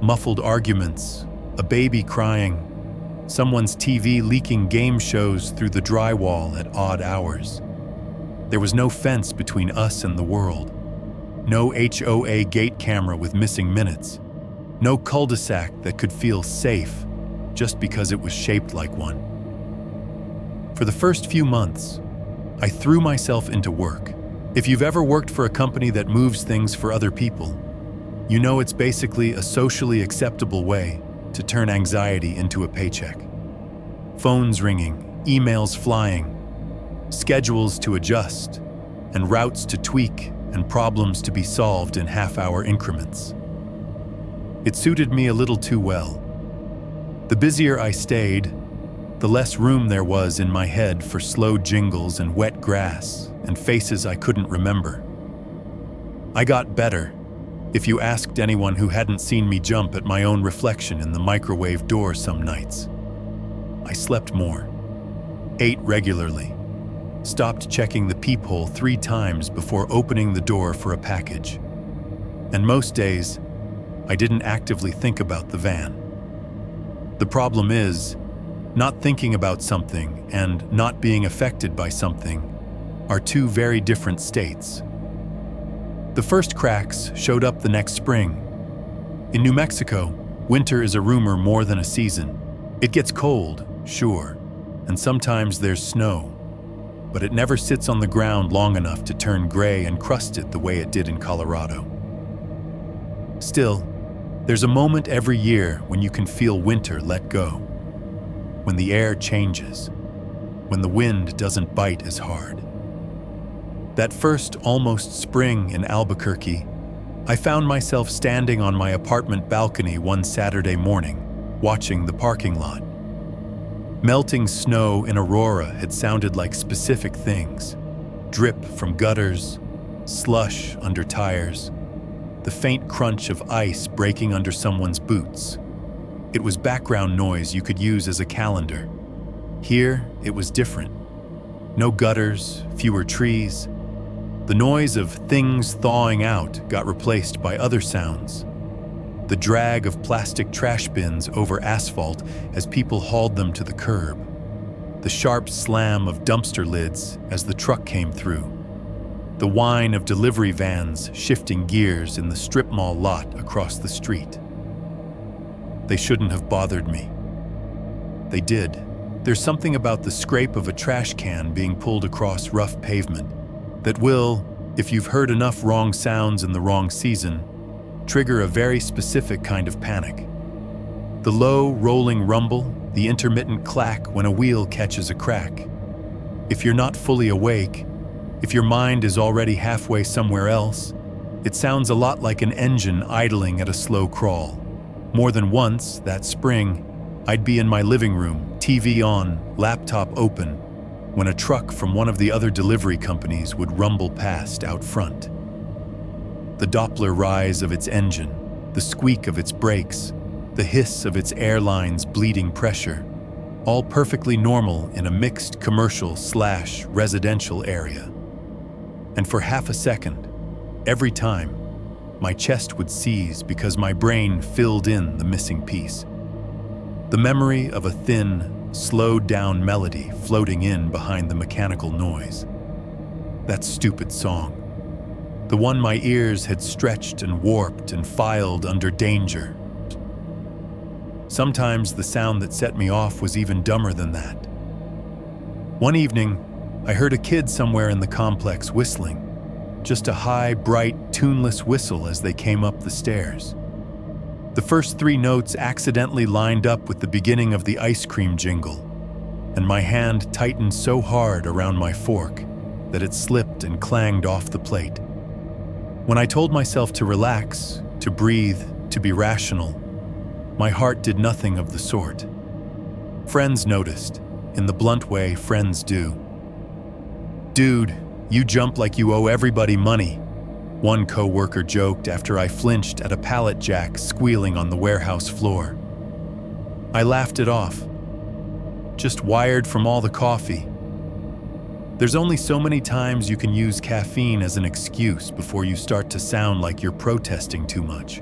Muffled arguments, a baby crying, someone's TV leaking game shows through the drywall at odd hours. There was no fence between us and the world. No HOA gate camera with missing minutes. No cul-de-sac that could feel safe just because it was shaped like one. For the first few months, I threw myself into work. If you've ever worked for a company that moves things for other people, you know it's basically a socially acceptable way to turn anxiety into a paycheck. Phones ringing, emails flying, schedules to adjust, and routes to tweak, and problems to be solved in half-hour increments. It suited me a little too well. The busier I stayed, the less room there was in my head for slow jingles and wet grass and faces I couldn't remember. I got better, if you asked anyone who hadn't seen me jump at my own reflection in the microwave door some nights. I slept more, ate regularly, stopped checking the peephole 3 times before opening the door for a package. And most days, I didn't actively think about the van. The problem is, not thinking about something and not being affected by something are 2 very different states. The first cracks showed up the next spring. In New Mexico, winter is a rumor more than a season. It gets cold, sure, and sometimes there's snow, but it never sits on the ground long enough to turn gray and crust it the way it did in Colorado. Still, there's a moment every year when you can feel winter let go, when the air changes, when the wind doesn't bite as hard. That first almost spring in Albuquerque, I found myself standing on my apartment balcony one Saturday morning, watching the parking lot. Melting snow in Aurora had sounded like specific things: drip from gutters, slush under tires, the faint crunch of ice breaking under someone's boots. It was background noise you could use as a calendar. Here, it was different. No gutters, fewer trees. The noise of things thawing out got replaced by other sounds. The drag of plastic trash bins over asphalt as people hauled them to the curb. The sharp slam of dumpster lids as the truck came through. The whine of delivery vans shifting gears in the strip mall lot across the street. They shouldn't have bothered me. They did. There's something about the scrape of a trash can being pulled across rough pavement that will, if you've heard enough wrong sounds in the wrong season, trigger a very specific kind of panic. The low, rolling rumble, the intermittent clack when a wheel catches a crack. If you're not fully awake, if your mind is already halfway somewhere else, it sounds a lot like an engine idling at a slow crawl. More than once, that spring, I'd be in my living room, TV on, laptop open, when a truck from one of the other delivery companies would rumble past out front. The Doppler rise of its engine, the squeak of its brakes, the hiss of its airline's bleeding pressure, all perfectly normal in a mixed commercial/residential area. And for half a second, every time, my chest would seize because my brain filled in the missing piece. The memory of a thin, slowed-down melody floating in behind the mechanical noise. That stupid song. The one my ears had stretched and warped and filed under danger. Sometimes the sound that set me off was even dumber than that. One evening, I heard a kid somewhere in the complex whistling. Just a high, bright, tuneless whistle as they came up the stairs. The first 3 notes accidentally lined up with the beginning of the ice cream jingle, and my hand tightened so hard around my fork that it slipped and clanged off the plate. When I told myself to relax, to breathe, to be rational, my heart did nothing of the sort. Friends noticed, in the blunt way friends do. "Dude, you jump like you owe everybody money," one coworker joked after I flinched at a pallet jack squealing on the warehouse floor. I laughed it off. Just wired from all the coffee. There's only so many times you can use caffeine as an excuse before you start to sound like you're protesting too much.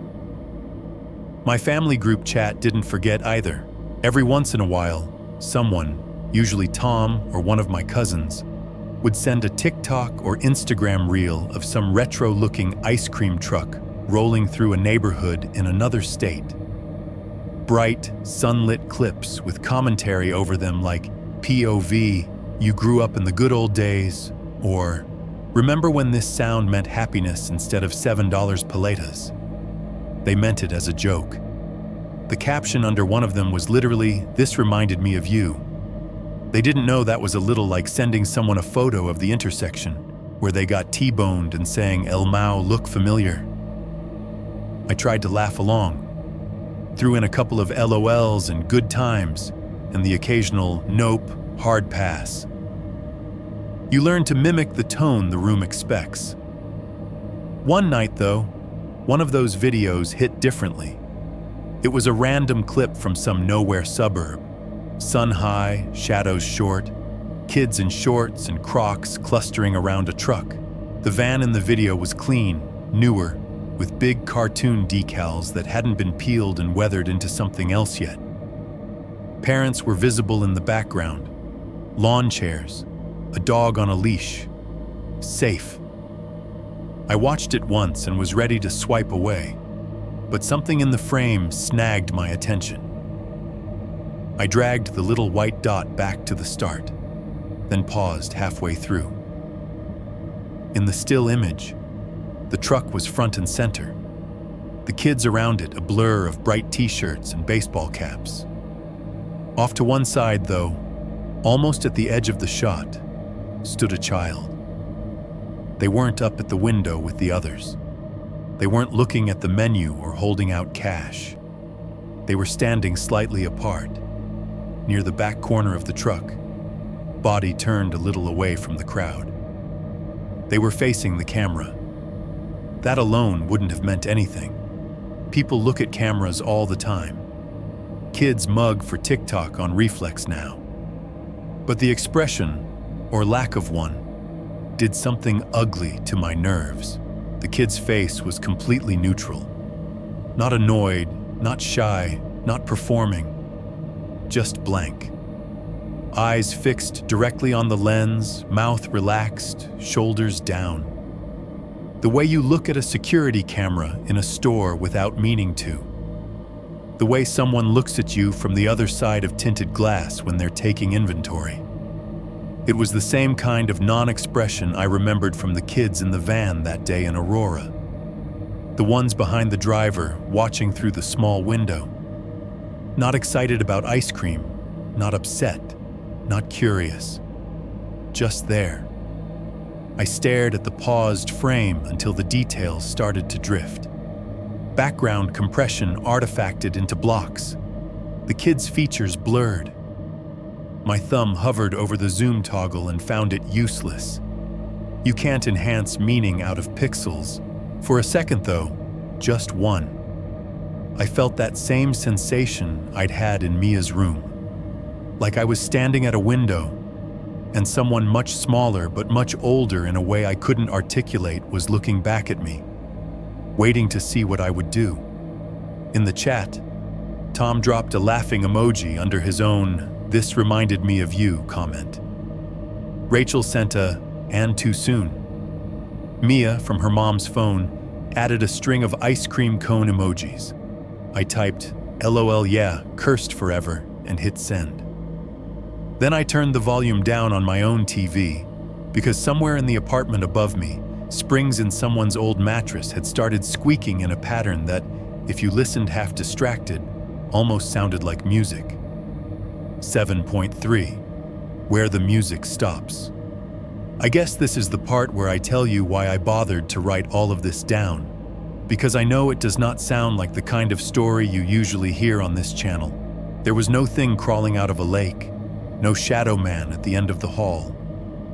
My family group chat didn't forget either. Every once in a while, someone, usually Tom or one of my cousins, would send a TikTok or Instagram reel of some retro-looking ice cream truck rolling through a neighborhood in another state. Bright, sunlit clips with commentary over them like POV, "You grew up in the good old days," or "Remember when this sound meant happiness instead of $7 paletas?" They meant it as a joke. The caption under one of them was literally, "This reminded me of you." They didn't know that was a little like sending someone a photo of the intersection where they got T-boned and saying, "El Mao, look familiar." I tried to laugh along, threw in a couple of LOLs and good times, and the occasional nope, hard pass. You learn to mimic the tone the room expects. One night, though, one of those videos hit differently. It was a random clip from some nowhere suburb. Sun high, shadows short, kids in shorts and Crocs clustering around a truck. The van in the video was clean, newer, with big cartoon decals that hadn't been peeled and weathered into something else yet. Parents were visible in the background. Lawn chairs, a dog on a leash. Safe. I watched it once and was ready to swipe away, but something in the frame snagged my attention. I dragged the little white dot back to the start, then paused halfway through. In the still image, the truck was front and center. The kids around it a blur of bright t-shirts and baseball caps. Off to one side, though, almost at the edge of the shot, stood a child. They weren't up at the window with the others. They weren't looking at the menu or holding out cash. They were standing slightly apart, near the back corner of the truck, body turned a little away from the crowd. They were facing the camera. That alone wouldn't have meant anything. People look at cameras all the time. Kids mug for TikTok on reflex now. But the expression, or lack of one, did something ugly to my nerves. The kid's face was completely neutral. Not annoyed, not shy, not performing. Just blank. Eyes fixed directly on the lens, mouth relaxed, shoulders down. The way you look at a security camera in a store without meaning to. The way someone looks at you from the other side of tinted glass when they're taking inventory. It was the same kind of non-expression I remembered from the kids in the van that day in Aurora. The ones behind the driver, watching through the small window. Not excited about ice cream, not upset, not curious. Just there. I stared at the paused frame until the details started to drift. Background compression artifacted into blocks. The kids' features blurred. My thumb hovered over the zoom toggle and found it useless. You can't enhance meaning out of pixels. For a second, though, just one. I felt that same sensation I'd had in Mia's room. Like I was standing at a window, and someone much smaller but much older in a way I couldn't articulate was looking back at me, waiting to see what I would do. In the chat, Tom dropped a laughing emoji under his own "This reminded me of you" comment. Rachel sent a "and too soon." Mia, from her mom's phone, added a string of ice cream cone emojis. I typed, "LOL yeah, cursed forever," and hit send. Then I turned the volume down on my own TV, because somewhere in the apartment above me, springs in someone's old mattress had started squeaking in a pattern that, if you listened half distracted, almost sounded like music. 7.3, where the music stops. I guess this is the part where I tell you why I bothered to write all of this down, because I know it does not sound like the kind of story you usually hear on this channel. There was no thing crawling out of a lake, no shadow man at the end of the hall,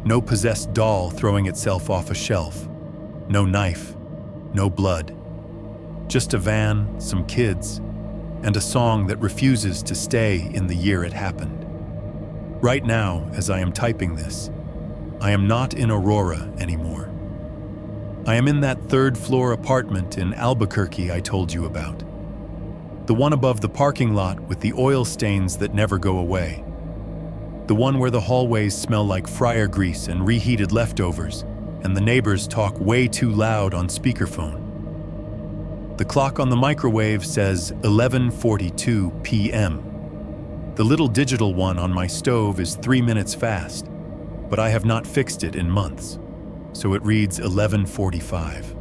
no possessed doll throwing itself off a shelf, no knife, no blood. Just a van, some kids, and a song that refuses to stay in the year it happened. Right now, as I am typing this, I am not in Aurora anymore. I am in that third-floor apartment in Albuquerque I told you about. The one above the parking lot with the oil stains that never go away. The one where the hallways smell like fryer grease and reheated leftovers, and the neighbors talk way too loud on speakerphone. The clock on the microwave says 11:42 p.m. The little digital one on my stove is 3 minutes fast, but I have not fixed it in months, so it reads 11:45.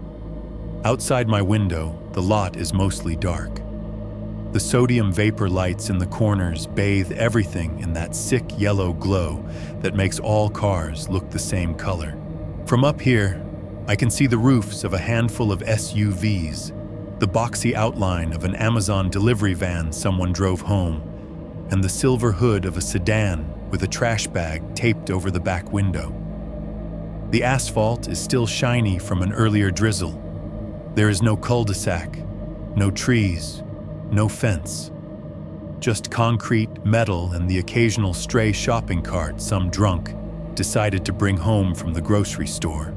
Outside my window, the lot is mostly dark. The sodium vapor lights in the corners bathe everything in that sick yellow glow that makes all cars look the same color. From up here, I can see the roofs of a handful of SUVs, the boxy outline of an Amazon delivery van someone drove home, and the silver hood of a sedan with a trash bag taped over the back window. The asphalt is still shiny from an earlier drizzle. There is no cul-de-sac, no trees, no fence. Just concrete, metal, and the occasional stray shopping cart some drunk decided to bring home from the grocery store.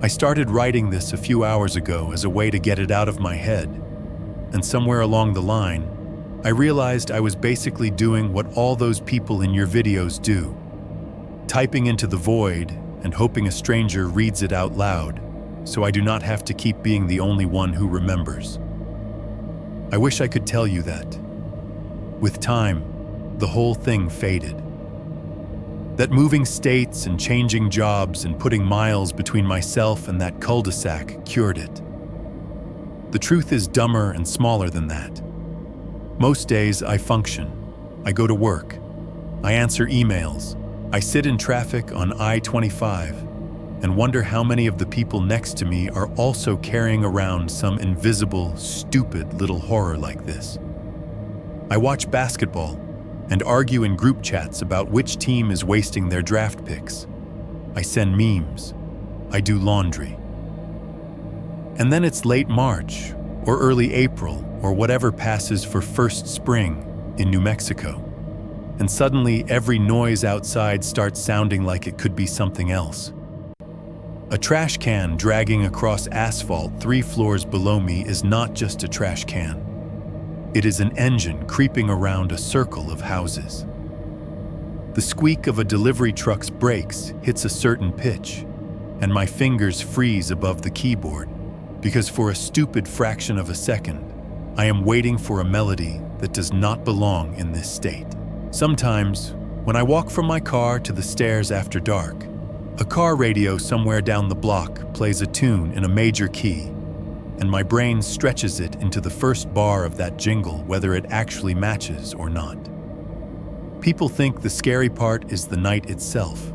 I started writing this a few hours ago as a way to get it out of my head, and somewhere along the line, I realized I was basically doing what all those people in your videos do, typing into the void and hoping a stranger reads it out loud, so I do not have to keep being the only one who remembers. I wish I could tell you that. With time, the whole thing faded. That moving states and changing jobs and putting miles between myself and that cul-de-sac cured it. The truth is dumber and smaller than that. Most days I function. I go to work. I answer emails. I sit in traffic on I-25 and wonder how many of the people next to me are also carrying around some invisible, stupid little horror like this. I watch basketball and argue in group chats about which team is wasting their draft picks. I send memes. I do laundry. And then it's late March or early April or whatever passes for first spring in New Mexico. And suddenly every noise outside starts sounding like it could be something else. A trash can dragging across asphalt 3 floors below me is not just a trash can. It is an engine creeping around a circle of houses. The squeak of a delivery truck's brakes hits a certain pitch, and my fingers freeze above the keyboard, because for a stupid fraction of a second, I am waiting for a melody that does not belong in this state. Sometimes, when I walk from my car to the stairs after dark, a car radio somewhere down the block plays a tune in a major key, and my brain stretches it into the first bar of that jingle, whether it actually matches or not. People think the scary part is the night itself.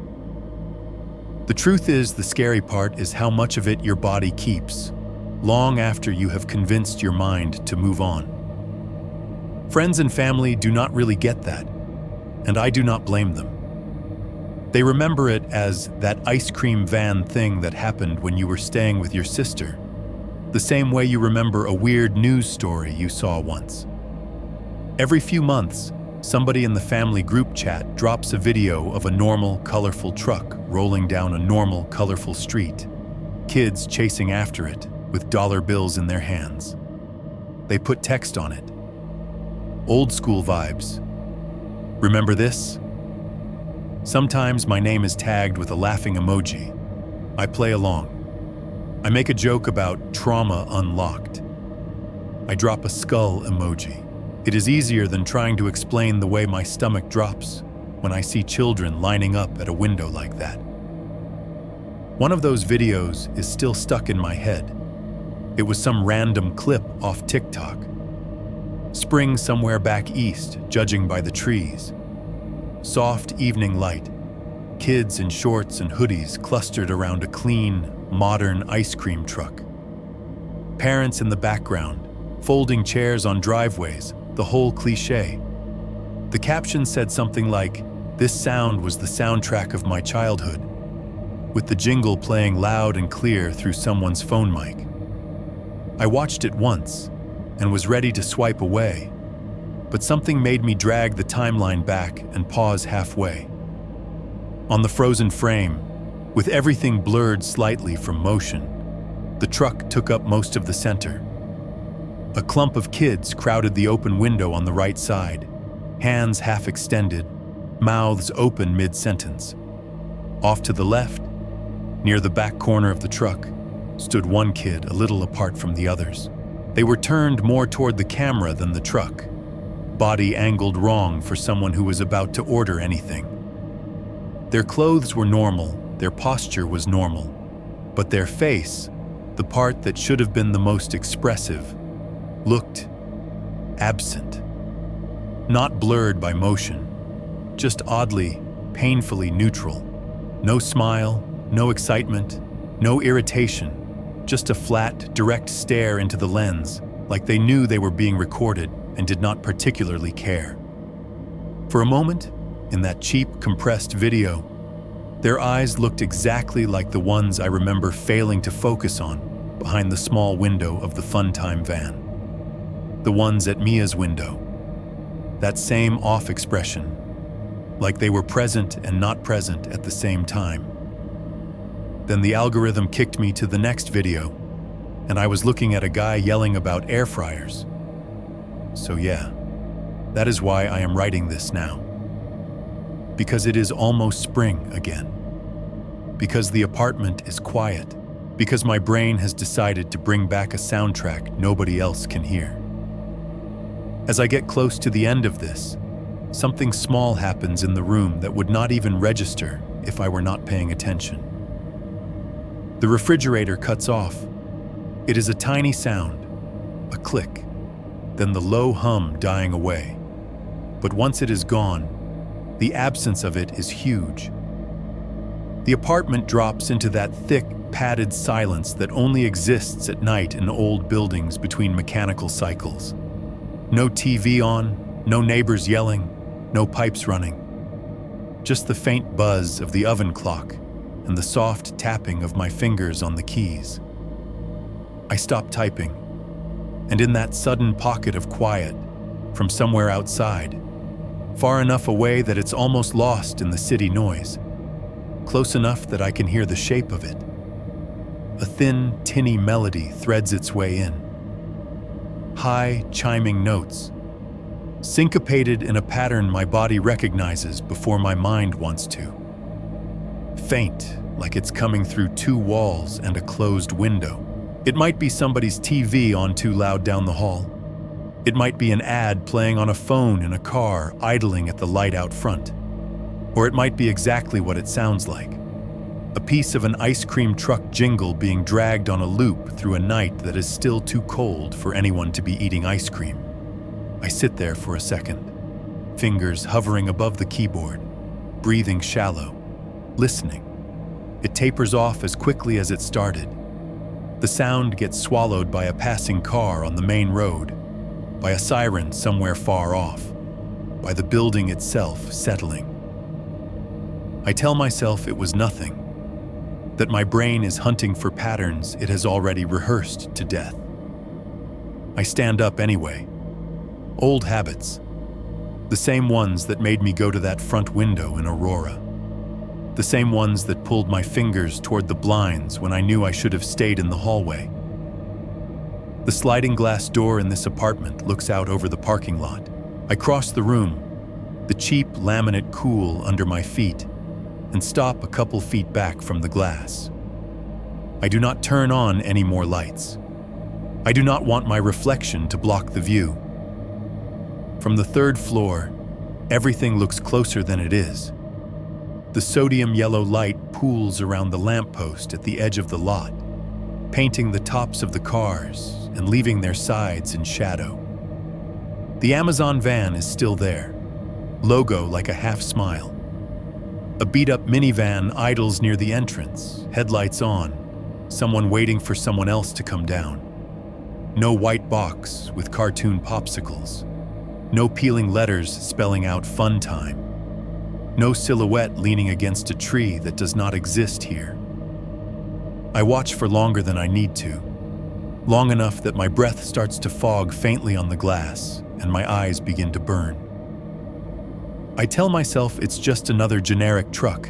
The truth is, the scary part is how much of it your body keeps, long after you have convinced your mind to move on. Friends and family do not really get that, and I do not blame them. They remember it as that ice cream van thing that happened when you were staying with your sister, the same way you remember a weird news story you saw once. Every few months, somebody in the family group chat drops a video of a normal, colorful truck rolling down a normal, colorful street, kids chasing after it with dollar bills in their hands. They put text on it. Old school vibes. Remember this? Sometimes my name is tagged with a laughing emoji. I play along. I make a joke about trauma unlocked. I drop a skull emoji. It is easier than trying to explain the way my stomach drops when I see children lining up at a window like that. One of those videos is still stuck in my head. It was some random clip off TikTok. Spring somewhere back east, judging by the trees. Soft evening light. Kids in shorts and hoodies clustered around a clean, modern ice cream truck. Parents in the background, folding chairs on driveways, the whole cliché. The caption said something like, "This sound was the soundtrack of my childhood," with the jingle playing loud and clear through someone's phone mic. I watched it once and was ready to swipe away, but something made me drag the timeline back and pause halfway. On the frozen frame, with everything blurred slightly from motion, the truck took up most of the center. A clump of kids crowded the open window on the right side, hands half extended, mouths open mid-sentence. Off to the left, near the back corner of the truck, stood one kid a little apart from the others. They were turned more toward the camera than the truck, body angled wrong for someone who was about to order anything. Their clothes were normal, their posture was normal, but their face, the part that should have been the most expressive, looked absent. Not blurred by motion, just oddly, painfully neutral. No smile, no excitement, no irritation, just a flat, direct stare into the lens, like they knew they were being recorded and did not particularly care. For a moment, in that cheap, compressed video, their eyes looked exactly like the ones I remember failing to focus on behind the small window of the Funtime van. The ones at Mia's window. That same off expression, like they were present and not present at the same time. Then the algorithm kicked me to the next video, and I was looking at a guy yelling about air fryers. So yeah, that is why I am writing this now. Because it is almost spring again. Because the apartment is quiet. Because my brain has decided to bring back a soundtrack nobody else can hear. As I get close to the end of this, something small happens in the room that would not even register if I were not paying attention. The refrigerator cuts off. It is a tiny sound, a click, then the low hum dying away. But once it is gone, the absence of it is huge. The apartment drops into that thick, padded silence that only exists at night in old buildings between mechanical cycles. No TV on, no neighbors yelling, no pipes running. Just the faint buzz of the oven clock and the soft tapping of my fingers on the keys. I stop typing, and in that sudden pocket of quiet, from somewhere outside, far enough away that it's almost lost in the city noise, close enough that I can hear the shape of it, a thin, tinny melody threads its way in. High, chiming notes, syncopated in a pattern my body recognizes before my mind wants to. Faint, like it's coming through two walls and a closed window. It might be somebody's TV on too loud down the hall. It might be an ad playing on a phone in a car idling at the light out front. Or it might be exactly what it sounds like. A piece of an ice cream truck jingle being dragged on a loop through a night that is still too cold for anyone to be eating ice cream. I sit there for a second, fingers hovering above the keyboard, breathing shallow, listening. It tapers off as quickly as it started. The sound gets swallowed by a passing car on the main road, by a siren somewhere far off, by the building itself settling. I tell myself it was nothing, that my brain is hunting for patterns it has already rehearsed to death. I stand up anyway. Old habits, the same ones that made me go to that front window in Aurora. The same ones that pulled my fingers toward the blinds when I knew I should have stayed in the hallway. The sliding glass door in this apartment looks out over the parking lot. I cross the room, the cheap laminate cool under my feet, and stop a couple feet back from the glass. I do not turn on any more lights. I do not want my reflection to block the view. From the third floor, everything looks closer than it is. The sodium yellow light pools around the lamppost at the edge of the lot, painting the tops of the cars and leaving their sides in shadow. The Amazon van is still there, logo like a half smile. A beat-up minivan idles near the entrance, headlights on, someone waiting for someone else to come down. No white box with cartoon popsicles. No peeling letters spelling out fun time. No silhouette leaning against a tree that does not exist here. I watch for longer than I need to, long enough that my breath starts to fog faintly on the glass and my eyes begin to burn. I tell myself it's just another generic truck,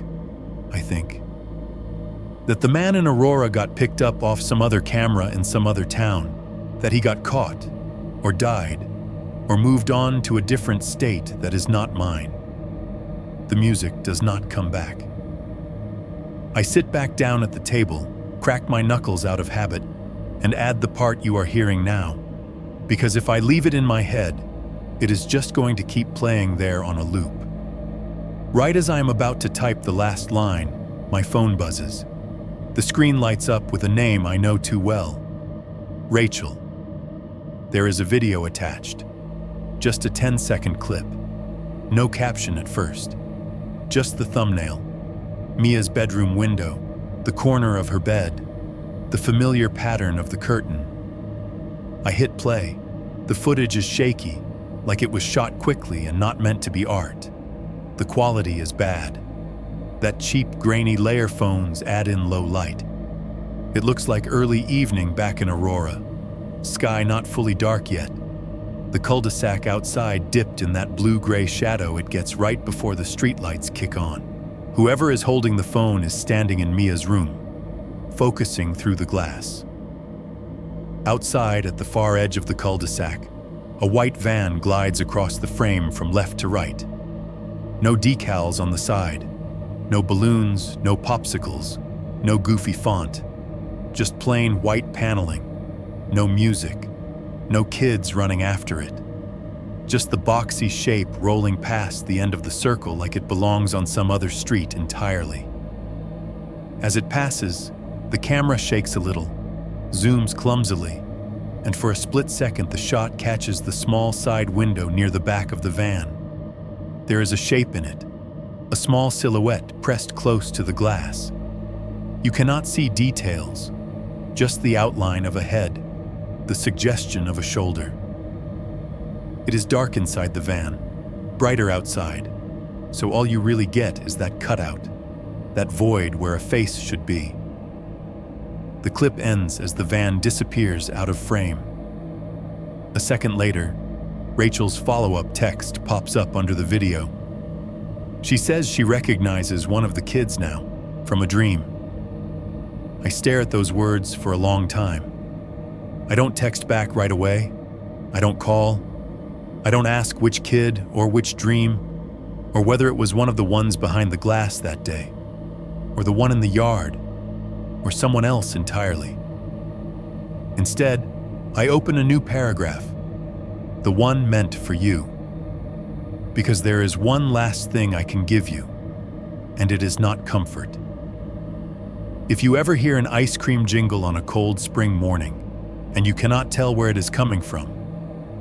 I think. That the man in Aurora got picked up off some other camera in some other town, that he got caught, or died, or moved on to a different state that is not mine. The music does not come back. I sit back down at the table, crack my knuckles out of habit, and add the part you are hearing now, because if I leave it in my head, it is just going to keep playing there on a loop. Right as I am about to type the last line, my phone buzzes. The screen lights up with a name I know too well. Rachel. There is a video attached. Just a 10-second clip. No caption at first. Just the thumbnail. Mia's bedroom window, the corner of her bed, the familiar pattern of the curtain. I hit play. The footage is shaky, like it was shot quickly and not meant to be art. The quality is bad. That cheap, grainy layer phones add in low light. It looks like early evening back in Aurora. Sky not fully dark yet. The cul-de-sac outside dipped in that blue-gray shadow it gets right before the streetlights kick on. Whoever is holding the phone is standing in Mia's room, focusing through the glass. Outside, at the far edge of the cul-de-sac, a white van glides across the frame from left to right. No decals on the side. No balloons, no popsicles, no goofy font. Just plain white paneling. No music. No kids running after it. Just the boxy shape rolling past the end of the circle like it belongs on some other street entirely. As it passes, the camera shakes a little, zooms clumsily, and for a split second the shot catches the small side window near the back of the van. There is a shape in it, a small silhouette pressed close to the glass. You cannot see details, just the outline of a head, the suggestion of a shoulder. It is dark inside the van, brighter outside, so all you really get is that cutout, that void where a face should be. The clip ends as the van disappears out of frame. A second later, Rachel's follow-up text pops up under the video. She says she recognizes one of the kids now, from a dream. I stare at those words for a long time. I don't text back right away. I don't call. I don't ask which kid or which dream, or whether it was one of the ones behind the glass that day, or the one in the yard, or someone else entirely. Instead, I open a new paragraph, the one meant for you. Because there is one last thing I can give you, and it is not comfort. If you ever hear an ice cream jingle on a cold spring morning, and you cannot tell where it is coming from,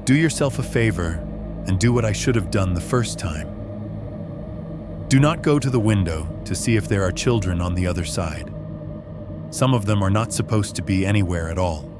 do yourself a favor and do what I should have done the first time. Do not go to the window to see if there are children on the other side. Some of them are not supposed to be anywhere at all.